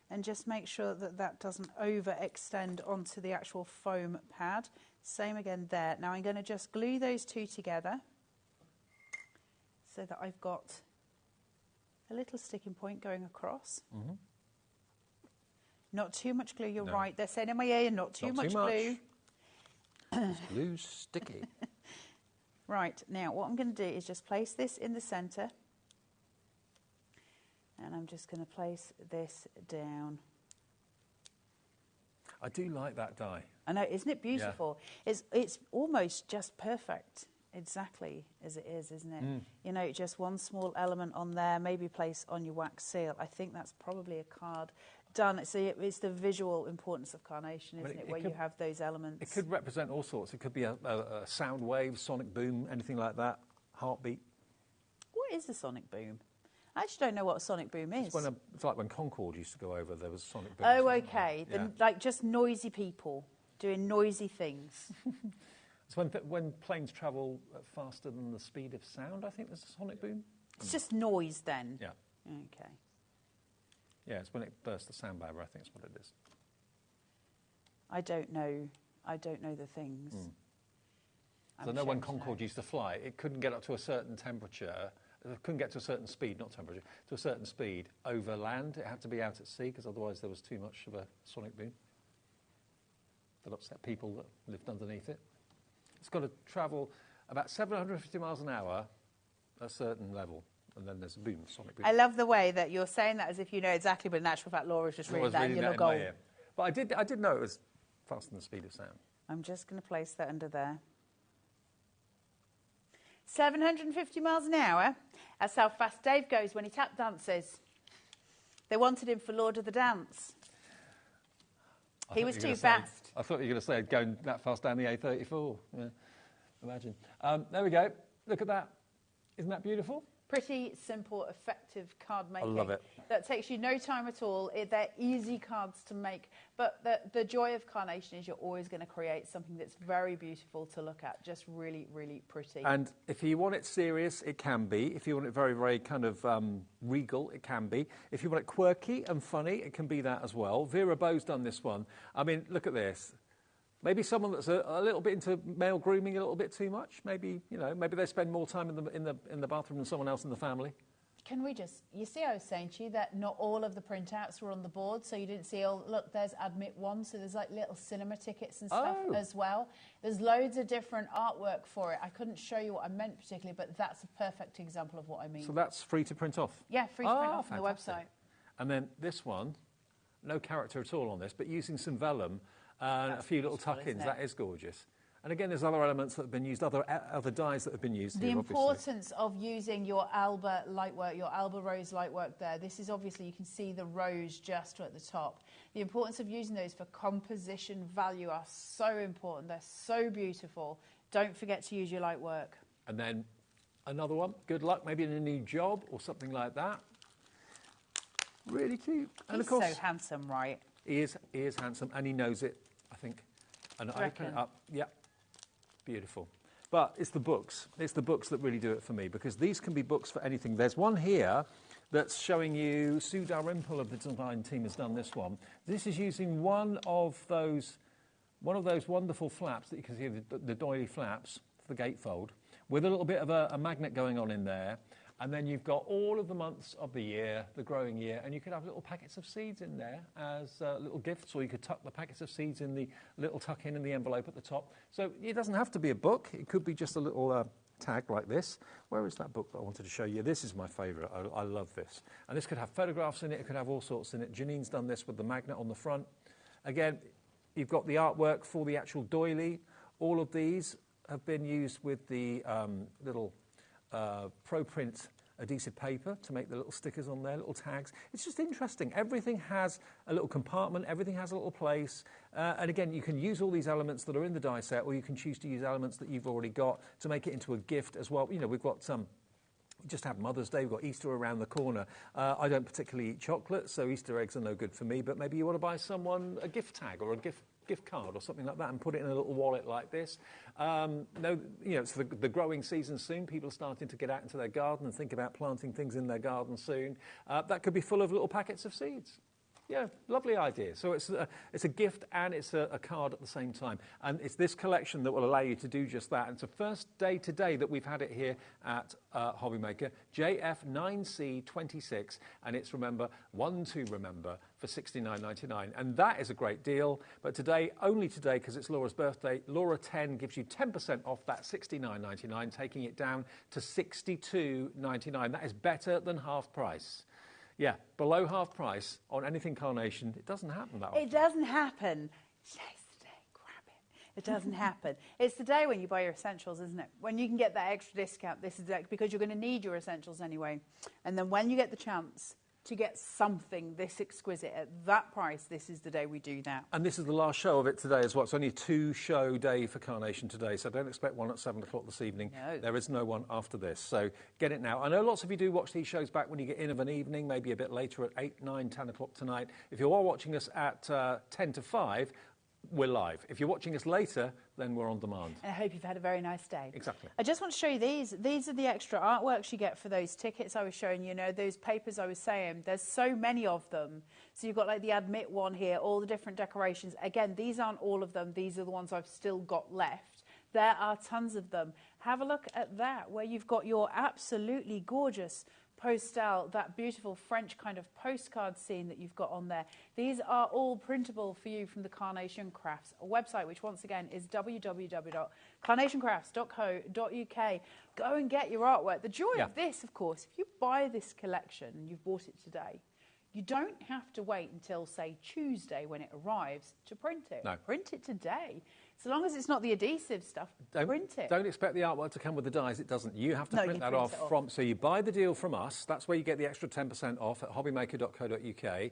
And just make sure that that doesn't overextend onto the actual foam pad. Same again there. Now I'm going to just glue those 2 together so that I've got a little sticking point going across. Mm-hmm. Not too much glue, you're right. They're saying in my ear, not too much glue. Glue's sticky. Right, now what I'm going to do is just place this in the centre. And I'm just going to place this down. I do like that die. I know, isn't it beautiful? Yeah. It's almost just perfect, exactly as it is, isn't it? You know, just one small element on there, maybe place on your wax seal. I think that's probably a card done. See, it's the visual importance of carnation, isn't it, where you have those elements. It could represent all sorts. It could be a sound wave, sonic boom, anything like that, heartbeat. What is a sonic boom? I actually don't know what a sonic boom is. It's like when Concorde used to go over, there was sonic boom. Oh, okay. Yeah. Like just noisy people doing noisy things. It's when planes travel faster than the speed of sound, I think there's a sonic boom. It's just noise then? Yeah. Okay. Yeah, it's when it bursts the sound barrier, I think is what it is. I don't know the things. I know when Concorde used to fly, it couldn't get up to a certain temperature. It couldn't get to a certain speed, not temperature, to a certain speed over land. It had to be out at sea because otherwise there was too much of a sonic boom that upset people that lived underneath it. It's got to travel about 750 miles an hour at a certain level, and then there's a boom, sonic boom. I love the way that you're saying that as if you know exactly, but in actual fact, Laura's just reading that and you're not going. But I did know it was faster than the speed of sound. I'm just going to place that under there. 750 miles an hour. That's how fast Dave goes when he tap dances. They wanted him for Lord of the Dance. He was too fast. I thought you were going to say going that fast down the A34. Yeah, imagine. There we go. Look at that. Isn't that beautiful? Pretty simple, effective card making. I love it. That takes you no time at all. They're easy cards to make. But the joy of carnation is you're always going to create something that's very beautiful to look at. Just really, really pretty. And if you want it serious, it can be. If you want it very, very kind of regal, it can be. If you want it quirky and funny, it can be that as well. Vera Bow's done this one. I mean, look at this. Maybe someone that's a little bit into male grooming a little bit too much. Maybe, you know, maybe they spend more time in the bathroom than someone else in the family. Can we just, you see I was saying to you that not all of the printouts were on the board, so you didn't see, oh, look, there's Admit 1, so there's like little cinema tickets and stuff as well. There's loads of different artwork for it. I couldn't show you what I meant particularly, but that's a perfect example of what I mean. So that's free to print off? Yeah, free to print off on the website. And then this one, no character at all on this, but using some vellum, and a few little tuck-ins. That is gorgeous. And again, there's other elements that have been used, other dyes that have been used. The importance of using your Alba lightwork, your Alba Rose lightwork there. This is obviously, you can see the rose just at the top. The importance of using those for composition value are so important. They're so beautiful. Don't forget to use your lightwork. And then another one. Good luck, maybe in a new job or something like that. Really cute. And He's of course, so handsome, right? He is handsome, and he knows it, I think. And I open it up. Yeah, beautiful. But it's the books. It's the books that really do it for me, because these can be books for anything. There's one here that's showing you, Sue Dalrymple of the design team has done this one. This is using one of those wonderful flaps that you can see, the doily flaps, the gatefold, with a little bit of a magnet going on in there. And then you've got all of the months of the year, the growing year, and you could have little packets of seeds in there as little gifts, or you could tuck the packets of seeds in the little tuck in the envelope at the top. So it doesn't have to be a book. It could be just a little tag like this. Where is that book that I wanted to show you? This is my favourite. I love this. And this could have photographs in it. It could have all sorts in it. Janine's done this with the magnet on the front. Again, you've got the artwork for the actual doily. All of these have been used with the little ProPrint adhesive paper to make the little stickers on there, little tags. It's just interesting. Everything has a little compartment, everything has a little place. And again, you can use all these elements that are in the die set, or you can choose to use elements that you've already got to make it into a gift as well. You know, we've got some. Just had Mother's Day, we've got Easter around the corner. I don't particularly eat chocolate, so Easter eggs are no good for me, but maybe you want to buy someone a gift tag or a gift card or something like that and put it in a little wallet like this. It's the growing season soon. People are starting to get out into their garden and think about planting things in their garden soon. That could be full of little packets of seeds. Yeah, lovely idea. So it's a gift and it's a card at the same time. And it's this collection that will allow you to do just that. And it's the first day today that we've had it here at HobbyMaker, JF9C26. And it's, remember, one to remember for $69.99. And that is a great deal. But today, only today, because it's Laura's birthday, Laura 10 gives you 10% off that $69.99, taking it down to $62.99. That is better than half price. Yeah, below half price on anything Carnation, it doesn't happen that often. It doesn't happen. Today's the day, grab it. It doesn't happen. It's the day when you buy your essentials, isn't it? When you can get that extra discount, this is it, because you're going to need your essentials anyway. And then when you get the chance to get something this exquisite at that price, this is the day we do that. And this is the last show of it today as well. It's only a 2-show day for Carnation today, so don't expect one at 7 o'clock this evening. No. There is no one after this, so get it now. I know lots of you do watch these shows back when you get in of an evening, maybe a bit later at 8, 9, 10 o'clock tonight. If you are watching us at 10 to 5, we're live. If you're watching us later, then we're on demand. And I hope you've had a very nice day. Exactly. I just want to show you these. These are the extra artworks you get for those tickets I was showing you. Those papers I was saying. There's so many of them. So you've got like the Admit one here, all the different decorations. Again, these aren't all of them. These are the ones I've still got left. There are tons of them. Have a look at that, where you've got your absolutely gorgeous postal, that beautiful French kind of postcard scene that you've got on there. These are all printable for you from the Carnation Crafts website, which once again is www.carnationcrafts.co.uk. Go and get your artwork. The joy of this, of course, if you buy this collection and you've bought it today, you don't have to wait until, say, Tuesday when it arrives to print it. No. Print it today. So long as it's not the adhesive stuff, print it. Don't expect the artwork to come with the dies. It doesn't. You have to print that off from. So you buy the deal from us. That's where you get the extra 10% off at hobbymaker.co.uk.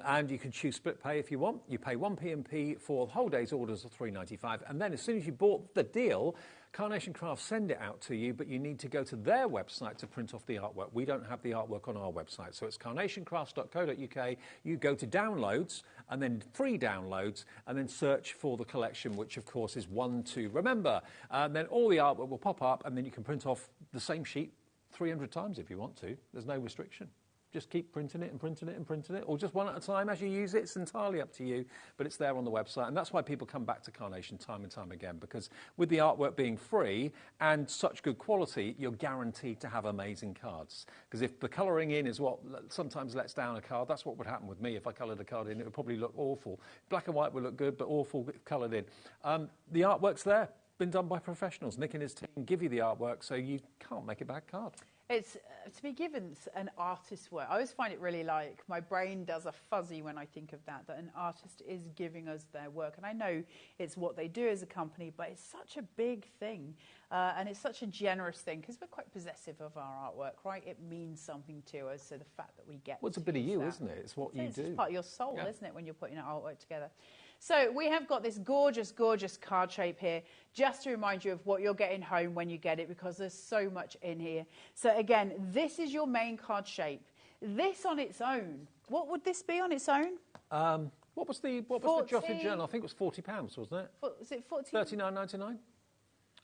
And you can choose split pay if you want. You pay 1p&p for the whole day's orders of $3.95. And then as soon as you bought the deal, Carnation Crafts send it out to you, but you need to go to their website to print off the artwork. We don't have the artwork on our website. So it's carnationcrafts.co.uk. You go to downloads and then free downloads and then search for the collection, which of course is one to remember. And then all the artwork will pop up and then you can print off the same sheet 300 times if you want to. There's no restriction. Just keep printing it and printing it and printing it, or just one at a time as you use it. It's entirely up to you, but it's there on the website. And that's why people come back to Carnation time and time again, because with the artwork being free and such good quality, you're guaranteed to have amazing cards. Because if the colouring in is what sometimes lets down a card, that's what would happen with me. If I coloured a card in, it would probably look awful. Black and white would look good, but awful coloured in. The artwork's there, been done by professionals. Nick and his team give you the artwork, so you can't make a bad card. It's to be given an artist's work. I always find it really like my brain does a fuzzy when I think of that an artist is giving us their work. And I know it's what they do as a company, but it's such a big thing. And it's such a generous thing because we're quite possessive of our artwork, right? It means something to us. So the fact that we get it's a bit of you, isn't it? It's what you do. It's part of your soul, isn't it, when you're putting our artwork together? So we have got this gorgeous, gorgeous card shape here, just to remind you of what you're getting home when you get it, because there's so much in here. So again, this is your main card shape. This on its own, what would this be on its own? What was the jotted journal? I think it was £40, wasn't it? Was it 40? $39.99?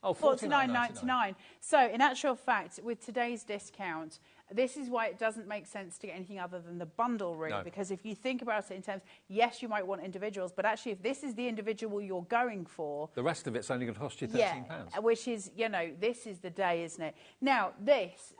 Oh, $49.99. So in actual fact, with today's discount, This is why it doesn't make sense to get anything other than the bundle route, No. because if you think about it in terms, yes, you might want individuals, but actually if this is the individual you're going for, The rest of it's only going to cost you £13. which is, you know, this is the day, isn't it? Now, this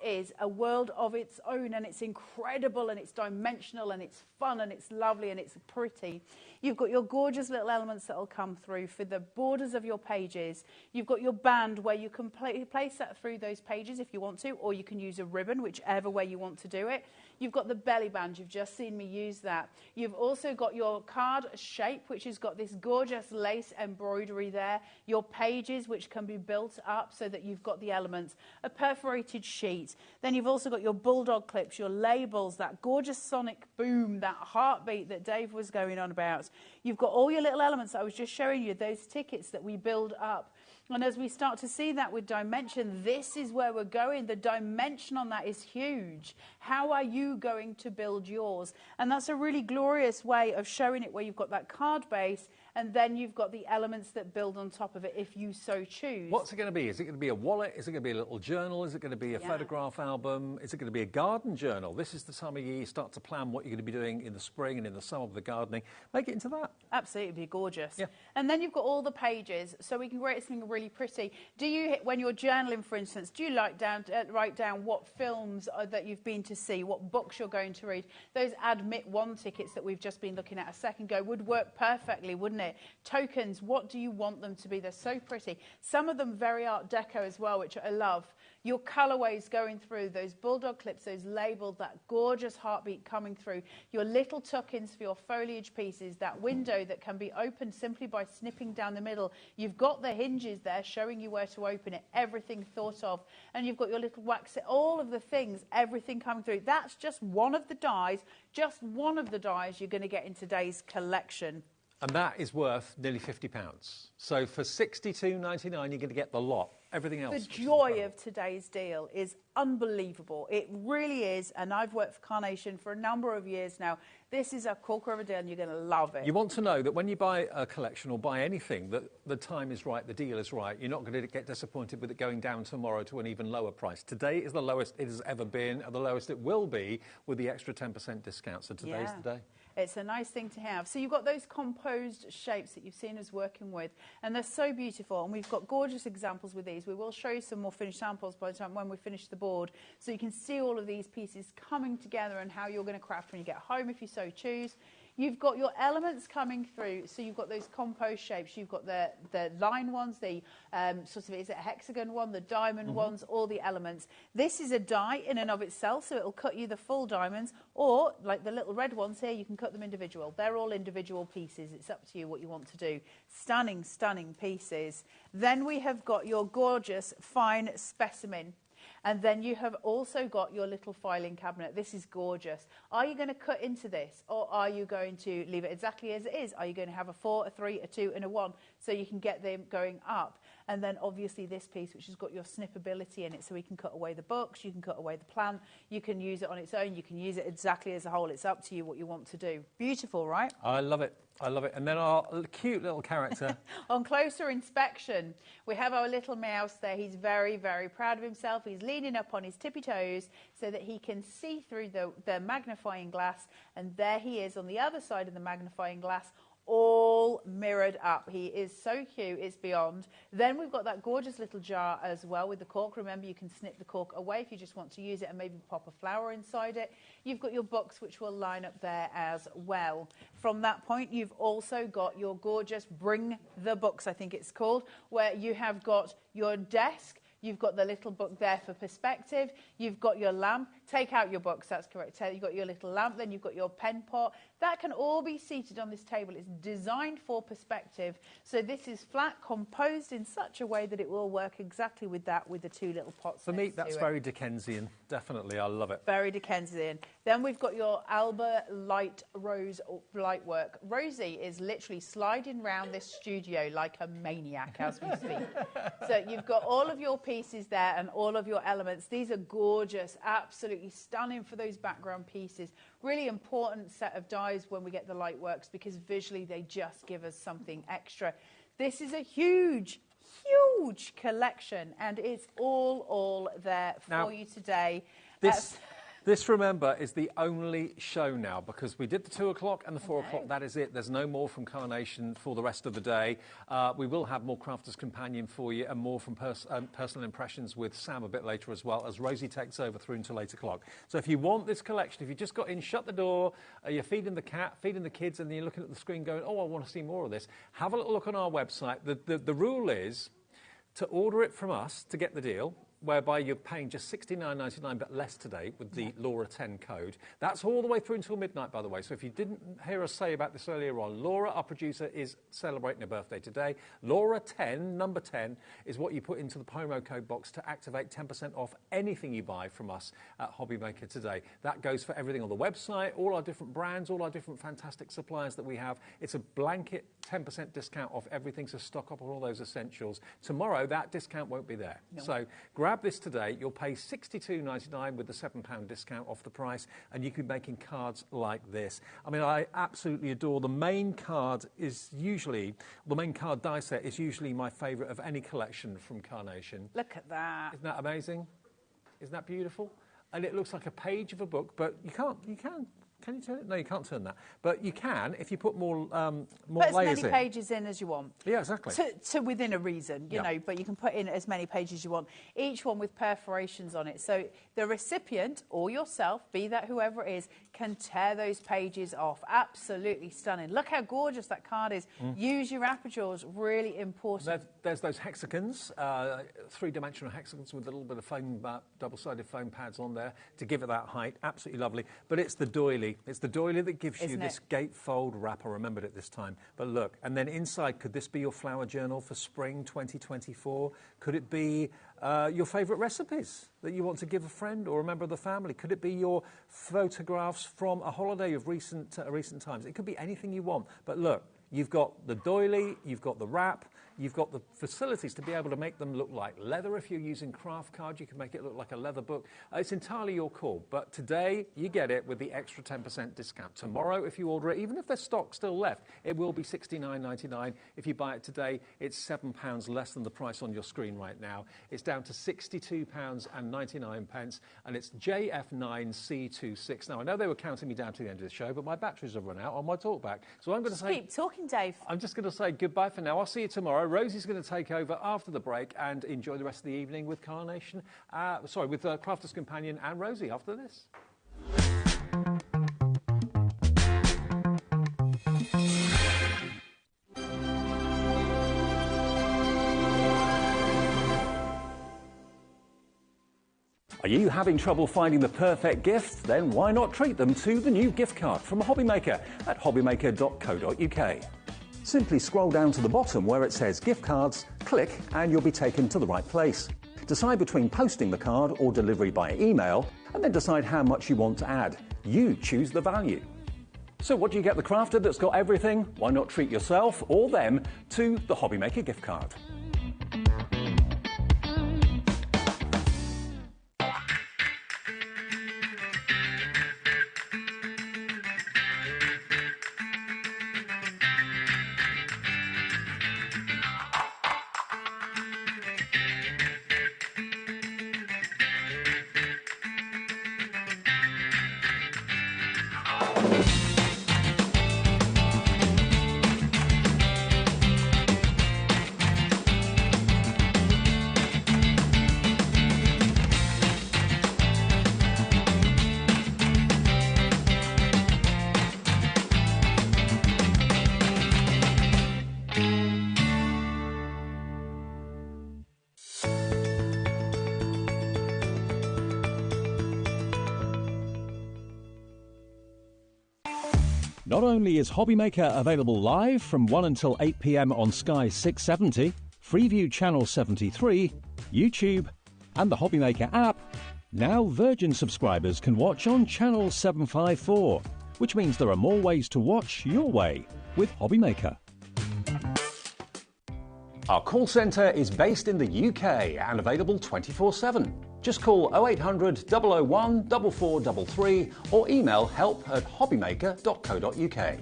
is a world of its own, and it's incredible, and it's dimensional, and it's fun, and it's lovely, and it's pretty. You've got your gorgeous little elements that will come through for the borders of your pages. You've got your band where you can place that through those pages if you want to, or you can use a ribbon, whichever way you want to do it. You've got the belly band. You've just seen me use that. You've also got your card shape, which has got this gorgeous lace embroidery there. Your pages, which can be built up so that you've got the elements. A perforated sheet. Then you've also got your bulldog clips, your labels, that gorgeous sonic boom, that heartbeat that Dave was going on about. You've got all your little elements that I was just showing you, those tickets that we build up. And as we start to see that with dimension, this is where we're going. The dimension on that is huge. How are you going to build yours? And that's a really glorious way of showing it, where you've got that card base and then you've got the elements that build on top of it if you so choose. What's it going to be? Is it going to be a wallet? Is it going to be a little journal? Is it going to be a photograph album? Is it going to be a garden journal? This is the time of year you start to plan what you're going to be doing in the spring and in the summer with the gardening. Make it into that. Absolutely, it'd be gorgeous. Yeah. And then you've got all the pages, so we can create something really pretty. Do you, when you're journaling, for instance, do you write down what films that you've been to see, what books you're going to read? Those Admit One tickets that we've just been looking at a second ago would work perfectly, wouldn't it? Tokens, what do you want them to be? They're so pretty. Some of them very Art Deco as well, which I love. Your colourways going through, those bulldog clips, those labelled, that gorgeous heartbeat coming through, your little tuck-ins for your foliage pieces, that window that can be opened simply by snipping down the middle. You've got the hinges there showing you where to open it, everything thought of. And you've got your little wax, all of the things, everything coming through. That's just one of the dies you're going to get in today's collection. And that is worth nearly £50. So for £62.99, you're going to get the lot. Everything else. The joy of today's deal is unbelievable. It really is. And I've worked for Carnation for a number of years now. This is a corker of a deal, and you're going to love it. You want to know that when you buy a collection or buy anything, that the time is right, the deal is right. You're not going to get disappointed with it going down tomorrow to an even lower price. Today is the lowest it has ever been, and the lowest it will be with the extra 10% discount. So today's the day. It's a nice thing to have. So you've got those composed shapes that you've seen us working with, and they're so beautiful. And we've got gorgeous examples with these. We will show you some more finished samples by the time when we finish the board, so you can see all of these pieces coming together and how you're going to craft when you get home if you so choose. You've got your elements coming through, so you've got those composed shapes. You've got the line ones, the sort of, is it a hexagon one, the diamond ones, all the elements. This is a die in and of itself, so it'll cut you the full diamonds, or like the little red ones here, you can cut them individual. They're all individual pieces. It's up to you what you want to do. Stunning, stunning pieces. Then we have got your gorgeous fine specimen. And then you have also got your little filing cabinet. This is gorgeous. Are you going to cut into this, or are you going to leave it exactly as it is? Are you going to have a 4, a 3, a 2 and a 1 so you can get them going up? And then obviously this piece, which has got your snippability in it, so we can cut away the books, you can cut away the plant, you can use it on its own, you can use it exactly as a whole. It's up to you what you want to do. Beautiful, right? I love it. I love it. And then our cute little character. On closer inspection, we have our little mouse there. He's very, very proud of himself. He's leaning up on his tippy toes so that he can see through the magnifying glass. And there he is on the other side of the magnifying glass, all mirrored up. He is so cute, it's beyond. Then we've got that gorgeous little jar as well with the cork. Remember, you can snip the cork away if you just want to use it and maybe pop a flower inside it. You've got your books, which will line up there as well. From that point, you've also got your gorgeous Bring the Books, I think it's called, where you have got your desk. You've got the little book there for perspective. You've got your lamp. Take out your books, that's correct. You've got your little lamp, then you've got your pen pot. That can all be seated on this table. It's designed for perspective. So this is flat, composed in such a way that it will work exactly with that, with the two little pots. For me, that's very Dickensian. Definitely, I love it. Very Dickensian. Then we've got your Alba Light Rose light work. Rosie is literally sliding around this studio like a maniac as we speak. So you've got all of your pieces there and all of your elements. These are gorgeous, absolutely stunning for those background pieces. Really important set of dies when we get the light works, because visually they just give us something extra. This is a huge collection, and it's all there for you today. This, remember, is the only show now because we did the 2 o'clock and the 4 o'clock. That is it. There's no more from Carnation for the rest of the day. We will have more Crafter's Companion for you and more from Personal Impressions with Sam a bit later as well as Rosie takes over through until 8 o'clock. So if you want this collection, if you just got in, shut the door, you're feeding the cat, feeding the kids, and then you're looking at the screen going, oh, I want to see more of this, have a little look on our website. The rule is to order it from us to get the deal, whereby you're paying just $69.99 but less today with the Laura 10 code. That's all the way through until midnight, by the way. So if you didn't hear us say about this earlier on, Laura, our producer, is celebrating her birthday today. Laura 10, number 10, is what you put into the promo code box to activate 10% off anything you buy from us at HobbyMaker today. That goes for everything on the website, all our different brands, all our different fantastic suppliers that we have. It's a blanket 10% discount off everything, so stock up on all those essentials. Tomorrow, that discount won't be there. No. So grab this today. You'll pay $62.99 with the £7 discount off the price, and you can be making cards like this. I mean, I absolutely adore the main card the main card die set is usually my favourite of any collection from Carnation. Look at that. Isn't that amazing? Isn't that beautiful? And it looks like a page of a book, but you can you turn it? No, you can't turn that. But you can if you put more layers in. Put as many pages in as you want. Yeah, exactly. To within a reason, you know, but you can put in as many pages as you want. Each one with perforations on it. So the recipient or yourself, be that whoever it is, can tear those pages off. Absolutely stunning. Look how gorgeous that card is. Use your apertures, really important. There's those hexagons, three-dimensional hexagons with a little bit of foam, double-sided foam pads on there to give it that height. Absolutely lovely. But it's the doily. It's the doily that gives you this gatefold wrap. I remembered it this time. But look, and then inside, could this be your flower journal for spring 2024? Could it be your favourite recipes that you want to give a friend or a member of the family? Could it be your photographs from a holiday of recent times? It could be anything you want. But look, you've got the doily, you've got the wrap, you've got the facilities to be able to make them look like leather. If you're using craft cards, you can make it look like a leather book. It's entirely your call. But today, you get it with the extra 10% discount. Tomorrow, if you order it, even if there's stock still left, it will be $69.99. If you buy it today, it's £7 less than the price on your screen right now. It's down to £62.99, and it's JF9C26. Now, I know they were counting me down to the end of the show, but my batteries have run out on my talkback. So I'm going to say... Keep talking, Dave. I'm just going to say goodbye for now. I'll see you tomorrow. Rosie's going to take over after the break and enjoy the rest of the evening with Carnation, with Crafter's Companion and Rosie after this. Are you having trouble finding the perfect gift? Then why not treat them to the new gift card from HobbyMaker at hobbymaker.co.uk. Simply scroll down to the bottom where it says gift cards, click and you'll be taken to the right place. Decide between posting the card or delivery by email and then decide how much you want to add. You choose the value. So what do you get the crafter that's got everything? Why not treat yourself or them to the HobbyMaker gift card? Not only is HobbyMaker available live from 1 until 8 p.m. on Sky 670, Freeview Channel 73, YouTube, and the HobbyMaker app, now Virgin subscribers can watch on Channel 754, which means there are more ways to watch your way with HobbyMaker. Our call centre is based in the UK and available 24/7. Just call 0800 001 4433 or email help@hobbymaker.co.uk.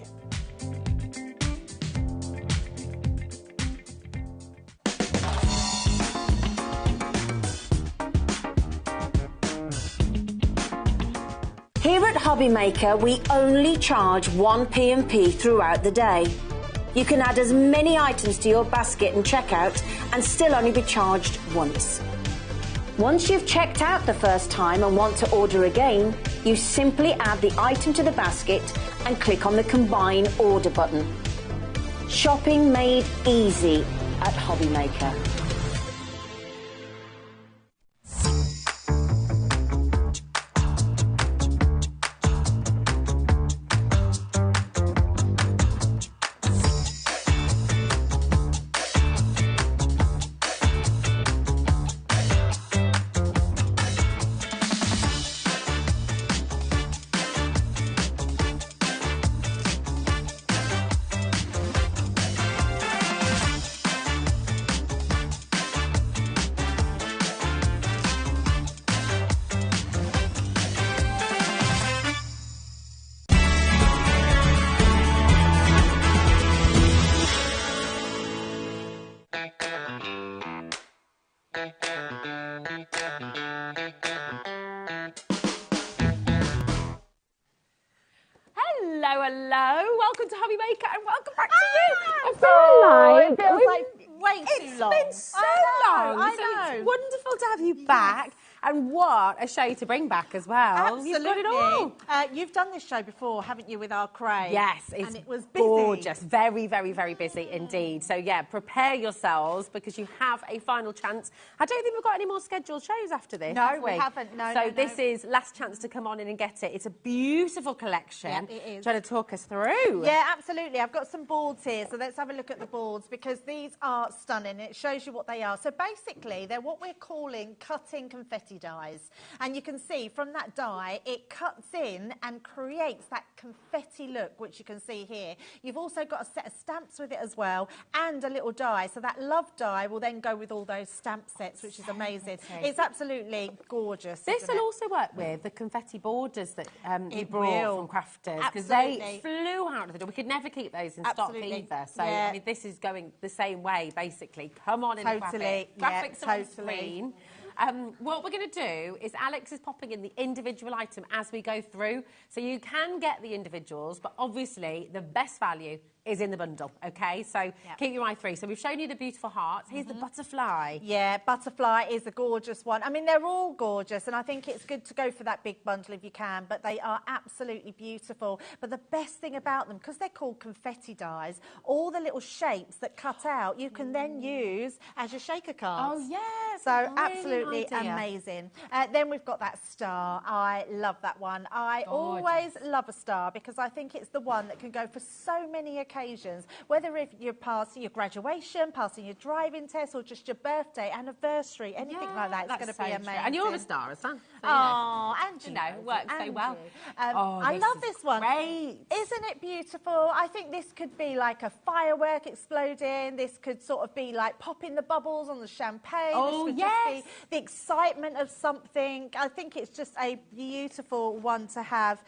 HobbyMaker, we only charge 1 P&P throughout the day. You can add as many items to your basket and checkout and still only be charged once. Once you've checked out the first time and want to order again, you simply add the item to the basket and click on the Combine Order button. Shopping made easy at HobbyMaker. Hello. Welcome to HobbyMaker and welcome back to you. I It feels like way too long. It's been so long. I So know. it's wonderful to have you back. And what a show to bring back as well. Absolutely. You've got it all. You've done this show before, haven't you, with our crate? Yes, it's and it was busy. gorgeous. Very, very, very busy indeed. So, yeah, prepare yourselves because you have a final chance. I don't think we've got any more scheduled shows after this, No, have we haven't. No, So no, this no. is last chance to come on in and get it. It's a beautiful collection. Yeah, it is. Trying to talk us through. Yeah, absolutely. I've got some boards here, so let's have a look at the boards because these are stunning. It shows you what they are. So basically, they're what we're calling cutting confetti dies. And you can see from that die, it cuts in and creates that confetti look, which you can see here. You've also got a set of stamps with it as well and a little die. So that love die will then go with all those stamp sets, which is amazing. It's absolutely gorgeous. This will also work with the confetti borders that you It brought will. from Crafters because they Absolutely. flew out of the door. We could never keep those in Absolutely. stock either. So Yeah. I mean, this is going the same way basically. Come on in and grab Totally. it. Graphics Yeah, are on totally. screen. What we're going to do is Alex is popping in the individual item as we go through. So you can get the individuals, but obviously the best value is in the bundle, okay? So keep your eye through. So we've shown you the beautiful hearts. Here's the butterfly. Yeah, butterfly is a gorgeous one. I mean, they're all gorgeous, and I think it's good to go for that big bundle if you can, but they are absolutely beautiful. But the best thing about them, because they're called confetti dies, all the little shapes that cut out, you can then use as your shaker cards. Oh, yes. So brilliant absolutely idea. amazing. Then we've got that star. I love that one. I always love a star because I think it's the one that can go for so many occasions, whether if you're passing your graduation, passing your driving test, or just your birthday, anniversary, anything like that. It's going to be amazing. And you're a star, as well. So, Oh, and you know, it works so well. I love this one. Great. Isn't it beautiful? I think this could be like a firework exploding. This could sort of be like popping the bubbles on the champagne. Oh, this could yes. just be the excitement of something. I think it's just a beautiful one to have.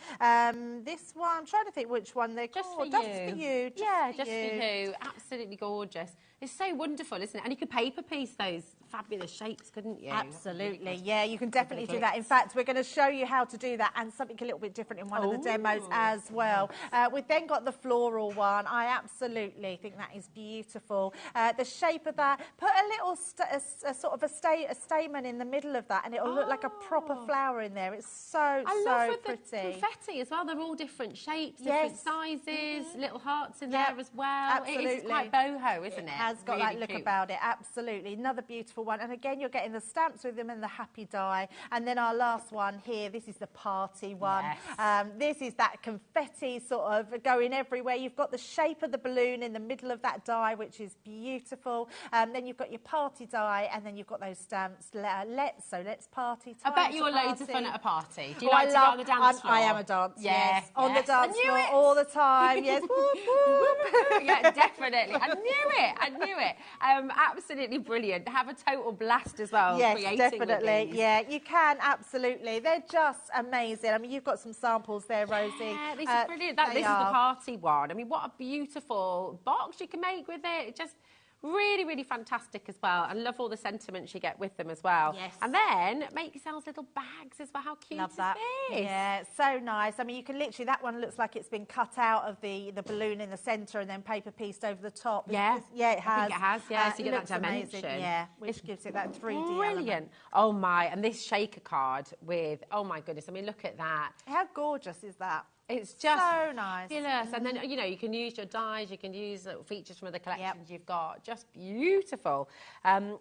This one, I'm trying to think which one they're Just called. for Just you. for you. Yeah, just for you. Absolutely gorgeous. It's so wonderful, isn't it? And you could paper piece those fabulous shapes, couldn't you? Absolutely, yeah, you can definitely do that. In fact, we're going to show you how to do that and something a little bit different in one of the demos as well. We've then got the floral one. I absolutely think that is beautiful. The shape of that, put a little sort of a stamen in the middle of that and it'll look like a proper flower in there. It's so love with pretty. the confetti as well. They're all different shapes, different sizes, little hearts in there as well. Absolutely. It is quite boho, isn't it? It has got Really that look cute. about it, absolutely. Another beautiful one. And again, you're getting the stamps with them and the happy die. And then our last one here, this is the party one. Yes. This is that confetti sort of going everywhere. You've got the shape of the balloon in the middle of that die, which is beautiful. Then you've got your party die, and then you've got those stamps. Let's party. I bet you're loads of fun at a party. Do you like to go on the dance floor? I am a dancer, yes. On the I dance knew floor it. all the time, yes. Whoop, whoop. Yeah, definitely. I knew it. Absolutely brilliant. Have a total blast as well. Yes, creating definitely. with these. Yeah, you can, absolutely. They're just amazing. I mean, you've got some samples there, Rosie. Yeah, these are brilliant. This is the party one. I mean, what a beautiful box you can make with it. Just Really, really fantastic as well. I love all the sentiments you get with them as well. Yes. And then make yourselves little bags as well. How cute Love is that. this? Yeah, it's so nice. I mean, you can literally, that one looks like it's been cut out of the balloon in the centre and then paper pieced over the top. Yeah. Yeah, it has. I think it has, yeah. So you it get that looks amazing, dimension. yeah, which gives it that 3D Brilliant. element. Oh my, and this shaker card with, oh my goodness, I mean, look at that. How gorgeous is that? It's just so nice. fabulous. And then, you know, you can use your dyes, you can use little features from other collections you've got. Just beautiful.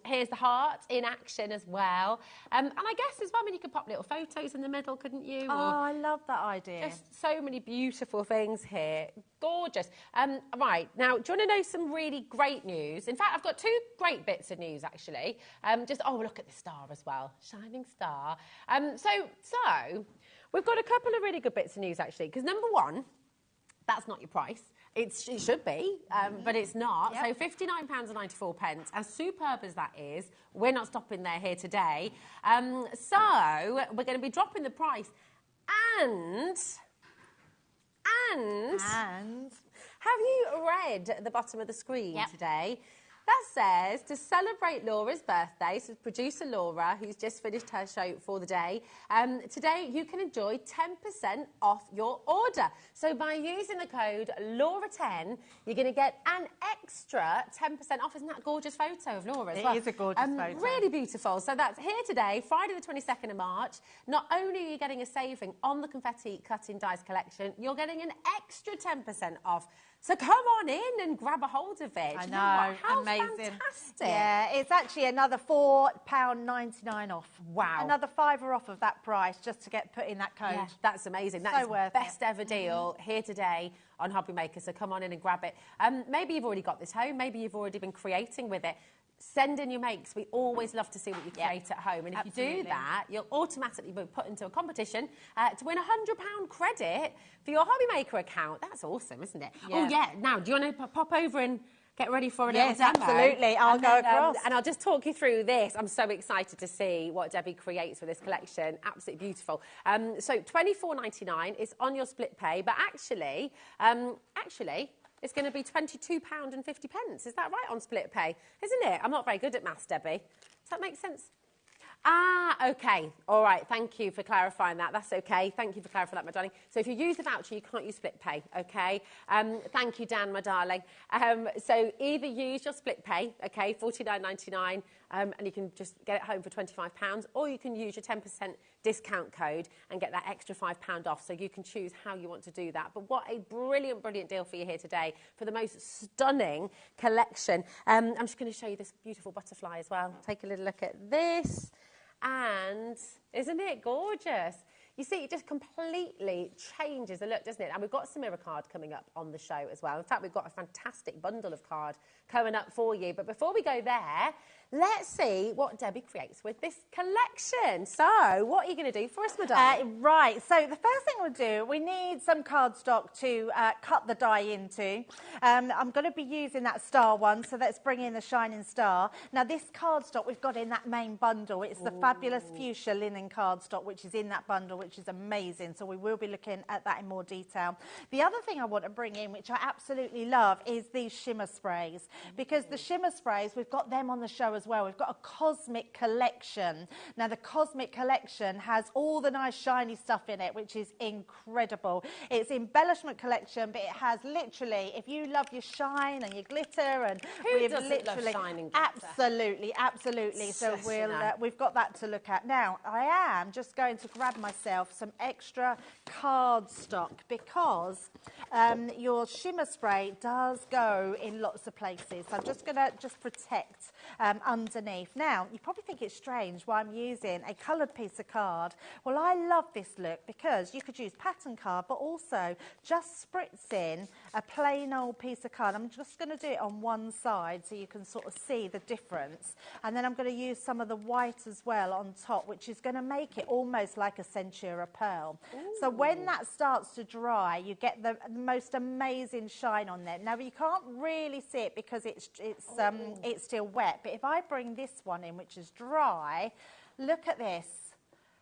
Here's the heart in action as well. And I guess as well, I mean, you could pop little photos in the middle, couldn't you? Oh, I love that idea. Just so many beautiful things here. Gorgeous. Right, now, do you want to know some really great news? In fact, I've got 2 great bits of news, actually. Oh, look at the star as well. Shining star. So, we've got a couple of really good bits of news, actually, because number 1, that's not your price. It should be, but it's not. Yep. So £59.94, as superb as that is, we're not stopping there here today. So we're going to be dropping the price and have you read the bottom of the screen today? That says, to celebrate Laura's birthday, so producer Laura, who's just finished her show for the day, today you can enjoy 10% off your order. So by using the code LAURA10, you're going to get an extra 10% off. Isn't that a gorgeous photo of Laura as well? It is a gorgeous photo. Really beautiful. So that's here today, Friday the 22nd of March. Not only are you getting a saving on the Confetti Cutting Dies collection, you're getting an extra 10% off. So come on in and grab a hold of it. I Do know, you what? How amazing. fantastic. Yeah, it's actually another £4.99 off. Wow. Another £5 off of that price just to get put in that code. Yeah, that's amazing. So That is worth best it. ever deal here today on HobbyMaker. So come on in and grab it. Maybe you've already got this home. Maybe you've already been creating with it. Send in your makes. We always love to see what you create at home. And if you do that, you'll automatically be put into a competition to win a £100 credit for your HobbyMaker account. That's awesome, isn't it? Yeah. Oh, yeah. Now, do you want to pop over and get ready for a little Yes, demo? absolutely. I'll go across. And I'll just talk you through this. I'm so excited to see what Debbie creates with this collection. Absolutely beautiful. So £24.99 is on your split pay, but actually, it's going to be £22.50. Is that right on split pay? Isn't it? I'm not very good at maths, Debbie. Does that make sense? Ah, OK. All right. Thank you for clarifying that. That's OK. Thank you for clarifying that, my darling. So if you use the voucher, you can't use split pay, OK? Thank you, Dan, my darling. So either use your split pay, OK, £49.99, and you can just get it home for £25, or you can use your 10% discount code and get that extra £5 off. So you can choose how you want to do that. But what a brilliant, brilliant deal for you here today for the most stunning collection. I'm just going to show you this beautiful butterfly as well. Take a little look at this. And isn't it gorgeous? You see, it just completely changes the look, doesn't it? And we've got some mirror card coming up on the show as well. In fact, we've got a fantastic bundle of card coming up for you. But before we go there, let's see what Debbie creates with this collection. So, what are you going to do for us, madame? Right, so the first thing we'll do, we need some cardstock to cut the die into. I'm going to be using that star one, so let's bring in the shining star. Now, this cardstock we've got in that main bundle, it's the fabulous fuchsia linen cardstock, which is in that bundle, which is amazing. So we will be looking at that in more detail. The other thing I want to bring in, which I absolutely love, is these shimmer sprays. Because the shimmer sprays, we've got them on the show as well. We've got a cosmic collection. Now, the cosmic collection has all the nice shiny stuff in it, which is incredible. It's embellishment collection, but it has literally, if you love your shine and your glitter, and Who doesn't love shining glitter? Absolutely, absolutely. So we've got that to look at. Now, I am just going to grab myself some extra cardstock because your shimmer spray does go in lots of places. So I'm just going to protect underneath. Now, you probably think it's strange why I'm using a coloured piece of card. Well, I love this look because you could use pattern card, but also just spritz in a plain old piece of card. I'm just going to do it on one side so you can sort of see the difference. And then I'm going to use some of the white as well on top, which is going to make it almost like a Centura pearl. Ooh. So when that starts to dry, you get the most amazing shine on there. Now, you can't really see it because it's still wet, but if I bring this one in, which is dry, look at this.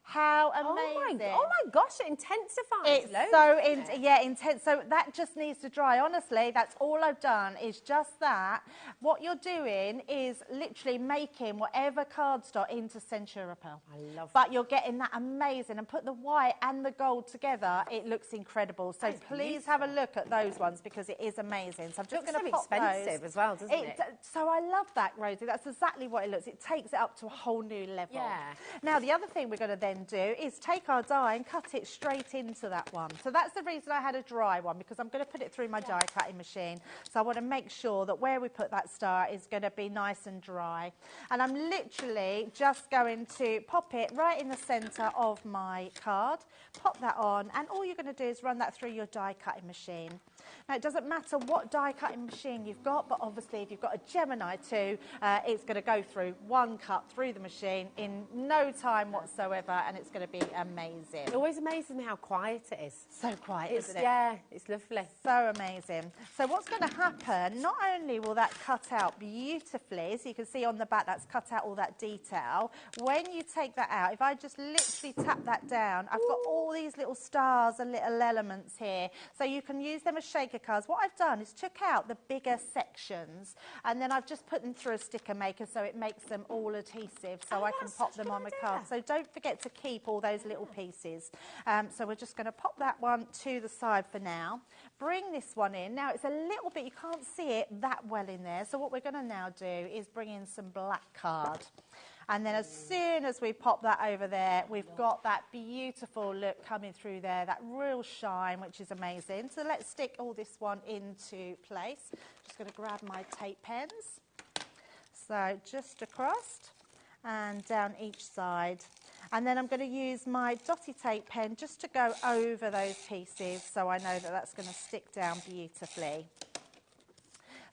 How amazing. Oh my gosh, it intensifies. It's loads, so, doesn't it? yeah, intense. So that just needs to dry. Honestly, that's all I've done is just that. What you're doing is literally making whatever cardstock into Centura Pearl. I love But you're getting that amazing, and put the white and the gold together, it looks incredible. So please have a look at those ones because it is amazing. So I'm just going to pop expensive those. as well, doesn't it? So I love that, Rosie. That's exactly what it looks. It takes it up to a whole new level. Yeah. Now, the other thing we're going to then do is take our die and cut it straight into that one. So that's the reason I had a dry one, because I'm going to put it through my die cutting machine. So I want to make sure that where we put that star is going to be nice and dry. And I'm literally just going to pop it right in the centre of my card, pop that on, and all you're going to do is run that through your die cutting machine. Now, it doesn't matter what die cutting machine you've got, but obviously if you've got a Gemini 2, it's going to go through one cut through the machine in no time whatsoever, and it's going to be amazing. It always amazes me how quiet it is. So quiet, isn't it? Yeah, it's lovely. So amazing. So what's going to happen, not only will that cut out beautifully, so you can see on the back that's cut out all that detail, when you take that out, if I just literally tap that down, I've got all these little stars and little elements here, so you can use them as shaker cards. What I've done is took out the bigger sections, and then I've just put them through a sticker maker so it makes them all adhesive, so I can pop them on my card. So don't forget to keep all those little pieces. So we're just going to pop that one to the side for now. Bring this one in. Now it's a little bit, you can't see it that well in there, so what we're going to now do is bring in some black card. And then as soon as we pop that over there, we've got that beautiful look coming through there, that real shine, which is amazing. So let's stick all this one into place. Just going to grab my tape pens. So just across and down each side. And then I'm going to use my dotty tape pen just to go over those pieces so I know that that's going to stick down beautifully.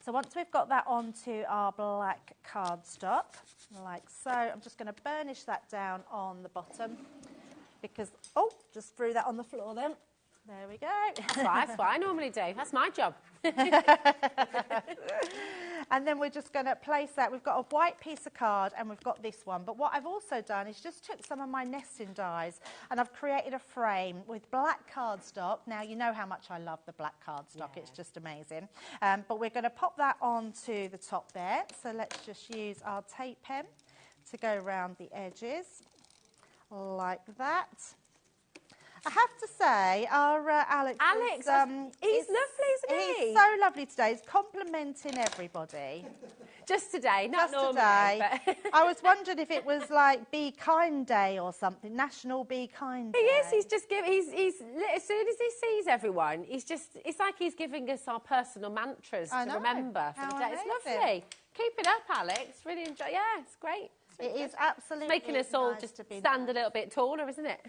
So once we've got that onto our black cardstock, like so, I'm just going to burnish that down on the bottom because, oh, just threw that on the floor then. There we go. That's what I normally do. That's my job. And then we're just going to place that. We've got a white piece of card and we've got this one. But what I've also done is just took some of my nesting dies and I've created a frame with black cardstock. Now, you know how much I love the black cardstock. Yeah. It's just amazing. But we're going to pop that onto the top there. So let's just use our tape pen to go around the edges like that. I have to say, our Alex, he's lovely, isn't he? He's so lovely today. He's complimenting everybody. Just today, not normally. Today. But I was wondering if it was like Be Kind Day or something, National Be Kind Day. He is. He's just giving. He's as soon as he sees everyone, it's like he's giving us our personal mantras to remember for the day. It's lovely. Keep it up, Alex. Really enjoy. Yeah, it's great. It is absolutely making us all nice just to be stand a little bit taller, isn't it?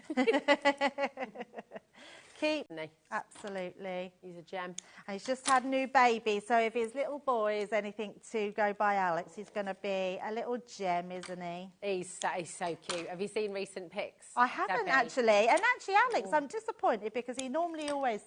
Absolutely. He's a gem. And he's just had a new baby, so if his little boy is anything to go by Alex, he's going to be a little gem, isn't he? He's so cute. Have you seen recent pics? I haven't actually. And actually, Alex, I'm disappointed because he normally always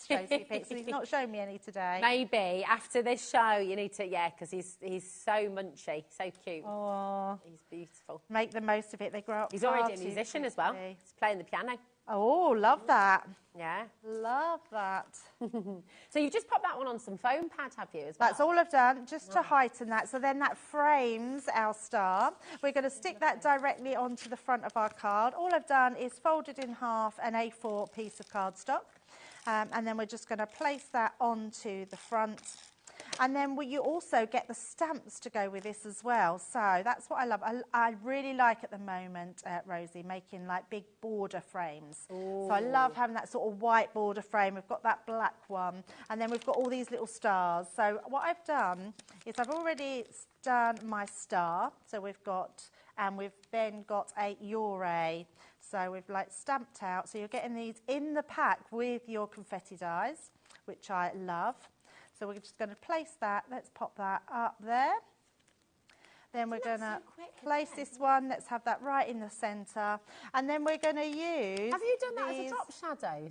shows me pics, and he's not shown me any today. Maybe after this show, you need to, because he's so munchy, so cute. Oh, he's beautiful. Make the most of it. They grow up. He's already a musician as well. He's playing the piano. Oh, love that. Yeah. Love that. So you've just popped that one on some foam pad, have you, as well? That's all I've done, just to heighten that. So then that frames our star. We're going to stick that directly onto the front of our card. All I've done is folded in half an A4 piece of cardstock. And then we're just going to place that onto the front. And then you also get the stamps to go with this as well. So that's what I love. I really like at the moment, Rosie, making like big border frames. Ooh. So I love having that sort of white border frame. We've got that black one. And then we've got all these little stars. So what I've done is I've already done my star. So we've then got a Yore. So we've like stamped out. So you're getting these in the pack with your confetti dies, which I love. So we're just going to place that. Let's pop that up there. Then we're going to place this one. Let's have that right in the centre. And then we're going to use... Have you done that as a drop shadow?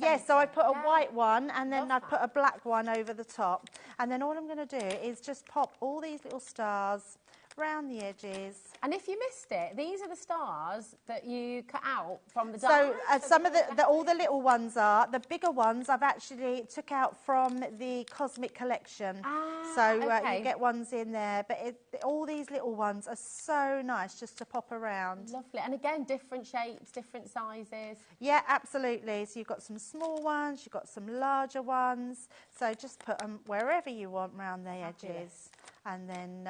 Yes, so I put a white one and then I put a black one over the top. And then all I'm going to do is just pop all these little stars round the edges. And if you missed it, these are the stars that you cut out from the So die. some of all the little ones are. The bigger ones I've actually took out from the Cosmic collection. So okay. you get ones in there. But all these little ones are so nice just to pop around. Lovely. And again, different shapes, different sizes. Yeah, absolutely. So you've got some small ones, you've got some larger ones. So just put them wherever you want round the edges. And then,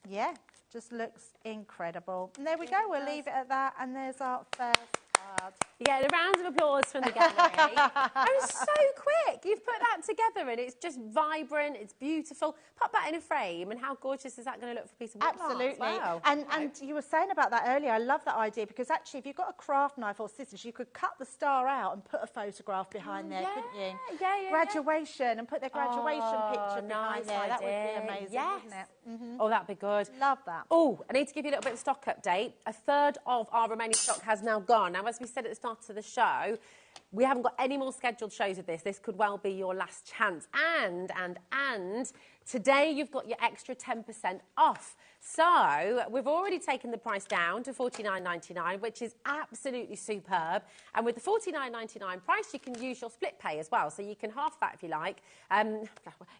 yeah, just looks incredible. And there we go. We'll leave it at that. And there's our first card. You get a round of applause from the gallery. It was so quick. You've put that together and it's just vibrant, it's beautiful. Pop that in a frame and how gorgeous is that going to look for a piece of wood? Absolutely. Wow. And you were saying about that earlier. I love that idea because actually if you've got a craft knife or scissors, you could cut the star out and put a photograph behind there, couldn't you? Yeah. Graduation and put their graduation picture behind there. Idea. That would be amazing, yes. wouldn't it? Oh, that'd be good. Love that. Oh, I need to give you a little bit of stock update. A third of our remaining stock has now gone. Now, as we said at the start of the show, we haven't got any more scheduled shows of this. This could well be your last chance. And today you've got your extra 10% off. So we've already taken the price down to $49.99, which is absolutely superb. And with the $49.99 price, you can use your split pay as well. So you can half that if you like.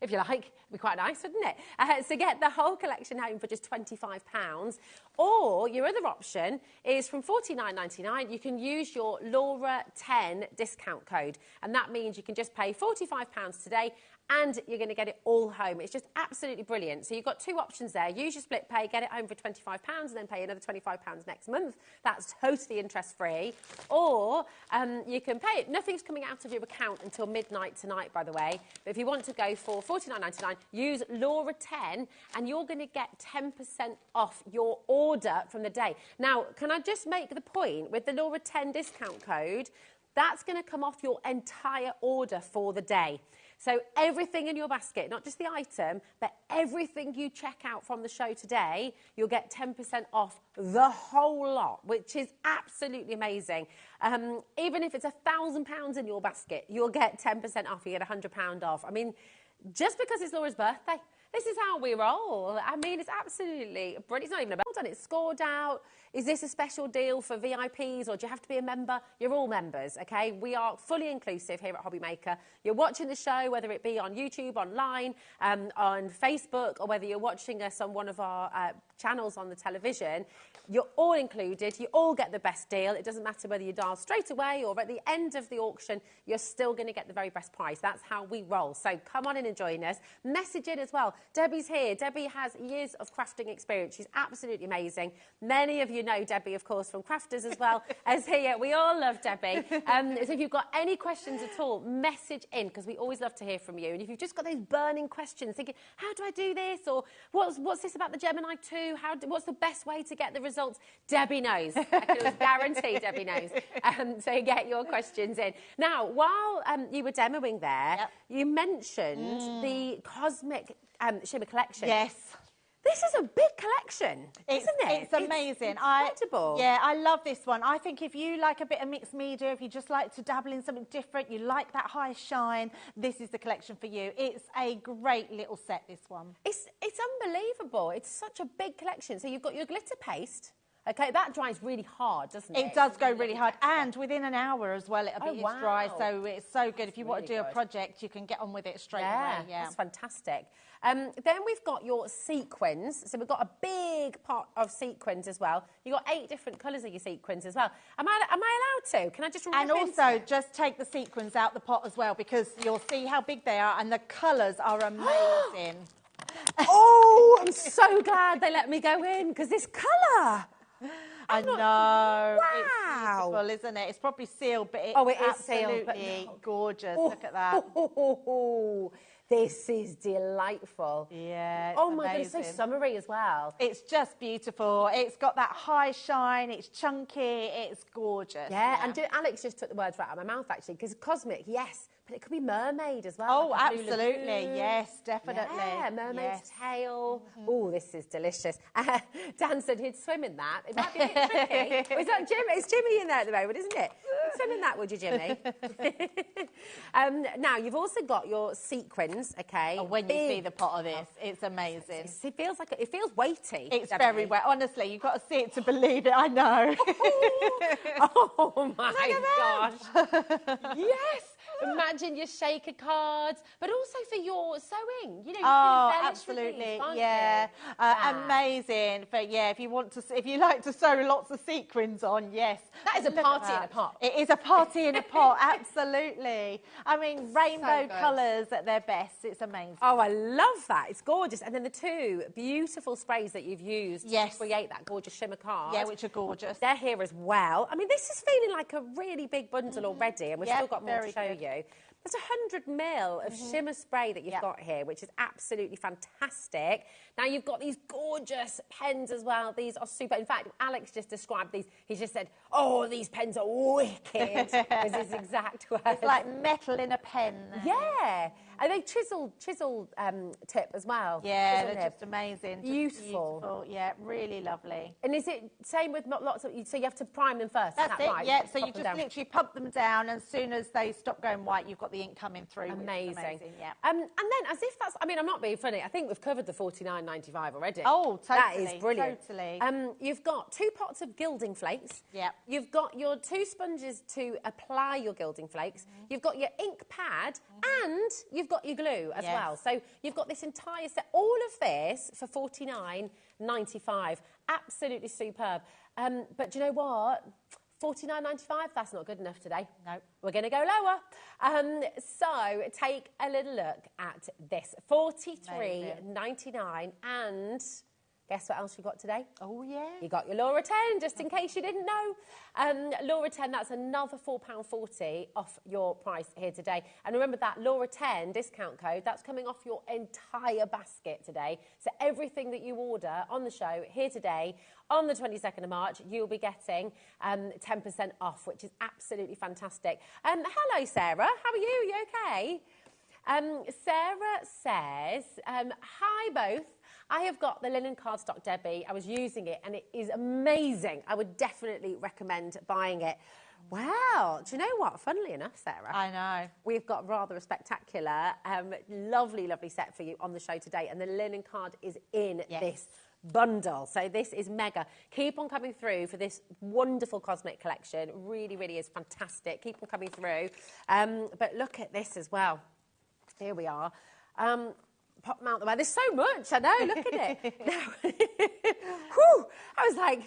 If you like, it'd be quite nice, wouldn't it? So get the whole collection home for just £25. Or your other option is from $49.99, you can use your Laura 10 discount code. And that means you can just pay £45 today and you're going to get it all home. It's just absolutely brilliant. So you've got two options there. Use your split pay, get it home for £25 and then pay another £25 next month. That's totally interest-free. Or you can pay it. Nothing's coming out of your account until midnight tonight, by the way. But if you want to go for $49.99, use Laura 10 and you're going to get 10% off your order from the day. Now, can I just make the point with the Laura 10 discount code, that's going to come off your entire order for the day. So everything in your basket, not just the item, but everything you check out from the show today, you'll get 10% off the whole lot, which is absolutely amazing. Even if it's £1,000 in your basket, you'll get 10% off. You get £100 off. I mean, just because it's Laura's birthday, this is how we roll. I mean, it's absolutely brilliant. It's not even about it. It's scored out. Is this a special deal for VIPs or do you have to be a member? You're all members, okay? We are fully inclusive here at HobbyMaker. You're watching the show, whether it be on YouTube, online, on Facebook, or whether you're watching us on one of our channels on the television. You're all included. You all get the best deal. It doesn't matter whether you dial straight away or at the end of the auction, you're still going to get the very best price. That's how we roll. So come on in and join us. Message in as well. Debbie's here. Debbie has years of crafting experience. She's absolutely amazing. Many of you know Debbie, of course, from Crafters as well as here. We all love Debbie. So if you've got any questions at all, message in because we always love to hear from you. And if you've just got those burning questions, thinking, how do I do this? Or what's this about the Gemini 2? What's the best way to get the results? Debbie knows. I can always guarantee Debbie knows. So get your questions in. Now, while you were demoing there, you mentioned the Cosmic Shimmer collection. Yes. This is a big collection, isn't it? It's amazing. It's incredible. I love this one. I think if you like a bit of mixed media, if you just like to dabble in something different, you like that high shine, this is the collection for you. It's a great little set, this one. It's unbelievable. It's such a big collection. So you've got your glitter paste. Okay, that dries really hard, doesn't it? It does go really hard, and within an hour as well, it'll be dry, so it's so good. If you want to do a project, you can get on with it straight away. Yeah, that's fantastic. Then we've got your sequins. So we've got a big pot of sequins as well. You've got 8 different colours of your sequins as well. Am I allowed to? Can I just rip And also, just take the sequins out the pot as well, because you'll see how big they are, and the colours are amazing. Oh, I'm so glad they let me go in, because this colour... I know. Wow. It's beautiful, isn't it? It's probably sealed, but it's absolutely gorgeous. Look at that. This is delightful. Yeah. Oh my goodness, so summery as well. It's just beautiful. It's got that high shine. It's chunky. It's gorgeous. Yeah. And Alex just took the words right out of my mouth, actually, because Cosmic, yes, But it could be mermaid as well. Oh, like a blue absolutely. lagoon. Yes, definitely. Yeah, mermaid's Yes. tail. Oh, this is delicious. Dan said he'd swim in that. It might be a bit tricky. Oh, is that Jimmy? It's Jimmy in there at the moment, isn't it? You'd swim in that, would you, Jimmy? Now, you've also got your sequins, okay? Oh, when you see the pot of this, it's amazing. It feels like it feels weighty. It's definitely. very wet. Honestly, you've got to see it to believe it. I know. Oh my gosh. Yes. Imagine your shaker cards, but also for your sewing. You know, you Oh, can embellish with absolutely. these, can't Yeah. you? Amazing. But yeah, if you like to sew lots of sequins on, yes. That is a Look at party in that. a pot. It is a party in a pot, absolutely. I mean, rainbow good. colours at their best. It's amazing. Oh, I love that. It's gorgeous. And then the two beautiful sprays that you've used Yes. to create that gorgeous shimmer card. Yeah, which are gorgeous. They're here as well. I mean, this is feeling like a really big bundle already, and we've Yeah, still got more to very show good. you. There's 100 ml of shimmer spray that you've got here, which is absolutely fantastic. Now, you've got these gorgeous pens as well. These are super. In fact, Alex just described these. He just said, oh, these pens are wicked. Was his exact words. It's like metal in a pen. Yeah. And they chisel tip as well. Yeah, Chisel they're nib. just amazing. Just Beautiful. Yeah, really lovely. And is it same with lots of... So you have to prime them first, That's is that it, right? yeah. So Pop you them just down. literally pump them down, and as soon as they stop going white, you've got the ink coming through. which is Amazing. yeah. And then, as if that's... I mean, I'm not being funny. I think we've covered the $49.95 already. Oh, That totally, is brilliant. totally. You've got 2 pots of gilding flakes. Yep. You've got your 2 sponges to apply your gilding flakes. You've got your ink pad, and you've got your glue as well. So you've got this entire set. All of this for $49.95. Absolutely superb. But do you know what? $49.95, that's not good enough today. No. We're going to go lower. So take a little look at this. $43.99. And guess what else you got today? Oh, yeah. You got your Laura 10, just in case you didn't know. Laura 10, that's another £4.40 off your price here today. And remember that Laura 10 discount code, that's coming off your entire basket today. So everything that you order on the show here today, on the 22nd of March, you'll be getting 10% off, which is absolutely fantastic. Hello, Sarah. How are you? Are you okay? Sarah says, hi both. I have got the linen cardstock, Debbie. I was using it and it is amazing. I would definitely recommend buying it. Well, do you know what? Funnily enough, Sarah. I know. We've got rather a spectacular, lovely, lovely set for you on the show today. And the linen card is in this bundle. So this is mega. Keep on coming through for this wonderful cosmic collection. Really, really is fantastic. Keep on coming through. But look at this as well. Here we are. Pop them out the way. There's so much, I know, look at it. Now, whew, I was like,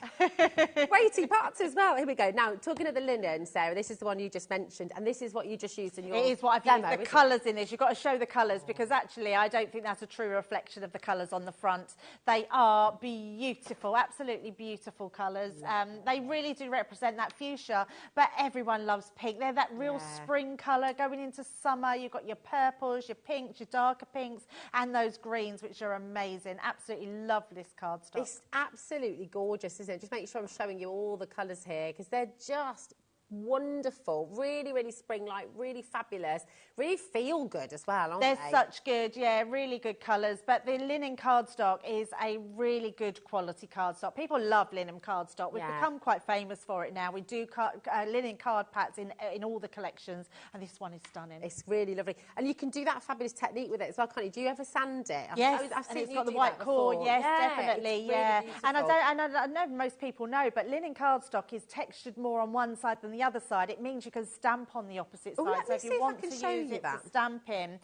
weighty parts as well. Here we go. Now, talking of the linen, Sarah, this is the one you just mentioned, and this is what you just used in your It is what I've demo, used. The colours in this, you've got to show the colours, because actually I don't think that's a true reflection of the colours on the front. They are beautiful, absolutely beautiful colours. They really do represent that fuchsia, but everyone loves pink. They're that real spring colour going into summer. You've got your purples, your pinks, your darker pinks, and those greens, which are amazing. Absolutely love this cardstock. It's absolutely gorgeous, isn't it? Just make sure I'm showing you all the colours here, because they're just wonderful, really, really spring-like, really fabulous, really feel good as well, aren't They're they? such good, yeah, really good colours. But the linen cardstock is a really good quality cardstock. People love linen cardstock. We've become quite famous for it now. We do linen card packs in all the collections, and this one is stunning. It's really lovely. And you can do that fabulous technique with it as well, can't you? Do you ever sand it? Yes, I've and seen it's you got the do white that core. before. Yes, Yeah, definitely, it's really yeah. And beautiful. I know most people know, but linen cardstock is textured more on one side than the other side. It means you can stamp on the opposite side. let So me if see you if I want can to show use you it that. for stamping,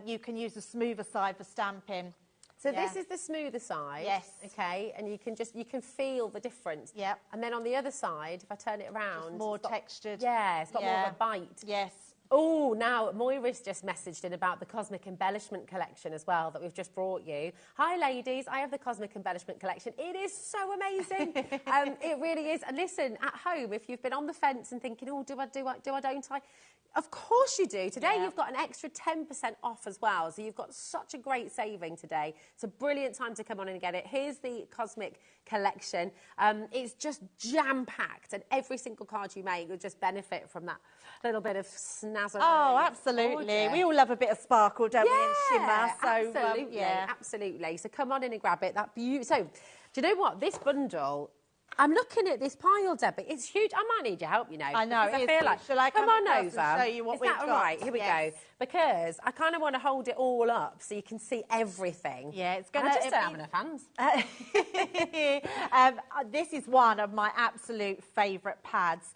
you can use the smoother side for stamping. So this is the smoother side. Yes. Okay, and you can feel the difference. Yep. And then on the other side, if I turn it around, Just more it's got- textured. Yeah, it's got more of a bite. Yes. Oh, now Moira's just messaged in about the Cosmic Embellishment collection as well that we've just brought you. Hi, ladies. I have the Cosmic Embellishment collection. It is so amazing. It really is. And listen, at home, if you've been on the fence and thinking, oh, do I, don't I? Of course you do. Today you've got an extra 10% off as well. So you've got such a great saving today. It's a brilliant time to come on and get it. Here's the Cosmic collection. It's just jam-packed, and every single card you make will just benefit from that little bit of snazzle. Oh, absolutely. We all love a bit of sparkle, don't we, and shimmer. So, absolutely, absolutely. So come on in and grab it. So, do you know what? This bundle... I'm looking at this pile, Debbie. It's huge. I might need your help, you know. I know. I feel like, shall I come on over? And show you what Is we've that all got? right? Here we go. Because I kind of want to hold it all up so you can see everything. Yeah, it's going to... I just don't have enough hands. This is one of my absolute favourite pads.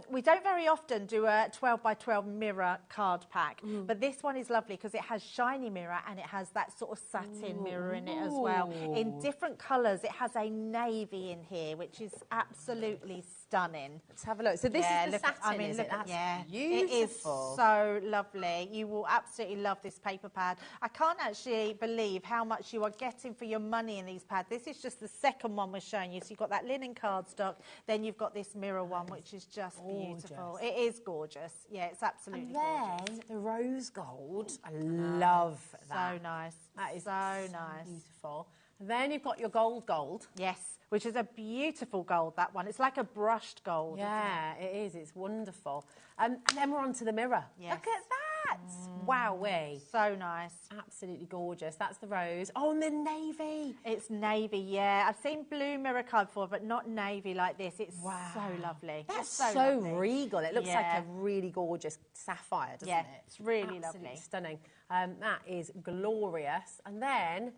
We don't very often do a 12 by 12 mirror card pack, but this one is lovely because it has shiny mirror and it has that sort of satin mirror in it as well. In different colours. It has a navy in here, which is absolutely stunning. Let's have a look. So this is the satin, is it? That's beautiful. It is so lovely. You will absolutely love this paper pad. I can't actually believe how much you are getting for your money in these pads. This is just the second one we're showing you. So you've got that linen cardstock, then you've got this mirror one, which is just beautiful. It is gorgeous. Yeah, it's absolutely gorgeous. And then the rose gold. I love that. So nice. That is so nice. Beautiful. And then you've got your gold. Yes, which is a beautiful gold, that one. It's like a brushed gold. Yeah, it is. It's wonderful. And then we're on to the mirror. Yes. Look at that. Wowee. So nice. Absolutely gorgeous. That's the rose. Oh, and the navy. It's navy, yeah. I've seen blue mirror card before, but not navy like this. It's so lovely. That's so lovely. Regal. It looks like Yeah. a really gorgeous sapphire, doesn't it? It's really Absolutely lovely. stunning. That is glorious. And then...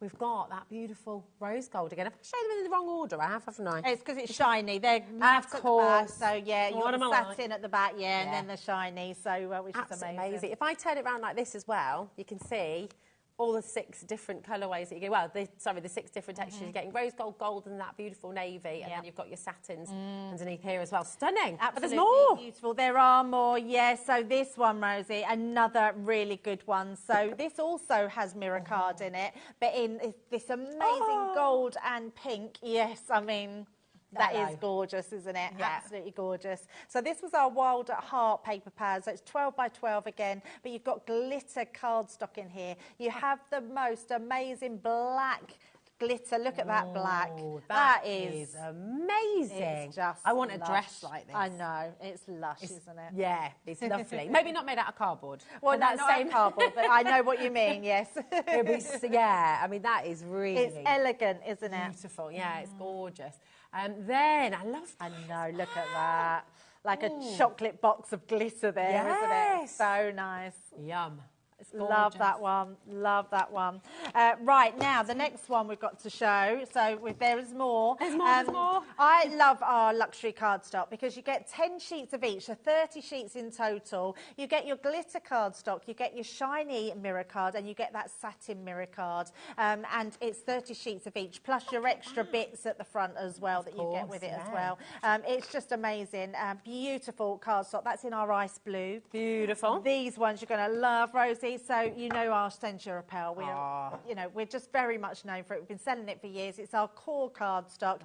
we've got that beautiful rose gold again. I've shown them in the wrong order, haven't I? It's because it's shiny. They're matte at the back, so yeah, you've got the satin at the back, and then the shiny, so which is amazing. If I turn it around like this as well, you can see all the 6 different colourways that you get. Well, the 6 different textures. You're getting rose gold, gold, and that beautiful navy, and then you've got your satins underneath here as well. Stunning. Absolutely but there's more. Beautiful. There are more, So this one, Rosie, another really good one. So this also has mirror card in it, but in this amazing gold and pink. Yes, I mean... that is gorgeous, isn't it? Yeah. Absolutely gorgeous. So this was our Wild at Heart paper pad. So it's 12 by 12 again, but you've got glitter cardstock in here. You have the most amazing black glitter. Look at that black. That is amazing. It's just I want a lush. dress like this. I know. It's lush, isn't it? Yeah, it's lovely. Maybe not made out of cardboard. Well, but not out of cardboard, but I know what you mean, yes. It'll be, I mean, that is really... it's elegant, isn't it? Beautiful, yeah, it's gorgeous. Then, I love that. I know, look at that. Like a chocolate box of glitter there, isn't it? So nice. Yum. Love that one. Love that one. Right, now, the next one we've got to show. So there is more. There's more. I love our luxury cardstock because you get 10 sheets of each, so 30 sheets in total. You get your glitter cardstock, you get your shiny mirror card, and you get that satin mirror card. And it's 30 sheets of each, plus your extra bits at the front as well that you get with it as well. It's just amazing. Beautiful cardstock. That's in our ice blue. Beautiful. These ones you're going to love, Rosie. So you know our Stenture Repel. We're just very much known for it. We've been selling it for years. It's our core cardstock.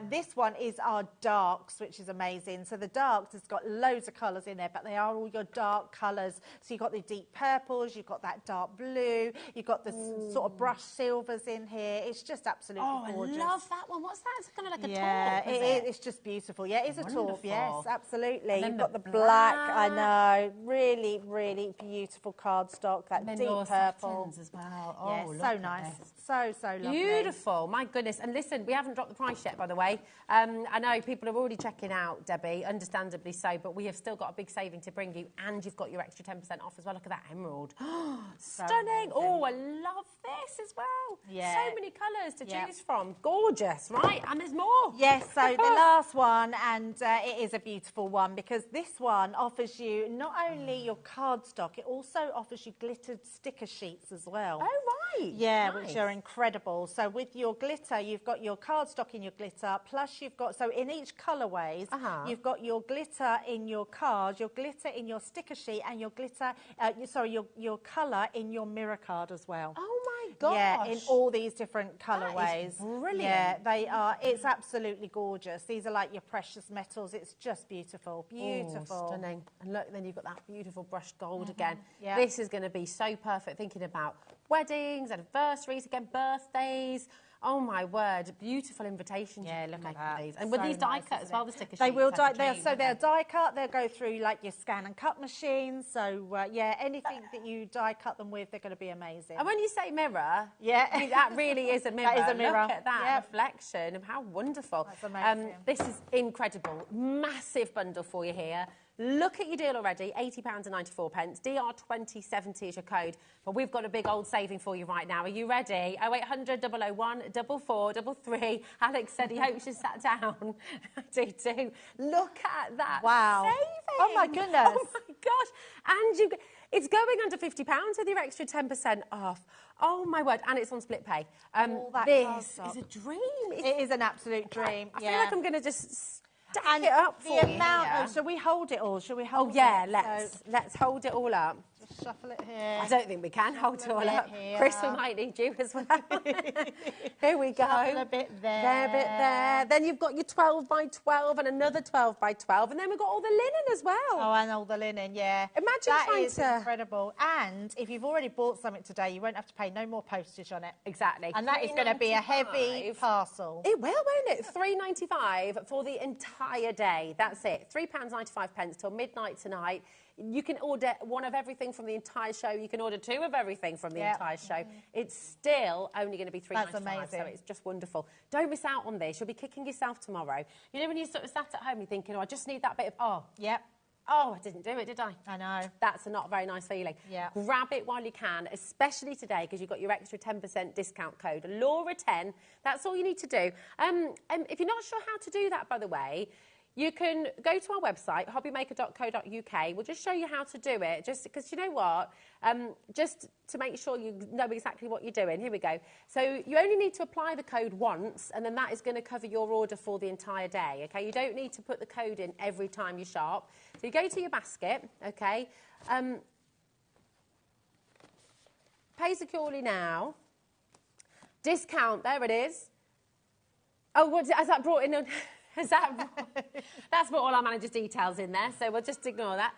This one is our darks, which is amazing. So the darks has got loads of colours in there, but they are all your dark colours. So you've got the deep purples, you've got that dark blue, you've got the sort of brushed silvers in here. It's just absolutely gorgeous. I love that one. What's that? It's kind of like a taupe, is it? It's just beautiful. Yeah, it is a taupe. Yes, absolutely. You've got the black. I know. Really, really beautiful cardstock. That deep purple as well. So nice. So lovely. Beautiful. My goodness. And listen, we haven't dropped the price yet, by the way. I know people are already checking out, Debbie, understandably so, but we have still got a big saving to bring you, and you've got your extra 10% off as well. Look at that emerald. Stunning. Oh, I love this as well. Yeah. So many colours to choose from. Gorgeous, right? And there's more. Yes, so the last one, and it is a beautiful one because this one offers you not only your cardstock, it also offers you glittered sticker sheets as well. Oh, right. Yeah, nice. Which are incredible. So with your glitter, you've got your cardstock in your glitter, plus you've got, so in each colourways, you've got your glitter in your card, your glitter in your sticker sheet, and your glitter, your colour in your mirror card as well. Oh, my gosh. Yeah, in all these different colourways. brilliant. Yeah, they are. It's absolutely gorgeous. These are like your precious metals. It's just beautiful. Beautiful. Oh, stunning. And look, then you've got that beautiful brushed gold again. Yeah. This is going to be so perfect, thinking about weddings, anniversaries, again, birthdays. Oh my word, beautiful invitations. Yeah, look at that. These. And with So these die nice, cut as isn't well, it? the sticker sheets. They will like die. a dream, They're don't they? die cut. They'll go through like your scan and cut machines. So yeah, anything that you die cut them with, they're going to be amazing. And when you say mirror, Yeah. I mean, that really is a mirror. That is a mirror. Look at that Yep. reflection. How wonderful. That's amazing. This is incredible. Massive bundle for you here. Look at your deal already, £80.94. DR2070 is your code. But we've got a big old saving for you right now. Are you ready? 0800 001 4433. Alex said he hopes you sat down. I do too. Look at that Wow. saving. Oh, my goodness. Oh, my gosh. And it's going under £50 with your extra 10% off. Oh, my word. And it's on split pay. All that This cardstock. is a dream. It is an absolute dream. I feel like I'm going to just stack And it up the for you amount. here. Oh, shall we hold it all? Shall we hold Oh, yeah, it? let's hold it all up. Just shuffle it here. I don't think we can hold it all bit up. here. Chris, we might need you as well. Here we go. Shuffle a bit there. There, a bit there. Then you've got your 12 by 12 and another 12 by 12. And then we've got all the linen as well. Oh, and all the linen, yeah. Imagine that trying is to... incredible. And if you've already bought something today, you won't have to pay no more postage on it. Exactly. And that is going to be a heavy £3.95. parcel. It will, won't it? £3.95 for the entire day. That's it. £3.95 till midnight tonight. You can order one of everything from the entire show. You can order two of everything from the entire show. It's still only going to be £3.95. That's amazing. So it's just wonderful. Don't miss out on this. You'll be kicking yourself tomorrow. You know when you sort of sat at home, you're thinking, oh, I just need that bit of, Yep. oh, I didn't do it, did I? I know. That's not a very nice feeling. Yeah. Grab it while you can, especially today, because you've got your extra 10% discount code, Laura10. That's all you need to do. If you're not sure how to do that, by the way, you can go to our website, hobbymaker.co.uk. We'll just show you how to do it, just because you know what? Just to make sure you know exactly what you're doing. Here we go. So you only need to apply the code once, and then that is going to cover your order for the entire day, okay? You don't need to put the code in every time you shop. So you go to your basket, okay? Pay securely now. Discount, there it is. Oh, has that brought in... That's put all our manager's details in there, so we'll just ignore that.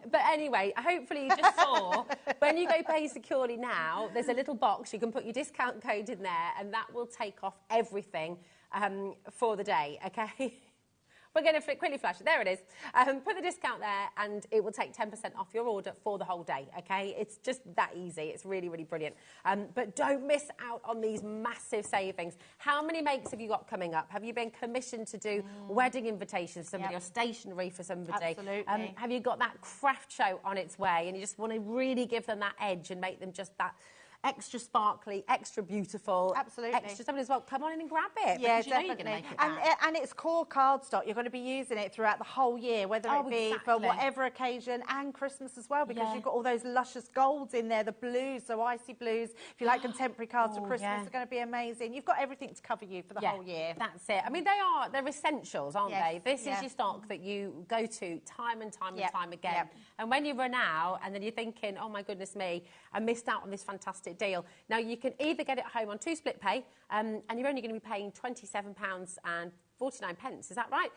But anyway, hopefully you just saw, when you go pay securely now, there's a little box, you can put your discount code in there, and that will take off everything for the day, okay? We're going to quickly flash it. There it is. Put the discount there, and it will take 10% off your order for the whole day, okay? It's just that easy. It's really, really brilliant. But don't miss out on these massive savings. How many makes have you got coming up? Have you been commissioned to do wedding invitations for somebody or stationery for somebody? Absolutely. Have you got that craft show on its way, and you just want to really give them that edge and make them just that extra sparkly, extra beautiful, Absolutely. extra something as well. Come on in and grab it. Yeah, because you know definitely. you're going to make it back. And it's core cardstock. You're going to be using it throughout the whole year, whether it be for exactly. whatever occasion, and Christmas as well, because Yeah. you've got all those luscious golds in there, the blues, so icy blues. If you like contemporary cards for Christmas, yeah. they're going to be amazing. You've got everything to cover you for the whole year. That's it. I mean, they're essentials, aren't Yes, they? This yeah. is your stock that you go to time and time Yep, and time again. yep. And when you run out, and then you're thinking, oh my goodness me, I missed out on this fantastic deal. Now, you can either get it home on 2 split pay, and you're only going to be paying £27.49, is that right?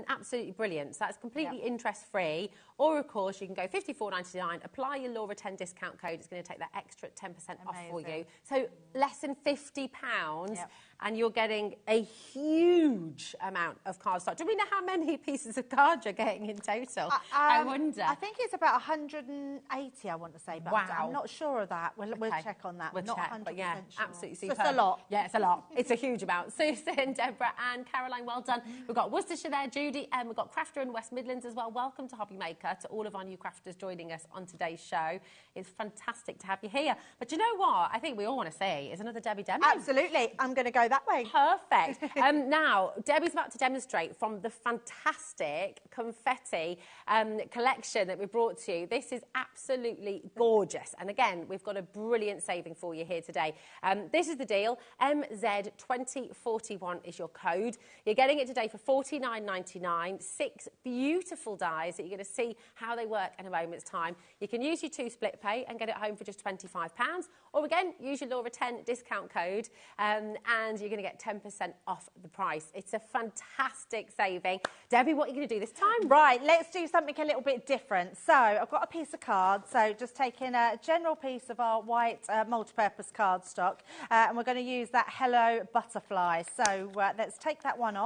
Absolutely brilliant. So that's completely interest-free. Or, of course, you can go £54.99, apply your Laura 10 discount code. It's going to take that extra 10% off for you. So less than £50, and you're getting a huge amount of cardstock. Do we know how many pieces of card you're getting in total? I wonder. I think it's about 180, I want to say, but Wow. I'm not sure of that. We'll check on that. We'll not check, 100% but yeah, sure. absolutely So superb. it's a lot. Yeah, it's a lot. It's a huge amount. Susan, Deborah and Caroline, well done. We've got Worcestershire there, Judy, and we've got Crafter in West Midlands as well. Welcome to HobbyMaker, to all of our new crafters joining us on today's show. It's fantastic to have you here. But you know what? I think we all want to see is another Debbie demo. Absolutely. I'm going to go that way. Perfect. Now, Debbie's about to demonstrate from the fantastic Confetti collection that we brought to you. This is absolutely gorgeous. And again, we've got a brilliant saving for you here today. This is the deal. MZ2041 is your code. You're You're getting it today for $49.99. 6 beautiful dies that you're going to see how they work in a moment's time. You can use your 2 split pay and get it home for just £25. Or again, use your Laura 10 discount code and you're going to get 10% off the price. It's a fantastic saving. Debbie, what are you going to do this time? Right, let's do something a little bit different. So I've got a piece of card, so just taking a general piece of our white multi-purpose cardstock, and we're going to use that Hello Butterfly. So let's take that one off.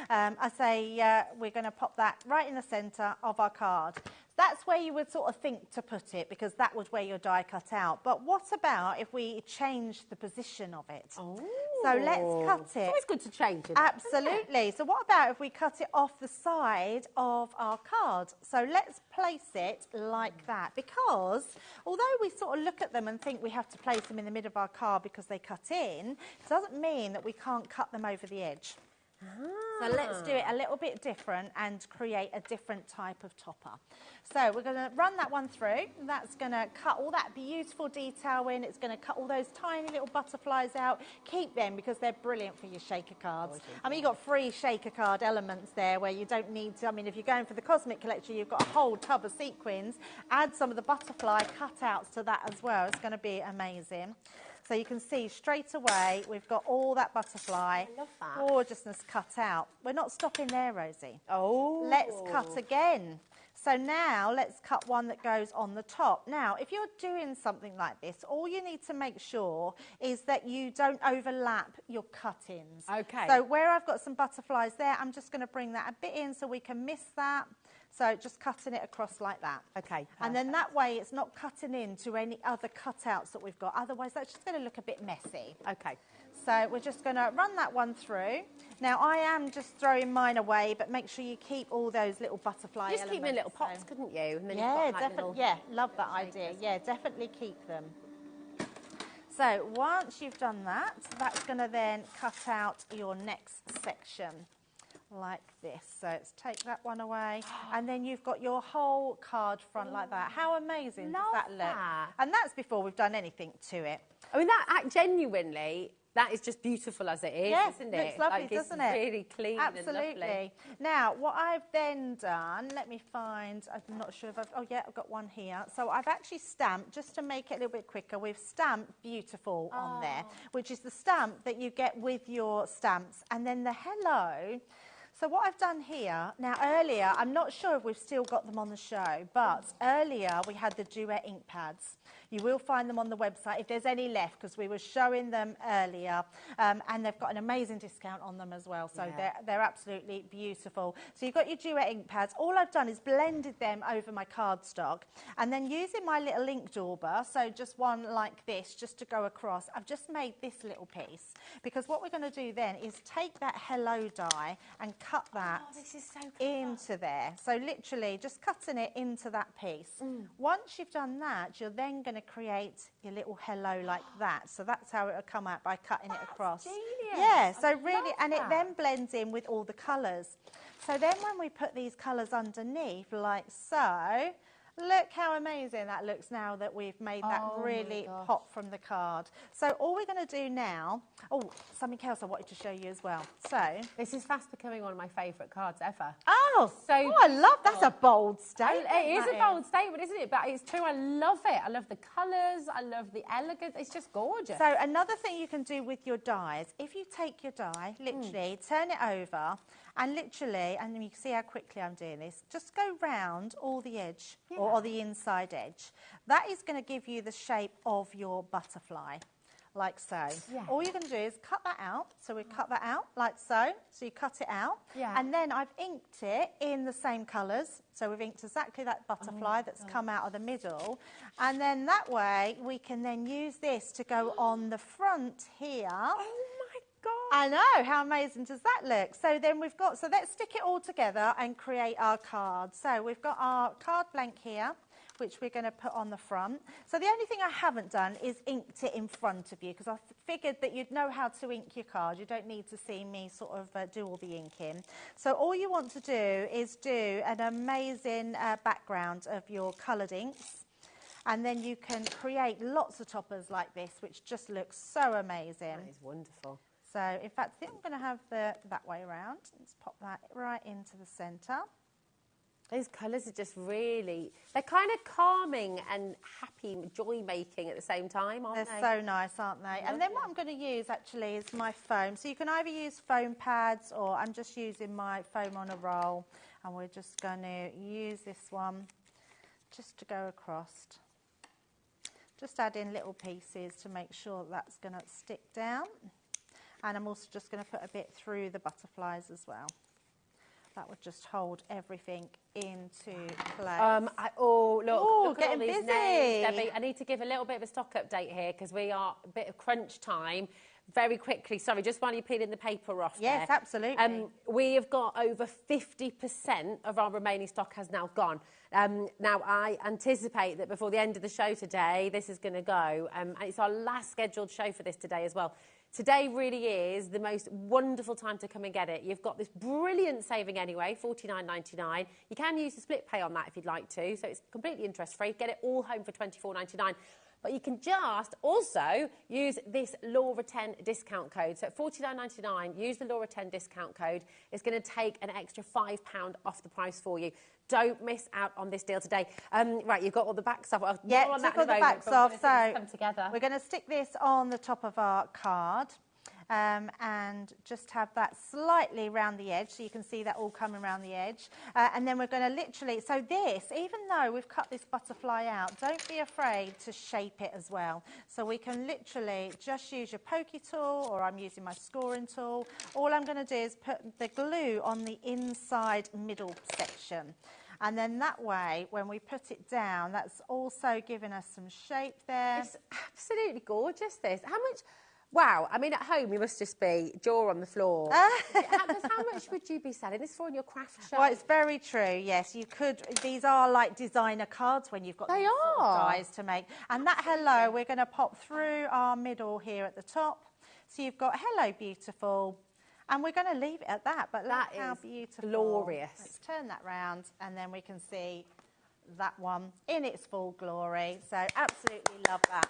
I say we're going to pop that right in the centre of our card. That's where you would sort of think to put it, because that was where your die cut out. But what about if we change the position of it? Oh. So let's cut it. It's always good to change it. Absolutely. So what about if we cut it off the side of our card? So let's place it like that, because although we sort of look at them and think we have to place them in the middle of our card because they cut in, it doesn't mean that we can't cut them over the edge. So let's do it a little bit different and create a different type of topper. So we're going to run that one through. That's going to cut all that beautiful detail in. It's going to cut all those tiny little butterflies out. Keep them because they're brilliant for your shaker cards. I mean, you've got 3 shaker card elements there where you don't need to. I mean, if you're going for the Cosmic Collection, you've got a whole tub of sequins. Add some of the butterfly cutouts to that as well. It's going to be amazing. So you can see straight away we've got all that butterfly gorgeousness cut out. We're not stopping there, Rosie. Oh. Let's cut again. So now let's cut one that goes on the top. Now, if you're doing something like this, all you need to make sure is that you don't overlap your cut-ins. Okay. So where I've got some butterflies there, I'm just going to bring that a bit in so we can miss that. So just cutting it across like that. Okay, perfect. And then that way it's not cutting into any other cutouts that we've got. Otherwise, that's just going to look a bit messy. Okay. So we're just going to run that one through. Now, I am just throwing mine away, but make sure you keep all those little butterfly Just elements. keep them in little pots, couldn't you? And then Yeah, you've got, like, definitely. little... Yeah, love that idea. Yeah, definitely keep them. So once you've done that, that's going to then cut out your next section. Like this. So let's take that one away, and then you've got your whole card front like that. How amazing does that look? And that's before we've done anything to it. I mean, that genuinely, that is just beautiful as it is, isn't it? Looks lovely, like, doesn't it's it? really clean and lovely. Now, what I've then done, let me find, I'm not sure if I've, oh yeah, I've got one here. So I've actually stamped, just to make it a little bit quicker, we've stamped beautiful on there, which is the stamp that you get with your stamps. And then the hello. So what I've done here, now earlier, I'm not sure if we've still got them on the show, but earlier we had the Duet ink pads. You will find them on the website if there's any left, because we were showing them earlier, and they've got an amazing discount on them as well, so they're absolutely beautiful. So you've got your Duet ink pads. All I've done is blended them over my cardstock, and then using my little ink dauber, so just one like this, just to go across, I've just made this little piece, because what we're going to do then is take that hello die and cut that into there. So literally just cutting it into that piece. Once you've done that, you're then going to create your little hello like that. So that's how it'll come out, by cutting it across. Genius. Yeah, so really, and it then blends in with all the colours. So then when we put these colours underneath, like so, look how amazing that looks now that we've made that really pop from the card. So all we're going to do now, something else I wanted to show you as well. So this is fast becoming one of my favourite cards ever. I love, that's a bold statement. It is a bold statement, isn't it? But it's true, I love it. I love the colours, I love the elegance, it's just gorgeous. So another thing you can do with your dies, if you take your die, literally turn it over, and literally, and you can see how quickly I'm doing this, just go round all the edge, or the inside edge. That is going to give you the shape of your butterfly, like so. All you're going to do is cut that out. So we cut that out like so. So you cut it out. And then I've inked it in the same colours. So we've inked exactly that butterfly that's come out of the middle. And then that way we can then use this to go on the front here. I know, how amazing does that look? So then we've got, so let's stick it all together and create our card. So we've got our card blank here, which we're going to put on the front. So the only thing I haven't done is inked it in front of you, because I figured that you'd know how to ink your card. You don't need to see me sort of do all the inking. So all you want to do is do an amazing background of your coloured inks. And then you can create lots of toppers like this, which just looks so amazing. That is wonderful. So, in fact, I think I'm going to have that way around. Let's pop that right into the centre. Those colours are just really, they're kind of calming and happy, joy-making at the same time, aren't they? They're so nice, aren't they? And then what I'm going to use, actually, is my foam. So you can either use foam pads, or I'm just using my foam on a roll. And we're just going to use this one just to go across. Just add in little pieces to make sure that's going to stick down. And I'm also just going to put a bit through the butterflies as well. That would just hold everything into place. Look at all getting these busy. names, Debbie. I need to give a little bit of a stock update here because we are a bit of crunch time. Very quickly, sorry, just while you're peeling the paper off Yes, there. absolutely. We have got over 50% of our remaining stock has now gone. Now, I anticipate that before the end of the show today, this is going to go. And it's our last scheduled show for this today as well. Today really is the most wonderful time to come and get it. You've got this brilliant saving anyway, $49.99. You can use the split pay on that if you'd like to, so it's completely interest-free. Get it all home for $24.99. But you can just also use this Laura 10 discount code. So at $49.99, use the Laura 10 discount code. It's going to take an extra £5 off the price for you. Don't miss out on this deal today. Right, you've got all the backs off. Yeah, took all the backs off. So come together. We're going to stick this on the top of our card. And just have that slightly round the edge, so you can see that all coming around the edge. And then we're going to literally, so this, even though we've cut this butterfly out, don't be afraid to shape it as well. So we can literally just use your pokey tool, or I'm using my scoring tool. All I'm going to do is put the glue on the inside middle section. And then that way, when we put it down, that's also giving us some shape there. It's absolutely gorgeous, this. How much... Wow, I mean, at home, you must just be jaw on the floor. How much would you be selling this for in your craft shop? Well, it's very true, yes. You could, these are like designer cards when you've got these sort of dies to make. And that hello, we're going to pop through our middle here at the top. So you've got hello, beautiful. And we're going to leave it at that, but look how beautiful. Glorious. Let's turn that round, and then we can see that one in its full glory. So absolutely love that.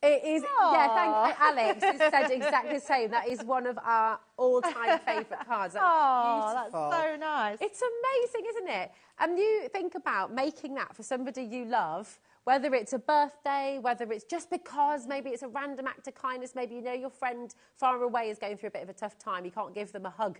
It is, yeah, thank you. Alex has said exactly the same. That is one of our all-time favourite cards. That's beautiful. That's so nice. It's amazing, isn't it? And you think about making that for somebody you love, whether it's a birthday, whether it's just because maybe it's a random act of kindness, maybe you know your friend far away is going through a bit of a tough time, you can't give them a hug.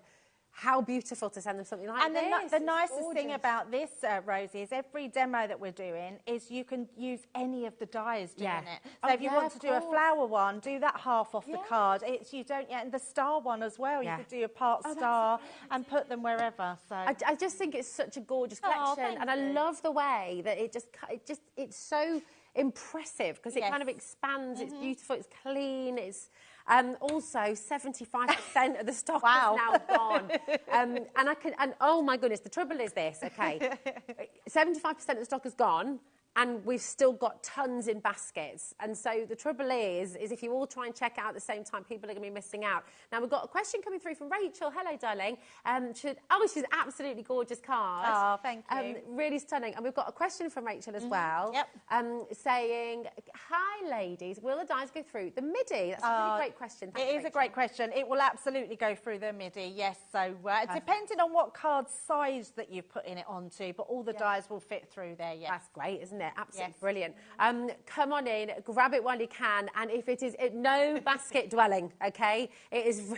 How beautiful to send them something like this. And the nicest thing about this, Rosie, is every demo that we're doing is you can use any of the dies doing it. So if you want to do a flower one, do that half off the card. You don't and the star one as well. You could do a part star and put them wherever. So I just think it's such a gorgeous collection, and I love the way that it's so impressive because it kind of expands. It's beautiful. It's clean. It's also 75% of the stock is now gone. And oh my goodness, the trouble is this, okay, 75% of the stock is gone, and we've still got tons in baskets. And so the trouble is if you all try and check out at the same time, people are going to be missing out. Now, we've got a question coming through from Rachel. Hello, darling. She's absolutely gorgeous card. Oh, thank you. Really stunning. And we've got a question from Rachel as well. Yep. Saying, hi, ladies, will the dies go through the MIDI? That's a really great question. Thanks, It is a great question. It will absolutely go through the MIDI, yes. So depending on what card size that you've put in it onto, but all the dies will fit through there, yes. That's great, isn't it? Absolutely brilliant. Come on in, grab it while you can, and if it is no basket dwelling, okay? It is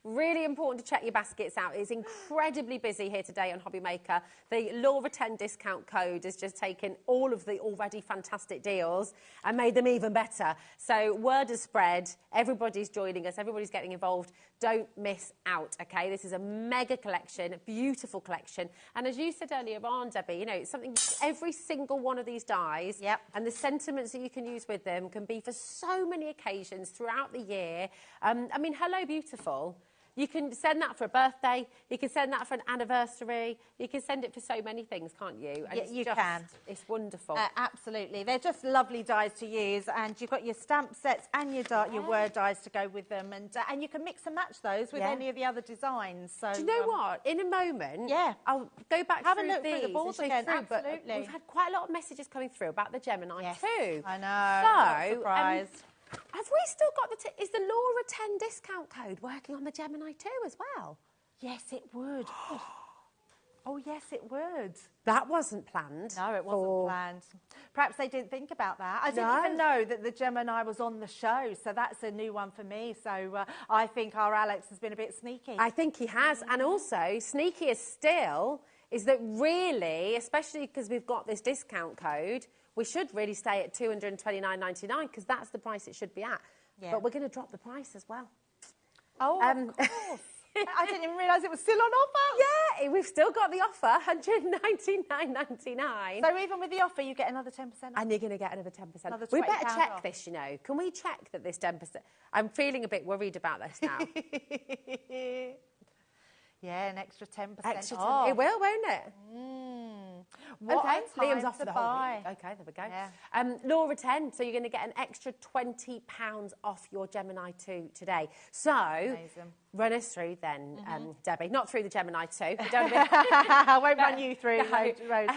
really important to check your baskets out. It's incredibly busy here today on HobbyMaker. The Laura 10 discount code has just taken all of the already fantastic deals and made them even better. So word has spread, everybody's joining us, everybody's getting involved. Don't miss out, okay? This is a mega collection, beautiful collection. And as you said earlier on, Debbie, you know, it's something, every single one of these dies and the sentiments that you can use with them can be for so many occasions throughout the year. I mean, hello, beautiful. You can send that for a birthday. You can send that for an anniversary. You can send it for so many things, can't you? And you can. It's wonderful. Absolutely. They're just lovely dies to use, and you've got your stamp sets and your word dies to go with them, and you can mix and match those with any of the other designs. So do you know what? In a moment, I'll go back have through a look through the boards again. Absolutely. But we've had quite a lot of messages coming through about the Gemini too. I know. So, surprise. Have we still got is the Laura 10 discount code working on the Gemini 2 as well? Yes, it would. Oh, yes, it would. That wasn't planned. No, it wasn't planned. Perhaps they didn't think about that. I didn't even know that the Gemini was on the show, so that's a new one for me. So I think our Alex has been a bit sneaky. I think he has. And also, sneakier still is that really, especially because we've got this discount code, we should really stay at $229.99 because that's the price it should be at. Yeah. But we're going to drop the price as well. Oh, of course. I didn't even realise it was still on offer. Yeah, we've still got the offer, $199.99. So even with the offer, you get another 10% off? And you're going to get another 10%. Another We better £20 check off. this, you know. Can we check that this 10%... I'm feeling a bit worried about this now. Yeah, an extra 10% Extra 10, off. it will, won't it? What Okay, a Liam's time off for to the whole buy. week. Okay, there we go. Yeah. Laura 10, so you're going to get an extra £20 off your Gemini 2 today. So, Amazing. run us through then, Debbie. Not through the Gemini 2. We don't have I won't run you through, No, Rose.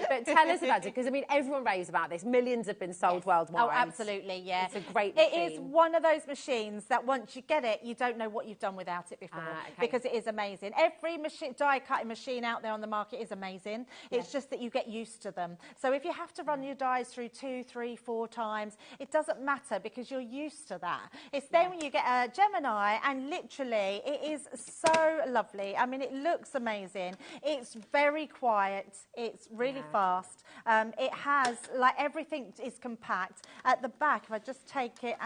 but tell us about it, because, I mean, everyone raves about this. Millions have been sold worldwide. Oh, absolutely, yeah. It's a great It machine. is one of those machines that once you get it, you don't know what you've done without it before, Okay. because it is amazing. Every die-cutting machine out there on the market is amazing. It's just that you get used to them. So if you have to run your dies through 2, 3, 4 times, it doesn't matter because you're used to that. It's then when you get a Gemini, and literally it is so lovely. I mean, it looks amazing. It's very quiet. It's really fast. It has, like, everything is compact. At the back, if I just take it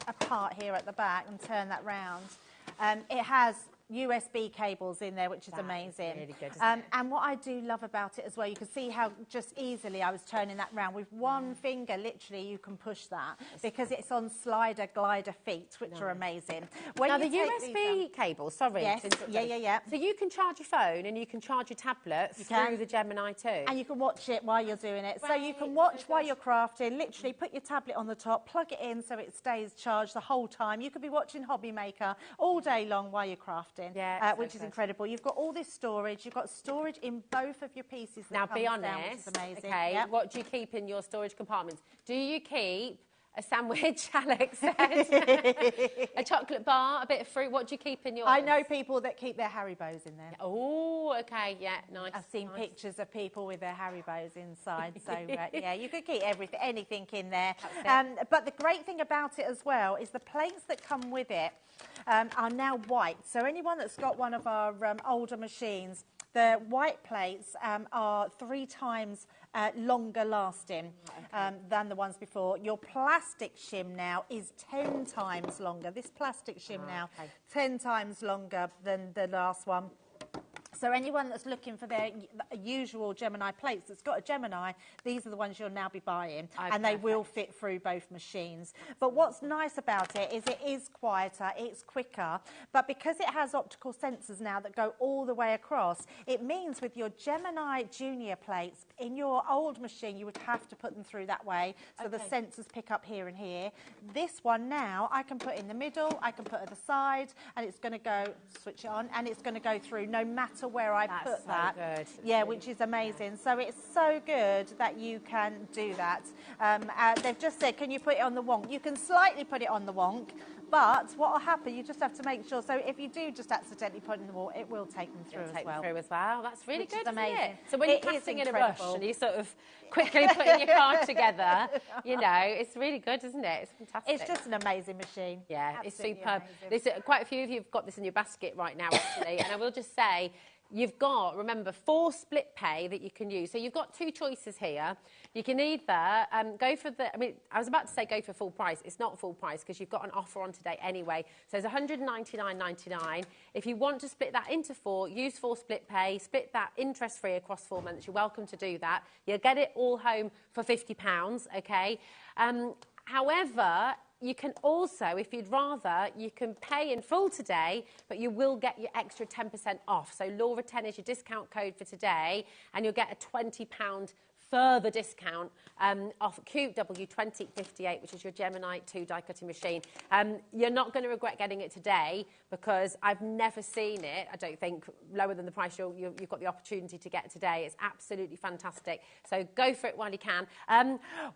apart here at the back and turn that round, it has USB cables in there, which is amazing. really good, isn't it? And what I do love about it as well, you can see how just easily I was turning that round. With one finger, literally, you can push that because it's on slider glider feet, which are amazing. When Now, you the take USB these, cable, sorry. Yes, yeah. So you can charge your phone and you can charge your tablet through the Gemini 2. And you can watch it while you're doing it. So you can watch while you're crafting, literally put your tablet on the top, plug it in so it stays charged the whole time. You could be watching HobbyMaker all day long while you're crafting. Which is incredible. You've got all this storage. You've got storage in both of your pieces. Now, be comes down, honest, which is amazing. okay, Yep. what do you keep in your storage compartments? Do you keep a sandwich, Alex said, a chocolate bar, a bit of fruit? What do you keep in yours? I know people that keep their Haribos in there. Oh, okay, yeah, nice. I've seen pictures of people with their Haribos inside. So, yeah, you could keep anything in there. But the great thing about it as well is the plates that come with it are now white. So anyone that's got one of our older machines, the white plates are 3 times longer lasting than the ones before. Your plastic shim now is 10 times longer. This plastic shim now, 10 times longer than the last one. So anyone that's looking for their usual Gemini plates that's got a Gemini, these are the ones you'll now be buying, and they will fit through both machines. But what's nice about it is quieter, it's quicker, but because it has optical sensors now that go all the way across, it means with your Gemini Junior plates, in your old machine, you would have to put them through that way, so the sensors pick up here and here. This one now, I can put in the middle, I can put at the side, and it's going to go, switch it on, and it's going to go through no matter where I put that. Good. Yeah, which is amazing. So it's so good that you can do that. They've just said, can you put it on the wonk? You can slightly put it on the wonk, but what will happen, you just have to make sure. So if you do just accidentally put it in the wall, it will take them through as well. That's really Which is good, amazing. isn't it? So when you're It is casting in a incredible. rush and you sort of quickly putting your card together, you know, it's really good, isn't it? It's fantastic. It's just an amazing machine. Yeah, it's Absolutely superb. amazing. There's quite a few of you have got this in your basket right now, actually, and I will just say, you've got, remember, 4 split pay that you can use. So you've got 2 choices here. You can either go for I was about to say go for full price. It's not full price because you've got an offer on today anyway. So it's $199.99. If you want to split that into 4, use 4 split pay, split that interest-free across 4 months. You're welcome to do that. You'll get it all home for £50, okay? However, you can also, if you'd rather, you can pay in full today, but you will get your extra 10% off. So Laura 10 is your discount code for today, and you'll get a £20 further discount off QW2058, which is your Gemini 2 die cutting machine. You're not going to regret getting it today because I've never seen it, I don't think, lower than the price you've got the opportunity to get today. It's absolutely fantastic. So go for it while you can.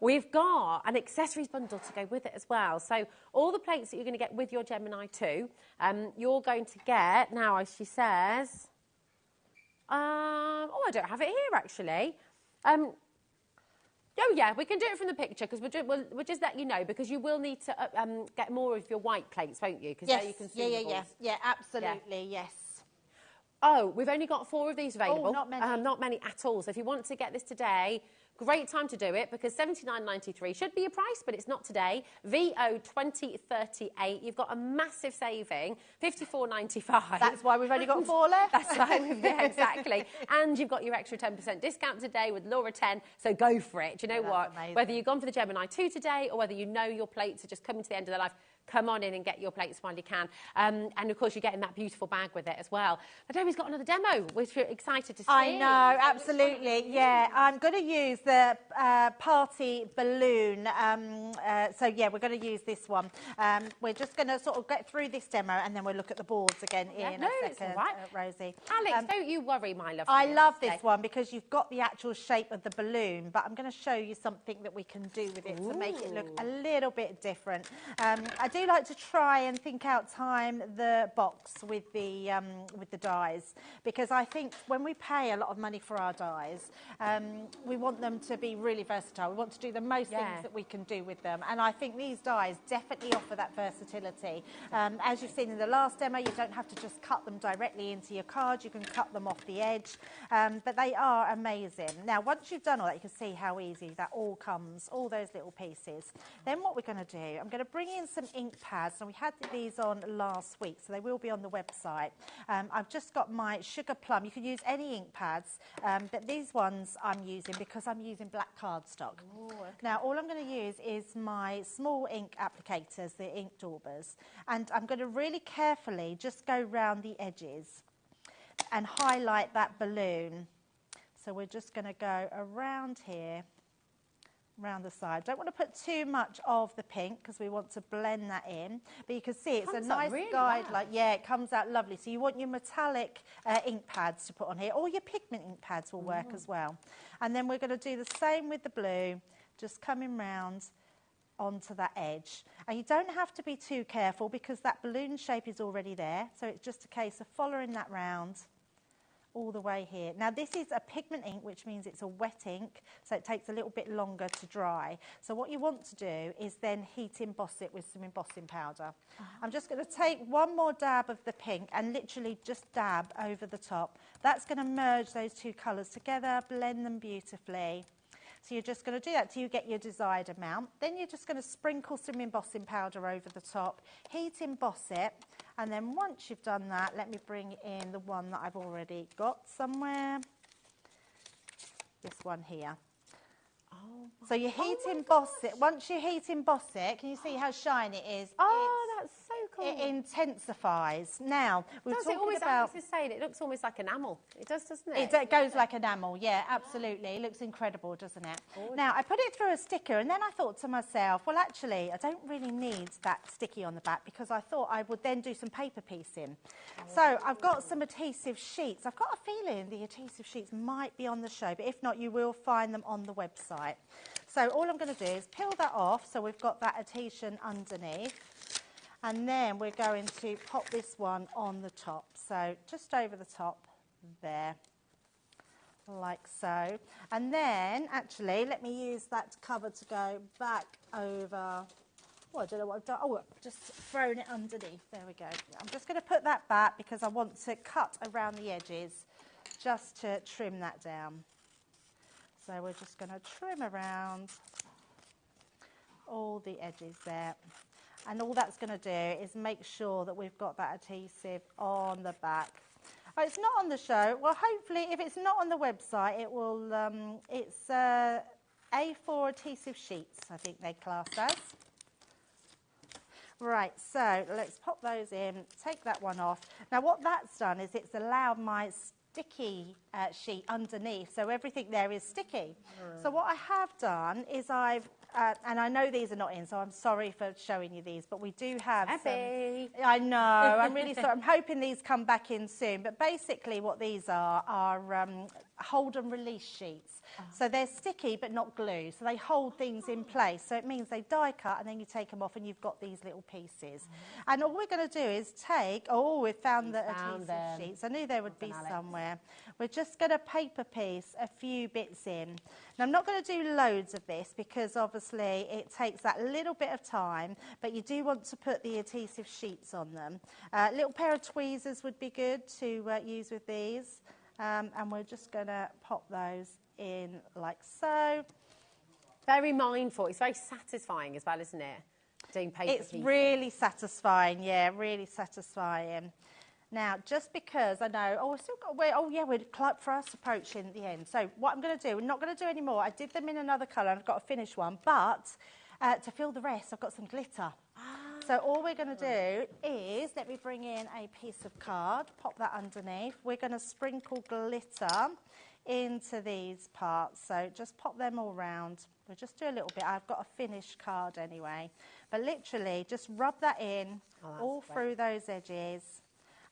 We've got an accessories bundle to go with it as well. So all the plates that you're going to get with your Gemini 2, you're going to get, now as she says, I don't have it here actually. Oh yeah, we can do it from the picture because we'll just let you know because you will need to get more of your white plates, won't you? Because yes, they're your consumables. yeah, absolutely, yes. Oh, we've only got 4 of these available. Oh, not many. Not many at all. So if you want to get this today, great time to do it because $79.93 should be your price, but it's not today. VO 2038. You've got a massive saving, $54.95. That's why we've only got 4 left. That's right, yeah, exactly. And you've got your extra 10% discount today with Laura 10. So go for it. Do you know what? Amazing. Whether you've gone for the Gemini 2 today or whether you know your plates are just coming to the end of their life, come on in and get your plates while you can. And of course, you're getting that beautiful bag with it as well. Naomi's got another demo, which we're excited to see. I know, absolutely. Yeah, I'm going to use the party balloon. So, yeah, we're going to use this one. We're just going to sort of get through this demo and then we'll look at the boards again in a second, Rosie. Alex, don't you worry, my love. I love this one because you've got the actual shape of the balloon, but I'm going to show you something that we can do with it to make it look a little bit different. I do like to try and think out time the box with the dies because I think when we pay a lot of money for our dies, we want them to be really versatile. We want to do the most things that we can do with them, and I think these dies definitely offer that versatility. As you've seen in the last demo, you don't have to just cut them directly into your card. You can cut them off the edge, but they are amazing. Now, once you've done all that, you can see how easy that all comes, all those little pieces. Then what we're going to do, I'm going to bring in some ink pads. And we had these on last week, so they will be on the website. I've just got my Sugar Plum. You can use any ink pads, but these ones I'm using because I'm using black cardstock. Ooh, okay. Now, all I'm going to use is my small ink applicators, the ink daubers, and I'm going to really carefully just go round the edges and highlight that balloon. So we're just going to go around here, around the side. Don't want to put too much of the pink because we want to blend that in, but you can see it's a nice guide. Like, yeah, it comes out lovely. So you want your metallic ink pads to put on here, or your pigment ink pads will work as well. And then we're going to do the same with the blue, just coming round onto that edge. And you don't have to be too careful because that balloon shape is already there, so it's just a case of following that round all the way here. Now, this is a pigment ink, which means it's a wet ink, so it takes a little bit longer to dry. So what you want to do is then heat emboss it with some embossing powder. I'm just going to take one more dab of the pink and literally just dab over the top. That's going to merge those two colours together, blend them beautifully. So you're just going to do that till you get your desired amount. Then you're just going to sprinkle some embossing powder over the top, heat emboss it, and then once you've done that, let me bring in the one that I've already got somewhere. This one here. So you heat emboss it. Once you heat emboss it, can you see how shiny it is? Oh, that's so cool. It intensifies. Now, we're talking always, about... Alex is saying, it looks almost like enamel. It does, doesn't it? It goes like enamel, yeah, absolutely. It looks incredible, doesn't it? Gorgeous. Now, I put it through a sticker, and then I thought to myself, well, actually, I don't really need that sticky on the back because I thought I would then do some paper piecing. So I've got some adhesive sheets. I've got a feeling the adhesive sheets might be on the show, but if not, you will find them on the website. So all I'm going to do is peel that off so we've got that adhesion underneath, and then we're going to pop this one on the top. So just over the top there, like so. And then actually let me use that cover to go back over. Oh, I don't know what I've done. Oh, I've just thrown it underneath. There we go. I'm just going to put that back because I want to cut around the edges just to trim that down. So we're just going to trim around all the edges there. And all that's going to do is make sure that we've got that adhesive on the back. Oh, it's not on the show. Well, hopefully, if it's not on the website, it will. It's A4 adhesive sheets, I think they class as. Right, so let's pop those in, take that one off. Now, what that's done is it's allowed my sticky sheet underneath, so everything there is sticky. So what I have done is I've, and I know these are not in, so I'm sorry for showing you these, but we do have Debbie. some. I know, I'm really sorry. I'm hoping these come back in soon, but basically what these are hold and release sheets. So they're sticky but not glue, so they hold things in place. So it means they die cut and then you take them off and you've got these little pieces. And all we're going to do is take, oh, we've found the adhesive sheets. I knew there would be somewhere. We're just going to paper piece a few bits in. Now I'm not going to do loads of this because obviously it takes that little bit of time, but you do want to put the adhesive sheets on them. A little pair of tweezers would be good to use with these. And we're just going to pop those in like so. Very mindful. It's very satisfying as well, isn't it? Doing paper It's pieces. really satisfying, yeah, really satisfying. Now, just because I know, oh, we've still got, we're fast approaching the end. So what I'm going to do, we're not going to do any more. I did them in another colour and I've got a finished one, but to fill the rest, I've got some glitter. So all we're going to do is, let me bring in a piece of card, pop that underneath. We're going to sprinkle glitter into these parts. So just pop them all round. We'll just do a little bit. I've got a finished card anyway. But literally, just rub that in all through those edges.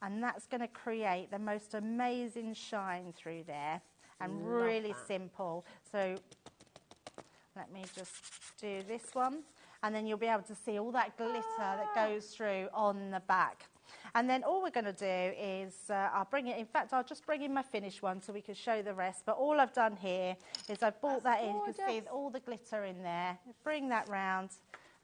And that's going to create the most amazing shine through there. And really simple. So let me just do this one. And then you'll be able to see all that glitter that goes through on the back. And then all we're going to do is, I'll bring it, in fact, I'll just bring in my finished one so we can show the rest. But all I've done here is I've brought that in. You can see all the glitter in there. Bring that round.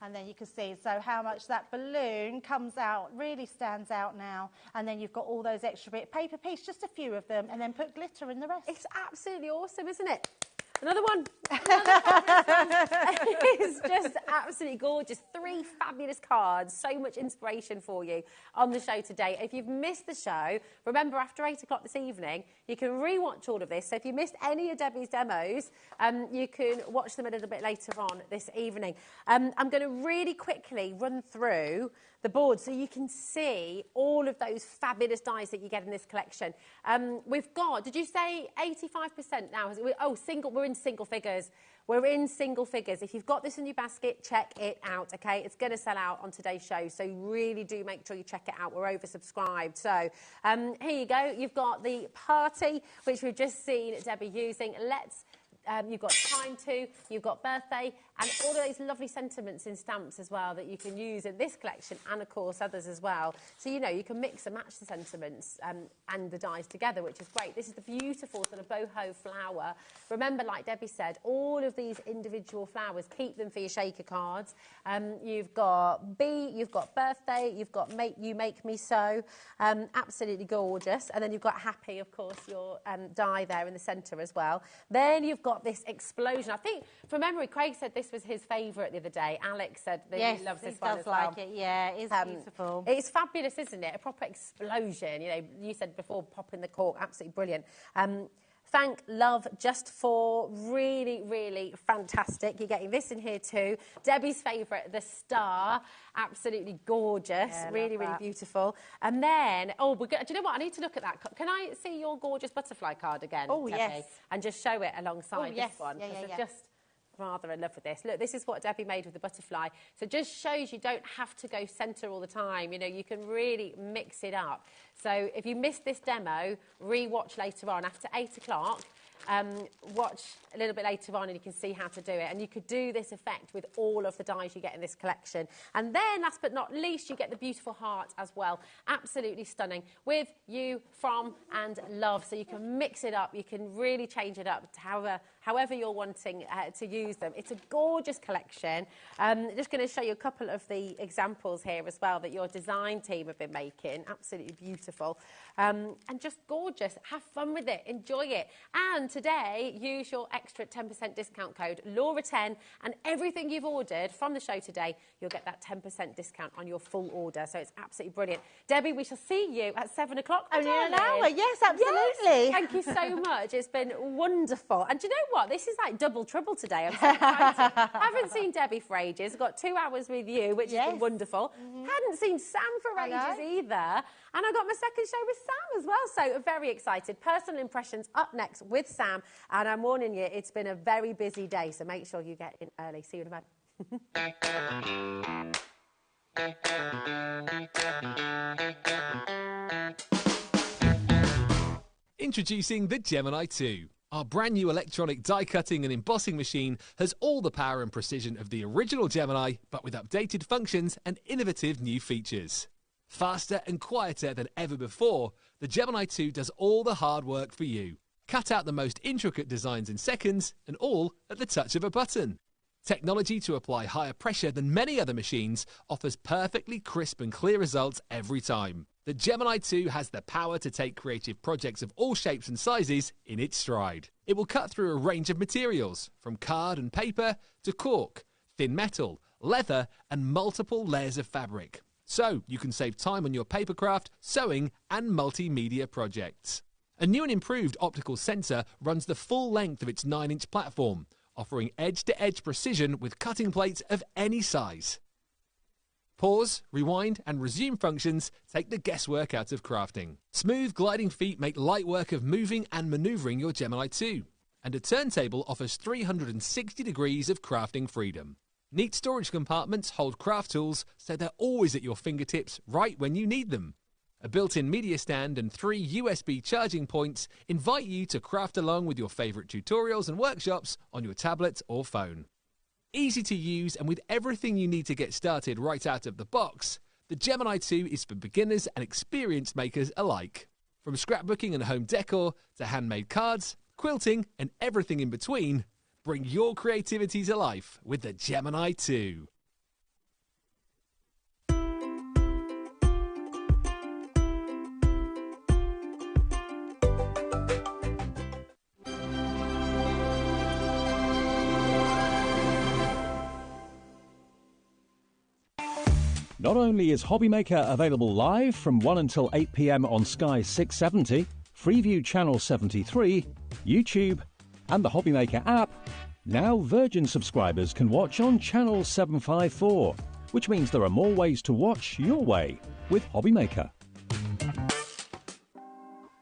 And then you can see, so how much that balloon comes out, really stands out now. And then you've got all those extra bit paper piece, just a few of them, and then put glitter in the rest. It's absolutely awesome, isn't it? Another one. It's just absolutely gorgeous. 3 fabulous cards. So much inspiration for you on the show today. If you've missed the show, remember after 8 o'clock this evening, you can re-watch all of this. So if you missed any of Debbie's demos, you can watch them a little bit later on this evening. I'm going to really quickly run through the board so you can see all of those fabulous dies that you get in this collection. We've got, did you say 85% now? We're in single figures. We're in single figures. If you've got this in your basket, check it out, okay? It's going to sell out on today's show, so really do make sure you check it out. We're oversubscribed. So here you go. You've got the party, which we've just seen Debbie using. You've got time to, you've got birthday, and all of those lovely sentiments in stamps as well that you can use in this collection, and of course others as well. So you know you can mix and match the sentiments and the dies together, which is great. This is the beautiful sort of boho flower. Remember, like Debbie said, all of these individual flowers, keep them for your shaker cards. You've got bee, you've got birthday, you've got you make me so, absolutely gorgeous. And then you've got happy, of course, your die there in the centre as well. Then you've got this explosion. I think, from memory, Craig said this was his favourite the other day. Alex said that he loves this one as well. Yes, he does like it. Yeah, it is beautiful. It's fabulous, isn't it? A proper explosion. You know, you said before, popping the cork, absolutely brilliant. Thank Love Just For, really, really fantastic. You're getting this in here too. Debbie's favourite, the star, absolutely gorgeous, really, really beautiful. And then, do you know what? I need to look at that. Can I see your gorgeous butterfly card again, Debbie? Yes. And just show it alongside this one. Yeah. I'm just rather in love with this. Look, this is what Debbie made with the butterfly. So it just shows you don't have to go centre all the time. You know, you can really mix it up. So if you missed this demo, re-watch later on after 8 o'clock. Watch a little bit later on and you can see how to do it. And you could do this effect with all of the dies you get in this collection. And then, last but not least, you get the beautiful heart as well. Absolutely stunning. With you, from, and love. So you can mix it up. You can really change it up to however you're wanting to use them. It's a gorgeous collection. Just going to show you a couple of the examples here as well that your design team have been making. Absolutely beautiful. And just gorgeous. Have fun with it. Enjoy it. And today, use your extra 10% discount code, Laura10, and everything you've ordered from the show today, you'll get that 10% discount on your full order. So it's absolutely brilliant. Debbie, we shall see you at 7 o'clock. Only an hour. Yes, absolutely. Yes. Thank you so much. It's been wonderful. And do you know what? This is like double trouble today. I'm so excited. I haven't seen Debbie for ages. I've got 2 hours with you, which has been wonderful. Hadn't seen Sam for ages either. And I've got my second show with Sam as well, so very excited. Personal impressions up next with Sam, and I'm warning you, it's been a very busy day, so make sure you get in early. See you in a moment. Introducing the Gemini 2. Our brand new electronic die cutting and embossing machine has all the power and precision of the original Gemini, but with updated functions and innovative new features. Faster and quieter than ever before, the Gemini 2 does all the hard work for you. Cut out the most intricate designs in seconds, and all at the touch of a button. Technology to apply higher pressure than many other machines offers perfectly crisp and clear results every time. The Gemini 2 has the power to take creative projects of all shapes and sizes in its stride. It will cut through a range of materials, from card and paper to cork, thin metal, leather and multiple layers of fabric. So you can save time on your papercraft, sewing and multimedia projects. A new and improved optical sensor runs the full length of its 9-inch platform, offering edge-to-edge precision with cutting plates of any size. Pause, rewind and resume functions take the guesswork out of crafting. Smooth gliding feet make light work of moving and manoeuvring your Gemini 2. And a turntable offers 360 degrees of crafting freedom. Neat storage compartments hold craft tools so they're always at your fingertips right when you need them. A built-in media stand and 3 USB charging points invite you to craft along with your favourite tutorials and workshops on your tablet or phone. Easy to use and with everything you need to get started right out of the box, the Gemini 2 is for beginners and experienced makers alike. From scrapbooking and home decor to handmade cards, quilting and everything in between, bring your creativity to life with the Gemini 2. Not only is HobbyMaker available live from 1 until 8 p.m. on Sky 670, Freeview Channel 73, YouTube, and the HobbyMaker app, now Virgin subscribers can watch on Channel 754, which means there are more ways to watch your way with HobbyMaker.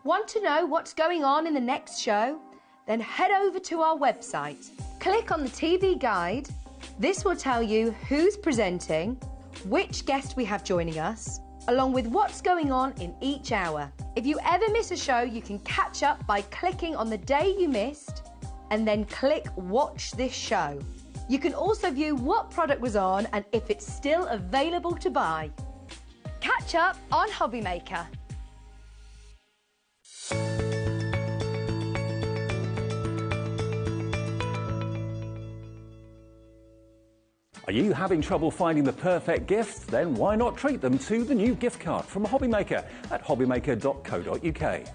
Want to know what's going on in the next show? Then head over to our website. Click on the TV guide. This will tell you who's presenting, which guest we have joining us, along with what's going on in each hour. If you ever miss a show, you can catch up by clicking on the day you missed and then click Watch This Show. You can also view what product was on and if it's still available to buy. Catch up on HobbyMaker. Are you having trouble finding the perfect gift? Then why not treat them to the new gift card from HobbyMaker at hobbymaker.co.uk.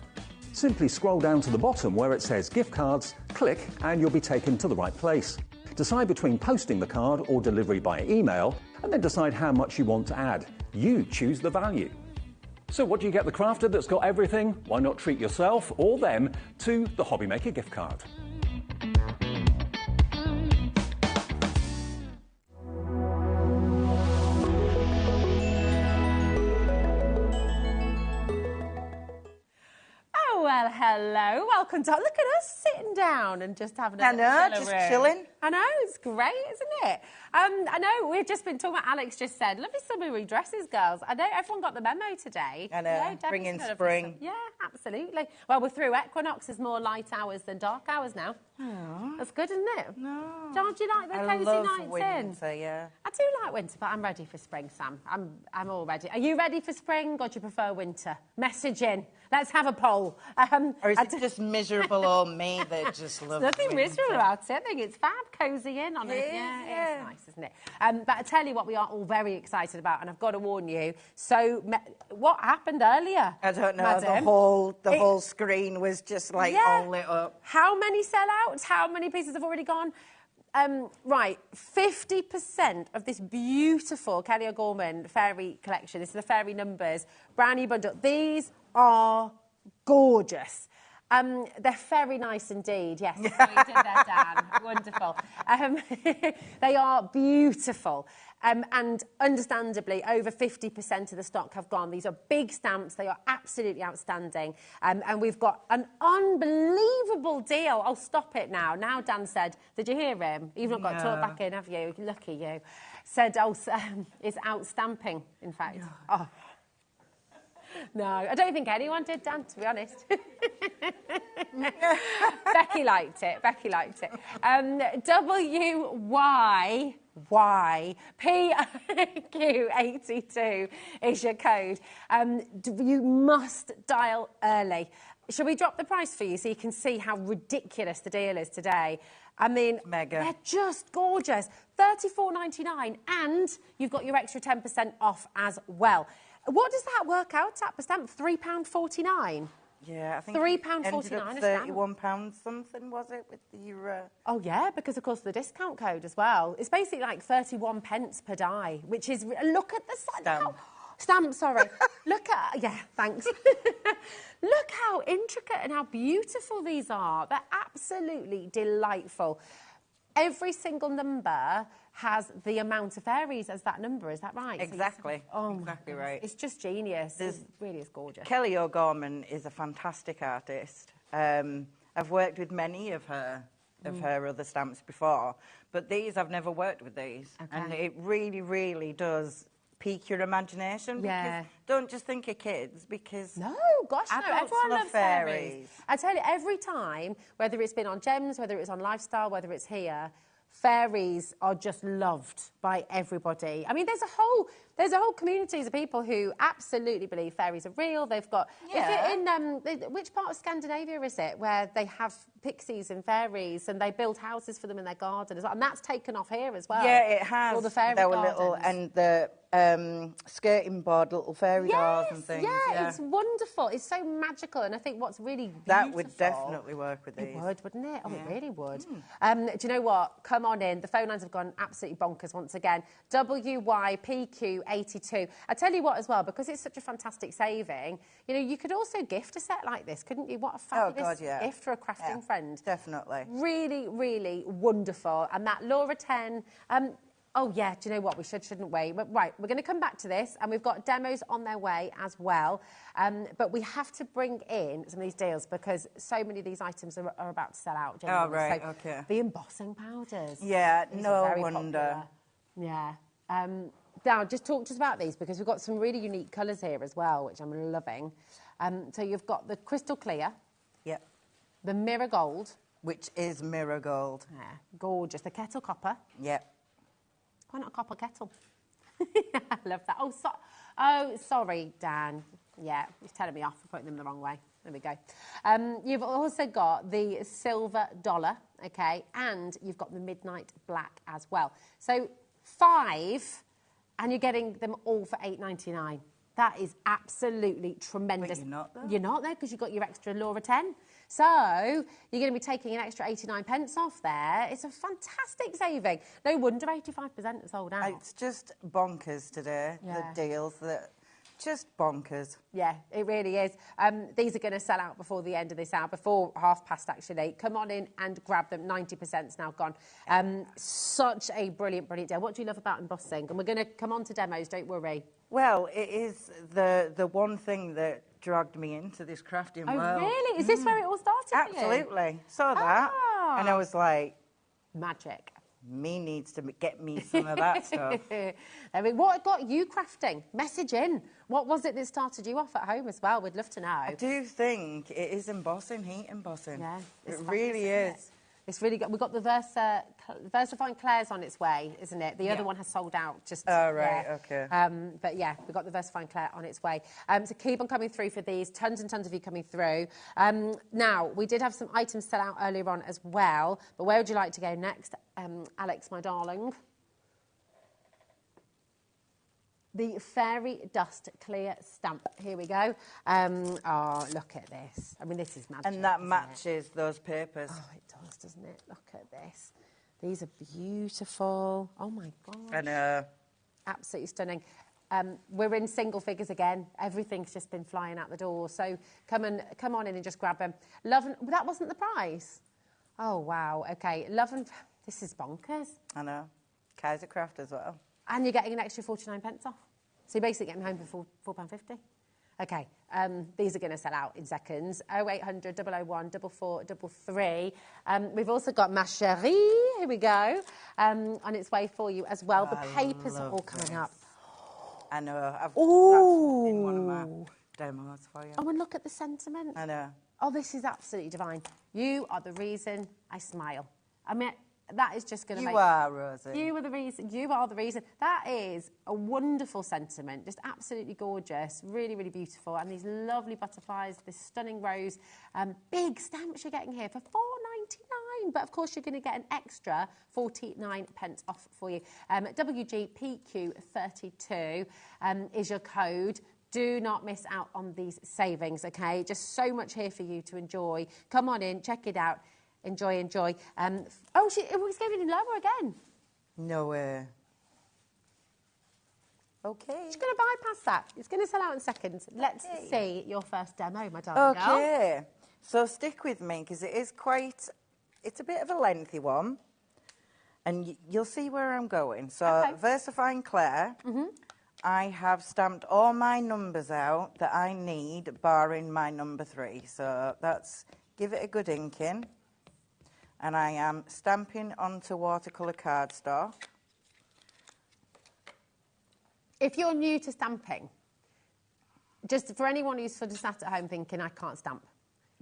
Simply scroll down to the bottom where it says gift cards, click and you'll be taken to the right place. Decide between posting the card or delivery by email and then decide how much you want to add. You choose the value. So what do you get the crafter that's got everything? Why not treat yourself or them to the HobbyMaker gift card? Well, hello, welcome to... Look at us sitting down and just having a just chilling. I know, it's great, isn't it? I know, we've just been talking about, Alex just said, lovely summery dresses, girls. I know everyone got the memo today. I know, bringing spring. Yeah, absolutely. Well, we're through equinox. There's more light hours than dark hours now. Oh. That's good, isn't it? No. Don't you like the cosy nights winter, yeah. I do like winter, but I'm ready for spring, Sam. I'm all ready. Are you ready for spring or do you prefer winter? Message in. Let's have a poll. Or is it just miserable old me that just loves nothing winter? miserable about it. I think it's fab, cosy in on it. Yeah, it's nice, isn't it? But I tell you what we are all very excited about, and I've got to warn you. So, what happened earlier? I don't know. Madam? The whole screen was just like all lit up. How many sellouts? How many pieces have already gone? Right, 50% of this beautiful Kelly O'Gorman fairy collection, this is the fairy numbers, brand new bundle. These are gorgeous. They're very nice indeed, yes. You did there, Dan. Wonderful. They are beautiful. And understandably, over 50% of the stock have gone. These are big stamps. They are absolutely outstanding. And we've got an unbelievable deal. Oh, stop it now. Now Dan said, did you hear him? You've not got to talk back in, have you? Lucky you. Said, oh, it's outstamping, in fact. No. Oh. No, I don't think anyone did, Dan, to be honest. Becky liked it. Becky liked it. WYPQ82 is your code. You must dial early. Shall we drop the price for you so you can see how ridiculous the deal is today? I mean, mega. They're just gorgeous. $34.99, and you've got your extra 10% off as well. What does that work out at per stamp? £3.49? Yeah, I think £3.49 a stamp. £31 something, was it, with the... Oh, yeah, because, of course, the discount code as well. It's basically like 31 pence per die, which is... Look at the... Stamp, sorry. Look at... Yeah, thanks. Look how intricate and how beautiful these are. They're absolutely delightful. Every single number has the amount of fairies as that number, is that right? Exactly. Oh, exactly right. It's just genius. It really is gorgeous. Kelly O'Gorman is a fantastic artist. I've worked with many of her other stamps before, but these, I've never worked with these. Okay. And it really, really does pique your imagination. Yeah. Because don't just think of kids, because... No, gosh, no. Adults Everyone love loves fairies. I tell you, every time, whether it's been on Gems, whether it's on Lifestyle, whether it's here, fairies are just loved by everybody. I mean, there's a whole community of people who absolutely believe fairies are real. They've got... Yeah. Is it in, which part of Scandinavia is it, where they have pixies and fairies and they build houses for them in their garden as well? And that's taken off here as well. Yeah, it has. All the fairy there were gardens. little... And the skirting board, little fairy doors and things. Yeah, it's wonderful. It's so magical, and I think what's really beautiful... That would definitely work with these. It would, wouldn't it? Oh, it really would. Do you know what? Come on in. The phone lines have gone absolutely bonkers once again. WYPQ82. I tell you what as well, because it's such a fantastic saving, you know, you could also gift a set like this, couldn't you? What a fabulous gift for a crafting friend. Definitely. Really, really wonderful. And that Laura 10... oh, yeah, do you know what? We shouldn't we? Right, we're going to come back to this, and we've got demos on their way as well. But we have to bring in some of these deals because so many of these items are about to sell out. Oh, right, so okay. The embossing powders. Yeah, these no are very wonder. Popular. Yeah. Now, just talk to us about these because we've got some really unique colours here as well, which I'm loving. So you've got the crystal clear. Yep. The mirror gold. Which is mirror gold. Yeah, gorgeous. The kettle copper. Yep. Why not a copper kettle? I love that. Oh, sorry, Dan. Yeah, he's telling me off for putting them the wrong way. There we go. You've also got the silver dollar, okay, and you've got the midnight black as well. So 5, and you're getting them all for $8.99. That is absolutely tremendous. But you're not, though. You're not, though, because you've got your extra Laura 10. So you're going to be taking an extra 89 pence off there. It's a fantastic saving. No wonder 85% are sold out. It's just bonkers today, the deals. Just bonkers. Yeah, it really is. These are going to sell out before the end of this hour, before past, actually. Come on in and grab them. 90%'s now gone. Such a brilliant, brilliant deal. What do you love about embossing? And we're going to come on to demos, don't worry. Well, it is the one thing that dragged me into this crafting world. Oh, really? Is this where it all started Absolutely. for you? Saw that. And I was like... Magic. Me needs to get me some of that stuff. I mean, what got you crafting? Message in. What was it that started you off at home as well? We'd love to know. I do think it is embossing, heat embossing. Yeah. It really is. It's really good. We've got the VersaFine Claire's on its way, isn't it? The other one has sold out. Just oh, right, okay. But yeah, we've got the VersaFine Claire on its way. So keep on coming through for these. Tons and tons of you coming through. Now, we did have some items sell out earlier on as well. But where would you like to go next, Alex, my darling? The Fairy Dust Clear Stamp. Here we go. Oh, look at this. I mean, this is magic. And that matches those papers. Oh, it does, doesn't it? Look at this. These are beautiful. Oh, my gosh. I know. Absolutely stunning. We're in single figures again. Everything's just been flying out the door. So come on in and just grab them. That wasn't the price. Oh, wow. Okay. This is bonkers. I know. Kaiser Craft as well. And you're getting an extra 49p off. So you're basically getting home for £4.50. Okay, these are going to sell out in seconds. 0800 001 4433. We've also got Ma Chérie, here we go, on its way for you as well. The papers are all coming up. I know. I've that's in one of my demos for you. Oh, and look at the sentiment. I know. Oh, this is absolutely divine. You are the reason I smile. I mean, that is just going to make... You are, Rosie. You are the reason. You are the reason. That is a wonderful sentiment. Just absolutely gorgeous. Really, really beautiful. And these lovely butterflies, this stunning rose. Big stamps you're getting here for £4.99. But, of course, you're going to get an extra 49p off for you. WGPQ32 is your code. Do not miss out on these savings, OK? Just so much here for you to enjoy. Come on in, check it out. Enjoy, enjoy. Oh, it was going lower again. No way. Okay. She's going to bypass that. It's going to sell out in seconds. Let's see your first demo, my darling girl. Okay. So stick with me, because it is quite... It's a bit of a lengthy one. And you'll see where I'm going. So, VersaFine Claire, I have stamped all my numbers out that I need, barring my number 3. So that's... Give it a good inking. And I am stamping onto watercolour cardstock. If you're new to stamping, just for anyone who's sort of sat at home thinking, I can't stamp,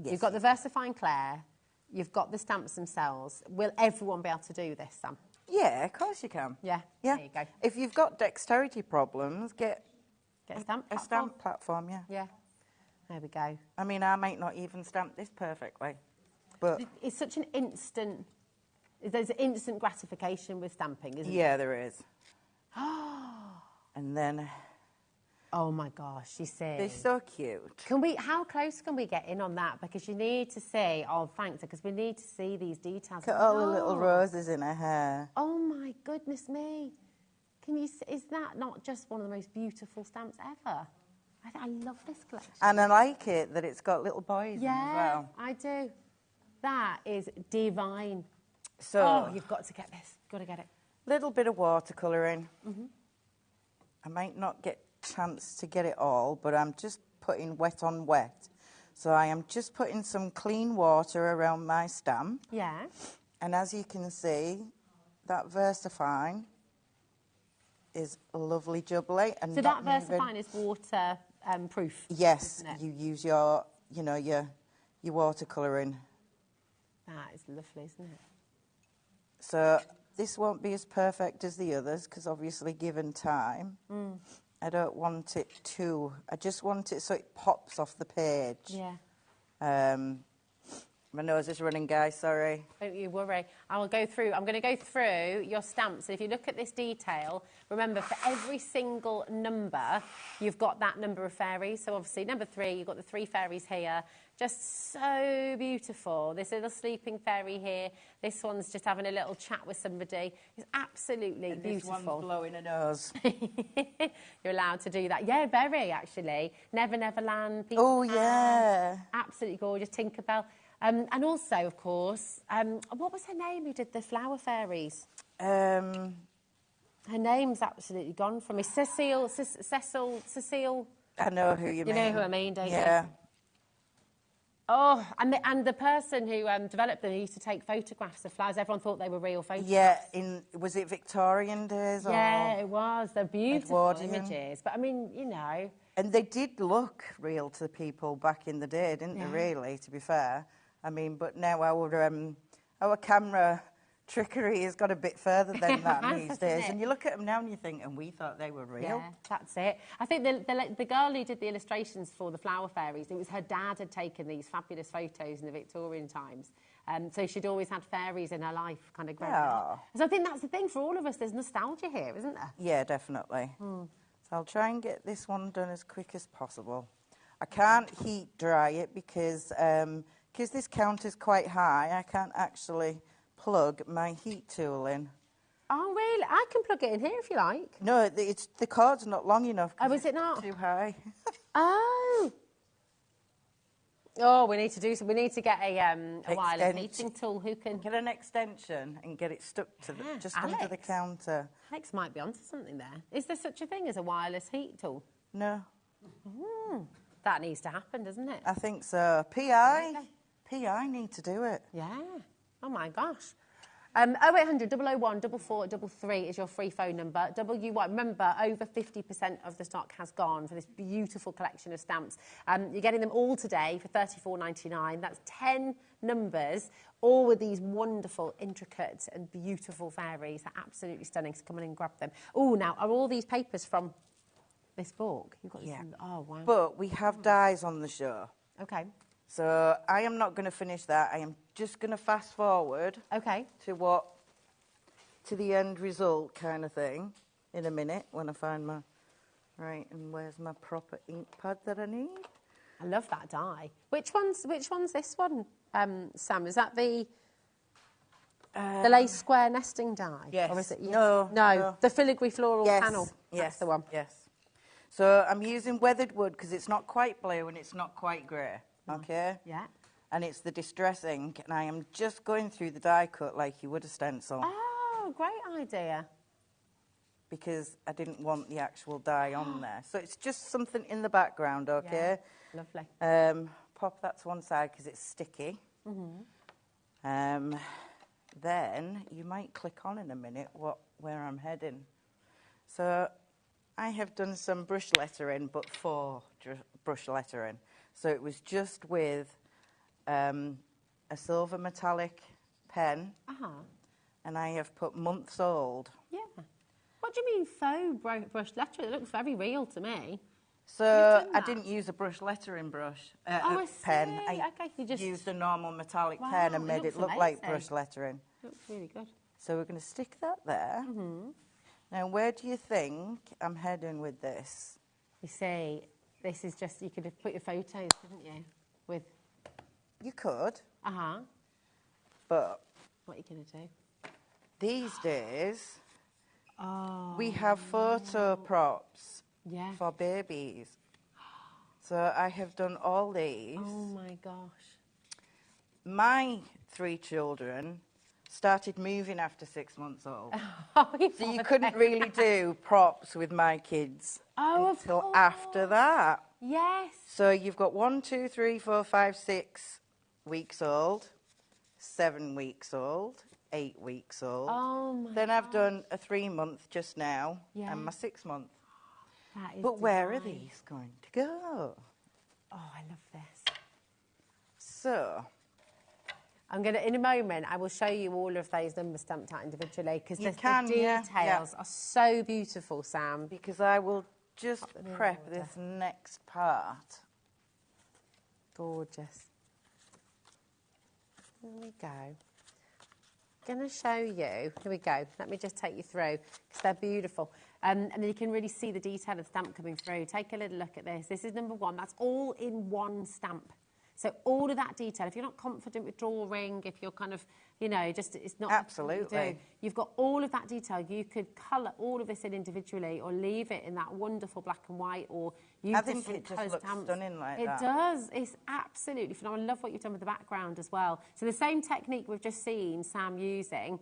you've got the VersaFine Claire, you've got the stamps themselves. Will everyone be able to do this, Sam? Yeah, of course you can. Yeah, yeah. There you go. If you've got dexterity problems, get a stamp platform. A stamp platform, yeah. Yeah, there we go. I mean, I might not even stamp this perfectly. But it's such an instant, there's instant gratification with stamping, isn't yeah, there is. And then... Oh my gosh, you see. They're so cute. How close can we get in on that? Because you need to see, oh thanks, because we need to see these details. Look at all the little roses in her hair. Oh my goodness me. Can you see, is that not just one of the most beautiful stamps ever? I love this collection. And I like it that it's got little boys in as well. Yeah, I do. That is divine. So, oh, you've got to get this. You've got to get it. Little bit of watercolouring. I might not get chance to get it all, but I'm just putting wet on wet. So I am just putting some clean water around my stamp. Yeah. And as you can see, that VersaFine is lovely jubbly. And so that VersaFine is water proof. Yes, you use your, you know, your watercolouring. That is lovely, isn't it? So this won't be as perfect as the others, because obviously given time, I don't want it to, I just want it so it pops off the page. Yeah. My nose is running, guys, sorry. Don't you worry. I'm going to go through your stamps. And if you look at this detail, remember, for every single number, you've got that number of fairies. So obviously, number 3, you've got the 3 fairies here. Just so beautiful. This little sleeping fairy here. This one's just having a little chat with somebody. It's absolutely beautiful. This one's blowing a nose. You're allowed to do that. Yeah, very, actually. Never Never Land. Oh, yeah. Absolutely gorgeous. Tinkerbell. And also, of course, what was her name who did the flower fairies? Her name's absolutely gone from me. Cecile. I know who you mean. You know who I mean, don't you? Yeah. Oh, and the person who developed them used to take photographs of flowers. Everyone thought they were real photographs. Yeah, was it Victorian days? Yeah, it was. They're beautiful Edwardian images. But, I mean, you know. And they did look real to people back in the day, didn't they, really, to be fair? I mean, but now our camera trickery has got a bit further than that these days. And you look at them now and you think, and we thought they were real. Yeah, that's it. I think the girl who did the illustrations for the flower fairies, it was her dad had taken these fabulous photos in the Victorian times. So she'd always had fairies in her life kind of growing up. So I think that's the thing for all of us. There's nostalgia here, isn't there? Yeah, definitely. So I'll try and get this one done as quick as possible. I can't heat dry it because this counter's quite high, I can't actually plug my heat tool in. Oh, really? I can plug it in here if you like. No, the cord's not long enough. Oh, is it not? Too high. Oh. Oh, we need to do some. We need to get a wireless heating tool who can get an extension and get it stuck to the, just under the counter. Alex might be onto something there. Is there such a thing as a wireless heat tool? No. That needs to happen, doesn't it? I think so. PI need to do it. Yeah. Oh my gosh. 0800 001 4433 is your free phone number. Remember, over 50% of the stock has gone for this beautiful collection of stamps. You're getting them all today for $34.99. That's 10 numbers, all with these wonderful, intricate and beautiful fairies. They're absolutely stunning, so come on and grab them. Oh, now, are all these papers from this book? You've got oh, wow. But we have dies on the show. Okay. So I am not going to finish that. I am just going to fast forward to the end result kind of thing in a minute when I find my... Right, and where's my proper ink pad that I need? I love that die. Which one's this one, Sam? Is that the lace square nesting die? Yes. Or is it, no. The filigree floral panel. Yes, that's the one. Yes. So I'm using weathered wood because it's not quite blue and it's not quite grey. Okay? Yeah. And it's the distress ink, and I am just going through the die cut like you would a stencil. Oh, great idea. Because I didn't want the actual die on there. So it's just something in the background, okay? Yeah, lovely. Pop that to one side because it's sticky. Then you might click on in a minute where I'm heading. So I have done some brush lettering, but brush lettering. So it was just with a silver metallic pen, and I have put months old. Yeah. What do you mean faux brush lettering? It looks very real to me. So I didn't use a brush lettering brush, I pen. see. I used a normal metallic pen and made it look like brush lettering. Looks really good. So we're going to stick that there. Now, where do you think I'm heading with this? You see, this is just, you could have put your photos, couldn't you? With... You could. Uh-huh. But... What are you going to do? These days, we have photo props for babies. So I have done all these. Oh, my gosh. My 3 children started moving after 6 months old. So you couldn't really do props with my kids until after that. Yes. So you've got 1, 2, 3, 4, 5, 6 weeks old, 7 weeks old, 8 weeks old. Oh my Then I've done a 3-month just now and my 6-month. But where are these going to go? Oh, I love this. So... I'm going to, in a moment, I will show you all of those numbers stamped out individually because the details are so beautiful, Sam. Because I will just prep this next part. Gorgeous. There we go. I'm going to show you. Here we go. Let me just take you through because they're beautiful. And then you can really see the detail of the stamp coming through. Take a little look at this. This is number 1. That's all in one stamp. So all of that detail, if you're not confident with drawing, if you're kind of, you know, just it's not... Absolutely. You've got all of that detail. You could colour all of this in individually or leave it in that wonderful black and white or use different colour stamps. I think it just looks stunning like that. It does. It's absolutely phenomenal. I love what you've done with the background as well. So the same technique we've just seen Sam using,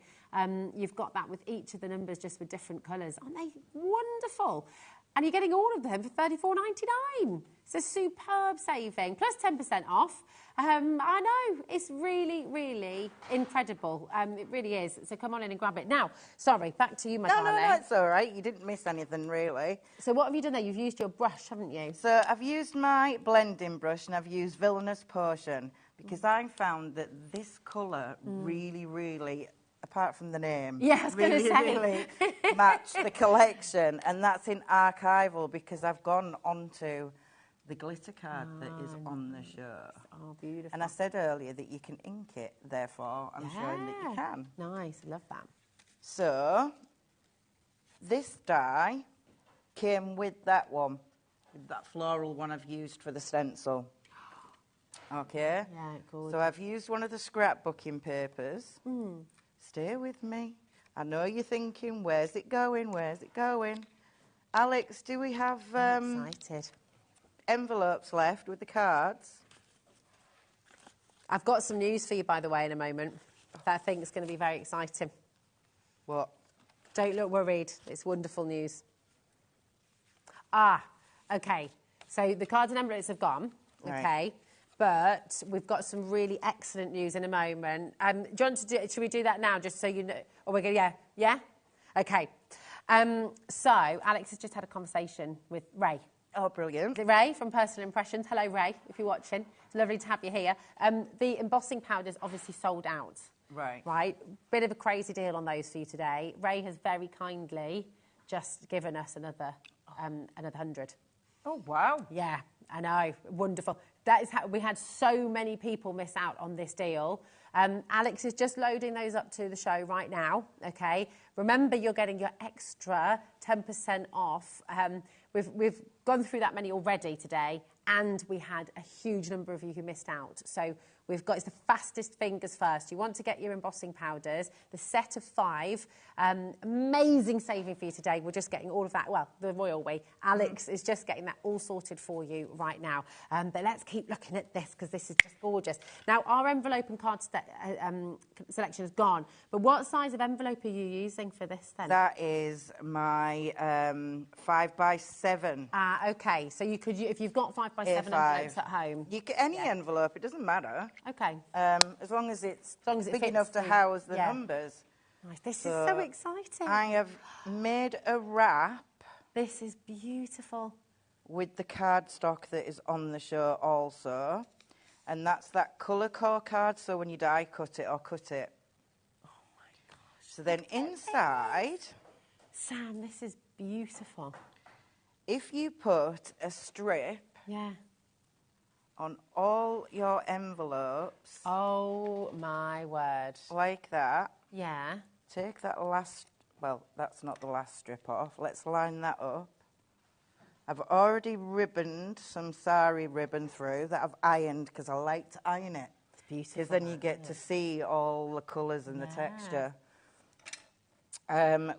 you've got that with each of the numbers just with different colours. Aren't they wonderful? And you're getting all of them for $34.99. It's a superb saving, plus 10% off. I know, it's really, really incredible. It really is. So come on in and grab it. Now, sorry, back to you, my darling. No, it's all right. You didn't miss anything, really. So what have you done there? You've used your brush, haven't you? So I've used my blending brush and I've used Villainous Potion because I found that this colour really, really... apart from the name, really match the collection, and that's in archival because I've gone onto the glitter card that is on the show. Oh, beautiful. And I said earlier that you can ink it, therefore I'm showing that you can. Nice, love that. So, this die came with that one, with that floral one I've used for the stencil. Okay? Yeah, gorgeous. So I've used one of the scrapbooking papers. Stay with me. I know you're thinking, where's it going? Where's it going? Alex, do we have I'm excited. envelopes left with the cards? I've got some news for you, by the way, in a moment that I think is going to be very exciting. What? Don't look worried. It's wonderful news. Ah, okay. So the cards and envelopes have gone, okay? Right. But we've got some really excellent news in a moment. Do you want to do, should we do that now, just so you know? Or we're going to, yeah? Okay. So Alex has just had a conversation with Ray. Oh, brilliant. Is it Ray from Personal Impressions? Hello, Ray, if you're watching. It's lovely to have you here. The embossing powder's obviously sold out. Right. Right? Bit of a crazy deal on those for you today. Ray has very kindly just given us another 100. Oh, wow. Yeah, I know. Wonderful. That is how we had so many people miss out on this deal. Alex is just loading those up to the show right now, okay? Remember, you're getting your extra 10% off. We've gone through that many already today, and we had a huge number of you who missed out. So we've got, it's the fastest fingers first. You want to get your embossing powders, the set of 5. Amazing saving for you today. We're just getting all of that, well, the royal way. Alex is just getting that all sorted for you right now. But let's keep looking at this, because this is just gorgeous. Now, our envelope and card selection is gone. But what size of envelope are you using for this then? That is my 5x7. Ah, okay. So you could, if you've got 5x7 envelopes at home. You get any envelope, it doesn't matter. Okay. As long as it's big enough to house the numbers. Nice. This is so exciting. I have made a wrap. This is beautiful. With the cardstock that is on the show also. And that's that colour core card, so when you die cut it or cut it. Oh my gosh. So then inside... Sam, this is beautiful. If you put a strip... Yeah. On all your envelopes. Oh my word. Like that. Yeah. Take that last, well, that's not the last strip off. Let's line that up. I've already ribboned some sari ribbon through that I've ironed because I like to iron it. It's beautiful. Because then you get to see all the colours and the texture.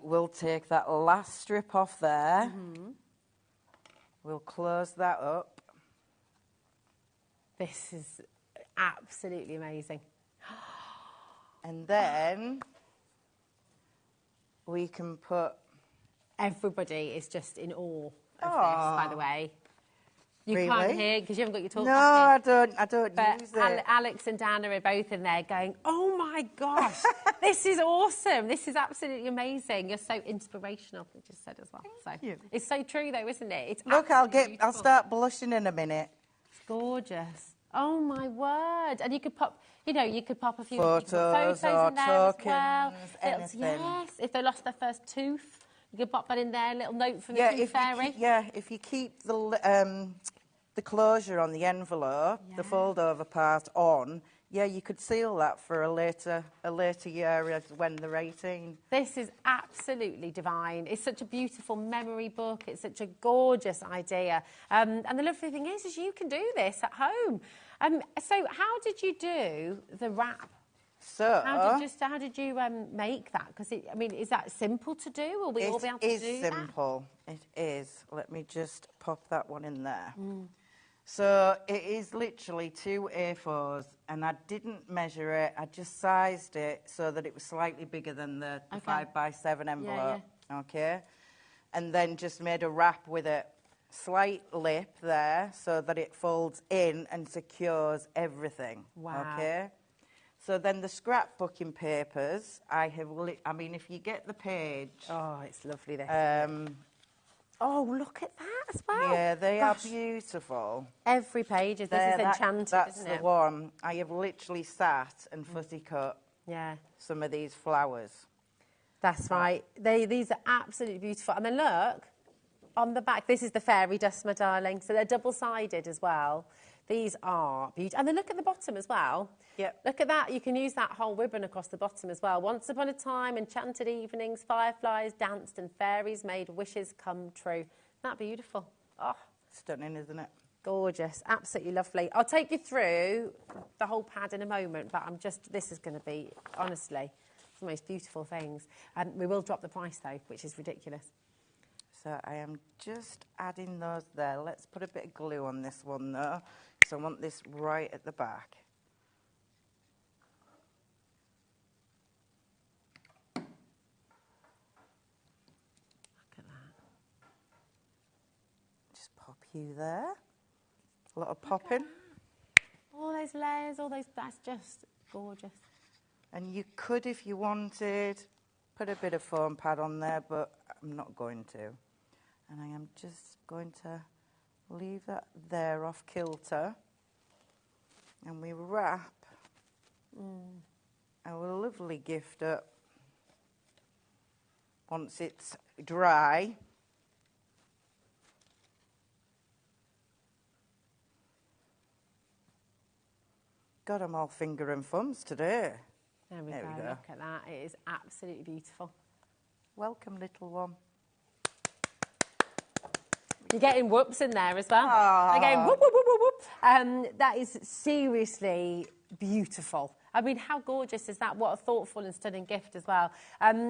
We'll take that last strip off there. We'll close that up. This is absolutely amazing. And then we can put... Everybody is just in awe of this, by the way. You really? Can't hear because you haven't got your talk No, back in. I don't But use it. Alex and Dan are both in there going, oh my gosh, this is awesome. This is absolutely amazing. You're so inspirational, I just said as well. Thank you. It's so true though, isn't it? It's Look, I'll start blushing in a minute. It's gorgeous. Oh my word! And you could pop, you could pop a few photos in there tokens, as well. anything. Yes, if they lost their first tooth, you could pop that in there. A little note from the tooth fairy. If you keep the closure on the envelope, the fold-over part on. Yeah, you could seal that for a later year when they're 18. This is absolutely divine. It's such a beautiful memory book. It's such a gorgeous idea. And the lovely thing is you can do this at home. So how did you do the wrap? So how did you make that? Because is that simple to do? Will we all be able to do that? It is simple. It is. Let me just pop that one in there. So it is literally 2 A4s, and I didn't measure it. I just sized it so that it was slightly bigger than the 5x7 envelope. Okay. And then just made a wrap with a slight lip there so that it folds in and secures everything. Wow. Okay. So then the scrapbooking papers, if you get the page. Oh, it's lovely this. Oh, look at that as well. Yeah, they are beautiful. Every page is enchanted, that's isn't it? the one. I have literally sat and fuzzy cut some of these flowers. That's right. These are absolutely beautiful. And then look, on the back, this is the fairy dust, my darling. So they're double-sided as well. These are beautiful. And then look at the bottom as well. Yep. Look at that. You can use that whole ribbon across the bottom as well. Once upon a time, enchanted evenings, fireflies danced and fairies made wishes come true. Isn't that beautiful? Oh, stunning, isn't it? Gorgeous. Absolutely lovely. I'll take you through the whole pad in a moment, but this is going to be, honestly, the most beautiful things. We will drop the price, though, which is ridiculous. So I am just adding those there. Let's put a bit of glue on this one, though, because I want this right at the back. you there. A lot of popping. All those layers, that's just gorgeous. And you could, if you wanted, put a bit of foam pad on there, but I'm not going to. And I am just going to leave that there off kilter. And we wrap our lovely gift up. Once it's dry, got them all finger and thumbs today. There we go. Look at that. It is absolutely beautiful. Welcome, little one. You're getting whoops in there as well. Aww. They're going whoop, whoop, whoop, whoop, whoop. That is seriously beautiful. I mean, how gorgeous is that? What a thoughtful and stunning gift as well.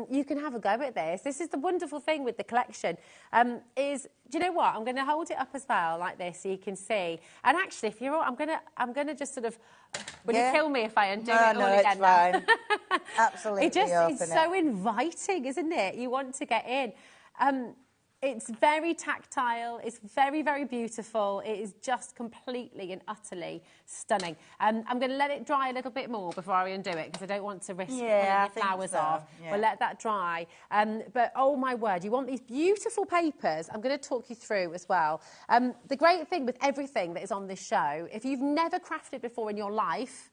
You can have a go at this. This is the wonderful thing with the collection. Do you know what? I'm going to hold it up as well like this so you can see. And actually, if you're all, I'm going to just sort of, will you kill me if I undo it all again? It's fine. Absolutely. It's so inviting, isn't it? You want to get in. It's very tactile, it's very, very beautiful. It is just completely and utterly stunning. I'm going to let it dry a little bit more before I undo it because I don't want to risk pulling the flowers off. Yeah. We'll let that dry. But oh my word, you want these beautiful papers. I'm going to talk you through as well. The great thing with everything that is on this show, if you've never crafted before in your life,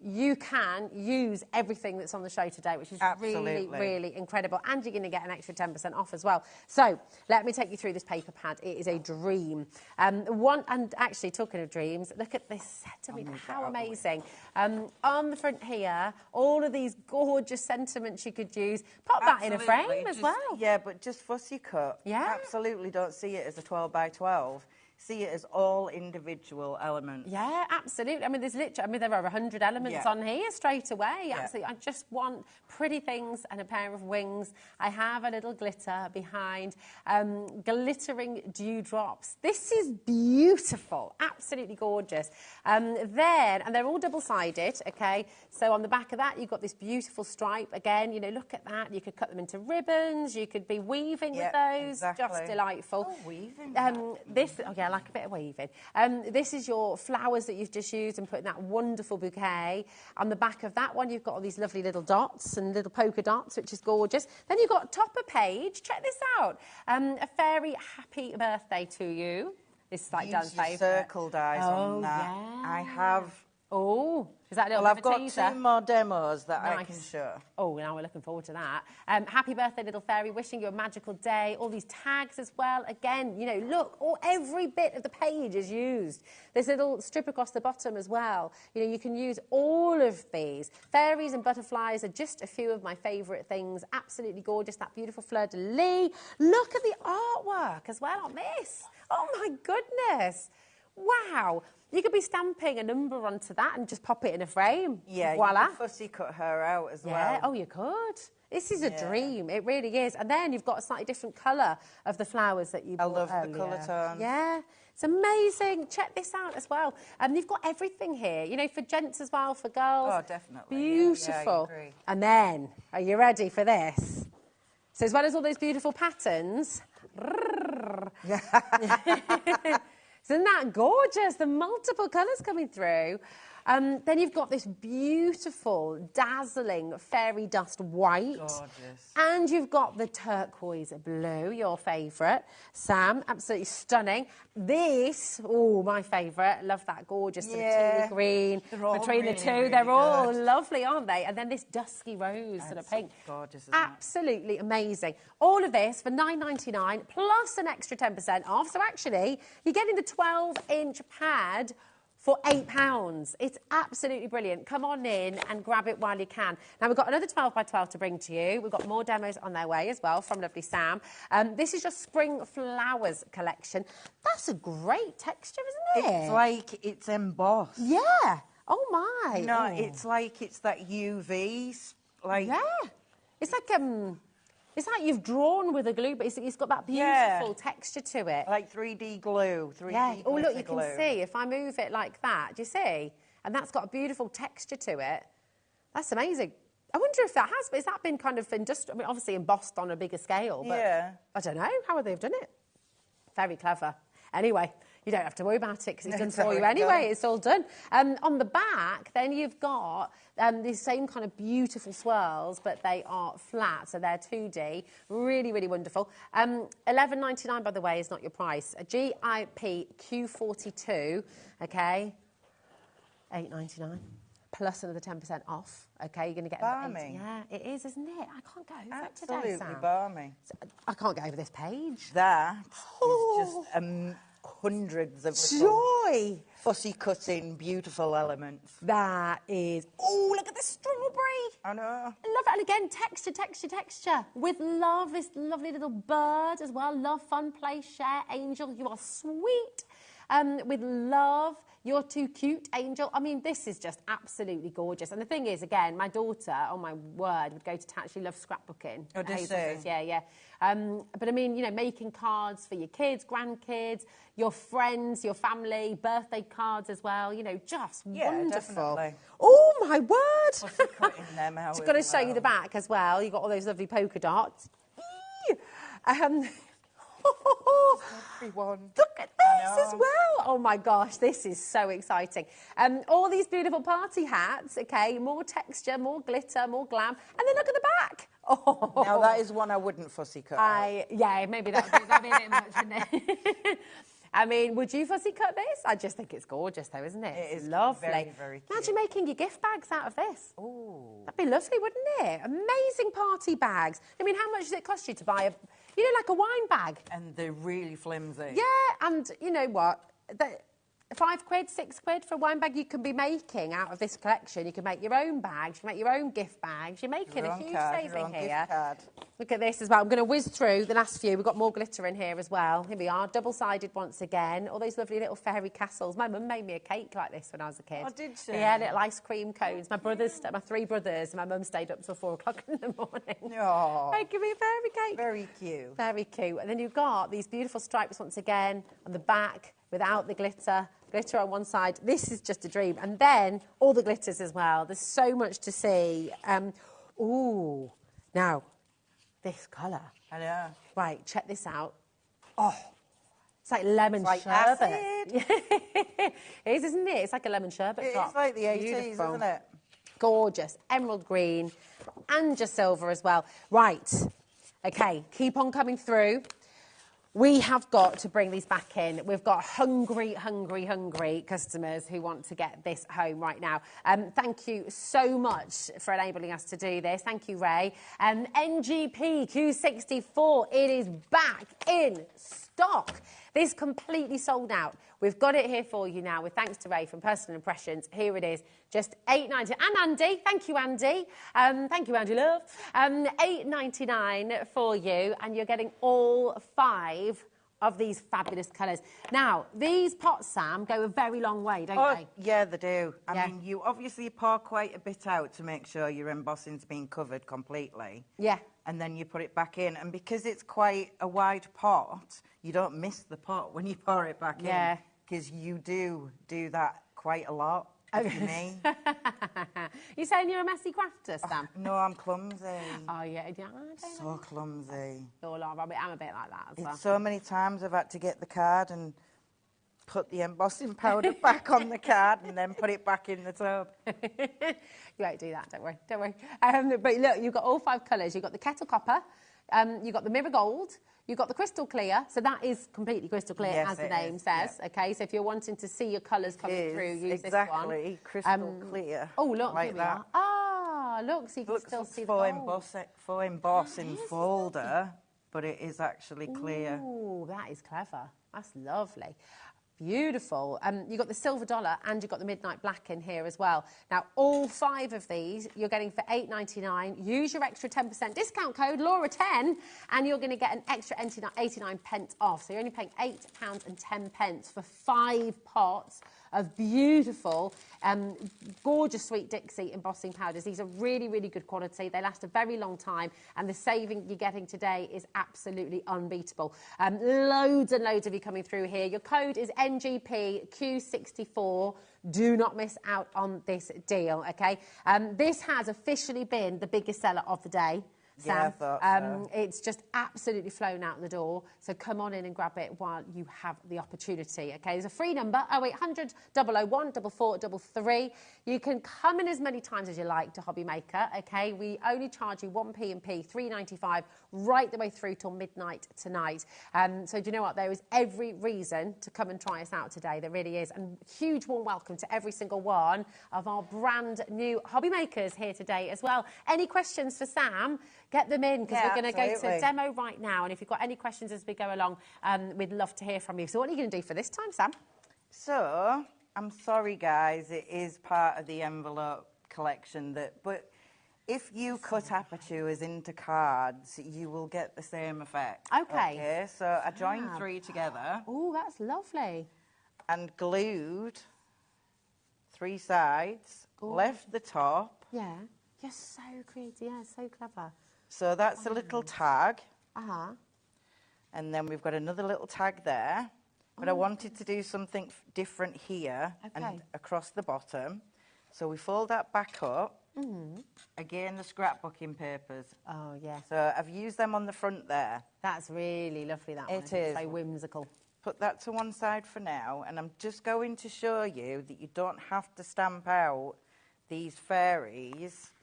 you can use everything that's on the show today, which is really, really incredible. And you're going to get an extra 10% off as well. So let me take you through this paper pad. It is a dream. And actually, talking of dreams, look at this set. I mean, how amazing. On the front here, all of these gorgeous sentiments you could use. Pop that in a frame as well. Yeah, but just fussy cut. Yeah. Absolutely don't see it as a 12 by 12. See it as all individual elements. Yeah, absolutely. I mean, there are 100 elements on here straight away. Yeah. Absolutely. I just want pretty things and a pair of wings. I have a little glitter behind, glittering dewdrops. This is beautiful, absolutely gorgeous. And they're all double-sided, okay? So on the back of that, you've got this beautiful stripe. Again, you know, look at that. You could cut them into ribbons. You could be weaving with those. Exactly. Just delightful. Oh, weaving. I like a bit of weaving. This is your flowers that you've just used and put in that wonderful bouquet. On the back of that one, you've got all these lovely little dots and little polka dots, which is gorgeous. Then you've got topper page. Check this out. A very happy birthday to you. This is like Dan's favourite. Circle dies on that. Yeah. I have. Oh, is that a little Well, bit I've of a got teaser? 2 more demos that I can show. Oh, now we're looking forward to that. Happy birthday, little fairy. Wishing you a magical day. All these tags as well. Again, you know, look, every bit of the page is used. There's a little strip across the bottom as well. You know, you can use all of these. Fairies and butterflies are just a few of my favourite things. Absolutely gorgeous. That beautiful fleur-de-lis. Look at the artwork as well on this. Oh, my goodness. Wow. You could be stamping a number onto that and just pop it in a frame. Yeah, voila. You could fussy cut her out as well. Oh, you could. This is a dream. It really is. And then you've got a slightly different colour of the flowers that you bought earlier. I love the colour tones. Yeah. It's amazing. Check this out as well. And you've got everything here, you know, for gents as well, for girls. Oh, definitely. Beautiful. Yeah, I agree. And then, are you ready for this? So as well as all those beautiful patterns... Isn't that gorgeous? The multiple colours coming through. Then you've got this beautiful, dazzling fairy dust white. Gorgeous. And you've got the turquoise blue, your favourite. Sam, absolutely stunning. This, oh, my favourite. Love that gorgeous sort of teal green. Between the two, they're all lovely, aren't they? And then this dusky rose sort of pink. Gorgeous, isn't Absolutely amazing. All of this for $9.99 plus an extra 10% off. So actually, you're getting the 12-inch pad for £8. It's absolutely brilliant. Come on in and grab it while you can. Now, we've got another 12 by 12 to bring to you. We've got more demos on their way as well from lovely Sam. This is your Spring Flowers collection. That's a great texture, isn't it? It's like it's embossed. Yeah. Oh, my. You know, it's like it's that UV. Like... Yeah. It's like you've drawn with a glue, but it's got that beautiful texture to it. Like 3D glue. 3D yeah. Oh, look, you glue. can see. If I move it like that, do you see? And that's got a beautiful texture to it. That's amazing. I wonder if has that been kind of I mean, obviously embossed on a bigger scale, but I don't know. How would they have done it? Very clever. Anyway, you don't have to worry about it because it's done It's for you already anyway. done. It's all done. On the back, then you've got these same kind of beautiful swirls, but they are flat, so they're 2D. Really, really wonderful. $11.99, by the way, is not your price. A GIP Q42, okay, $8.99. Plus another 10% off. Okay, you're going to get balmy. Yeah, it is, isn't it? I can't go over it today, Absolutely Sam. balmy. I can't get over this page. That is just hundreds of little Joy! fussy cutting, beautiful elements. That is... Oh, look at the strawberry! I know. I love it. And again, texture, texture, texture. With love, this lovely little bird as well. Love, fun, play, share, Angel. You are sweet. With love, you're too cute, Angel. I mean, this is just absolutely gorgeous. And the thing is, again, my daughter, oh my word, would go to town. She loves scrapbooking. Oh, does she? Yeah, yeah. But I mean, you know, making cards for your kids, grandkids, your friends, your family, birthday cards as well. You know, just wonderful. Definitely. Oh my word! What's the cutting them out? Just got to show you the back as well. You've got all those lovely polka dots. Everyone. Look at this as well. Oh my gosh, this is so exciting. All these beautiful party hats, okay, more texture, more glitter, more glam. And then look at the back. Oh. Now, that is one I wouldn't fussy cut. Yeah, maybe that'd be a bit much, wouldn't it? I mean, would you fussy cut this? I just think it's gorgeous, though, isn't it? It is lovely. very, very cute. Imagine making your gift bags out of this. Ooh. That'd be lovely, wouldn't it? Amazing party bags. I mean, how much does it cost you to buy a, you know, like a wine bag? And they're really flimsy. Yeah, and you know what? £5, £6 for a wine bag you can be making out of this collection. You can make your own bags, you can make your own gift bags. You're making a huge saving here. Look at this as well. I'm going to whiz through the last few. We've got more glitter in here as well. Here we are, double-sided once again. All those lovely little fairy castles. My mum made me a cake like this when I was a kid. Oh, did she? Yeah, little ice cream cones. My three brothers, and my mum stayed up till 4 o'clock in the morning. Oh, making me a fairy cake. Very cute. Very cute. And then you've got these beautiful stripes once again on the back without the glitter. Glitter on one side. This is just a dream. And then all the glitters as well. There's so much to see. Ooh. Now, this colour. I know. Right, check this out. Oh, it's like lemon like sherbet. acid. It is, isn't it? It's like a lemon sherbet It drop. is like the 80s, Beautiful. isn't it? Gorgeous. Emerald green and just silver as well. Right. Okay, keep on coming through. We have got to bring these back in. We've got hungry, hungry, hungry customers who want to get this home right now. Thank you so much for enabling us to do this. Thank you, Ray. NGP Q64, it is back in stock. This completely sold out. We've got it here for you now with thanks to Ray from Personal Impressions. Here it is, just $8.99. And Andy, thank you, Andy. Thank you, Andy Love. $8.99 for you, and you're getting all 5 of these fabulous colours. Now, these pots, Sam, go a very long way, don't they? Yeah, they do. I mean, you obviously pour quite a bit out to make sure your embossing's been covered completely. Yeah. And then you put it back in. And because it's quite a wide pot, you don't miss the pot when you pour it back in. Because you do that quite a lot, if you may. You saying you're a messy crafter, Sam? No, I'm clumsy. Oh, yeah. So clumsy. Oh, I'm a bit like that as well. So many times I've had to get the card and put the embossing powder back on the card and then put it back in the tub. You won't do that, don't worry, don't worry. But look, you've got all 5 colours. You've got the kettle copper, you've got the mirror gold, you've got the crystal clear, so that is completely crystal clear, as the name says. Yeah. Okay, so if you're wanting to see your colours coming through, use this one. Exactly, crystal clear. Oh, look, like here we that. are. Ah, look, so you can still see the gold. For embossing folder, but it is actually clear. Oh, that is clever. That's lovely. Beautiful. You've got the silver dollar and you've got the midnight black in here as well. Now, all 5 of these you're getting for $8.99. Use your extra 10% discount code, Laura10, and you're going to get an extra 89 pence off. So you're only paying £8.10 for 5 pots of beautiful, gorgeous Sweet Dixie embossing powders. These are really, really good quality. They last a very long time, and the saving you're getting today is absolutely unbeatable. Loads and loads of you coming through here. Your code is NGP Q64. Do not miss out on this deal, okay? This has officially been the biggest seller of the day. Sam. Yeah, I thought so. It's just absolutely flown out the door. So come on in and grab it while you have the opportunity. Okay, there's a free number, 0800 001 4433. You can come in as many times as you like to HobbyMaker. Okay, we only charge you 1p and P, $3.95 right the way through till midnight tonight. So do you know what? There is every reason to come and try us out today. There really is. And huge warm welcome to every single one of our brand new HobbyMakers here today as well. Any questions for Sam? Get them in, because we're going to go to a demo right now. And if you've got any questions as we go along, we'd love to hear from you. So what are you going to do for this time, Sam? So, I'm sorry, guys, it is part of the envelope collection, but if you cut apertures into cards, you will get the same effect. Okay, so I joined 3 together. Oh, that's lovely. And glued 3 sides, left the top. Yeah, you're so creative, yeah, so clever. So that's a little tag. Uh-huh. And then we've got another little tag there. But I wanted to do something different here and across the bottom. So we fold that back up. Again, the scrapbooking papers. Oh, yeah. So I've used them on the front there. That's really lovely, that one. It is. So whimsical. Put that to one side for now. And I'm just going to show you that you don't have to stamp out these fairies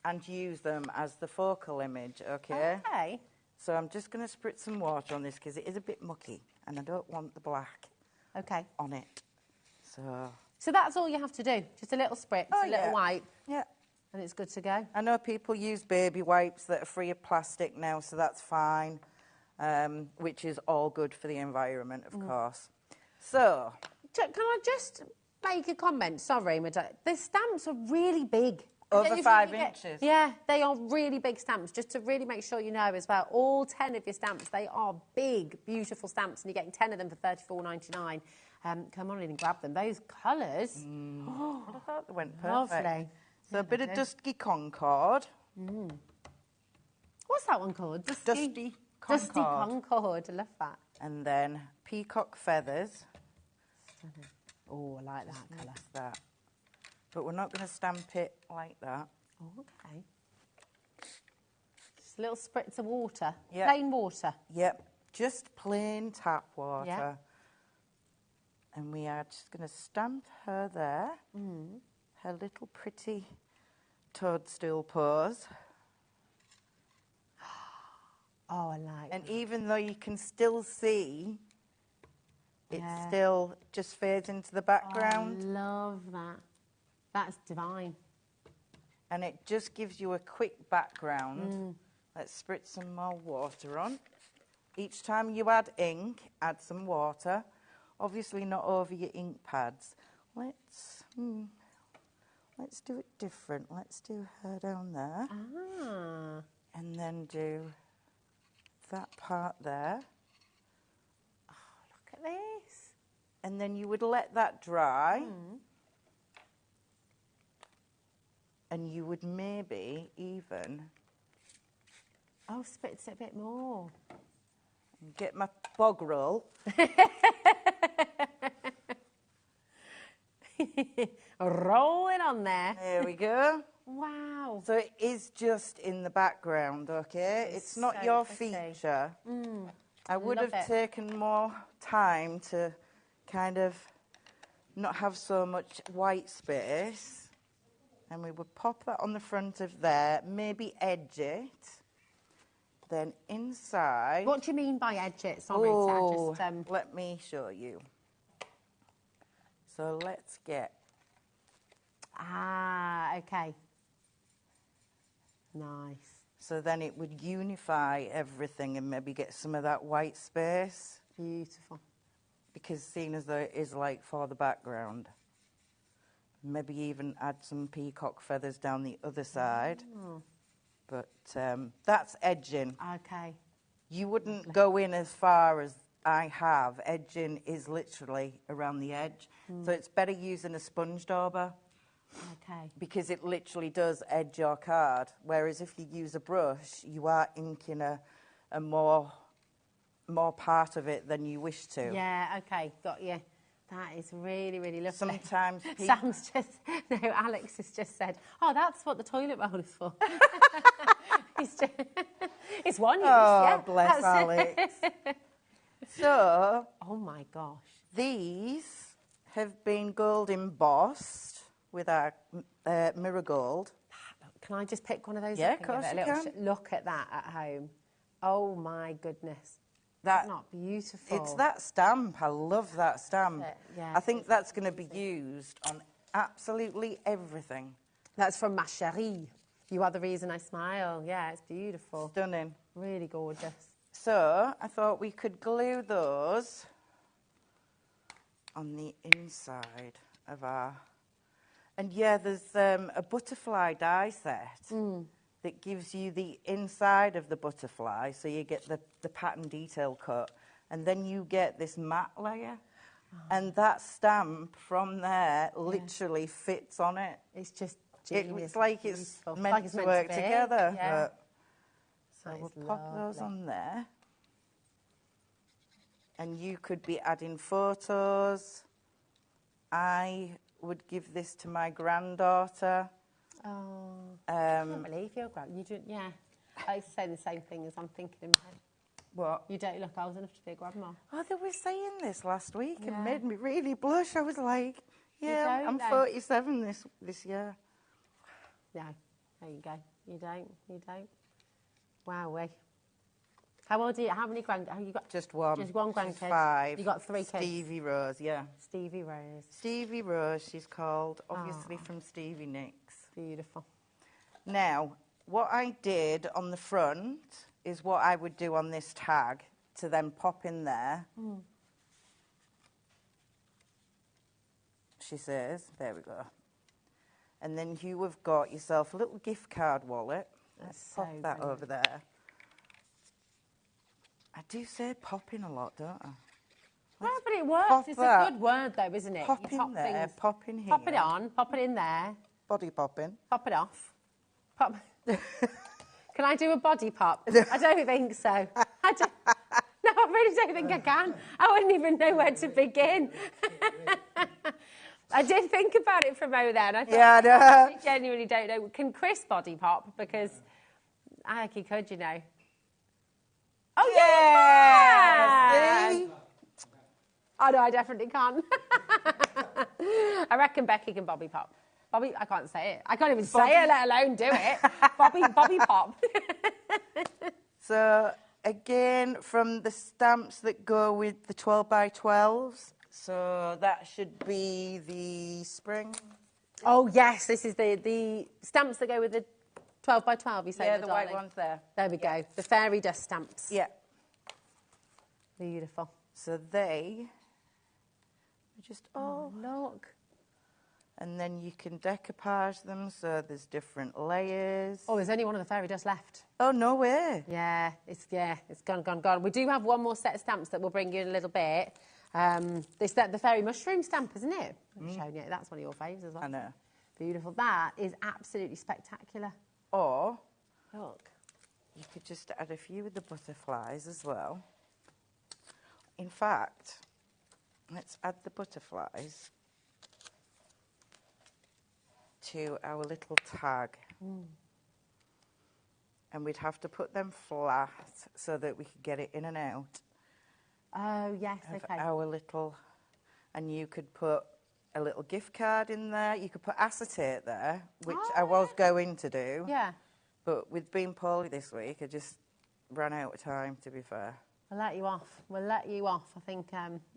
and use them as the focal image, okay? Okay. So I'm just going to spritz some water on this because it is a bit mucky and I don't want the black on it. So that's all you have to do. Just a little spritz, a little wipe. Yeah. And it's good to go. I know people use baby wipes that are free of plastic now, so that's fine, which is all good for the environment, of course. So... Can I just make a comment? Sorry, Madame. The stamps are really big. Over 5 inches. Yeah, they are really big stamps. Just to really make sure you know as well, all 10 of your stamps, they are big, beautiful stamps, and you're getting 10 of them for $34.99. Come on in and grab them. Those colours. Oh, I thought they went perfect. Lovely. So a bit of Dusky Concord. What's that one called? Dusty Concord. Dusty Concord. I love that. And then Peacock Feathers. Oh, I like that colour. That's that. But we're not going to stamp it like that. Oh, okay. Just a little spritz of water. Yep. Plain water. Yep. Just plain tap water. Yep. And we are just going to stamp her there. Her little pretty toadstool pose. Oh, I like And even though you can still see, it still just fades into the background. I love that. That's divine. And it just gives you a quick background. Let's spritz some more water on. Each time you add ink, add some water. Obviously not over your ink pads. Let's do it different. Let's do her down there. And then do that part there. Oh, look at this. And then you would let that dry. And you would maybe even... Oh, spritz it a bit more. Get my bog roll. Roll it on there. There we go. Wow. So it is just in the background, okay? It's not so your pretty. feature. I would have taken more time to kind of not have so much white space. And we would pop that on the front of there, maybe edge it. Then inside... What do you mean by edge it? Sorry, just, let me show you. So let's get... Ah, okay. Nice. So then it would unify everything and maybe get some of that white space. Beautiful. Because seeing as though it is like for the background. Maybe even add some peacock feathers down the other side. But that's edging. Okay. You wouldn't go in as far as I have. Edging is literally around the edge. So it's better using a sponge dauber. Okay. Because it literally does edge your card. Whereas if you use a brush, you are inking a more part of it than you wish to. Yeah, okay, got you. That is really, really lovely. Sometimes Alex has just said, oh, that's what the toilet roll is for. It's one use, Oh, yeah. bless Alex. So, oh my gosh. These have been gold embossed with our mirror gold. Can I just pick one of those Yeah, up of course and you give it a little can. look at that at home? Oh my goodness. That's not beautiful. It's that stamp. I love that stamp. Yeah, I think that's going to be used on absolutely everything. That's from Ma Chérie. You are the reason I smile. Yeah, it's beautiful. Stunning. Really gorgeous. So I thought we could glue those on the inside of our... And yeah, there's a butterfly die set that gives you the inside of the butterfly, so you get the pattern detail cut, and then you get this matte layer. And that stamp from there literally fits on it. It's just genius. It's like it's meant to work together. Yeah. So we'll pop those on there. And you could be adding photos. I would give this to my granddaughter. Oh, I can't believe you're you do, yeah. I say the same thing as I'm thinking in my head. What? You don't look old enough to be a grandma. Oh, they were saying this last week and made me really blush. I was like, yeah, I'm don't, 47 this year. No, there you go. You don't. Wowee. How old are you? How many grandkids? Have you got? Just one. Just one grandkid. She's 5. You got 3 kids. Stevie Rose, yeah. Stevie Rose. Stevie Rose, she's called, obviously from Stevie Nicks. Beautiful. Now, what I did on the front is what I would do on this tag to then pop in there. She says, there we go. And then you have got yourself a little gift card wallet. Let's pop that over there. I do say pop in a lot, don't I? No, but it works. It's a good word, though, isn't it? Pop in there, pop in here. Pop it on, pop it in there. Body popping. Pop it off. Pop. Can I do a body pop? I don't think so. No, I really don't think I can. I wouldn't even know where to begin. I did think about it from over there, and I thought, I genuinely don't know. Can Chris body pop? Because I think he could, you know. Oh, yeah! See? Oh, no, I definitely can't. I reckon Becky can bobby pop. Bobby, I can't say it. I can't even say it, let alone do it. Bobby pop. So, again, from the stamps that go with the 12 by 12s. So that should be the spring. Oh, yes, this is the stamps that go with the 12 by 12, you say? Yeah, the white ones there. There we go. The fairy dust stamps. Yeah. Beautiful. So they just, look. And then you can decoupage them, so there's different layers. Oh, there's only one of the fairy dust left. Oh, no way. Yeah, it's gone. We do have one more set of stamps that we'll bring you in a little bit. This the fairy mushroom stamp, isn't it? I'm showing you. That's one of your faves as well. I know. Beautiful. That is absolutely spectacular. Or look, you could just add a few of the butterflies as well. In fact, let's add the butterflies to our little tag. And we'd have to put them flat so that we could get it in and out. Oh, yes, okay. Our little, and you could put a little gift card in there. You could put acetate there, which I was going to do. Yeah. But with being poorly this week, I just ran out of time, to be fair. We'll let you off. We'll let you off. I think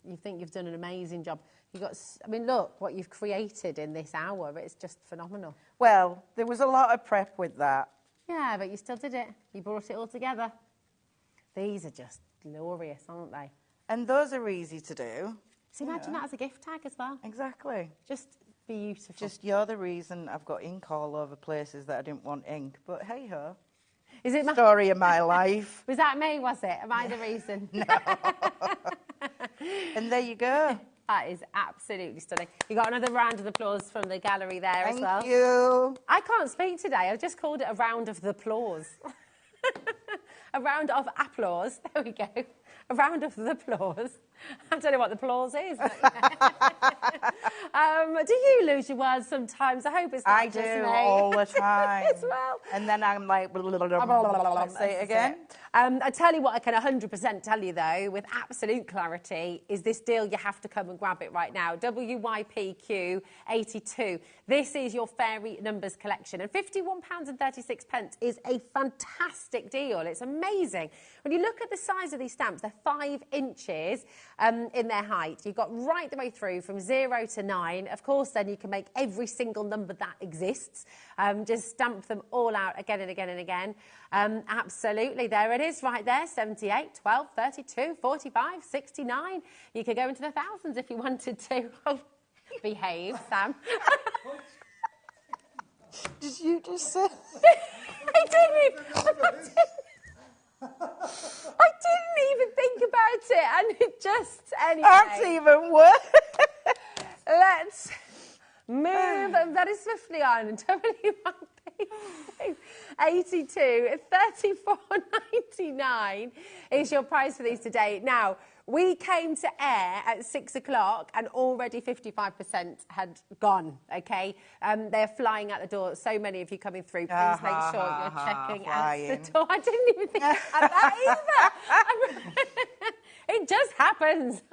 you've done an amazing job. You got. I mean, look what you've created in this hour. It's just phenomenal. Well, there was a lot of prep with that. Yeah, but you still did it. You brought it all together. These are just glorious, aren't they? And those are easy to do. So imagine that as a gift tag as well. Exactly. Just beautiful. Just you're the reason I've got ink all over places that I didn't want ink. But hey ho. Is it story of my life? Was that me, was it? Am I the reason? No. And there you go. That is absolutely stunning. You got another round of applause from the gallery there as well. Thank you. I can't speak today. I've just called it a round of the applause. A round of applause. There we go. A round of the applause. I don't know what the applause is. But, do you lose your words sometimes? I hope it's not I just do me. all the time. As well. And then I'm like, say it again. I tell you what I can 100% tell you, though, with absolute clarity, is this deal. You have to come and grab it right now. WYPQ82. This is your fairy numbers collection. And £51.36 is a fantastic deal. It's amazing. When you look at the size of these stamps, they're 5 inches in their height. You've got right the way through from 0 to 9. Of course, then you can make every single number that exists. Just stamp them all out again and again and again. Absolutely, there it is right there, 78, 12, 32, 45, 69. You could go into the thousands if you wanted to. Oh, behave, Sam. Did you just say? I didn't even think about it, and it just, anyway. That's even worse. Let's move very swiftly on. WYP82, $34.99 is your price for these today. Now, we came to air at 6 o'clock and already 55% had gone, okay? They're flying out the door. So many of you coming through. Please make sure you're checking out the door. I didn't even think about that either. It just happens.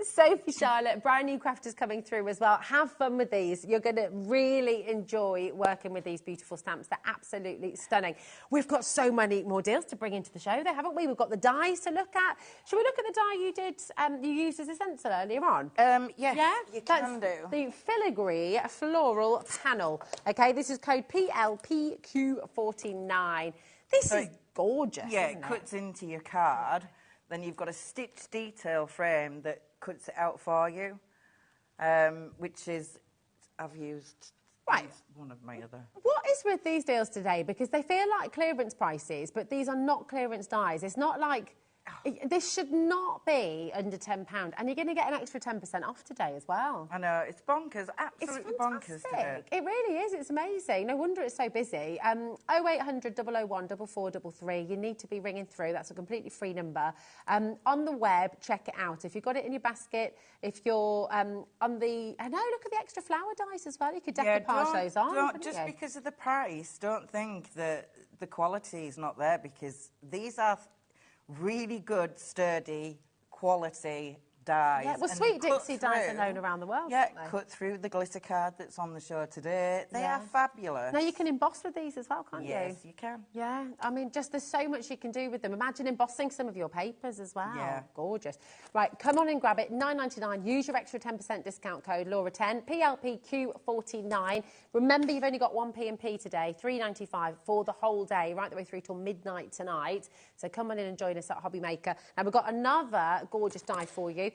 Sophie Charlotte, brand new crafters coming through as well. Have fun with these. You're going to really enjoy working with these beautiful stamps. They're absolutely stunning. We've got so many more deals to bring into the show, though, haven't we? We've got the dies to look at. Shall we look at the die you did, you used as a stencil earlier on? Yes, yeah? you can do. The filigree floral panel. Okay, this is code PLPQ49. This is gorgeous. Yeah, isn't it cuts into your card. Then you've got a stitched detail frame that cuts it out for you, which is, I've used one of my other. What is with these deals today? Because they feel like clearance prices, but these are not clearance dies. It's not like... This should not be under £10, and you're going to get an extra 10% off today as well. I know, it's bonkers, absolutely bonkers today. It really is, it's amazing. No wonder it's so busy. 0800 001 4433, you need to be ringing through. That's a completely free number. On the web, check it out. If you've got it in your basket, if you're on the... I know, look at the extra flower dice as well. You could decoupage those on. Just because of the price, don't think that the quality is not there, because these are... really good, sturdy, quality dies. Yeah, well, Sweet Dixie dies are known around the world. Yeah, cut through the glitter card that's on the show today. They are fabulous. Now, you can emboss with these as well, can't you? Yes, you can. Yeah, I mean, just there's so much you can do with them. Imagine embossing some of your papers as well. Yeah. Gorgeous. Right, come on and grab it. $9.99. Use your extra 10% discount code, Laura10, PLPQ49. Remember, you've only got one P&P today, $3.95 for the whole day, right the way through till midnight tonight. So come on in and join us at HobbyMaker. Now, we've got another gorgeous die for you.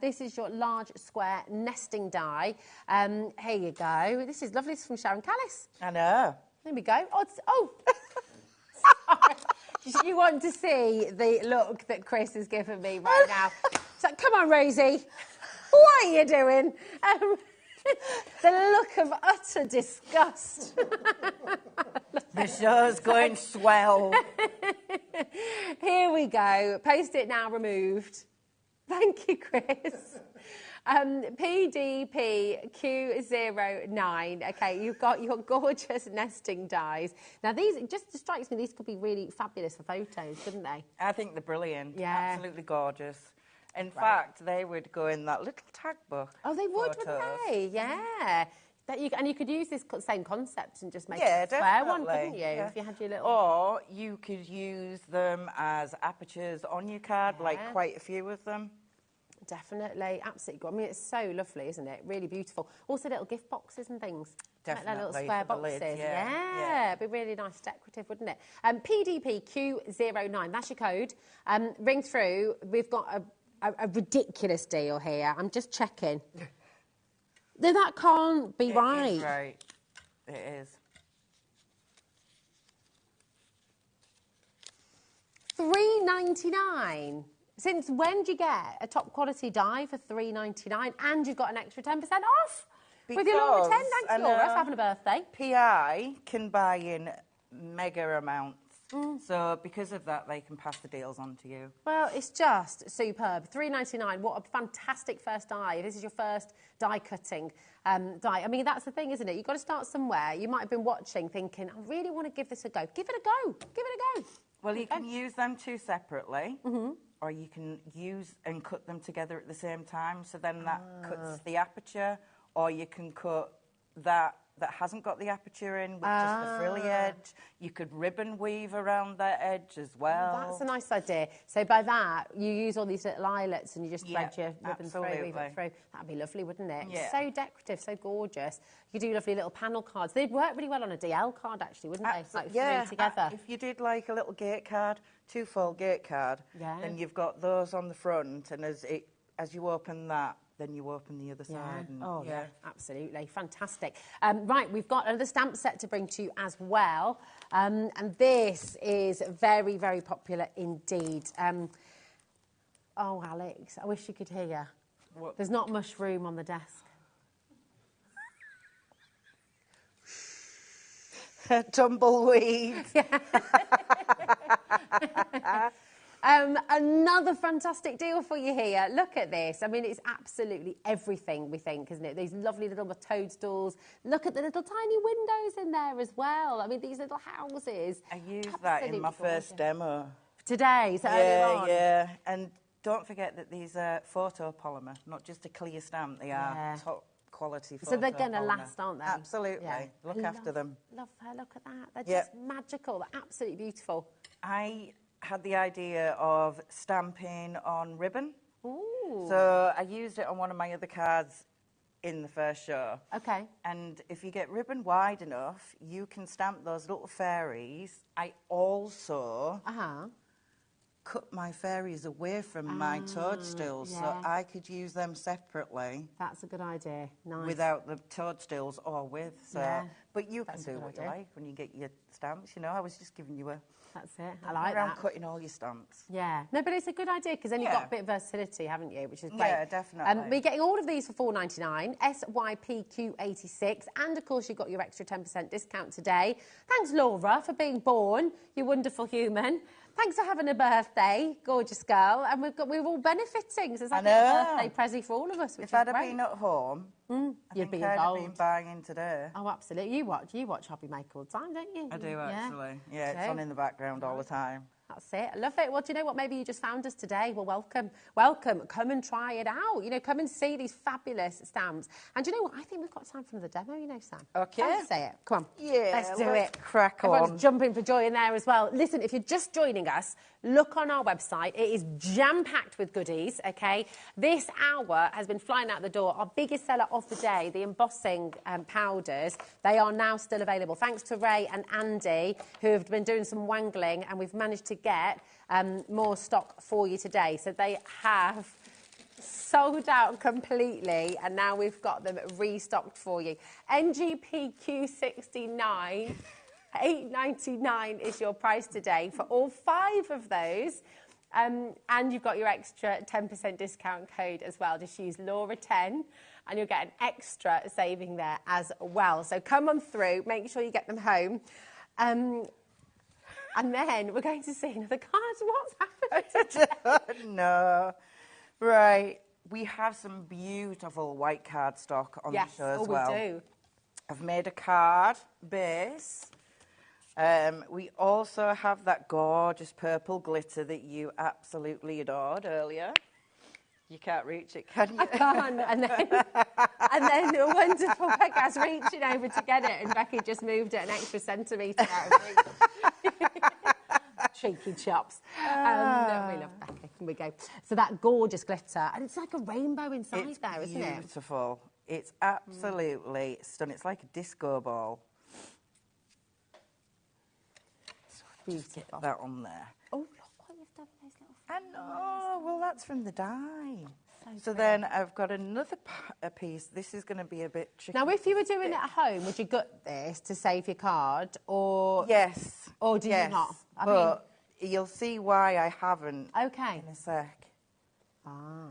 This is your large square nesting die. Here you go. This is lovely. This is from Sharon Callis. I know. There we go. Oh, sorry. You want to see the look that Chris has given me right now. So, come on, Rosie. What are you doing? The look of utter disgust. The show's going swell. Here we go. Post-it now removed. Thank you, Chris. PDPQ09. Okay, you've got your gorgeous nesting dies. Now, these, it just strikes me, these could be really fabulous for photos, couldn't they? I think they're brilliant. Yeah. Absolutely gorgeous. In fact, they would go in that little tag book. Oh, they would, wouldn't they? Yeah. And you could use this same concept and just make a square one, couldn't you? Yeah. If you had your little... Or you could use them as apertures on your card, like quite a few of them. Definitely, absolutely. I mean, it's so lovely, isn't it? Really beautiful. Also, little gift boxes and things. Definitely. Like little square for the boxes. lids, Yeah, it'd be really nice, decorative, wouldn't it? PDPQ09, that's your code. Ring through. We've got a ridiculous deal here. I'm just checking. No, that can't be right. It is right. It is. $3.99. Since when do you get a top quality die for $3.99 and you've got an extra 10% off? Because with your Laura 10, thanks Laura for having a birthday. PI can buy in mega amounts. So because of that, they can pass the deals on to you. Well, it's just superb. £3.99. What a fantastic first die. This is your first die cutting die. I mean, that's the thing, isn't it? You've got to start somewhere. You might have been watching thinking, I really want to give this a go. Give it a go. Give it a go. Well, you can use them two separately, or you can use and cut them together at the same time. So then that cuts the aperture, or you can cut that hasn't got the aperture in with just the frilly edge. You could ribbon weave around that edge as well. That's a nice idea. So by that, you use all these little eyelets and you just thread your ribbon through, weave it through. That'd be lovely, wouldn't it? Yeah. So decorative, so gorgeous. You could do lovely little panel cards. They'd work really well on a DL card, actually, wouldn't they? Like three together. If you did like a little gate card, two-fold gate card, then you've got those on the front, and as you open that, then you open the other side. And, absolutely. Fantastic. Right, we've got another stamp set to bring to you as well. And this is very, very popular indeed. Oh, Alex, I wish you could hear. What? There's not much room on the desk. Tumbleweed. Another fantastic deal for you here. Look at this. I mean, it's absolutely everything, we think, isn't it? These lovely little toadstools. Look at the little tiny windows in there as well. I mean, these little houses. I used that in my first demo. Today, so earlier on. Yeah. And don't forget that these are photopolymer, not just a clear stamp. They are top quality photopolymer. So they're going to last, aren't they? Absolutely. Yeah. Look after them. Love her. Look at that. They're just magical. They're absolutely beautiful. I had the idea of stamping on ribbon. Ooh. So I used it on one of my other cards in the first show. Okay. And if you get ribbon wide enough, you can stamp those little fairies. I also cut my fairies away from my toadstools, so I could use them separately. That's a good idea. Nice. Without the toadstools or with. So, but you can That's do what you like when you get your stamps. You know, I was just giving you a... That's it. I like around that. cutting all your stamps. Yeah. No, but it's a good idea because then you've got a bit of versatility, haven't you? Which is great. Yeah, definitely. We're getting all of these for $4.99, SYPQ86, and of course you've got your extra 10% discount today. Thanks, Laura, for being born, you wonderful human. Thanks for having a birthday, gorgeous girl, and we're all benefiting. So it's like a birthday present for all of us. Which if I'd have been at home, you'd be I'd involved. have been buying today. Oh, absolutely. You watch HobbyMaker all the time, don't you? I do actually. Yeah, it's on in the background all the time. That's it. I love it. Well, do you know what? Maybe you just found us today. Well, welcome. Welcome. Come and try it out. You know, come and see these fabulous stamps. And do you know what? I think we've got time for another demo, you know, Sam. Okay. Let's say it. Come on. Yeah, let's do it. Crack on. Everyone's jumping for joy in there as well. Listen, if you're just joining us, look on our website. It is jam-packed with goodies, okay? This hour has been flying out the door. Our biggest seller of the day, the embossing powders, they are now still available. Thanks to Ray and Andy, who have been doing some wangling, and we've managed to get more stock for you today. So they have sold out completely, and now we've got them restocked for you. NGPQ69, $8.99 is your price today for all 5 of those. And you've got your extra 10% discount code as well. Just use Laura10 and you'll get an extra saving there as well. So come on through, make sure you get them home. And then we're going to see another card. What's happening? No. Right. We have some beautiful white cardstock on the show as well. Yes, we do. I've made a card base. We also have that gorgeous purple glitter that you absolutely adored earlier. You can't reach it, can you? I can't. And then the wonderful Becca's reaching over to get it, and Becky just moved it an extra centimetre out of reach. Cheeky chops. No, we love Becky. Here we go. So that gorgeous glitter, and it's like a rainbow inside there, isn't it? It's beautiful. It's absolutely stunning. It's like a disco ball. Beautiful. Get that on there. Oh, look what you've done with those little I know. Well, that's from the die. So pretty. then I've got another piece. This is going to be a bit tricky. Now, if you were doing it at home, would you gut this to save your card, or yes, or do you not? I mean, you'll see why I haven't. Okay. In a sec. Ah.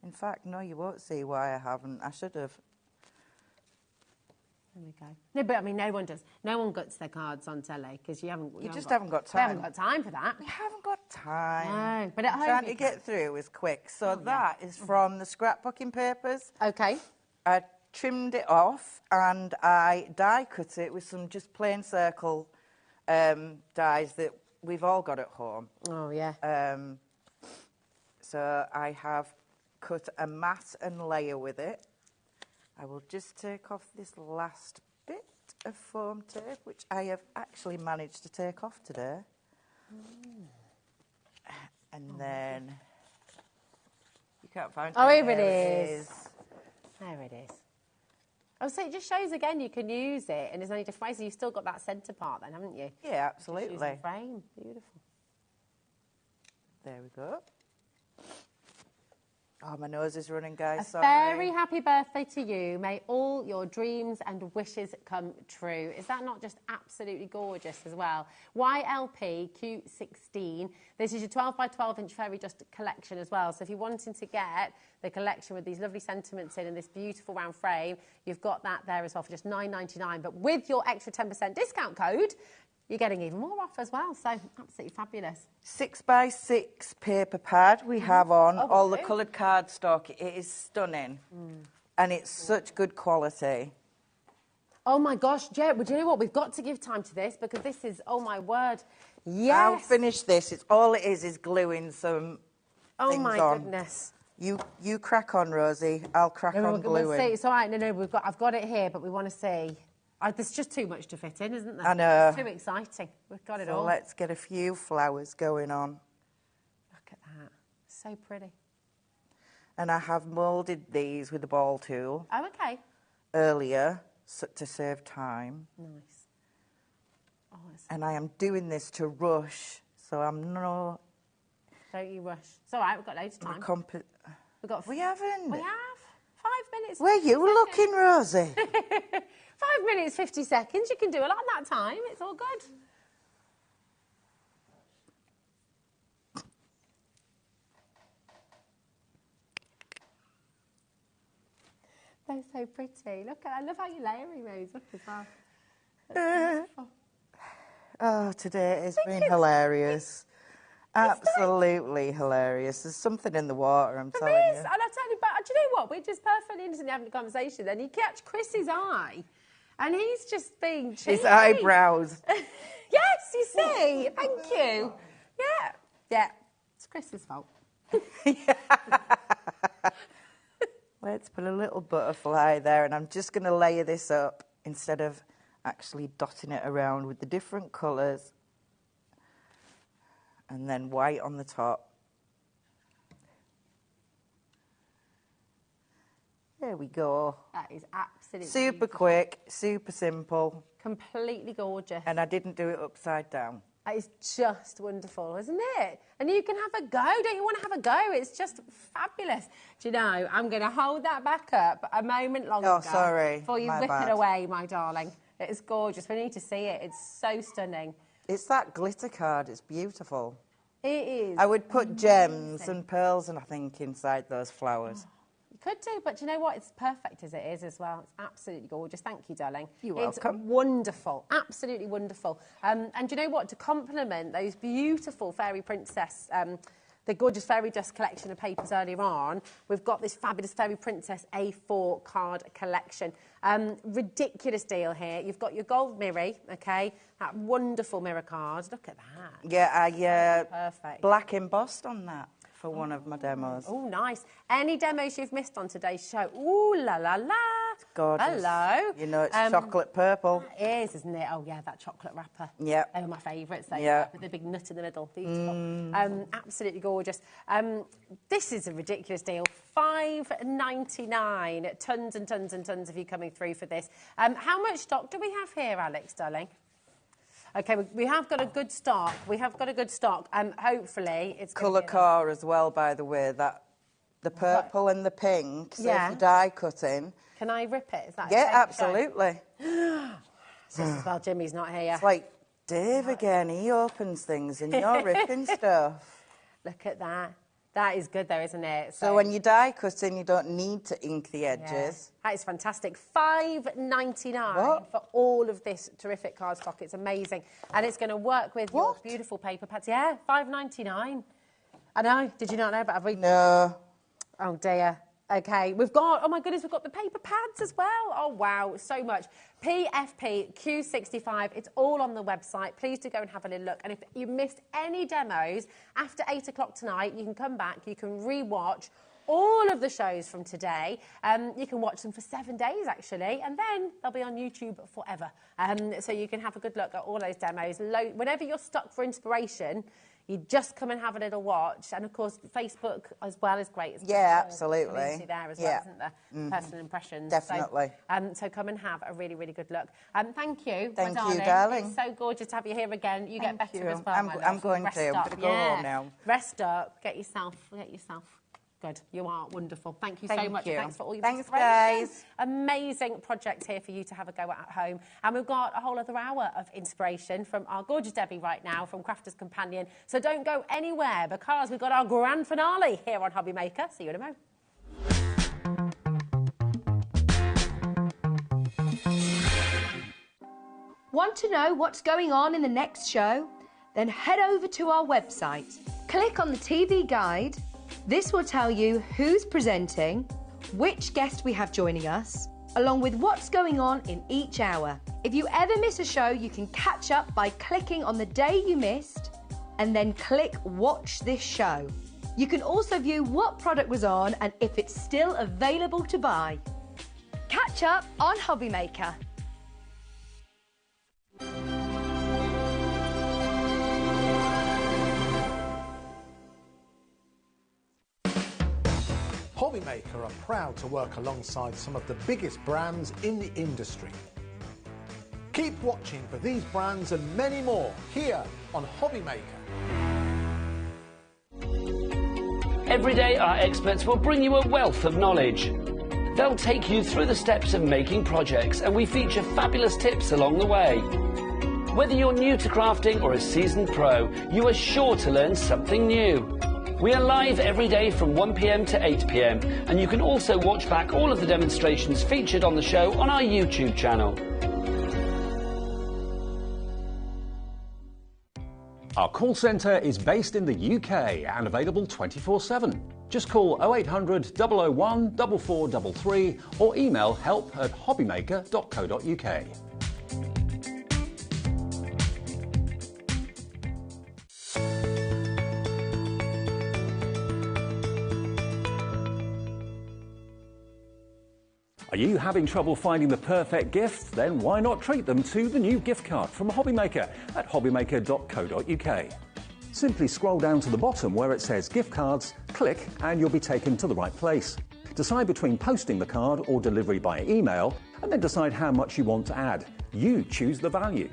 In fact, no, you won't see why I haven't. I should have. There we go. No, but I mean, no one does. No one guts their cards on telly because you haven't. You just haven't got time. We haven't got time for that. We haven't got time. No, but at home trying you to get through is quick. So that is from the scrapbooking papers. Okay. I trimmed it off and I die cut it with some just plain circle dies that we've all got at home. Oh yeah. So I have cut a mat and layer with it. I will just take off this last bit of foam tape, which I have actually managed to take off today. And then you can't find it. Oh, here it is. There it is. Oh, so it just shows again you can use it, and there's only different ways. So you've still got that centre part, then, haven't you? Yeah, absolutely. Just use the frame. Beautiful. There we go. Oh, my nose is running, guys. A Sorry. very happy birthday to you. May all your dreams and wishes come true. Is that not just absolutely gorgeous as well? YLP Q16. This is your 12 by 12 inch fairy dust collection as well. So if you're wanting to get the collection with these lovely sentiments in and this beautiful round frame, you've got that there as well for just $9.99. But with your extra 10% discount code, you're getting even more off as well, so absolutely fabulous. 6 by 6 paper pad we have on, all the coloured cardstock. It is stunning, and it's such good quality. Oh my gosh, Jet, would you know what? We've got to give time to this because this is, oh my word, yes. I'll finish this. It's all it is gluing some things my on. Goodness. You crack on, Rosie. I'll crack on gluing. We'll see. It's all right. No, I've got it here, but we want to see. There's just too much to fit in, isn't there? I know. It's too exciting. We've got it all. So let's get a few flowers going on. Look at that. So pretty. And I have moulded these with the ball tool. Oh, okay. Earlier, to save time. Nice. Oh, and I am doing this to rush, so I'm not... Don't you rush. It's all right, we've got loads of time. We haven't. We have. 5 minutes. Where are you looking, Rosie? 5 minutes, 50 seconds. You can do a lot in that time. It's all good. They're so pretty. Look, I love how you're layering those up as well. Oh, today has been hilarious. Absolutely hilarious. There's something in the water, I'm telling you. There is, and I tell you, but do you know what? We're just perfectly innocently having a conversation. Then you catch Chris's eye, and he's just being cheeky. His eyebrows. Yes, you see. Thank you. Yeah. It's Chris's fault. Let's put a little butterfly there, and I'm just going to layer this up instead of actually dotting it around with the different colours. And then white on the top. There we go. That is absolutely super beautiful. quick, super simple. Completely gorgeous. And I didn't do it upside down. That is just wonderful, isn't it? And you can have a go. Don't you want to have a go? It's just fabulous. Do you know, I'm going to hold that back up a moment longer. Oh, sorry. Before you whip it away, my darling. It is gorgeous. We need to see it. It's so stunning. It's that glitter card. It's beautiful. It is. I would put gems and pearls, and I think, inside those flowers. Oh, you could do, but do you know what? It's perfect as it is as well. It's absolutely gorgeous. Thank you, darling. You're welcome. It's wonderful. Absolutely wonderful. And do you know what? To complement those beautiful Fairy Princess, the gorgeous Fairy Dust collection of papers earlier on, we've got this fabulous Fairy Princess A4 card collection. Ridiculous deal here. You've got your gold mirror, okay? That wonderful mirror card. Look at that. Yeah, I perfect. Black embossed on that for one of my demos. Oh, nice. Any demos you've missed on today's show? Ooh, la, la, la. It's gorgeous. Hello. You know, it's chocolate purple. It is, isn't it? Oh, yeah, that chocolate wrapper. Yeah. They were my favourites, with the big nut in the middle. Beautiful. Absolutely gorgeous. This is a ridiculous deal. $5.99. Tons and tons and tons of you coming through for this. How much stock do we have here, Alex, darling? Okay, we have got a good stock. Hopefully it's Colour core as well, by the way. That the purple and the pink. So if you die cutting. Can I rip it? Is that yeah, absolutely. This is well, Jimmy's not here. It's like Dave again. He opens things and you're ripping stuff. Look at that. That is good though, isn't it? So when you die cutting, you don't need to ink the edges. Yeah. That is fantastic. $5.99 for all of this terrific cardstock. It's amazing. And it's going to work with your beautiful paper pads. Yeah, $5.99. I know. Did you not know about it? No. Oh, dear. Okay, we've got, oh my goodness, we've got the paper pads as well. Oh, wow, so much. PFP Q65, it's all on the website. Please do go and have a little look. And if you missed any demos, after 8 o'clock tonight, you can come back, you can re-watch all of the shows from today. You can watch them for 7 days, actually, and then they'll be on YouTube forever. So you can have a good look at all those demos. Whenever you're stuck for inspiration, you just come and have a little watch. And, of course, Facebook as well is great. Yeah, absolutely. There as well, isn't there? Personal impressions. Definitely. So come and have a really, really good look. Thank you, Thank my you, darling. It's so gorgeous to have you here again. You get better as well, I'm going to. I'm going to go home now. Rest up. Get yourself good. You are wonderful. Thank you so much. Thanks for all your Thanks, guys. Amazing project here for you to have a go at home. And we've got a whole other hour of inspiration from our gorgeous Debbie right now from Crafter's Companion. So don't go anywhere because we've got our grand finale here on HobbyMaker. See you in a moment. Want to know what's going on in the next show? Then head over to our website. Click on the TV guide. This will tell you who's presenting, which guest we have joining us, along with what's going on in each hour. If you ever miss a show, you can catch up by clicking on the day you missed and then click Watch This Show. You can also view what product was on and if it's still available to buy. Catch up on HobbyMaker. HobbyMaker are proud to work alongside some of the biggest brands in the industry. Keep watching for these brands and many more here on HobbyMaker. Every day, our experts will bring you a wealth of knowledge. They'll take you through the steps of making projects, and we feature fabulous tips along the way. Whether you're new to crafting or a seasoned pro, you are sure to learn something new. We are live every day from 1 p.m. to 8 p.m, and you can also watch back all of the demonstrations featured on the show on our YouTube channel. Our call centre is based in the UK and available 24/7. Just call 0800 001 4433 or email help@hobbymaker.co.uk. Are you having trouble finding the perfect gift? Then why not treat them to the new gift card from HobbyMaker at hobbymaker.co.uk. Simply scroll down to the bottom where it says gift cards, click and you'll be taken to the right place. Decide between posting the card or delivery by email and then decide how much you want to add. You choose the value.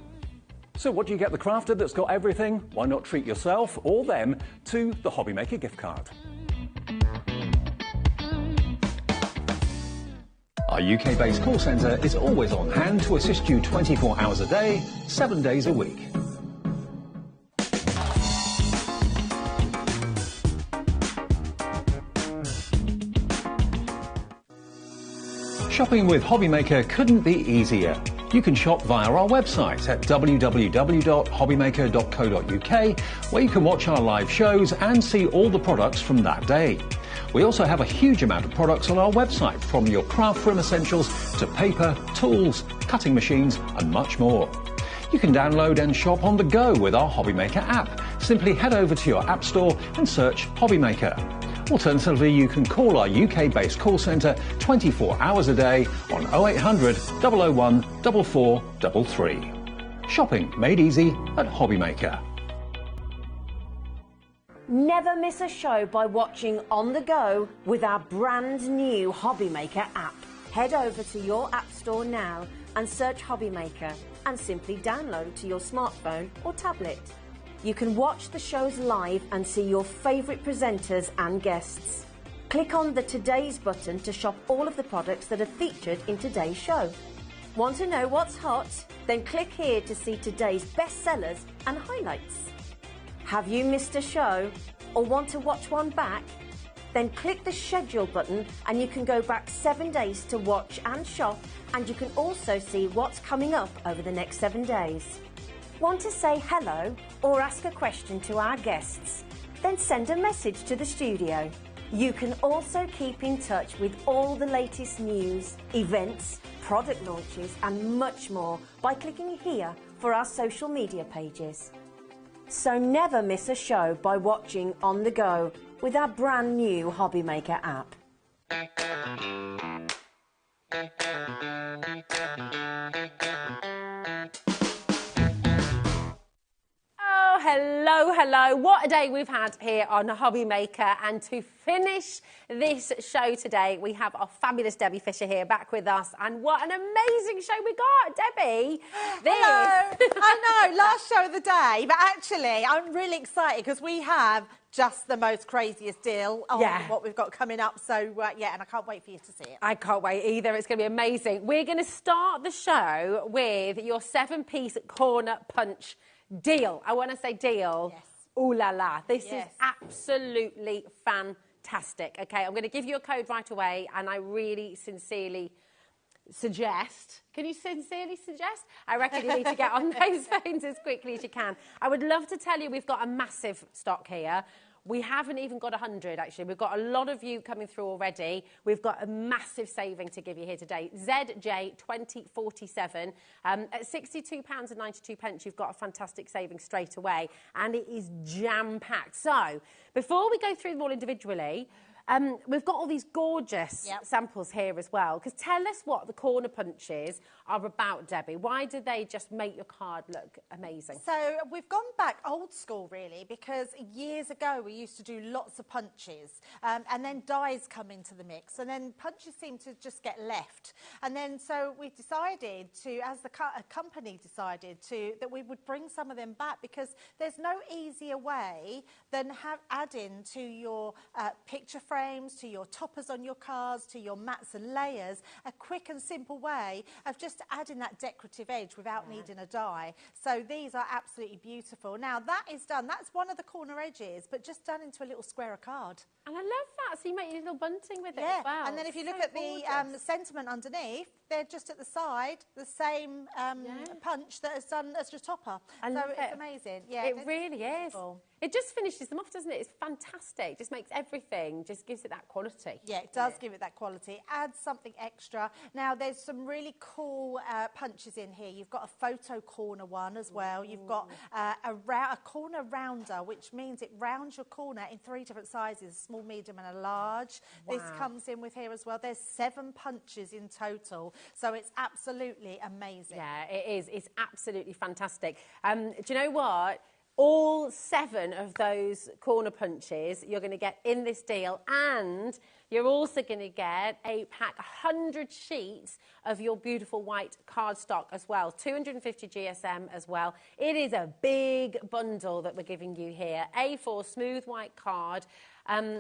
So what do you get the crafter that's got everything? Why not treat yourself or them to the HobbyMaker gift card? Our UK-based call centre is always on hand to assist you 24 hours a day, 7 days a week. Shopping with HobbyMaker couldn't be easier. You can shop via our website at www.hobbymaker.co.uk, where you can watch our live shows and see all the products from that day. We also have a huge amount of products on our website, from your craft room essentials to paper, tools, cutting machines and much more. You can download and shop on the go with our HobbyMaker app. Simply head over to your app store and search HobbyMaker. Alternatively, you can call our UK-based call centre 24 hours a day on 0800 001 4433. Shopping made easy at HobbyMaker. Never miss a show by watching on the go with our brand new HobbyMaker app. Head over to your app store now and search HobbyMaker and simply download to your smartphone or tablet. You can watch the shows live and see your favourite presenters and guests. Click on the Today's button to shop all of the products that are featured in today's show. Want to know what's hot? Then click here to see today's bestsellers and highlights. Have you missed a show? or want to watch one back? Then click the schedule button and you can go back 7 days to watch and shop, and you can also see what's coming up over the next 7 days. Want to say hello or ask a question to our guests? Then send a message to the studio. You can also keep in touch with all the latest news, events, product launches and much more by clicking here for our social media pages. So never miss a show by watching on the go with our brand new HobbyMaker app. Oh, hello, hello. What a day we've had here on HobbyMaker. And to finish this show today, we have our fabulous Debbie Fisher here back with us. And what an amazing show we got, Debbie. Hello. I know, last show of the day, but actually I'm really excited because we have just the most craziest deal on what we've got coming up. So, yeah, and I can't wait for you to see it. I can't wait either. It's going to be amazing. We're going to start the show with your 7-piece corner punch deal. I want to say deal. Yes. Ooh la la. This is absolutely fantastic. Okay, I'm going to give you a code right away, and I really sincerely suggest, can you sincerely suggest? I reckon you need to get on those phones as quickly as you can. I would love to tell you we've got a massive stock here. We haven't even got 100, actually. We've got a lot of you coming through already. We've got a massive saving to give you here today. ZJ2047. At £62.92, you've got a fantastic saving straight away. And it is jam-packed. So, before we go through them all individually, we've got all these gorgeous samples here as well. Because tell us what the corner punches are about, Debbie. Why do they just make your card look amazing? So we've gone back old school, really, because years ago we used to do lots of punches, and then dies come into the mix, and then punches seem to just get left. And then so we decided to, as the company decided to, that we would bring some of them back, because there's no easier way than adding to your picture frames, to your toppers on your cards, to your mats and layers, a quick and simple way of just adding that decorative edge without needing a die. So these are absolutely beautiful. Now that is done, that's one of the corner edges, but just done into a little square of card. And I love that, so you make your little bunting with it as well. And then if you look at the sentiment underneath, they're just at the side, the same punch that is done as your topper. So it's amazing. Yeah, it really is. It just finishes them off, doesn't it? It's fantastic. Just makes everything, just gives it that quality. Yeah, it does give it that quality. Adds something extra. Now, there's some really cool punches in here. You've got a photo corner one as well. You've got a corner rounder, which means it rounds your corner in 3 different sizes, small, medium and a large. This comes in with here as well. There's 7 punches in total. So it's absolutely amazing. Yeah, it is. It's absolutely fantastic. Do you know what? All 7 of those corner punches you're going to get in this deal, and you're also going to get a pack 100 sheets of your beautiful white cardstock as well, 250 GSM as well. It is a big bundle that we're giving you here. A4 smooth white card.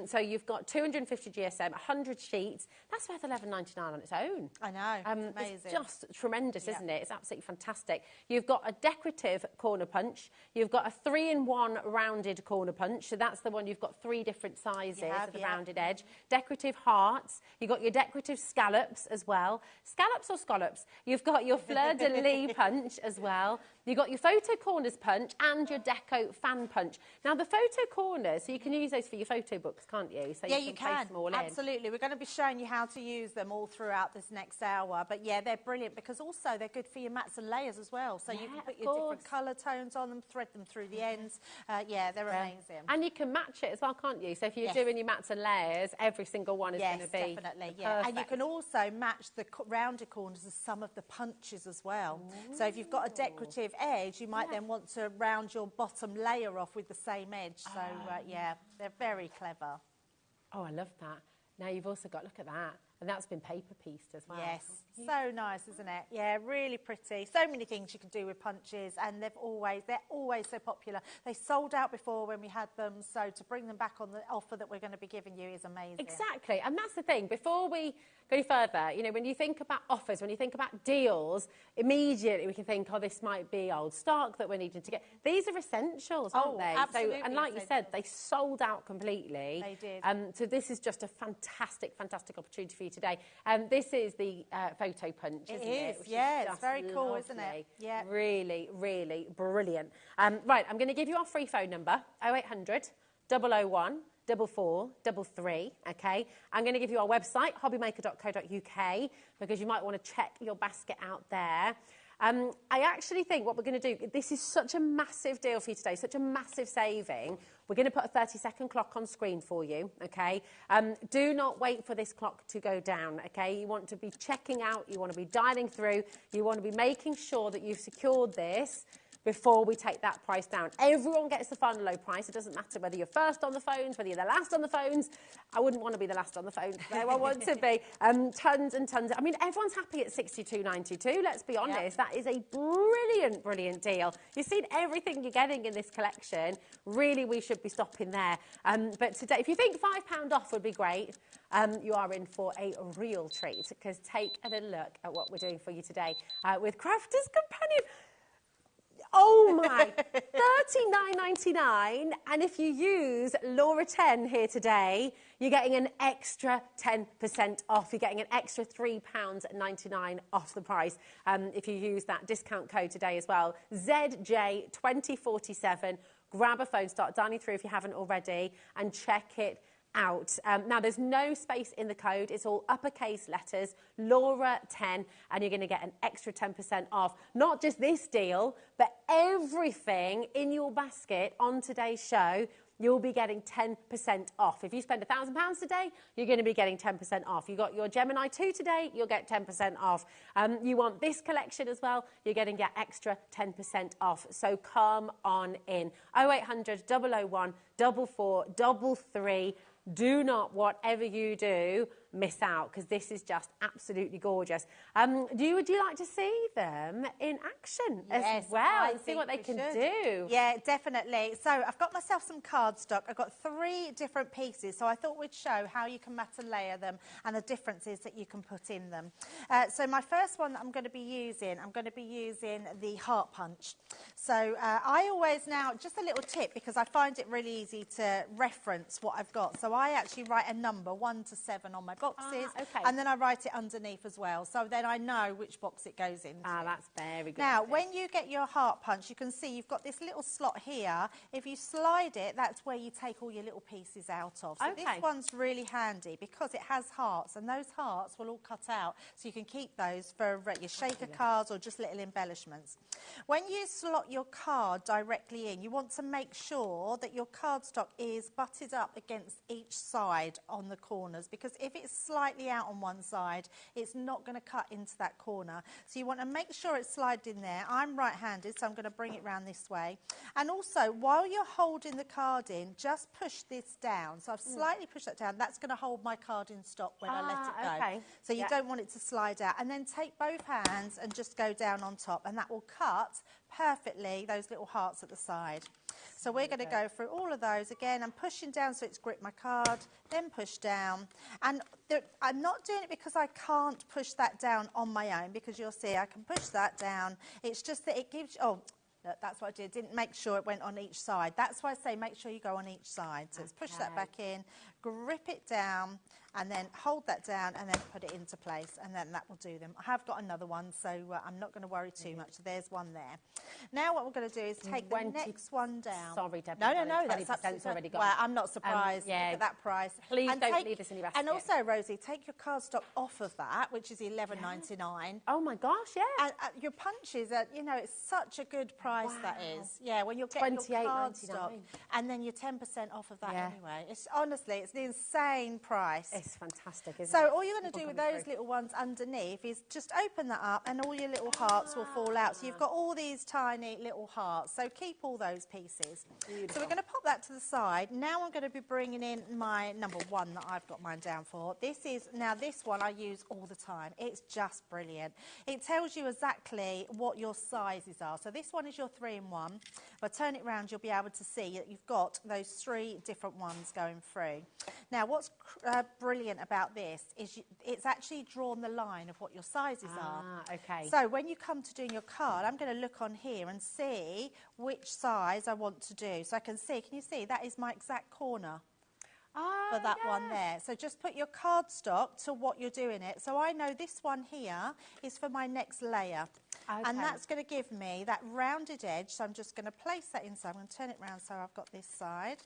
So you've got 250 GSM, 100 sheets. That's worth $11.99 on its own. I know, it's amazing. It's just tremendous, isn't it? It's absolutely fantastic. You've got a decorative corner punch. You've got a 3-in-1 rounded corner punch. So that's the one you've got 3 different sizes of the rounded edge. Decorative hearts. You've got your decorative scallops as well. Scallops or scallops? You've got your fleur-de-lis punch as well. You've got your photo corners punch and your deco fan punch. Now, the photo corners, so you can use those for your photo books, can't you? So yeah, you can place them all absolutely. We're going to be showing you how to use them all throughout this next hour. But yeah, they're brilliant because also they're good for your mats and layers as well. So you can put your different colour tones on them, thread them through the ends. Yeah, they're amazing. And you can match it as well, can't you? So if you're doing your mats and layers, every single one is going to be definitely. And you can also match the rounded corners of some of the punches as well. So if you've got a decorative edge, you might then want to round your bottom layer off with the same edge. So yeah, they're very clever. Oh, I love that. Now you've also got, look at that, And that's been paper pieced as well. Yes, so nice, isn't it? Yeah, really pretty. So many things you can do with punches, and they're always so popular. They sold out before when we had them, so to bring them back on the offer that we're going to be giving you is amazing. Exactly, and that's the thing. Before we go further, you know, when you think about offers, when you think about deals, immediately we can think, oh, this might be old stock that we're needing to get. These are essentials, aren't they? Absolutely. So, and like you said, they sold out completely. They did. So this is just a fantastic opportunity for you today. This is the photo punch, isn't it? It is, Which yeah, is it's very just cool, isn't it? lovely. Yeah. Really, really brilliant. Right, I'm going to give you our free phone number, 0800 001 4433, okay? I'm going to give you our website, hobbymaker.co.uk, because you might want to check your basket out there. I actually think what we're going to do, this is such a massive deal for you today, such a massive saving. We're going to put a 30-second clock on screen for you, okay? Do not wait for this clock to go down, okay? You want to be checking out, you want to be dialing through, you want to be making sure that you've secured this before we take that price down. Everyone gets the final low price. It doesn't matter whether you're first on the phones, whether you're the last on the phones. I wouldn't want to be the last on the phones. No, I want to be. Tons and tons. I mean, everyone's happy at £62.92. Let's be honest. That is a brilliant, brilliant deal. You've seen everything you're getting in this collection. Really, we should be stopping there. But today, if you think £5 off would be great, you are in for a real treat, because take a little look at what we're doing for you today with Crafter's Companion. Oh my, $39.99, and if you use Laura 10 here today, you're getting an extra 10% off. You're getting an extra £3.99 off the price if you use that discount code today as well. ZJ2047. Grab a phone, start dialing through if you haven't already, and check it out. Now, there's no space in the code. It's all uppercase letters, Laura 10, and you're going to get an extra 10% off. Not just this deal, but everything in your basket on today's show, you'll be getting 10% off. If you spend £1,000 today, you're going to be getting 10% off. You got your Gemini 2 today, you'll get 10% off. You want this collection as well, you're going to get extra 10% off. So come on in. 0800 001 4433. Do not, whatever you do, miss out, because this is just absolutely gorgeous. Would you like to see them in action as well and see what they can do? Yeah, definitely. So I've got myself some cardstock. I've got 3 different pieces, so I thought we'd show how you can mat and layer them and the differences that you can put in them. So my first one that I'm going to be using, the heart punch. So I always now, just a little tip, because I find it really easy to reference what I've got. So I actually write a number 1 to 7 on my boxes, and then I write it underneath as well, so then I know which box it goes into. That's very good. Now, when you get your heart punch, you can see you've got this little slot here. If you slide it, that's where you take all your little pieces out of. So this one's really handy because it has hearts, and those hearts will all cut out, so you can keep those for your shaker cards or just little embellishments. When you slot your card directly in, you want to make sure that your cardstock is butted up against each side on the corners, because if it's slightly out on one side, it's not going to cut into that corner. So you want to make sure it's slid in there. I'm right-handed, so I'm going to bring it round this way. And also, while you're holding the card in, just push this down. So I've slightly pushed that down. That's going to hold my card in stock when I let it go. So you don't want it to slide out. And then take both hands and just go down on top, and that will cut perfectly those little hearts at the side. So we're going to go through all of those again. I'm pushing down so it's gripped my card, then push down. And I'm not doing it because I can't push that down on my own, because you'll see I can push that down. It's just that it gives, look, that's what I did. Didn't make sure it went on each side. That's why I say make sure you go on each side. So let's push that back in, grip it down, and then hold that down, and then put it into place, and then that will do them. I have got another one, so I'm not going to worry too much. So there's one there. Now what we're going to do is take the next one down. Sorry, Debbie. No, that's absolutely already gone. Well, I'm not surprised at that price. Please don't leave this in your basket. And also, Rosie, take your cardstock off of that, which is $11.99. Oh my gosh, yeah. And your punches are, you know, it's such a good price that is. Yeah, when you're getting your cardstock, and then you're 10% off of that anyway. It's honestly, it's the insane price. It's fantastic, isn't it? So all you're going to do with those little ones underneath is just open that up and all your little hearts will fall out. So you've got all these tiny little hearts. So keep all those pieces. Beautiful. So we're going to pop that to the side. Now I'm going to be bringing in my number one that I've got mine down for. This one I use all the time. It's just brilliant. It tells you exactly what your sizes are. So this one is your 3-in-1. If I turn it around, you'll be able to see that you've got those 3 different ones going through. Now, what's brilliant about this is it's actually drawn the line of what your sizes are. Okay. So when you come to doing your card, I'm going to look on here and see which size I want to do. So I can see, can you see, that is my exact corner for that one there. So just put your cardstock to what you're doing it. So I know this one here is for my next layer. Okay. And that's going to give me that rounded edge. So I'm just going to place that inside. I'm going to turn it around so I've got this side.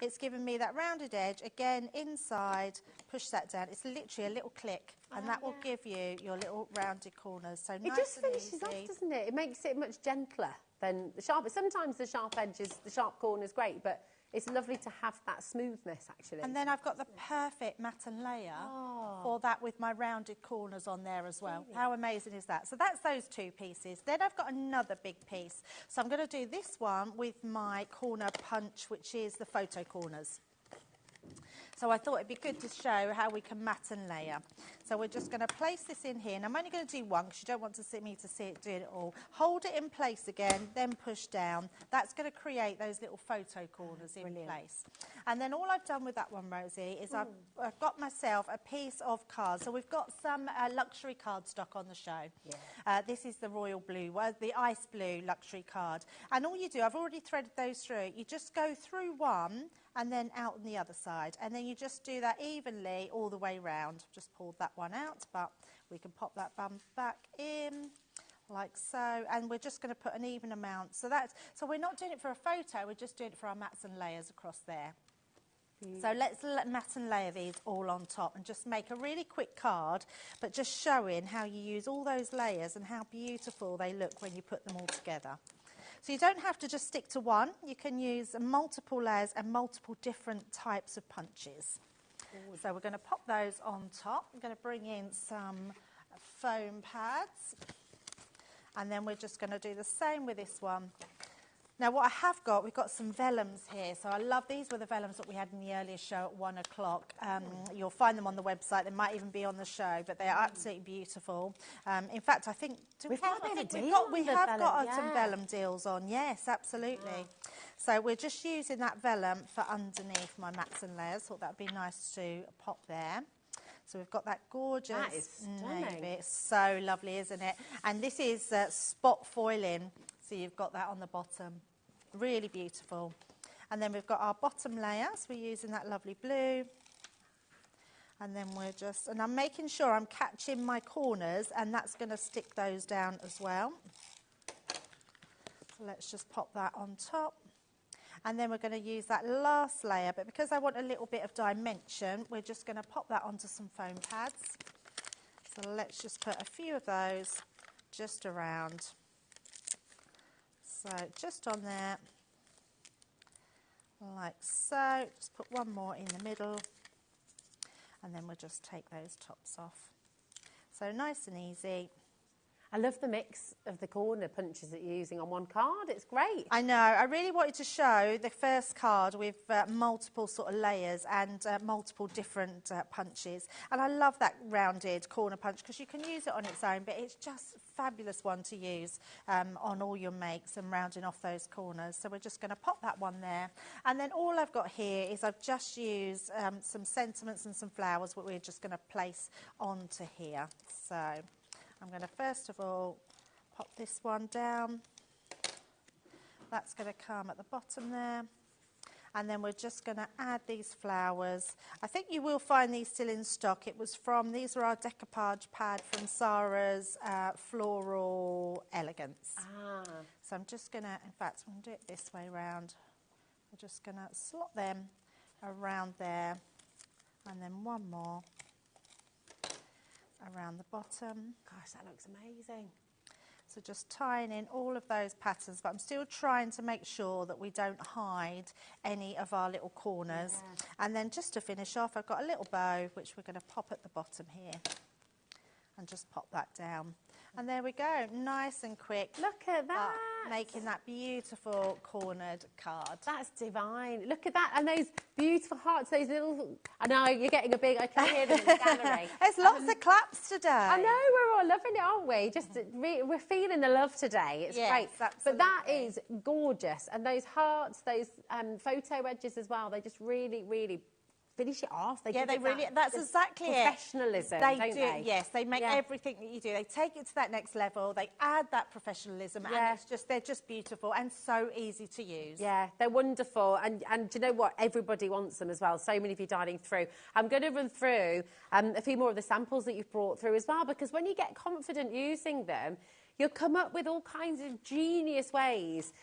It's giving me that rounded edge. Again, inside, push that down. It's literally a little click. And that will give you your little rounded corners. So nice it just and finishes easy. off, doesn't it? It makes it much gentler than the sharp. Sometimes the sharp edges, the sharp corner's great, but it's lovely to have that smoothness, actually. And then I've got the perfect matten layer for that with my rounded corners on there as well. How amazing is that? So that's those 2 pieces. Then I've got another big piece. So I'm going to do this one with my corner punch, which is the photo corners. So I thought it'd be good to show how we can matten layer. So we're just going to place this in here. And I'm only going to do one because you don't want me to see it doing it all. Hold it in place again, then push down. That's going to create those little photo corners in place. And then all I've done with that one, Rosie, is I've got myself a piece of card. So we've got some luxury cardstock on the show. Yeah. This is the royal blue, the ice blue luxury card. And all you do, I've already threaded those through. You just go through one and then out on the other side. And then you just do that evenly all the way round. Just pulled that one out, but we can pop that bum back in like so. And we're just going to put an even amount. So we're not doing it for a photo, we're just doing it for our mats and layers across there. So let's mat and layer these all on top and just make a really quick card, but just showing how you use all those layers and how beautiful they look when you put them all together. So you don't have to just stick to one. You can use multiple layers and multiple different types of punches. So we're going to pop those on top. I'm going to bring in some foam pads. And then we're just going to do the same with this one. Now what I have got, we've got some vellums here. So I love these were the vellums that we had in the earlier show at 1 o'clock. You'll find them on the website. They might even be on the show, but they are absolutely beautiful. In fact, I think we have got some vellum deals on. Yes, absolutely. Wow. So we're just using that vellum for underneath my mats and layers. Thought that would be nice to pop there. So we've got that gorgeous that is stunning. It's so lovely, isn't it? And this is spot foiling. So you've got that on the bottom. Really beautiful. And then we've got our bottom layer. So we're using that lovely blue. And then and I'm making sure I'm catching my corners, and that's going to stick those down as well. So let's just pop that on top. And then we're going to use that last layer, but because I want a little bit of dimension, we're just going to pop that onto some foam pads. So let's just put a few of those just around. So just on there, like so. Just put one more in the middle, and then we'll just take those tops off. So nice and easy. I love the mix of the corner punches that you're using on one card. It's great. I know. I really wanted to show the first card with multiple sort of layers and multiple different punches. And I love that rounded corner punch because you can use it on its own, but it's just a fabulous one to use on all your makes and rounding off those corners. So we're just going to pop that one there. And then all I've got here is I've just used some sentiments and some flowers that we're just going to place onto here. So I'm going to first of all pop this one down. That's going to come at the bottom there. And then we're just going to add these flowers. I think you will find these still in stock. These are our decoupage pad from Sarah's Floral Elegance. So I'm just going to, in fact, I'm going to do it this way round. We're just going to slot them around there. And then one more around the bottom. Gosh, that looks amazing. So just tying in all of those patterns, but I'm still trying to make sure that we don't hide any of our little corners. And then just to finish off, I've got a little bow, which we're going to pop at the bottom here. And just pop that down. And there we go, nice and quick. Look at that. Making that beautiful cornered card. That's divine. Look at that. And those beautiful hearts, those little... I know, you're getting a big... I can hear them in the gallery. There's lots of claps today. I know, we're all loving it, aren't we? Just we're feeling the love today. It's great. Absolutely. But that is gorgeous. And those hearts, those photo edges as well, they just really, really... finish it off. They really. That's exactly professionalism. They do. Yes, they make everything that you do. They take it to that next level. They add that professionalism, and they're just beautiful and so easy to use. Yeah, they're wonderful, and do you know what? Everybody wants them as well. So many of you dialing through. I'm going to run through a few more of the samples that you've brought through as well, because when you get confident using them, you'll come up with all kinds of genius ways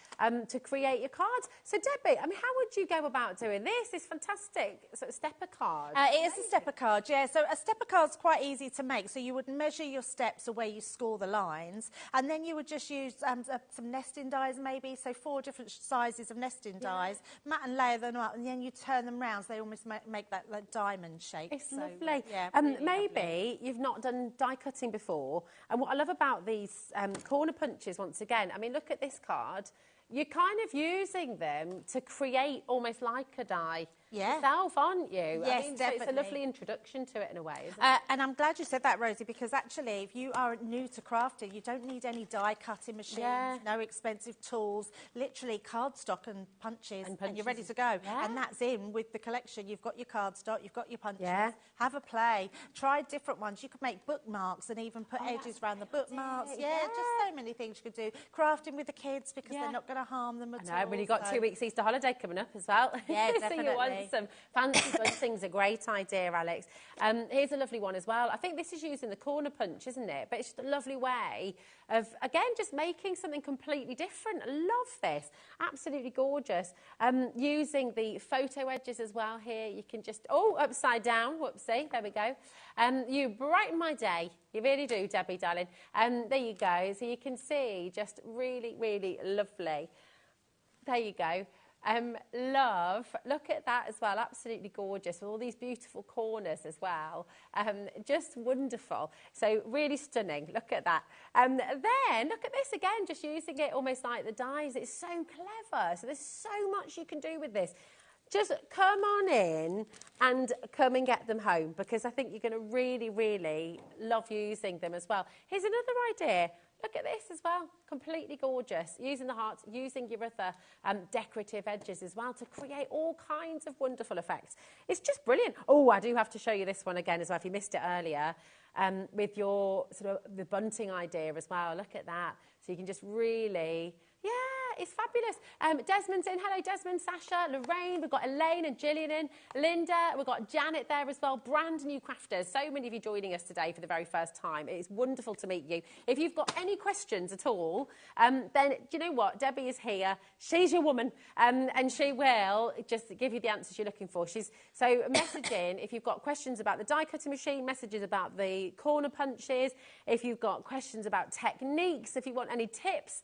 to create your cards. So, Debbie, I mean, how would you go about doing this? It's fantastic. Sort of stepper card. It is a stepper card, yeah. So a stepper card's quite easy to make. So you would measure your steps or where you score the lines, and then you would just use some nesting dies maybe. So 4 different sizes of nesting dies, mat and layer them up, and then you turn them round. So they almost make that like diamond shape. It's so, lovely. Yeah, maybe lovely. You've not done die cutting before, and what I love about these corner punches, once again, I mean, look at this card. You're kind of using them to create almost like a die yourself, aren't you? Yes, I mean, definitely. So it's a lovely introduction to it in a way, isn't it? And I'm glad you said that, Rosie, because actually, if you are new to crafting, you don't need any die cutting machines, no expensive tools, literally cardstock and punches, and you're ready to go. And that's in with the collection. You've got your cardstock, you've got your punches. Have a play. Try different ones. You could make bookmarks and even put edges around the bookmarks. Just so many things you could do. Crafting with the kids because they're not going to harm them at all. I know, really got 2 weeks Easter holiday coming up as well. Yeah, So definitely. you want some fancy bunting's a great idea, Alex. Here's a lovely one as well. I think this is using the corner punch, isn't it? But it's just a lovely way of, again, just making something completely different. I love this. Absolutely gorgeous. Using the photo edges as well here. You can just, upside down. Whoopsie. There we go. You brighten my day. You really do, Debbie, darling. There you go. So you can see just really, really lovely. There you go. Love. Look at that as well. Absolutely gorgeous. With all these beautiful corners as well. Just wonderful. So really stunning. Look at that. Then look at this again. Just using it almost like the dies. It's so clever. So there's so much you can do with this. Just come on in and come and get them home, because I think you're going to really, really love using them as well. Here's another idea. Look at this as well. Completely gorgeous. Using the hearts, using your other decorative edges as well to create all kinds of wonderful effects. It's just brilliant. Oh, I do have to show you this one again as well, if you missed it earlier, with your sort of the bunting idea as well. Look at that. So you can just really... it's fabulous. Desmond's in. Hello, Desmond, Sasha, Lorraine. We've got Elaine and Gillian in. Linda. We've got Janet there as well. Brand new crafters. So many of you joining us today for the very first time. It is wonderful to meet you. If you've got any questions at all, then do you know what? Debbie is here. She's your woman, and she will just give you the answers you're looking for. So message in if you've got questions about the die cutting machine, messages about the corner punches, if you've got questions about techniques, if you want any tips.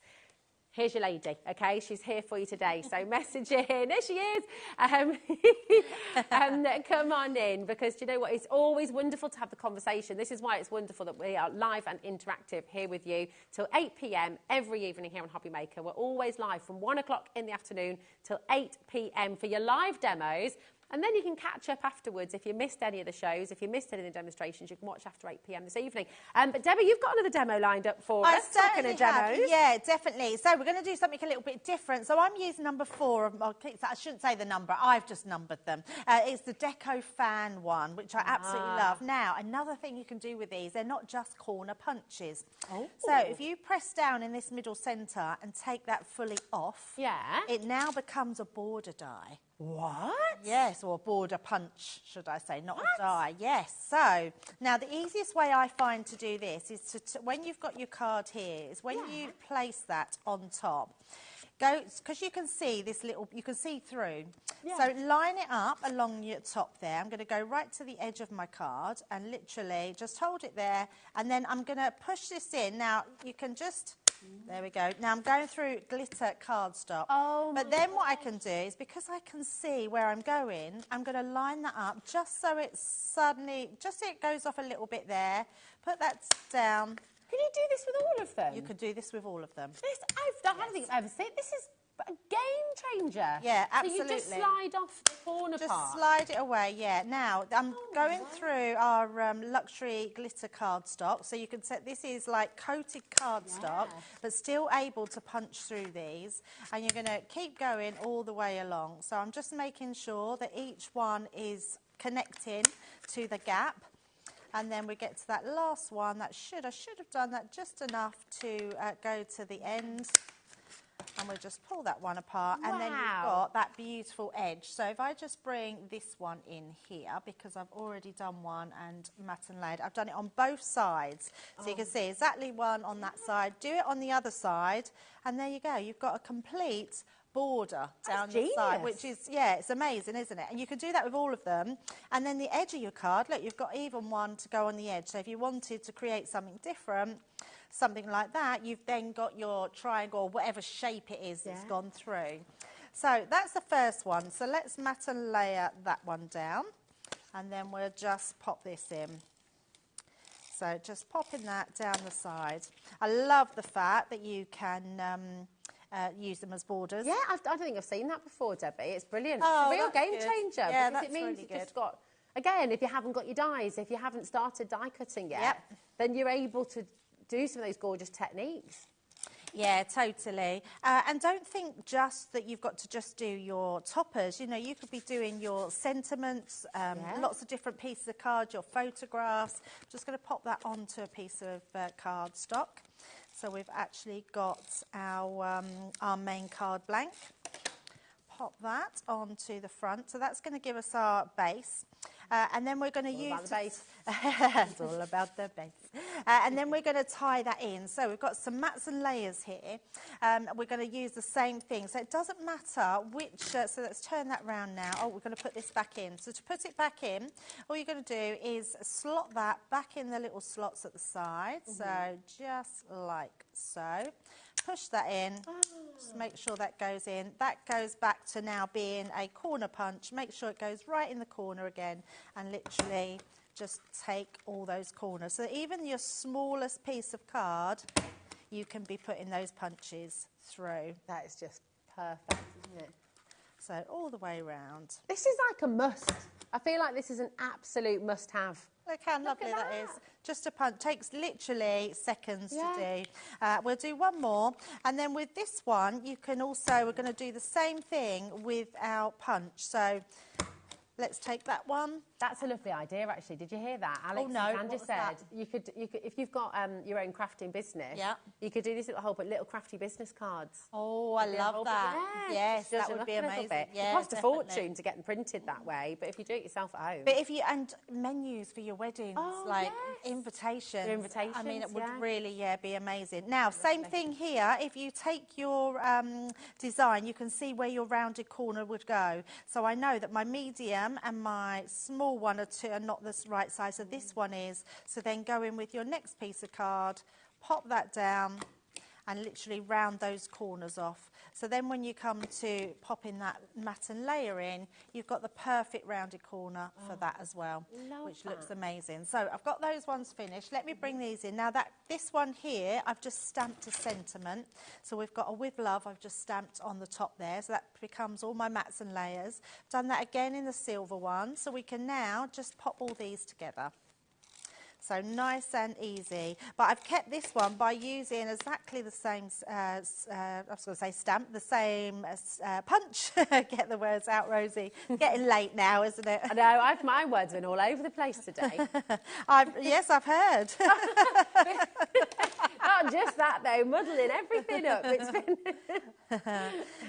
Here's your lady, okay? She's here for you today, so message in. There she is. Come on in, because do you know what? It's always wonderful to have the conversation. This is why it's wonderful that we are live and interactive here with you till 8 p.m. every evening here on HobbyMaker. We're always live from 1 o'clock in the afternoon till 8 p.m. for your live demos. And then you can catch up afterwards if you missed any of the shows. If you missed any of the demonstrations, you can watch after 8 p.m. this evening. But Debbie, you've got another demo lined up for us. I certainly have. Yeah, definitely. So we're going to do something a little bit different. So I'm using number 4. I shouldn't say the number. I've just numbered them. It's the Deco Fan one, which I absolutely love. Now, another thing you can do with these, they're not just corner punches. So if you press down in this middle centre and take that fully off, it now becomes a border die. What? Yes, or a border punch, should I say, not a die. Yes. So now the easiest way I find to do this is to when you've got your card here, is when you place that on top. Go, because you can see this little, you can see through. So line it up along your top there. I'm going to go right to the edge of my card and literally just hold it there, and then I'm going to push this in. Now you can just There we go. Now I'm going through glitter cardstock. Oh, but then what I can do is, because I can see where I'm going to line that up just so it suddenly, just so it goes off a little bit there. Put that down. Can you do this with all of them? You could do this with all of them. I don't think I've ever seen. This is a game changer. Yeah, absolutely. So you just slide off the corner part. Just slide it away, yeah. Now, I'm going through our luxury glitter cardstock. So you can set, this is like coated cardstock, but still able to punch through these. And you're going to keep going all the way along. So I'm just making sure that each one is connecting to the gap. And then we get to that last one. I should have done that just enough to go to the end. And we'll just pull that one apart. Wow. And then you've got that beautiful edge. So if I just bring this one in here, because I've already done one and matte and layered. I've done it on both sides. So you can see exactly one on that side. Do it on the other side. And there you go. You've got a complete border down the side, which is, yeah, it's amazing, isn't it? And you can do that with all of them. And then the edge of your card, look, you've got even one to go on the edge. So if you wanted to create something different, something like that, you've then got your triangle, or whatever shape it is that's gone through. So that's the first one. So let's matte and layer that one down. And then we'll just pop this in. So just popping that down the side. I love the fact that you can use them as borders. Yeah, I don't think I've seen that before, Debbie. It's brilliant. Oh, it's a real game good. changer. Yeah, because that's it means really you've just got, again, if you haven't got your dies, if you haven't started die cutting yet, then you're able to do some of those gorgeous techniques. Yeah, totally. And don't think just that you've got to just do your toppers. You know, you could be doing your sentiments, lots of different pieces of card, your photographs. I'm just going to pop that onto a piece of cardstock. So we've actually got our main card blank. Pop that onto the front. So that's going to give us our base. And then we're going to use... All about the base. It's all about the base. And then we're going to tie that in. So we've got some mats and layers here. We're going to use the same thing. So it doesn't matter which... so let's turn that round now. Oh, we're going to put this back in. So to put it back in, all you're going to do is slot that back in the little slots at the side. So just like so. Push that in, just make sure that goes in. That goes back to now being a corner punch. Make sure it goes right in the corner again and literally just take all those corners. So even your smallest piece of card, you can be putting those punches through. That is just perfect, isn't it? So all the way around. This is like a must. I feel like this is an absolute must-have. Look how lovely that is. Just a punch. Takes literally seconds to do. We'll do one more. And then with this one, you can also, we're going to do the same thing with our punch. So let's take that one. That's a lovely idea, actually. Did you hear that? Alex just said you could, if you've got your own crafting business, you could do these little crafty business cards. Oh, I love that. Yes, that would be amazing. Yeah, it costs a fortune to get them printed that way, but if you do it yourself at home. But if you, and menus for your weddings, like invitations. I mean, it would really, be amazing. Now, same thing here. If you take your design, you can see where your rounded corner would go. So I know that my medium and my small one or two are not the right size, so this one is. So then go in with your next piece of card, pop that down and literally round those corners off. So then when you come to popping that matte and layer in, you've got the perfect rounded corner for that as well, which looks amazing. So I've got those ones finished. Let me bring these in. Now this one here, I've just stamped a sentiment. So we've got a with love, I've just stamped on the top there. So that becomes all my mats and layers. Done that again in the silver one. So we can now just pop all these together. So nice and easy. But I've kept this one by using exactly the same, I was going to say stamp, the same punch. Get the words out, Rosie. It's getting late now, isn't it? I know, my words have been all over the place today. Yes, I've heard. Not just that, though, muddling everything up. It's been...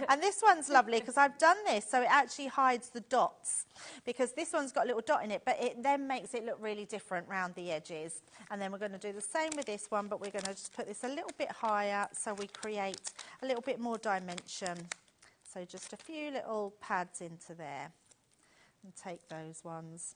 And this one's lovely because I've done this so it actually hides the dots, because this one's got a little dot in it, but it then makes it look really different round the edges. And then we're going to do the same with this one, but we're going to just put this a little bit higher so we create a little bit more dimension. So just a few little pads into there, and take those ones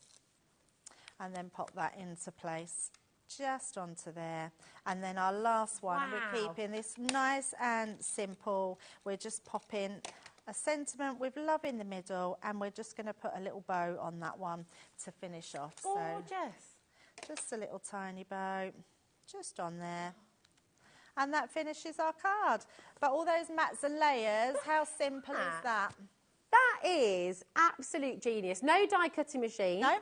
and then pop that into place. just onto there. And then our last one, and we're keeping this nice and simple. We're just popping a sentiment with love in the middle, and we're just going to put a little bow on that one to finish off. Gorgeous. So just a little tiny bow just on there. And that finishes our card. But all those mats and layers, how simple is that? That is absolute genius. No die cutting machine. No.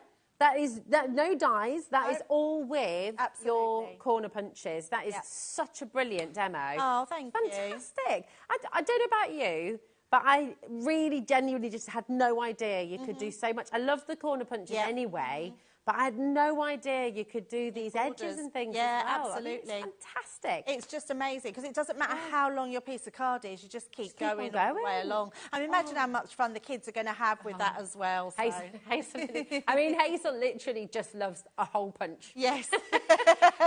No dies. That is all with your corner punches. That is such a brilliant demo. Oh, thank you. Fantastic. I don't know about you, but I really genuinely just had no idea you could do so much. I love the corner punches anyway. But I had no idea you could do these edges and things as well. Absolutely. I mean, it's fantastic. It's just amazing because it doesn't matter how long your piece of card is, you just keep going all the way along. I mean, imagine how much fun the kids are going to have with that as well. So. Hazel literally just loves a hole punch. Yes.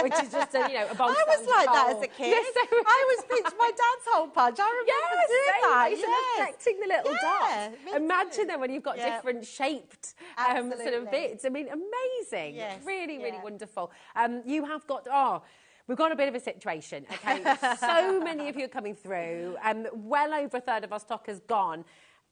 Which is just a, a bog I was like that as a kid. Yes, I was pinching my dad's hole punch. I remember doing that. I used to love collecting the little dots. Imagine then when you've got different shaped sort of bits. I mean, amazing. Yes. Really, really wonderful. You have got, we've got a bit of a situation, okay? So many of you are coming through. Well over a third of our stock has gone.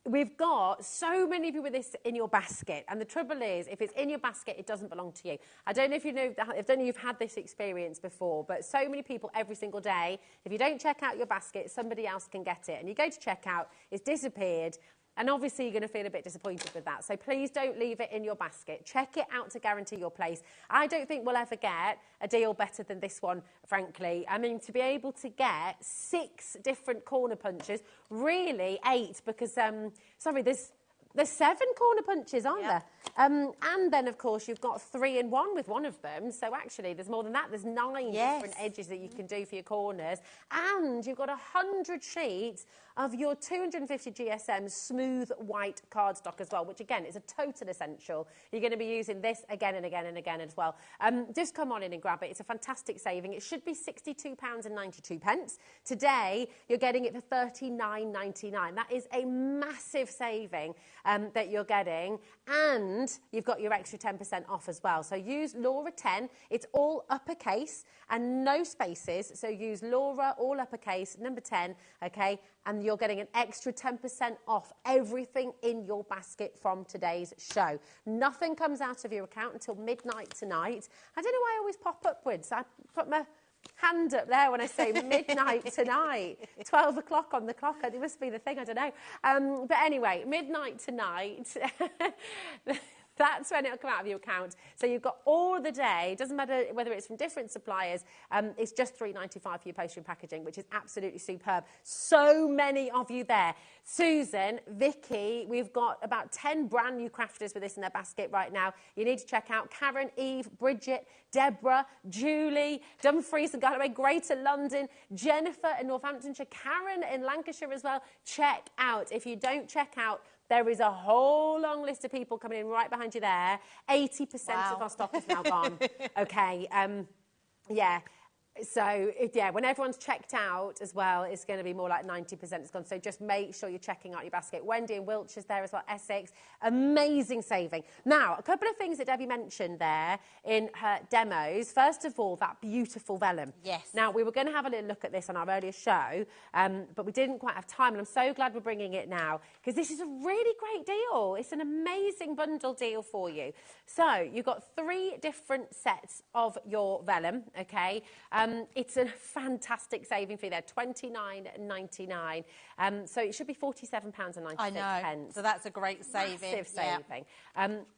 We've got so many of you with this in your basket, and the trouble is, if it's in your basket, it doesn't belong to you. I don't know if you've had this experience before, but so many people every single day, if you don't check out your basket, somebody else can get it. And you go to check out, it's disappeared. And obviously you're going to feel a bit disappointed with that. So please don't leave it in your basket. Check it out to guarantee your place. I don't think we'll ever get a deal better than this one, frankly. I mean, to be able to get 6 different corner punches, really 8, because, there's 7 corner punches, aren't there? And then, of course, you've got 3 in 1 with one of them. So actually, there's more than that. There's 9 different edges that you can do for your corners. And you've got 100 sheets of your 250 GSM smooth white cardstock as well, which, again, is a total essential. You're going to be using this again and again and again as well. Just come on in and grab it. It's a fantastic saving. It should be £62.92. Today, you're getting it for $39.99. That is a massive saving that you're getting. And you've got your extra 10% off as well. So use Laura 10. It's all uppercase and no spaces. So use Laura, all uppercase, number 10, okay? And you're getting an extra 10% off everything in your basket from today's show. Nothing comes out of your account until midnight tonight. I don't know why I always pop upwards. I put my hand up there when I say midnight tonight. 12 o'clock on the clock. It must be the thing, I don't know. But anyway, midnight tonight. That's when it'll come out of your account. So you've got all the day. It doesn't matter whether it's from different suppliers. It's just $3.95 for your postage and packaging, which is absolutely superb. So many of you there. Susan, Vicky, we've got about 10 brand new crafters with this in their basket right now. You need to check out Karen, Eve, Bridget, Deborah, Julie, Dumfries and Galloway, Greater London, Jennifer in Northamptonshire, Karen in Lancashire as well. Check out. If you don't check out, there is a whole long list of people coming in right behind you there. 80% of our stock is now gone. Okay, yeah. So, when everyone's checked out as well, it's going to be more like 90% it's gone. So just make sure you're checking out your basket. Wendy in Wiltshire's there as well, Essex. Amazing saving. Now, a couple of things that Debbie mentioned there in her demos. First of all, that beautiful vellum. Yes. Now, we were going to have a little look at this on our earlier show, but we didn't quite have time, and I'm so glad we're bringing it now, because this is a really great deal. It's an amazing bundle deal for you. So, you've got 3 different sets of your vellum, okay? It's a fantastic saving for you there, $29.99. So it should be £47.96. I know. So that's a great saving. Massive saving.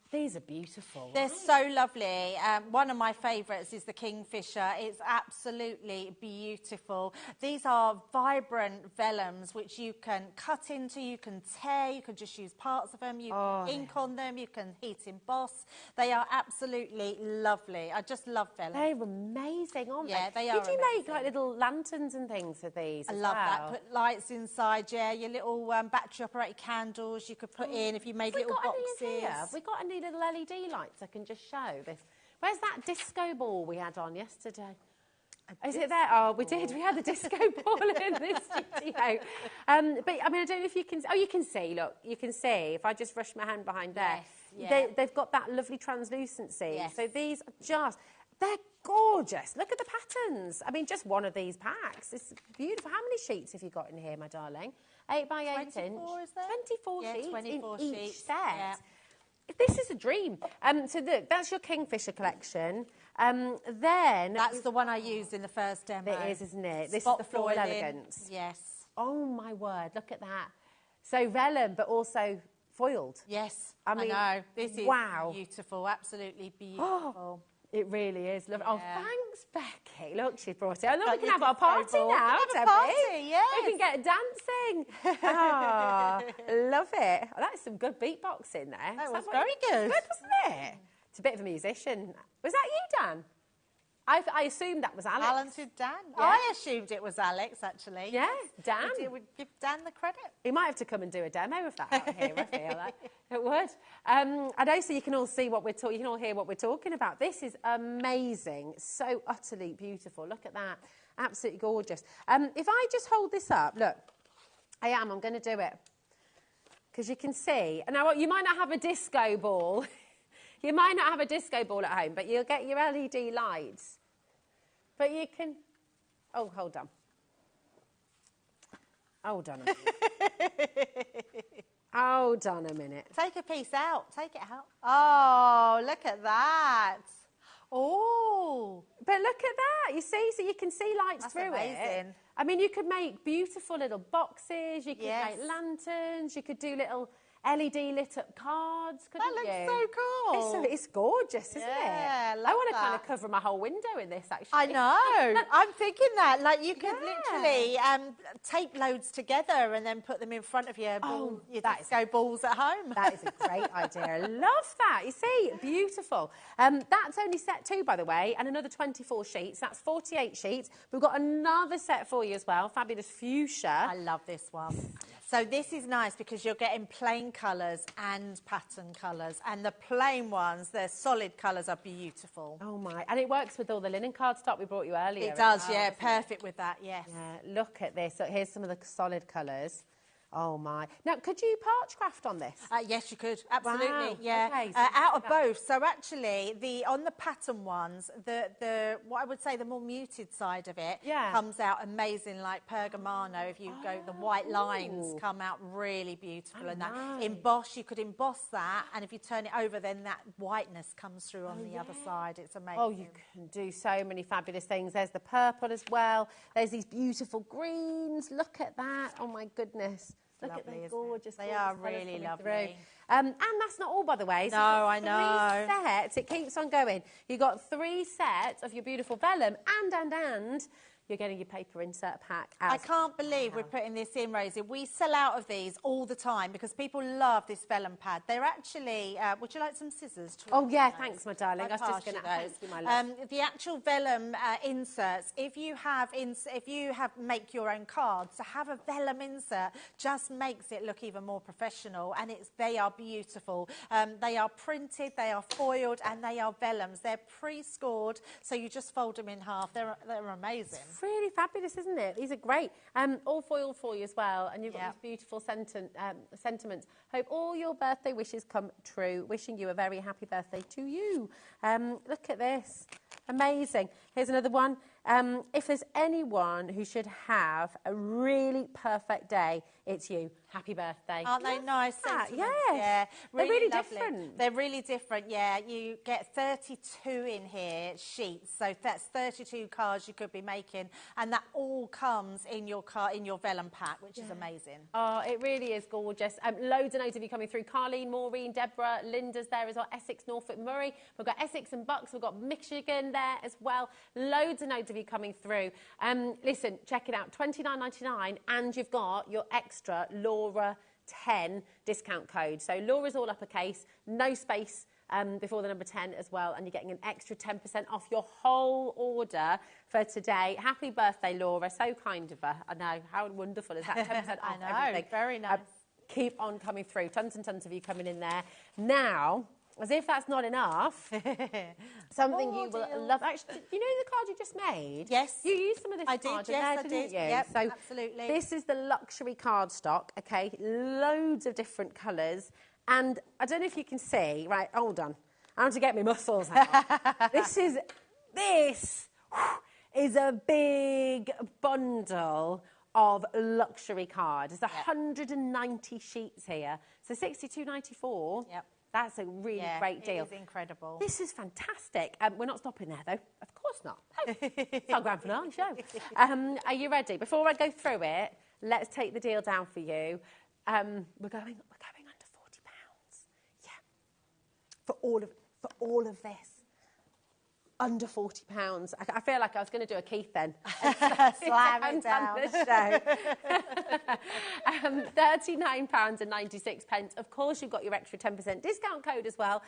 These are beautiful. They're so lovely. One of my favourites is the Kingfisher. It's absolutely beautiful. These are vibrant vellums which you can cut into, you can tear, you can just use parts of them, you can ink on them, you can heat emboss. They are absolutely lovely. I just love vellum. They're amazing, aren't they? Yeah, they are. Did you make like little lanterns and things with these? I love that. Put lights inside, your little battery operated candles you could put in if you made little boxes. Have we got any little LED lights I can just show this? Where's that disco ball we had on yesterday? Is it there? Oh, we did. We had the disco ball in this studio. But I mean, I don't know if you can. Oh, you can see. Look, you can see. If I just rush my hand behind there, yes, they've got that lovely translucency. Yes. So these are just They're gorgeous. Look at the patterns. I mean, just one of these packs. It's beautiful. How many sheets have you got in here, my darling? 8 by 8 24, inch. is there? 24 Yeah, sheets 24 in sheets. each set. Yeah. This is a dream. So look, that's your Kingfisher collection. Then That's the one I used in the first demo. it is, isn't it? This Spot is the Floral foiling. Elegance. Yes. Oh my word! Look at that. So vellum, but also foiled. Yes. I mean, know. This is wow. beautiful. Absolutely beautiful. It really is. Lovely. Oh, Yeah. thanks, Becky. Look, she's brought it. I know Like we you can have our could party snowball. now, We can have a Debbie. party, yes. We can get dancing. Ah, love it. Oh, that's some good beatboxing there. That Is was what very you- good. Good, wasn't it? It's a bit of a musician. Was that you, Dan? I assumed that was Alex. Talented Dan. Yeah. I assumed it was Alex, actually. Yeah, Dan. We'd give Dan the credit. He might have to come and do a demo of that out here, I feel like. It would. I know, so you can all see what we're talking, you can all hear what we're talking about. This is amazing. So utterly beautiful. Look at that. Absolutely gorgeous. If I just hold this up, look, I'm going to do it. Because you can see. Now, you might not have a disco ball. You might not have a disco ball at home, but you'll get your LED lights. But you can... Oh, hold on. Hold on a minute. Hold on a minute. Take a piece out. Take it out. Oh, look at that. Oh. But look at that. You see? So you can see lights That's through it. amazing. I mean, you could make beautiful little boxes. You could Yes. make lanterns. You could do little LED lit up cards, couldn't That you? looks so cool. It's gorgeous, isn't Yeah, it? love I want to kind that. of cover my whole window in this, actually. I know. I'm thinking that. Like, you could Yeah. literally tape loads together and then put them in front of your, your disco balls at home. That is a great idea. I love that. You see, beautiful. That's only set 2, by the way, and another 24 sheets. That's 48 sheets. We've got another set for you as well. Fabulous fuchsia. I love this one. So this is nice because you're getting plain colours and pattern colours. And the plain ones, the solid colours are beautiful. Oh, my. And it works with all the linen cardstock we brought you earlier. It as does, well, yeah. doesn't it? Perfect with that, yes. Yeah, look at this. So here's some of the solid colours. Oh, my. Now, could you parchcraft on this? Yes, you could. Absolutely, Wow. yeah. Okay, so out of that- both. So actually, on the pattern ones, the what I would say the more muted side of it comes out amazing, like Pergamano. If you go, the white lines come out really beautiful. And that emboss, you could emboss that, and if you turn it over, then that whiteness comes through on the other side. It's amazing. Oh, you can do so many fabulous things. There's the purple as well. There's these beautiful greens. Look at that. Oh, my goodness. Look Lovely, at the isn't it? gorgeous, They gorgeous are colours really coming lovely. through. And that's not all, by the way. So No, you've got I know. 3 sets. It keeps on going. You've got 3 sets of your beautiful vellum, and you're getting your paper insert pack. I can't believe we're putting this in, Rosie. We sell out of these all the time because people love this vellum pad. They're actually, would you like some scissors? To Oh, yeah, those? thanks, my darling. I was I'll just pass going to you thank you, my love. The actual vellum inserts, if you have make your own cards, to have a vellum insert just makes it look even more professional, and they are beautiful. They are printed, they are foiled, and they are vellums. They're pre-scored, so you just fold them in half. They're amazing. Really fabulous, isn't it? These are great. All foiled for you as well. And you've got these beautiful sentiments. Hope all your birthday wishes come true. Wishing you a very happy birthday to you. Look at this. Amazing. Here's another one. If there's anyone who should have a really perfect day, it's you. Happy birthday. Aren't they nice? That, sentiments? yes. Yeah. They're really lovely. different. They're really different, yeah. You get 32 in here, sheets. So that's 32 cards you could be making. And that all comes in your vellum pack, which is amazing. Oh, it really is gorgeous. Loads and loads of you coming through. Carlene, Maureen, Deborah, Linda's there as well. Essex, Norfolk, Murray. We've got Essex and Bucks. We've got Michigan there as well. Loads and loads of you coming through. Listen, check it out. $29.99, and you've got your extra Laura 10 discount code. So Laura's all uppercase, no space before the number 10 as well, and you're getting an extra 10% off your whole order for today. Happy birthday, Laura. So kind of her. I know. How wonderful is that? 10% off everything. Very nice. Keep on coming through. Tons and tons of you coming in there. Now, as if that's not enough, something you will love. Actually, you know the card you just made? Yes. You used some of this I did, card in yes, there, I didn't did. you? Yep, So absolutely. This is the luxury cardstock, okay? Loads of different colours. And I don't know if you can see, right, hold on. I want to get my muscles out. This this is a big bundle of luxury card. There's 190 sheets here. So £62.94. Yep. That's a really great deal. It is incredible. This is fantastic. We're not stopping there, though. Of course not. It's our grand finale show. Are you ready? Before I go through it, let's take the deal down for you. We're going under £40. Yeah. For all of this. Under £40. I feel like I was going to do a Keith then. Slam it down. £39.96. Of course, you've got your extra 10% discount code as well.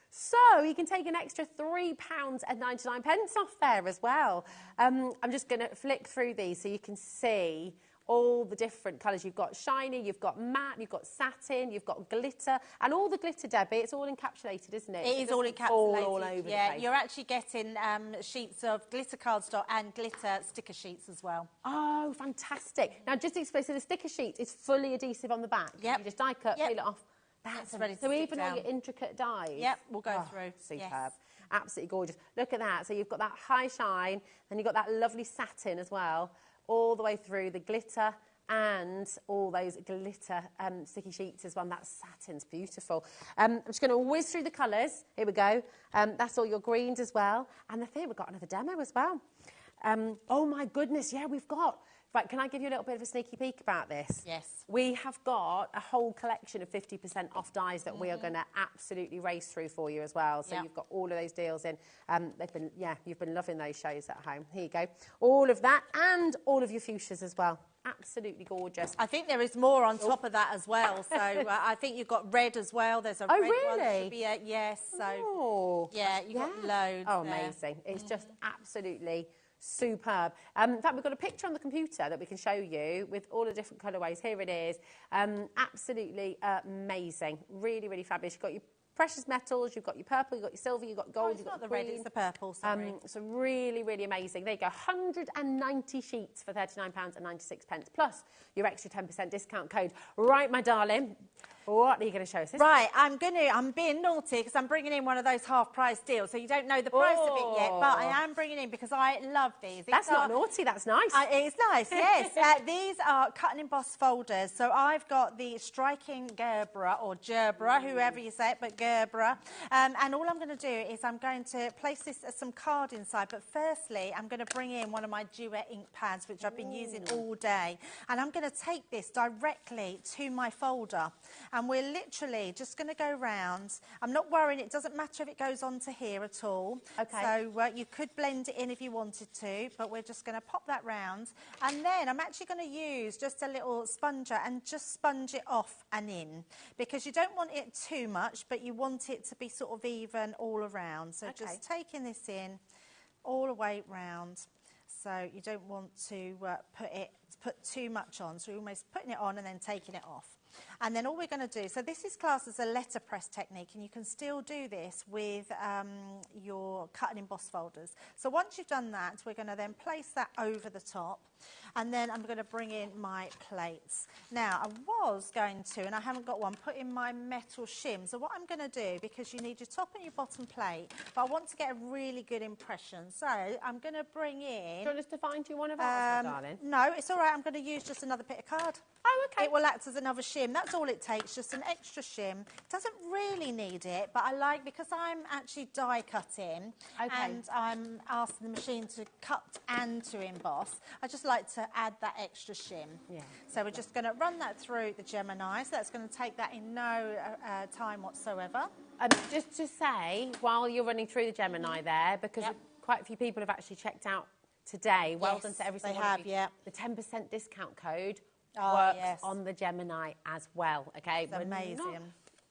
So you can take an extra £3.99 off there as well. I'm just going to flick through these so you can see all the different colours. You've got shiny, you've got matte, you've got satin, you've got glitter, and all the glitter, Debbie, it's all encapsulated, isn't it? It is all encapsulated. All over the place. You're actually getting sheets of glitter cardstock and glitter sticker sheets as well. Oh, fantastic. Now, just to explain, so the sticker sheet is fully adhesive on the back. Yep. You just die cut, peel it off. That's ready to So stick even down. all your intricate dies. Yep, we'll go through. Superb. Yes. Absolutely gorgeous. Look at that. So you've got that high shine, and you've got that lovely satin as well, all the way through the glitter and all those glitter sticky sheets as well. That satin's beautiful. I'm just going to whiz through the colours. Here we go. That's all your greens as well. And I think we've got another demo as well. Oh, my goodness. Yeah, we've got... Right, can I give you a little bit of a sneaky peek about this? Yes. We have got a whole collection of 50% off dies that we are going to absolutely race through for you as well. So you've got all of those deals in. You've been loving those shows at home. Here you go. All of that and all of your fuchsias as well. Absolutely gorgeous. I think there is more on top of that as well. So I think you've got red as well. There's a red one. Should be yes. So yeah, you've got loads. Oh, amazing! It's just absolutely superb. In fact, we've got a picture on the computer that we can show you with all the different colourways. Here it is. Absolutely amazing. Really, really fabulous. You've got your precious metals, you've got your purple, you've got your silver, you've got gold, it's you've got not the green. red, it's the purple, sorry. So really, really amazing. There you go, 190 sheets for £39.96, plus your extra 10% discount code. Right, my darling, what are you going to show us? Right, I'm being naughty because I'm bringing in one of those half-price deals, so you don't know the price of it yet, but I am bringing in because I love these. That's not naughty, that's nice. It's nice, yes. These are cut and emboss folders. So I've got the Striking Gerbera, or Gerbera, whoever you say it, but Gerbera. And all I'm going to do is I'm going to place this some card inside, but firstly, I'm going to bring in one of my Duet ink pads, which I've been using all day. And I'm going to take this directly to my folder. And we're literally just going to go round. I'm not worrying, it doesn't matter if it goes onto here at all. Okay. So you could blend it in if you wanted to, but we're just going to pop that round. And then I'm actually going to use just a little sponger and just sponge it off and in, because you don't want it too much, but you want it to be sort of even all around. So just taking this in all the way round. So you don't want to put too much on. So you're almost putting it on and then taking it off. And then all we're going to do, so this is classed as a letterpress technique, and you can still do this with your cut and emboss folders. So once you've done that, we're going to then place that over the top, and then I'm going to bring in my plates. Now, I was going to, and I haven't got one, put in my metal shim. So what I'm going to do, because you need your top and your bottom plate, but I want to get a really good impression. So I'm going to bring in... Do you want us to find you one of ours, darling? No, it's all right. I'm going to use just another bit of card. Oh, okay. It will act as another shim. That's all it takes, just an extra shim. It doesn't really need it, but I like, because I'm actually die cutting and I'm asking the machine to cut and to emboss, I just like to add that extra shim. Yeah. So we're just going to run that through the Gemini. So that's going to take that in no time whatsoever. Just to say, while you're running through the Gemini there, because quite a few people have actually checked out today, well done to every single one of you. The 10% discount code works on the Gemini as well, okay? It's amazing.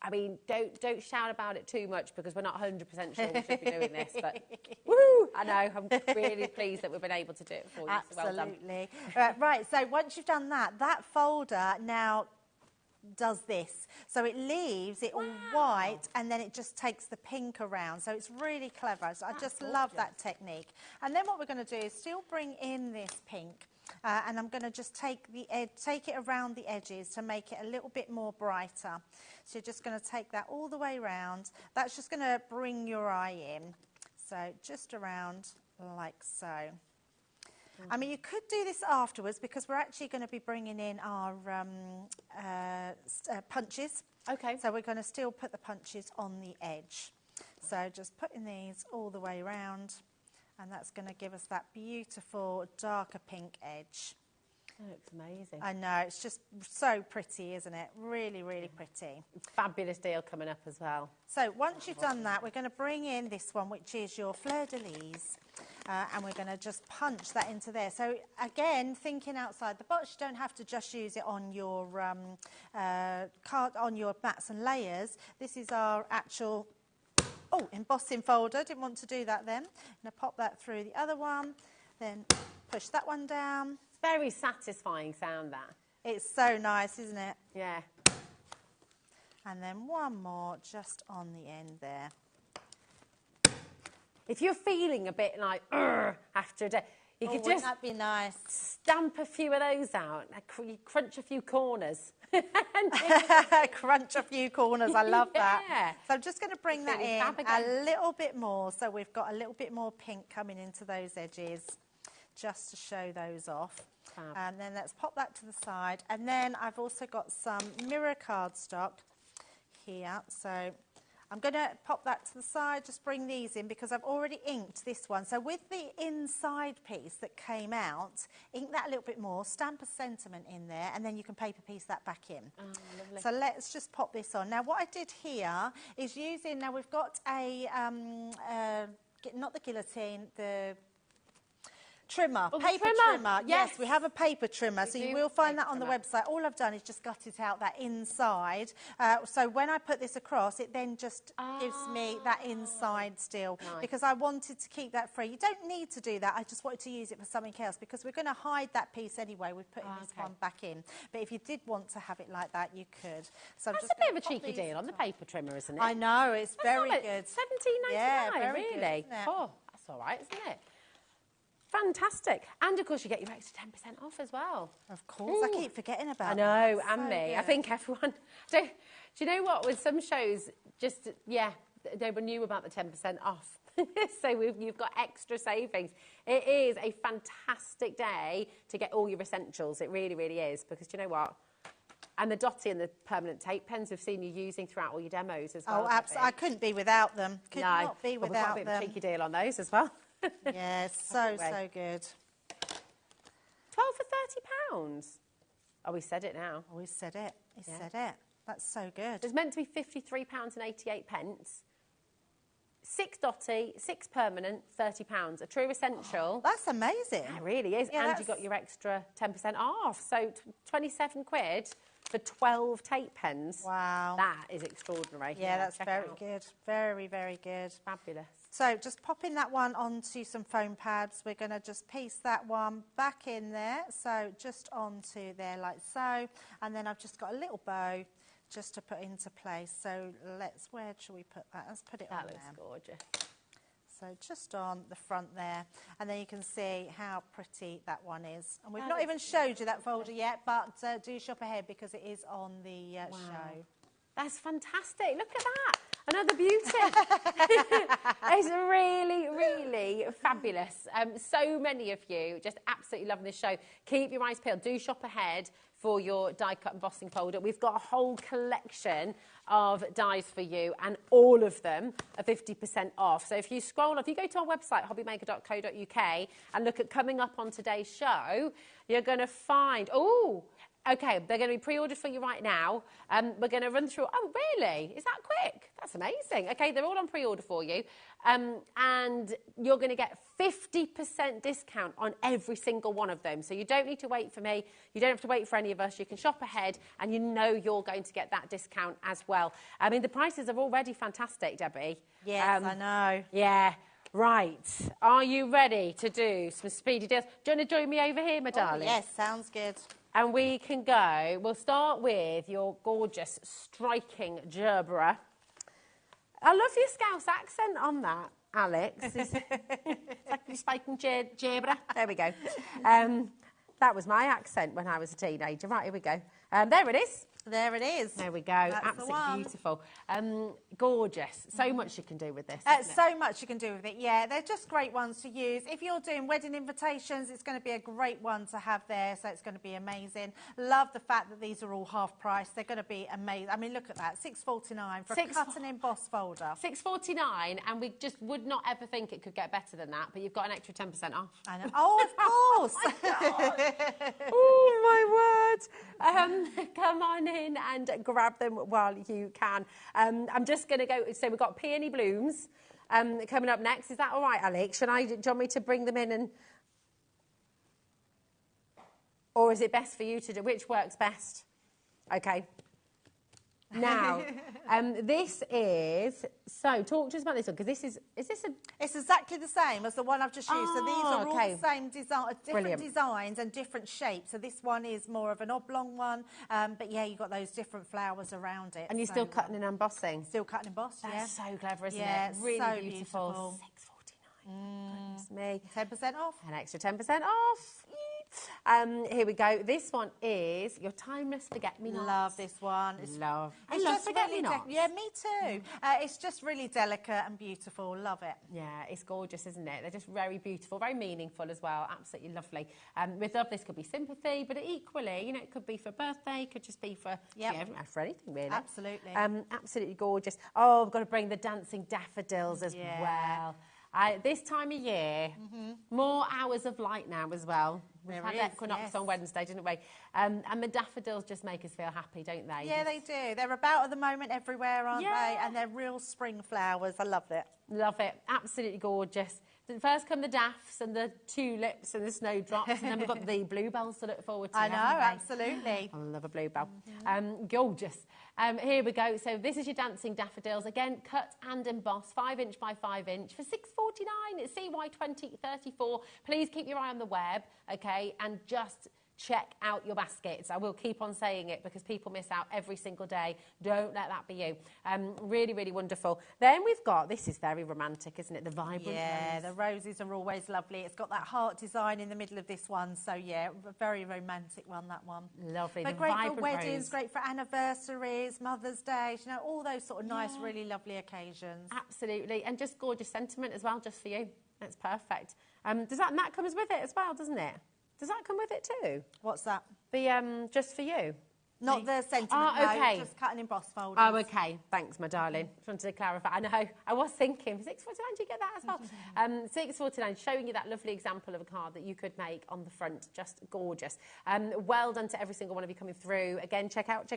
I mean, don't shout about it too much, because we're not 100% sure we should be doing this, but woo! I know, I'm really pleased that we've been able to do it for you. Absolutely. So well done. Right, so once you've done that, that folder now does this. So it leaves it all white, and then it just takes the pink around. So it's really clever. So I just love that technique. And then what we're going to do is still bring in this pink. And I'm going to just take it around the edges to make it a little bit more brighter. So you're just going to take that all the way around. That's just going to bring your eye in. So just around like so. I mean, you could do this afterwards because we're actually going to be bringing in our punches. Okay. So we're going to still put the punches on the edge. So just putting these all the way around, and that's going to give us that beautiful darker pink edge. That looks amazing. I know, it's just so pretty, isn't it? Really, really pretty. Fabulous deal coming up as well. So once you've done that, we're going to bring in this one, which is your fleur-de-lis. And we're going to just punch that into there. So again, thinking outside the box, you don't have to just use it on your on your mats and layers. This is our actual embossing folder. Didn't want to do that then. I'm going to pop that through the other one, then push that one down. It's very satisfying sound, that. It's so nice, isn't it? Yeah. And then one more just on the end there. If you're feeling a bit like, after a day, you could just that'd be nice. Stamp a few of those out, you crunch a few corners. Crunch a few corners, I love that. Yeah. So I'm just going to bring that in a little bit more, so we've got a little bit more pink coming into those edges, just to show those off. Fab. And then let's pop that to the side. And then I've also got some mirror cardstock here, so I'm going to pop that to the side, just bring these in because I've already inked this one. So with the inside piece that came out, ink that a little bit more, stamp a sentiment in there, and then you can paper piece that back in. Oh, lovely. So let's just pop this on. Now what I did here is using, now we've got a, not the guillotine, the trimmer, paper trimmer. Yes, we have a paper trimmer, so you will find that on the website. All I've done is just gutted out that inside. So when I put this across, it then just gives me that inside still, because I wanted to keep that free. You don't need to do that. I just wanted to use it for something else because we're going to hide that piece anyway. We're putting this one back in. But if you did want to have it like that, you could. So that's a bit of a cheeky deal on the paper trimmer, isn't it? I know, it's very good. £17.99, yeah, very really? Good, isn't it? Oh, that's all right, isn't it? Fantastic. And, of course, you get your extra 10% off as well. Of course. I keep forgetting about that. I know, and me. Good. I think everyone... Do you know what? With some shows, just, nobody knew about the 10% off. So you've got extra savings. It is a fantastic day to get all your essentials. It really, really is. Because, do you know what? And the dotty and the permanent tape pens we've seen you using throughout all your demos as well. Oh, absolutely. I couldn't be without them. Could not be without them. We've got a bit of a cheeky deal on those as well. Yes, so good. 12 for £30. Oh, we said it now. Oh, we said it. We said it. That's so good. It's meant to be £53.88. 6 dotty, 6 permanent, £30. A true essential. Oh, that's amazing. It really is. Yeah, and you got your extra 10% off. So 27 quid for 12 tape pens. Wow. That is extraordinary. Yeah, that's very good. Very, very good. Fabulous. So just popping that one onto some foam pads. We're going to just piece that one back in there. So just onto there like so. And then I've just got a little bow just to put into place. So where should we put that? Let's put it on there. That looks gorgeous. So just on the front there. And then you can see how pretty that one is. And we've not even showed you that folder yet, but do shop ahead because it is on the show. That's fantastic. Look at that. Another beauty. It's really, really fabulous. So many of you just absolutely loving this show. Keep your eyes peeled. Do shop ahead for your die cut embossing folder. We've got a whole collection of dies for you, and all of them are 50% off. So if you scroll, if you go to our website, hobbymaker.co.uk, and look at coming up on today's show, you're going to find, okay, they're going to be pre-ordered for you right now. We're going to run through... Oh, really? Is that quick? That's amazing. Okay, they're all on pre-order for you. And you're going to get 50% discount on every single one of them. So you don't need to wait for me. You don't have to wait for any of us. You can shop ahead and you know you're going to get that discount as well. I mean, the prices are already fantastic, Debbie. Yes, I know. Yeah. Right. Are you ready to do some speedy deals? Do you want to join me over here, my darling? Yes, sounds good. And we can go. We'll start with your gorgeous, striking Gerbera. I love your Scouse accent on that, Alex. It's like you're speaking Gerbera. There we go. That was my accent when I was a teenager. Right, here we go. There it is. There it is. There we go. That's Absolutely beautiful. Gorgeous. So much you can do with this. So much you can do with it, yeah. They're just great ones to use. If you're doing wedding invitations, it's going to be a great one to have there, so it's going to be amazing. Love the fact that these are all half price. They're going to be amazing. I mean, look at that, $6.49 for a cut and emboss folder. $6.49, and we just would not ever think it could get better than that, but you've got an extra 10% off. I know. Oh, of course. Oh, my word. Come on in and grab them while you can. I'm just going to go, so we've got peony blooms coming up next. Is that all right, Alex? Do you want me to bring them in and... Or is it best for you to do? Which works best? Okay. Now, this is... So, talk to us about this one, because this is this a... It's exactly the same as the one I've just used. So these are all the same design, different designs and different shapes. So this one is more of an oblong one, but yeah, you've got those different flowers around it. And you're still cutting and embossing? Still cutting and emboss, yeah. That's so clever, isn't it? Really so beautiful. $6.49. Goodness me. 10% off. An extra 10% off. Here we go. This one is your timeless forget-me-nots. Love this one. I love forget-me-nots. Yeah, me too. It's just really delicate and beautiful. Love it. Yeah, it's gorgeous, isn't it? They're just very beautiful, very meaningful as well. Absolutely lovely. With love, this could be sympathy, but equally, you know, it could be for birthday, could just be for for anything really. Absolutely. Absolutely gorgeous. Oh, I've got to bring the dancing daffodils as well. This time of year, more hours of light now as well. We had equinox on Wednesday, didn't we? And the daffodils just make us feel happy, don't they? Yeah, they do. They're about at the moment everywhere, aren't they? And they're real spring flowers. I love it. Love it. Absolutely gorgeous. First come the daffs and the tulips and the snowdrops, and then we've got the bluebells to look forward to. I know, absolutely. I love a bluebell. Gorgeous. Here we go. So this is your dancing daffodils. Again, cut and emboss, 5 inch by 5 inch for $6.49. It's CY2034. Please keep your eye on the web, okay, and just check out your baskets. I will keep on saying it because people miss out every single day. Don't let that be you. Really, really wonderful. Then we've got, this is very romantic, isn't it? The vibrant rose. The roses are always lovely. It's got that heart design in the middle of this one. So, yeah, a very romantic one, that one. Lovely. But great for weddings, great for anniversaries, Mother's Day, you know, all those sort of nice, really lovely occasions. Absolutely. And just gorgeous sentiment as well, just for you. That's perfect. Does that, and that comes with it as well, doesn't it? Does that come with it too? What's that? The just for you. Not the sentiment, okay. Just cut and emboss folders. Oh, okay. Thanks, my darling. Just wanted to clarify. I know. I was thinking, $6.49, do you get that as well? $6.49, showing you that lovely example of a card that you could make on the front. Just gorgeous. Well done to every single one of you coming through. Again, check out.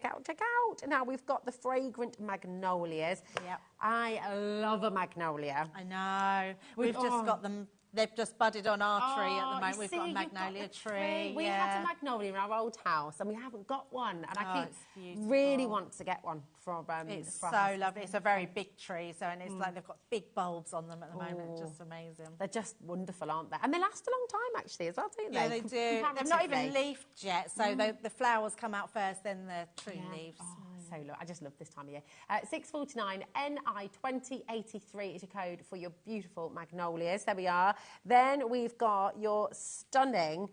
Now, we've got the fragrant magnolias. Yep. I love a magnolia. I know. We've just got them. They've just budded on our tree at the moment. We've got a magnolia tree. We had a magnolia in our old house, and we haven't got one. And I really want to get one from. It's so lovely. It's a very big tree, so and it's like they've got big bulbs on them at the moment. Just amazing. They're just wonderful, aren't they? And they last a long time actually as well, don't they? Yeah, they do. They've not even leafed yet, so the flowers come out first, then the tree leaves. So I just love this time of year. $6.49, NI2083 is your code for your beautiful magnolias. There we are. Then we've got your stunning,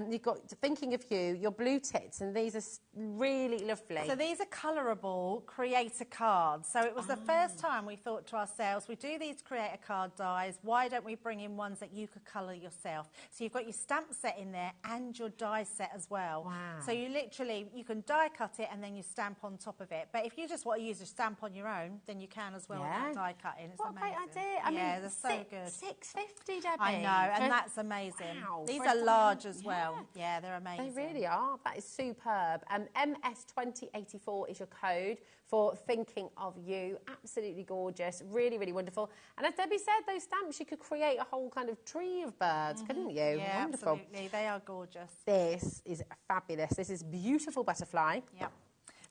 you've got, thinking of you, your blue tits, and these are really lovely. So these are colourable creator cards. So it was the first time we thought to ourselves, we do these creator card dies, why don't we bring in ones that you could colour yourself? So you've got your stamp set in there and your die set as well. Wow. So you literally, you can die cut it and then you stamp on top of it. But if you just want to use a stamp on your own, then you can as well without die cutting. It's amazing. What a great idea. I mean, they're so good. $6.50, Debbie. I know, and that's amazing. Wow. These are large as well. Yeah, they're amazing. They really are. That is superb. MS2084 is your code for thinking of you. Absolutely gorgeous. Really, really wonderful. And as Debbie said, those stamps, you could create a whole kind of tree of birds, couldn't you? Yeah, wonderful. absolutely. They are gorgeous. This is fabulous. This is beautiful butterfly. Yep.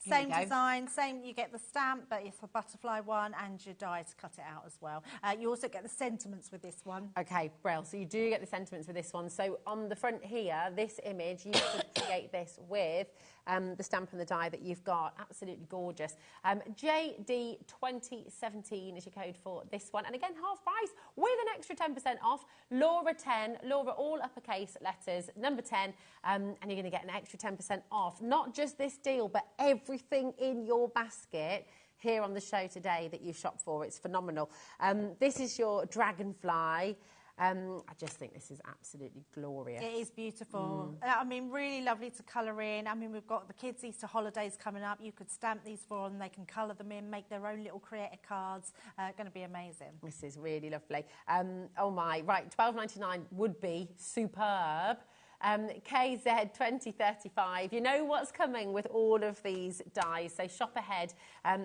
Same design, same, you get the stamp, but it's a butterfly one and your die to cut it out as well. You also get the sentiments with this one. Okay, Brill. So you do get the sentiments with this one. So on the front here, this image, you could create this with the stamp and the die that you've got. Absolutely gorgeous. JD2017 is your code for this one. And again, half price with an extra 10% off. Laura 10, Laura all uppercase letters, number 10, and you're going to get an extra 10% off. Not just this deal, but every everything in your basket here on the show today that you shop for. It's phenomenal. This is your dragonfly. I just think this is absolutely glorious. It is beautiful. I mean, really lovely to colour in. I mean, we've got the kids' Easter holidays coming up. You could stamp these for them. They can colour them in, make their own little creative cards. Going to be amazing. This is really lovely. Oh my, right, $12.99 would be superb. KZ 2035. You know what's coming with all of these dies, so shop ahead.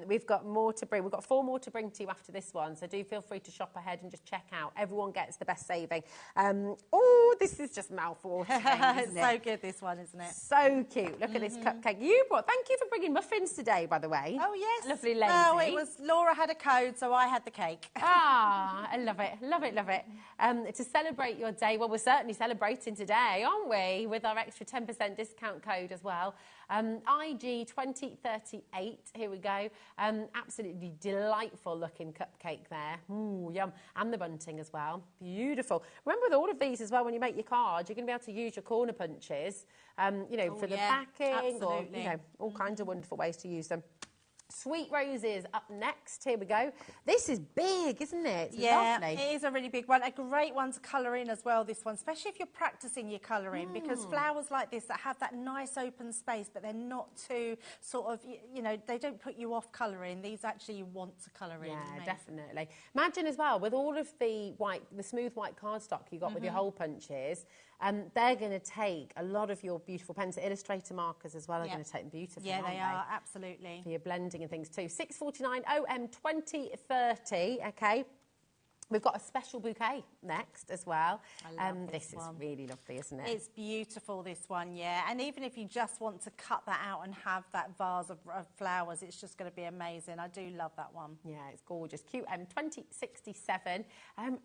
We've got more to bring. We've got 4 more to bring to you after this one, so do feel free to shop ahead and just check out. Everyone gets the best saving. Oh, this is just mouth-watering, It's so good, this one, isn't it? So cute. Look at this cupcake. Thank you for bringing muffins today, by the way. Oh, yes. Lovely lady. Oh, it was, Laura had a code, so I had the cake. Ah, I love it, love it, love it. To celebrate your day, well, we're certainly celebrating today, aren't we? With our extra 10% discount code as well. IG 2038, here we go. Absolutely delightful looking cupcake there. Ooh, yum. And the bunting as well. Beautiful. Remember with all of these as well, when you make your cards, you're going to be able to use your corner punches, for the backing, absolutely. or, all kinds of wonderful ways to use them. Sweet Roses up next. Here we go. This is big, isn't it? It's lovely. It is a really big one. A great one to colour in as well, this one, especially if you're practising your colouring, because flowers like this that have that nice open space, but they're not too sort of, they don't put you off colouring. These actually you want to colour in. Yeah, definitely. Imagine as well, with all of the smooth white cardstock you got with your hole punches, they're going to take a lot of your beautiful pens. The Illustrator markers as well are going to take them beautifully. Yeah, they are, absolutely. For your blending and things too. 649 OM 2030. Okay. We've got a special bouquet next as well. I love this is really lovely, isn't it? It's beautiful, this one, yeah. And even if you just want to cut that out and have that vase of flowers, it's just going to be amazing. I do love that one. Yeah, it's gorgeous. QM 2067.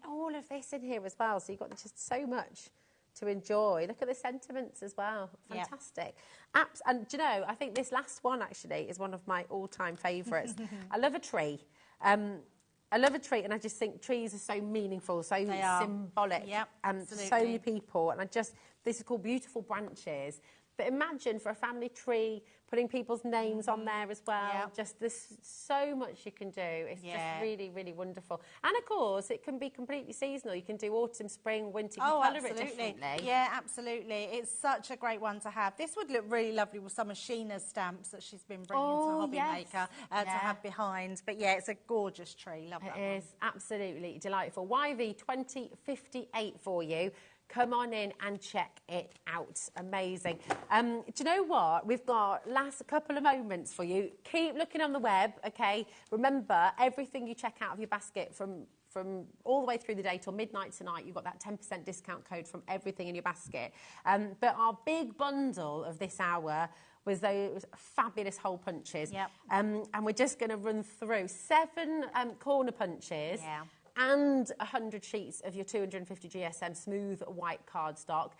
All of this in here as well. So you've got just so much to enjoy. Look at the sentiments as well. Fantastic. And do you know, I think this last one actually is one of my all-time favourites. I love a tree. I love a tree, and I just think trees are so meaningful, so symbolic. Yep, and so many people. And this is called Beautiful Branches. But imagine for a family tree, putting people's names on there as well. Yep. Just there's so much you can do. It's just really, really wonderful. And of course, it can be completely seasonal. You can do autumn, spring, winter. You can colour it differently. Yeah, absolutely. It's such a great one to have. This would look really lovely with some of Sheena's stamps that she's been bringing to HobbyMaker to have behind. But yeah, it's a gorgeous tree. Love that one. It is absolutely delightful. YV 2058 for you. Come on in and check it out. Amazing. Do you know what? We've got last couple of moments for you. Keep looking on the web, okay? Remember, everything you check out of your basket from all the way through the day till midnight tonight, you've got that 10% discount code from everything in your basket. But our big bundle of this hour was those fabulous hole punches. Yep. And we're just going to run through 7 corner punches. Yeah. And 100 sheets of your 250 GSM smooth white cardstock.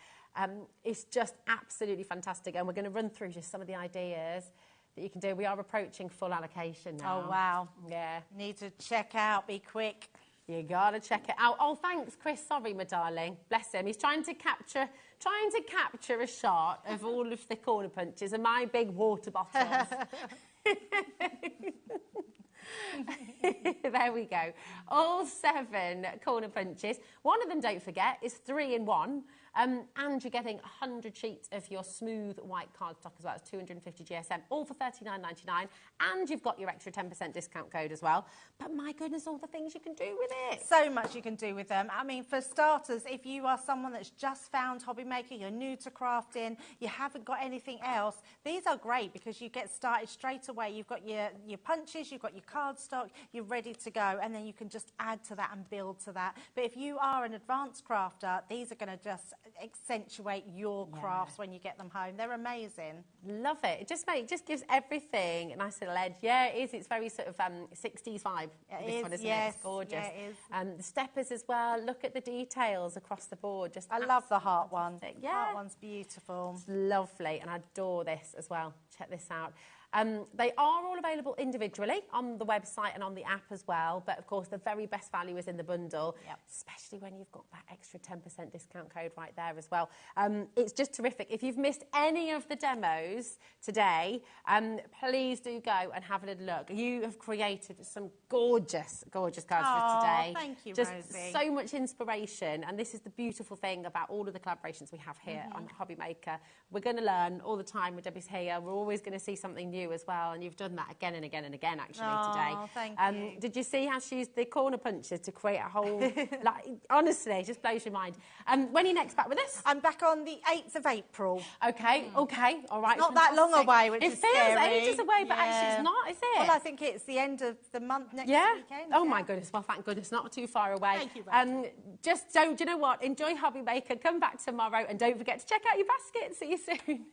It's just absolutely fantastic. And we're going to run through just some of the ideas that you can do. We are approaching full allocation now. Oh, wow. Yeah. Need to check out. Be quick. You got to check it out. Oh, thanks, Chris. Sorry, my darling. Bless him. He's trying to capture a shot of all of the corner punches and my big water bottles. There we go. All 7 corner punches. One of them, don't forget, is 3-in-1. And you're getting 100 sheets of your smooth white cardstock as well. It's 250 GSM, all for $39.99. And you've got your extra 10% discount code as well. But my goodness, all the things you can do with it. So much you can do with them. I mean, for starters, if you are someone that's just found HobbyMaker, you're new to crafting, you haven't got anything else, these are great because you get started straight away. You've got your punches, you've got your cardstock, you're ready to go, and then you can just add to that and build to that. But if you are an advanced crafter, these are going to just accentuate your crafts when you get them home. They're amazing. Love it. It just gives everything a nice little edge. Yeah, it is. It's very sort of 60s vibe. This one, isn't it? It's gorgeous. Yeah, it is. The steppers as well. Look at the details across the board. Just I love the heart one. Yeah. Heart one's beautiful. It's lovely, and I adore this as well. Check this out. They are all available individually on the website and on the app as well, but of course the very best value is in the bundle, especially when you've got that extra 10% discount code right there as well. It's just terrific. If you've missed any of the demos today, please do go and have a little look. You have created some gorgeous, gorgeous cards for us today. Thank you, just Rosie. so much inspiration, and this is the beautiful thing about all of the collaborations we have here on HobbyMaker. We're going to learn all the time with Debbie's here. We're always going to see something new as well, and you've done that again and again and again actually today. Thank you. Did you see how she used the corner punches to create a whole, like, honestly, it just blows your mind. When are you next back with us? I'm back on the 8th of April. Okay, okay, all right. Not that long away, which is It feels scary. ages away, but actually it's not, is it? Well, I think it's the end of the month next weekend. Oh my goodness, well thank goodness, not too far away. Thank you, Rosie. Just do you know what? Enjoy HobbyMaker, come back tomorrow, and don't forget to check out your basket. See you soon.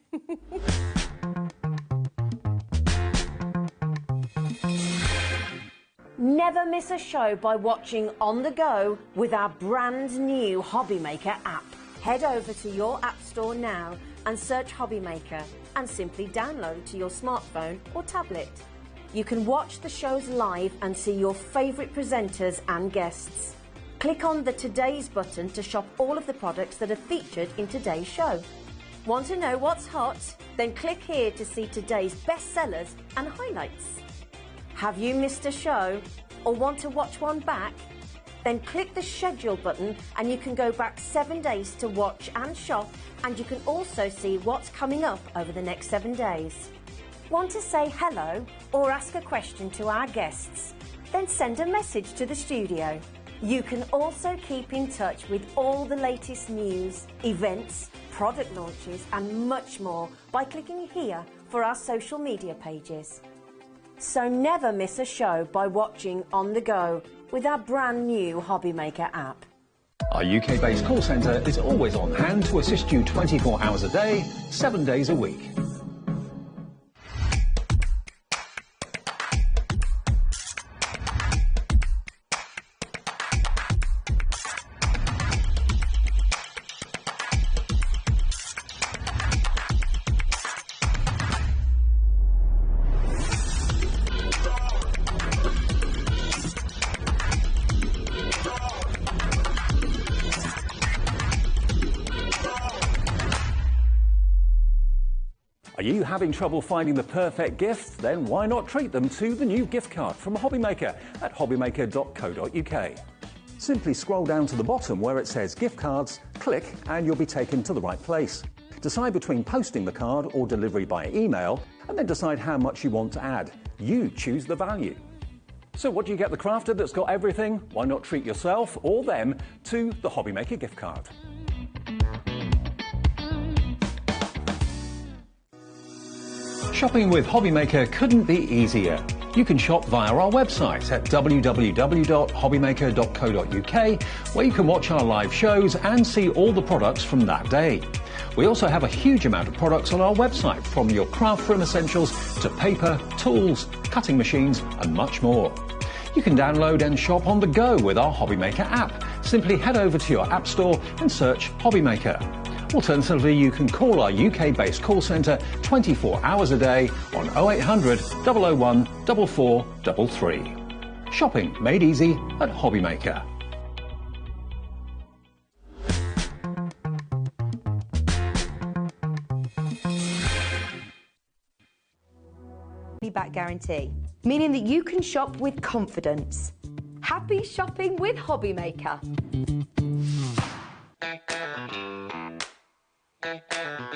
Never miss a show by watching on the go with our brand new HobbyMaker app. Head over to your app store now and search HobbyMaker and simply download it to your smartphone or tablet. You can watch the shows live and see your favourite presenters and guests. Click on the Today's button to shop all of the products that are featured in today's show. Want to know what's hot? Then click here to see today's bestsellers and highlights. Have you missed a show or want to watch one back? Then click the schedule button and you can go back 7 days to watch and shop, and you can also see what's coming up over the next 7 days. Want to say hello or ask a question to our guests? Then send a message to the studio. You can also keep in touch with all the latest news, events, product launches and much more by clicking here for our social media pages. So never miss a show by watching on the go with our brand new HobbyMaker app. Our UK-based call centre is always on hand to assist you 24 hours a day, 7 days a week. Are you having trouble finding the perfect gift? Then why not treat them to the new gift card from HobbyMaker at hobbymaker.co.uk. Simply scroll down to the bottom where it says gift cards, click and you'll be taken to the right place. Decide between posting the card or delivery by email, and then decide how much you want to add. You choose the value. So what do you get the crafter that's got everything? Why not treat yourself or them to the HobbyMaker gift card? Shopping with HobbyMaker couldn't be easier. You can shop via our website at www.hobbymaker.co.uk, where you can watch our live shows and see all the products from that day. We also have a huge amount of products on our website, from your craft room essentials to paper, tools, cutting machines and much more. You can download and shop on the go with our HobbyMaker app. Simply head over to your app store and search HobbyMaker. Alternatively, you can call our UK-based call centre 24 hours a day on 0800 001 4433. Shopping made easy at HobbyMaker. Back guarantee, meaning that you can shop with confidence. Happy shopping with HobbyMaker.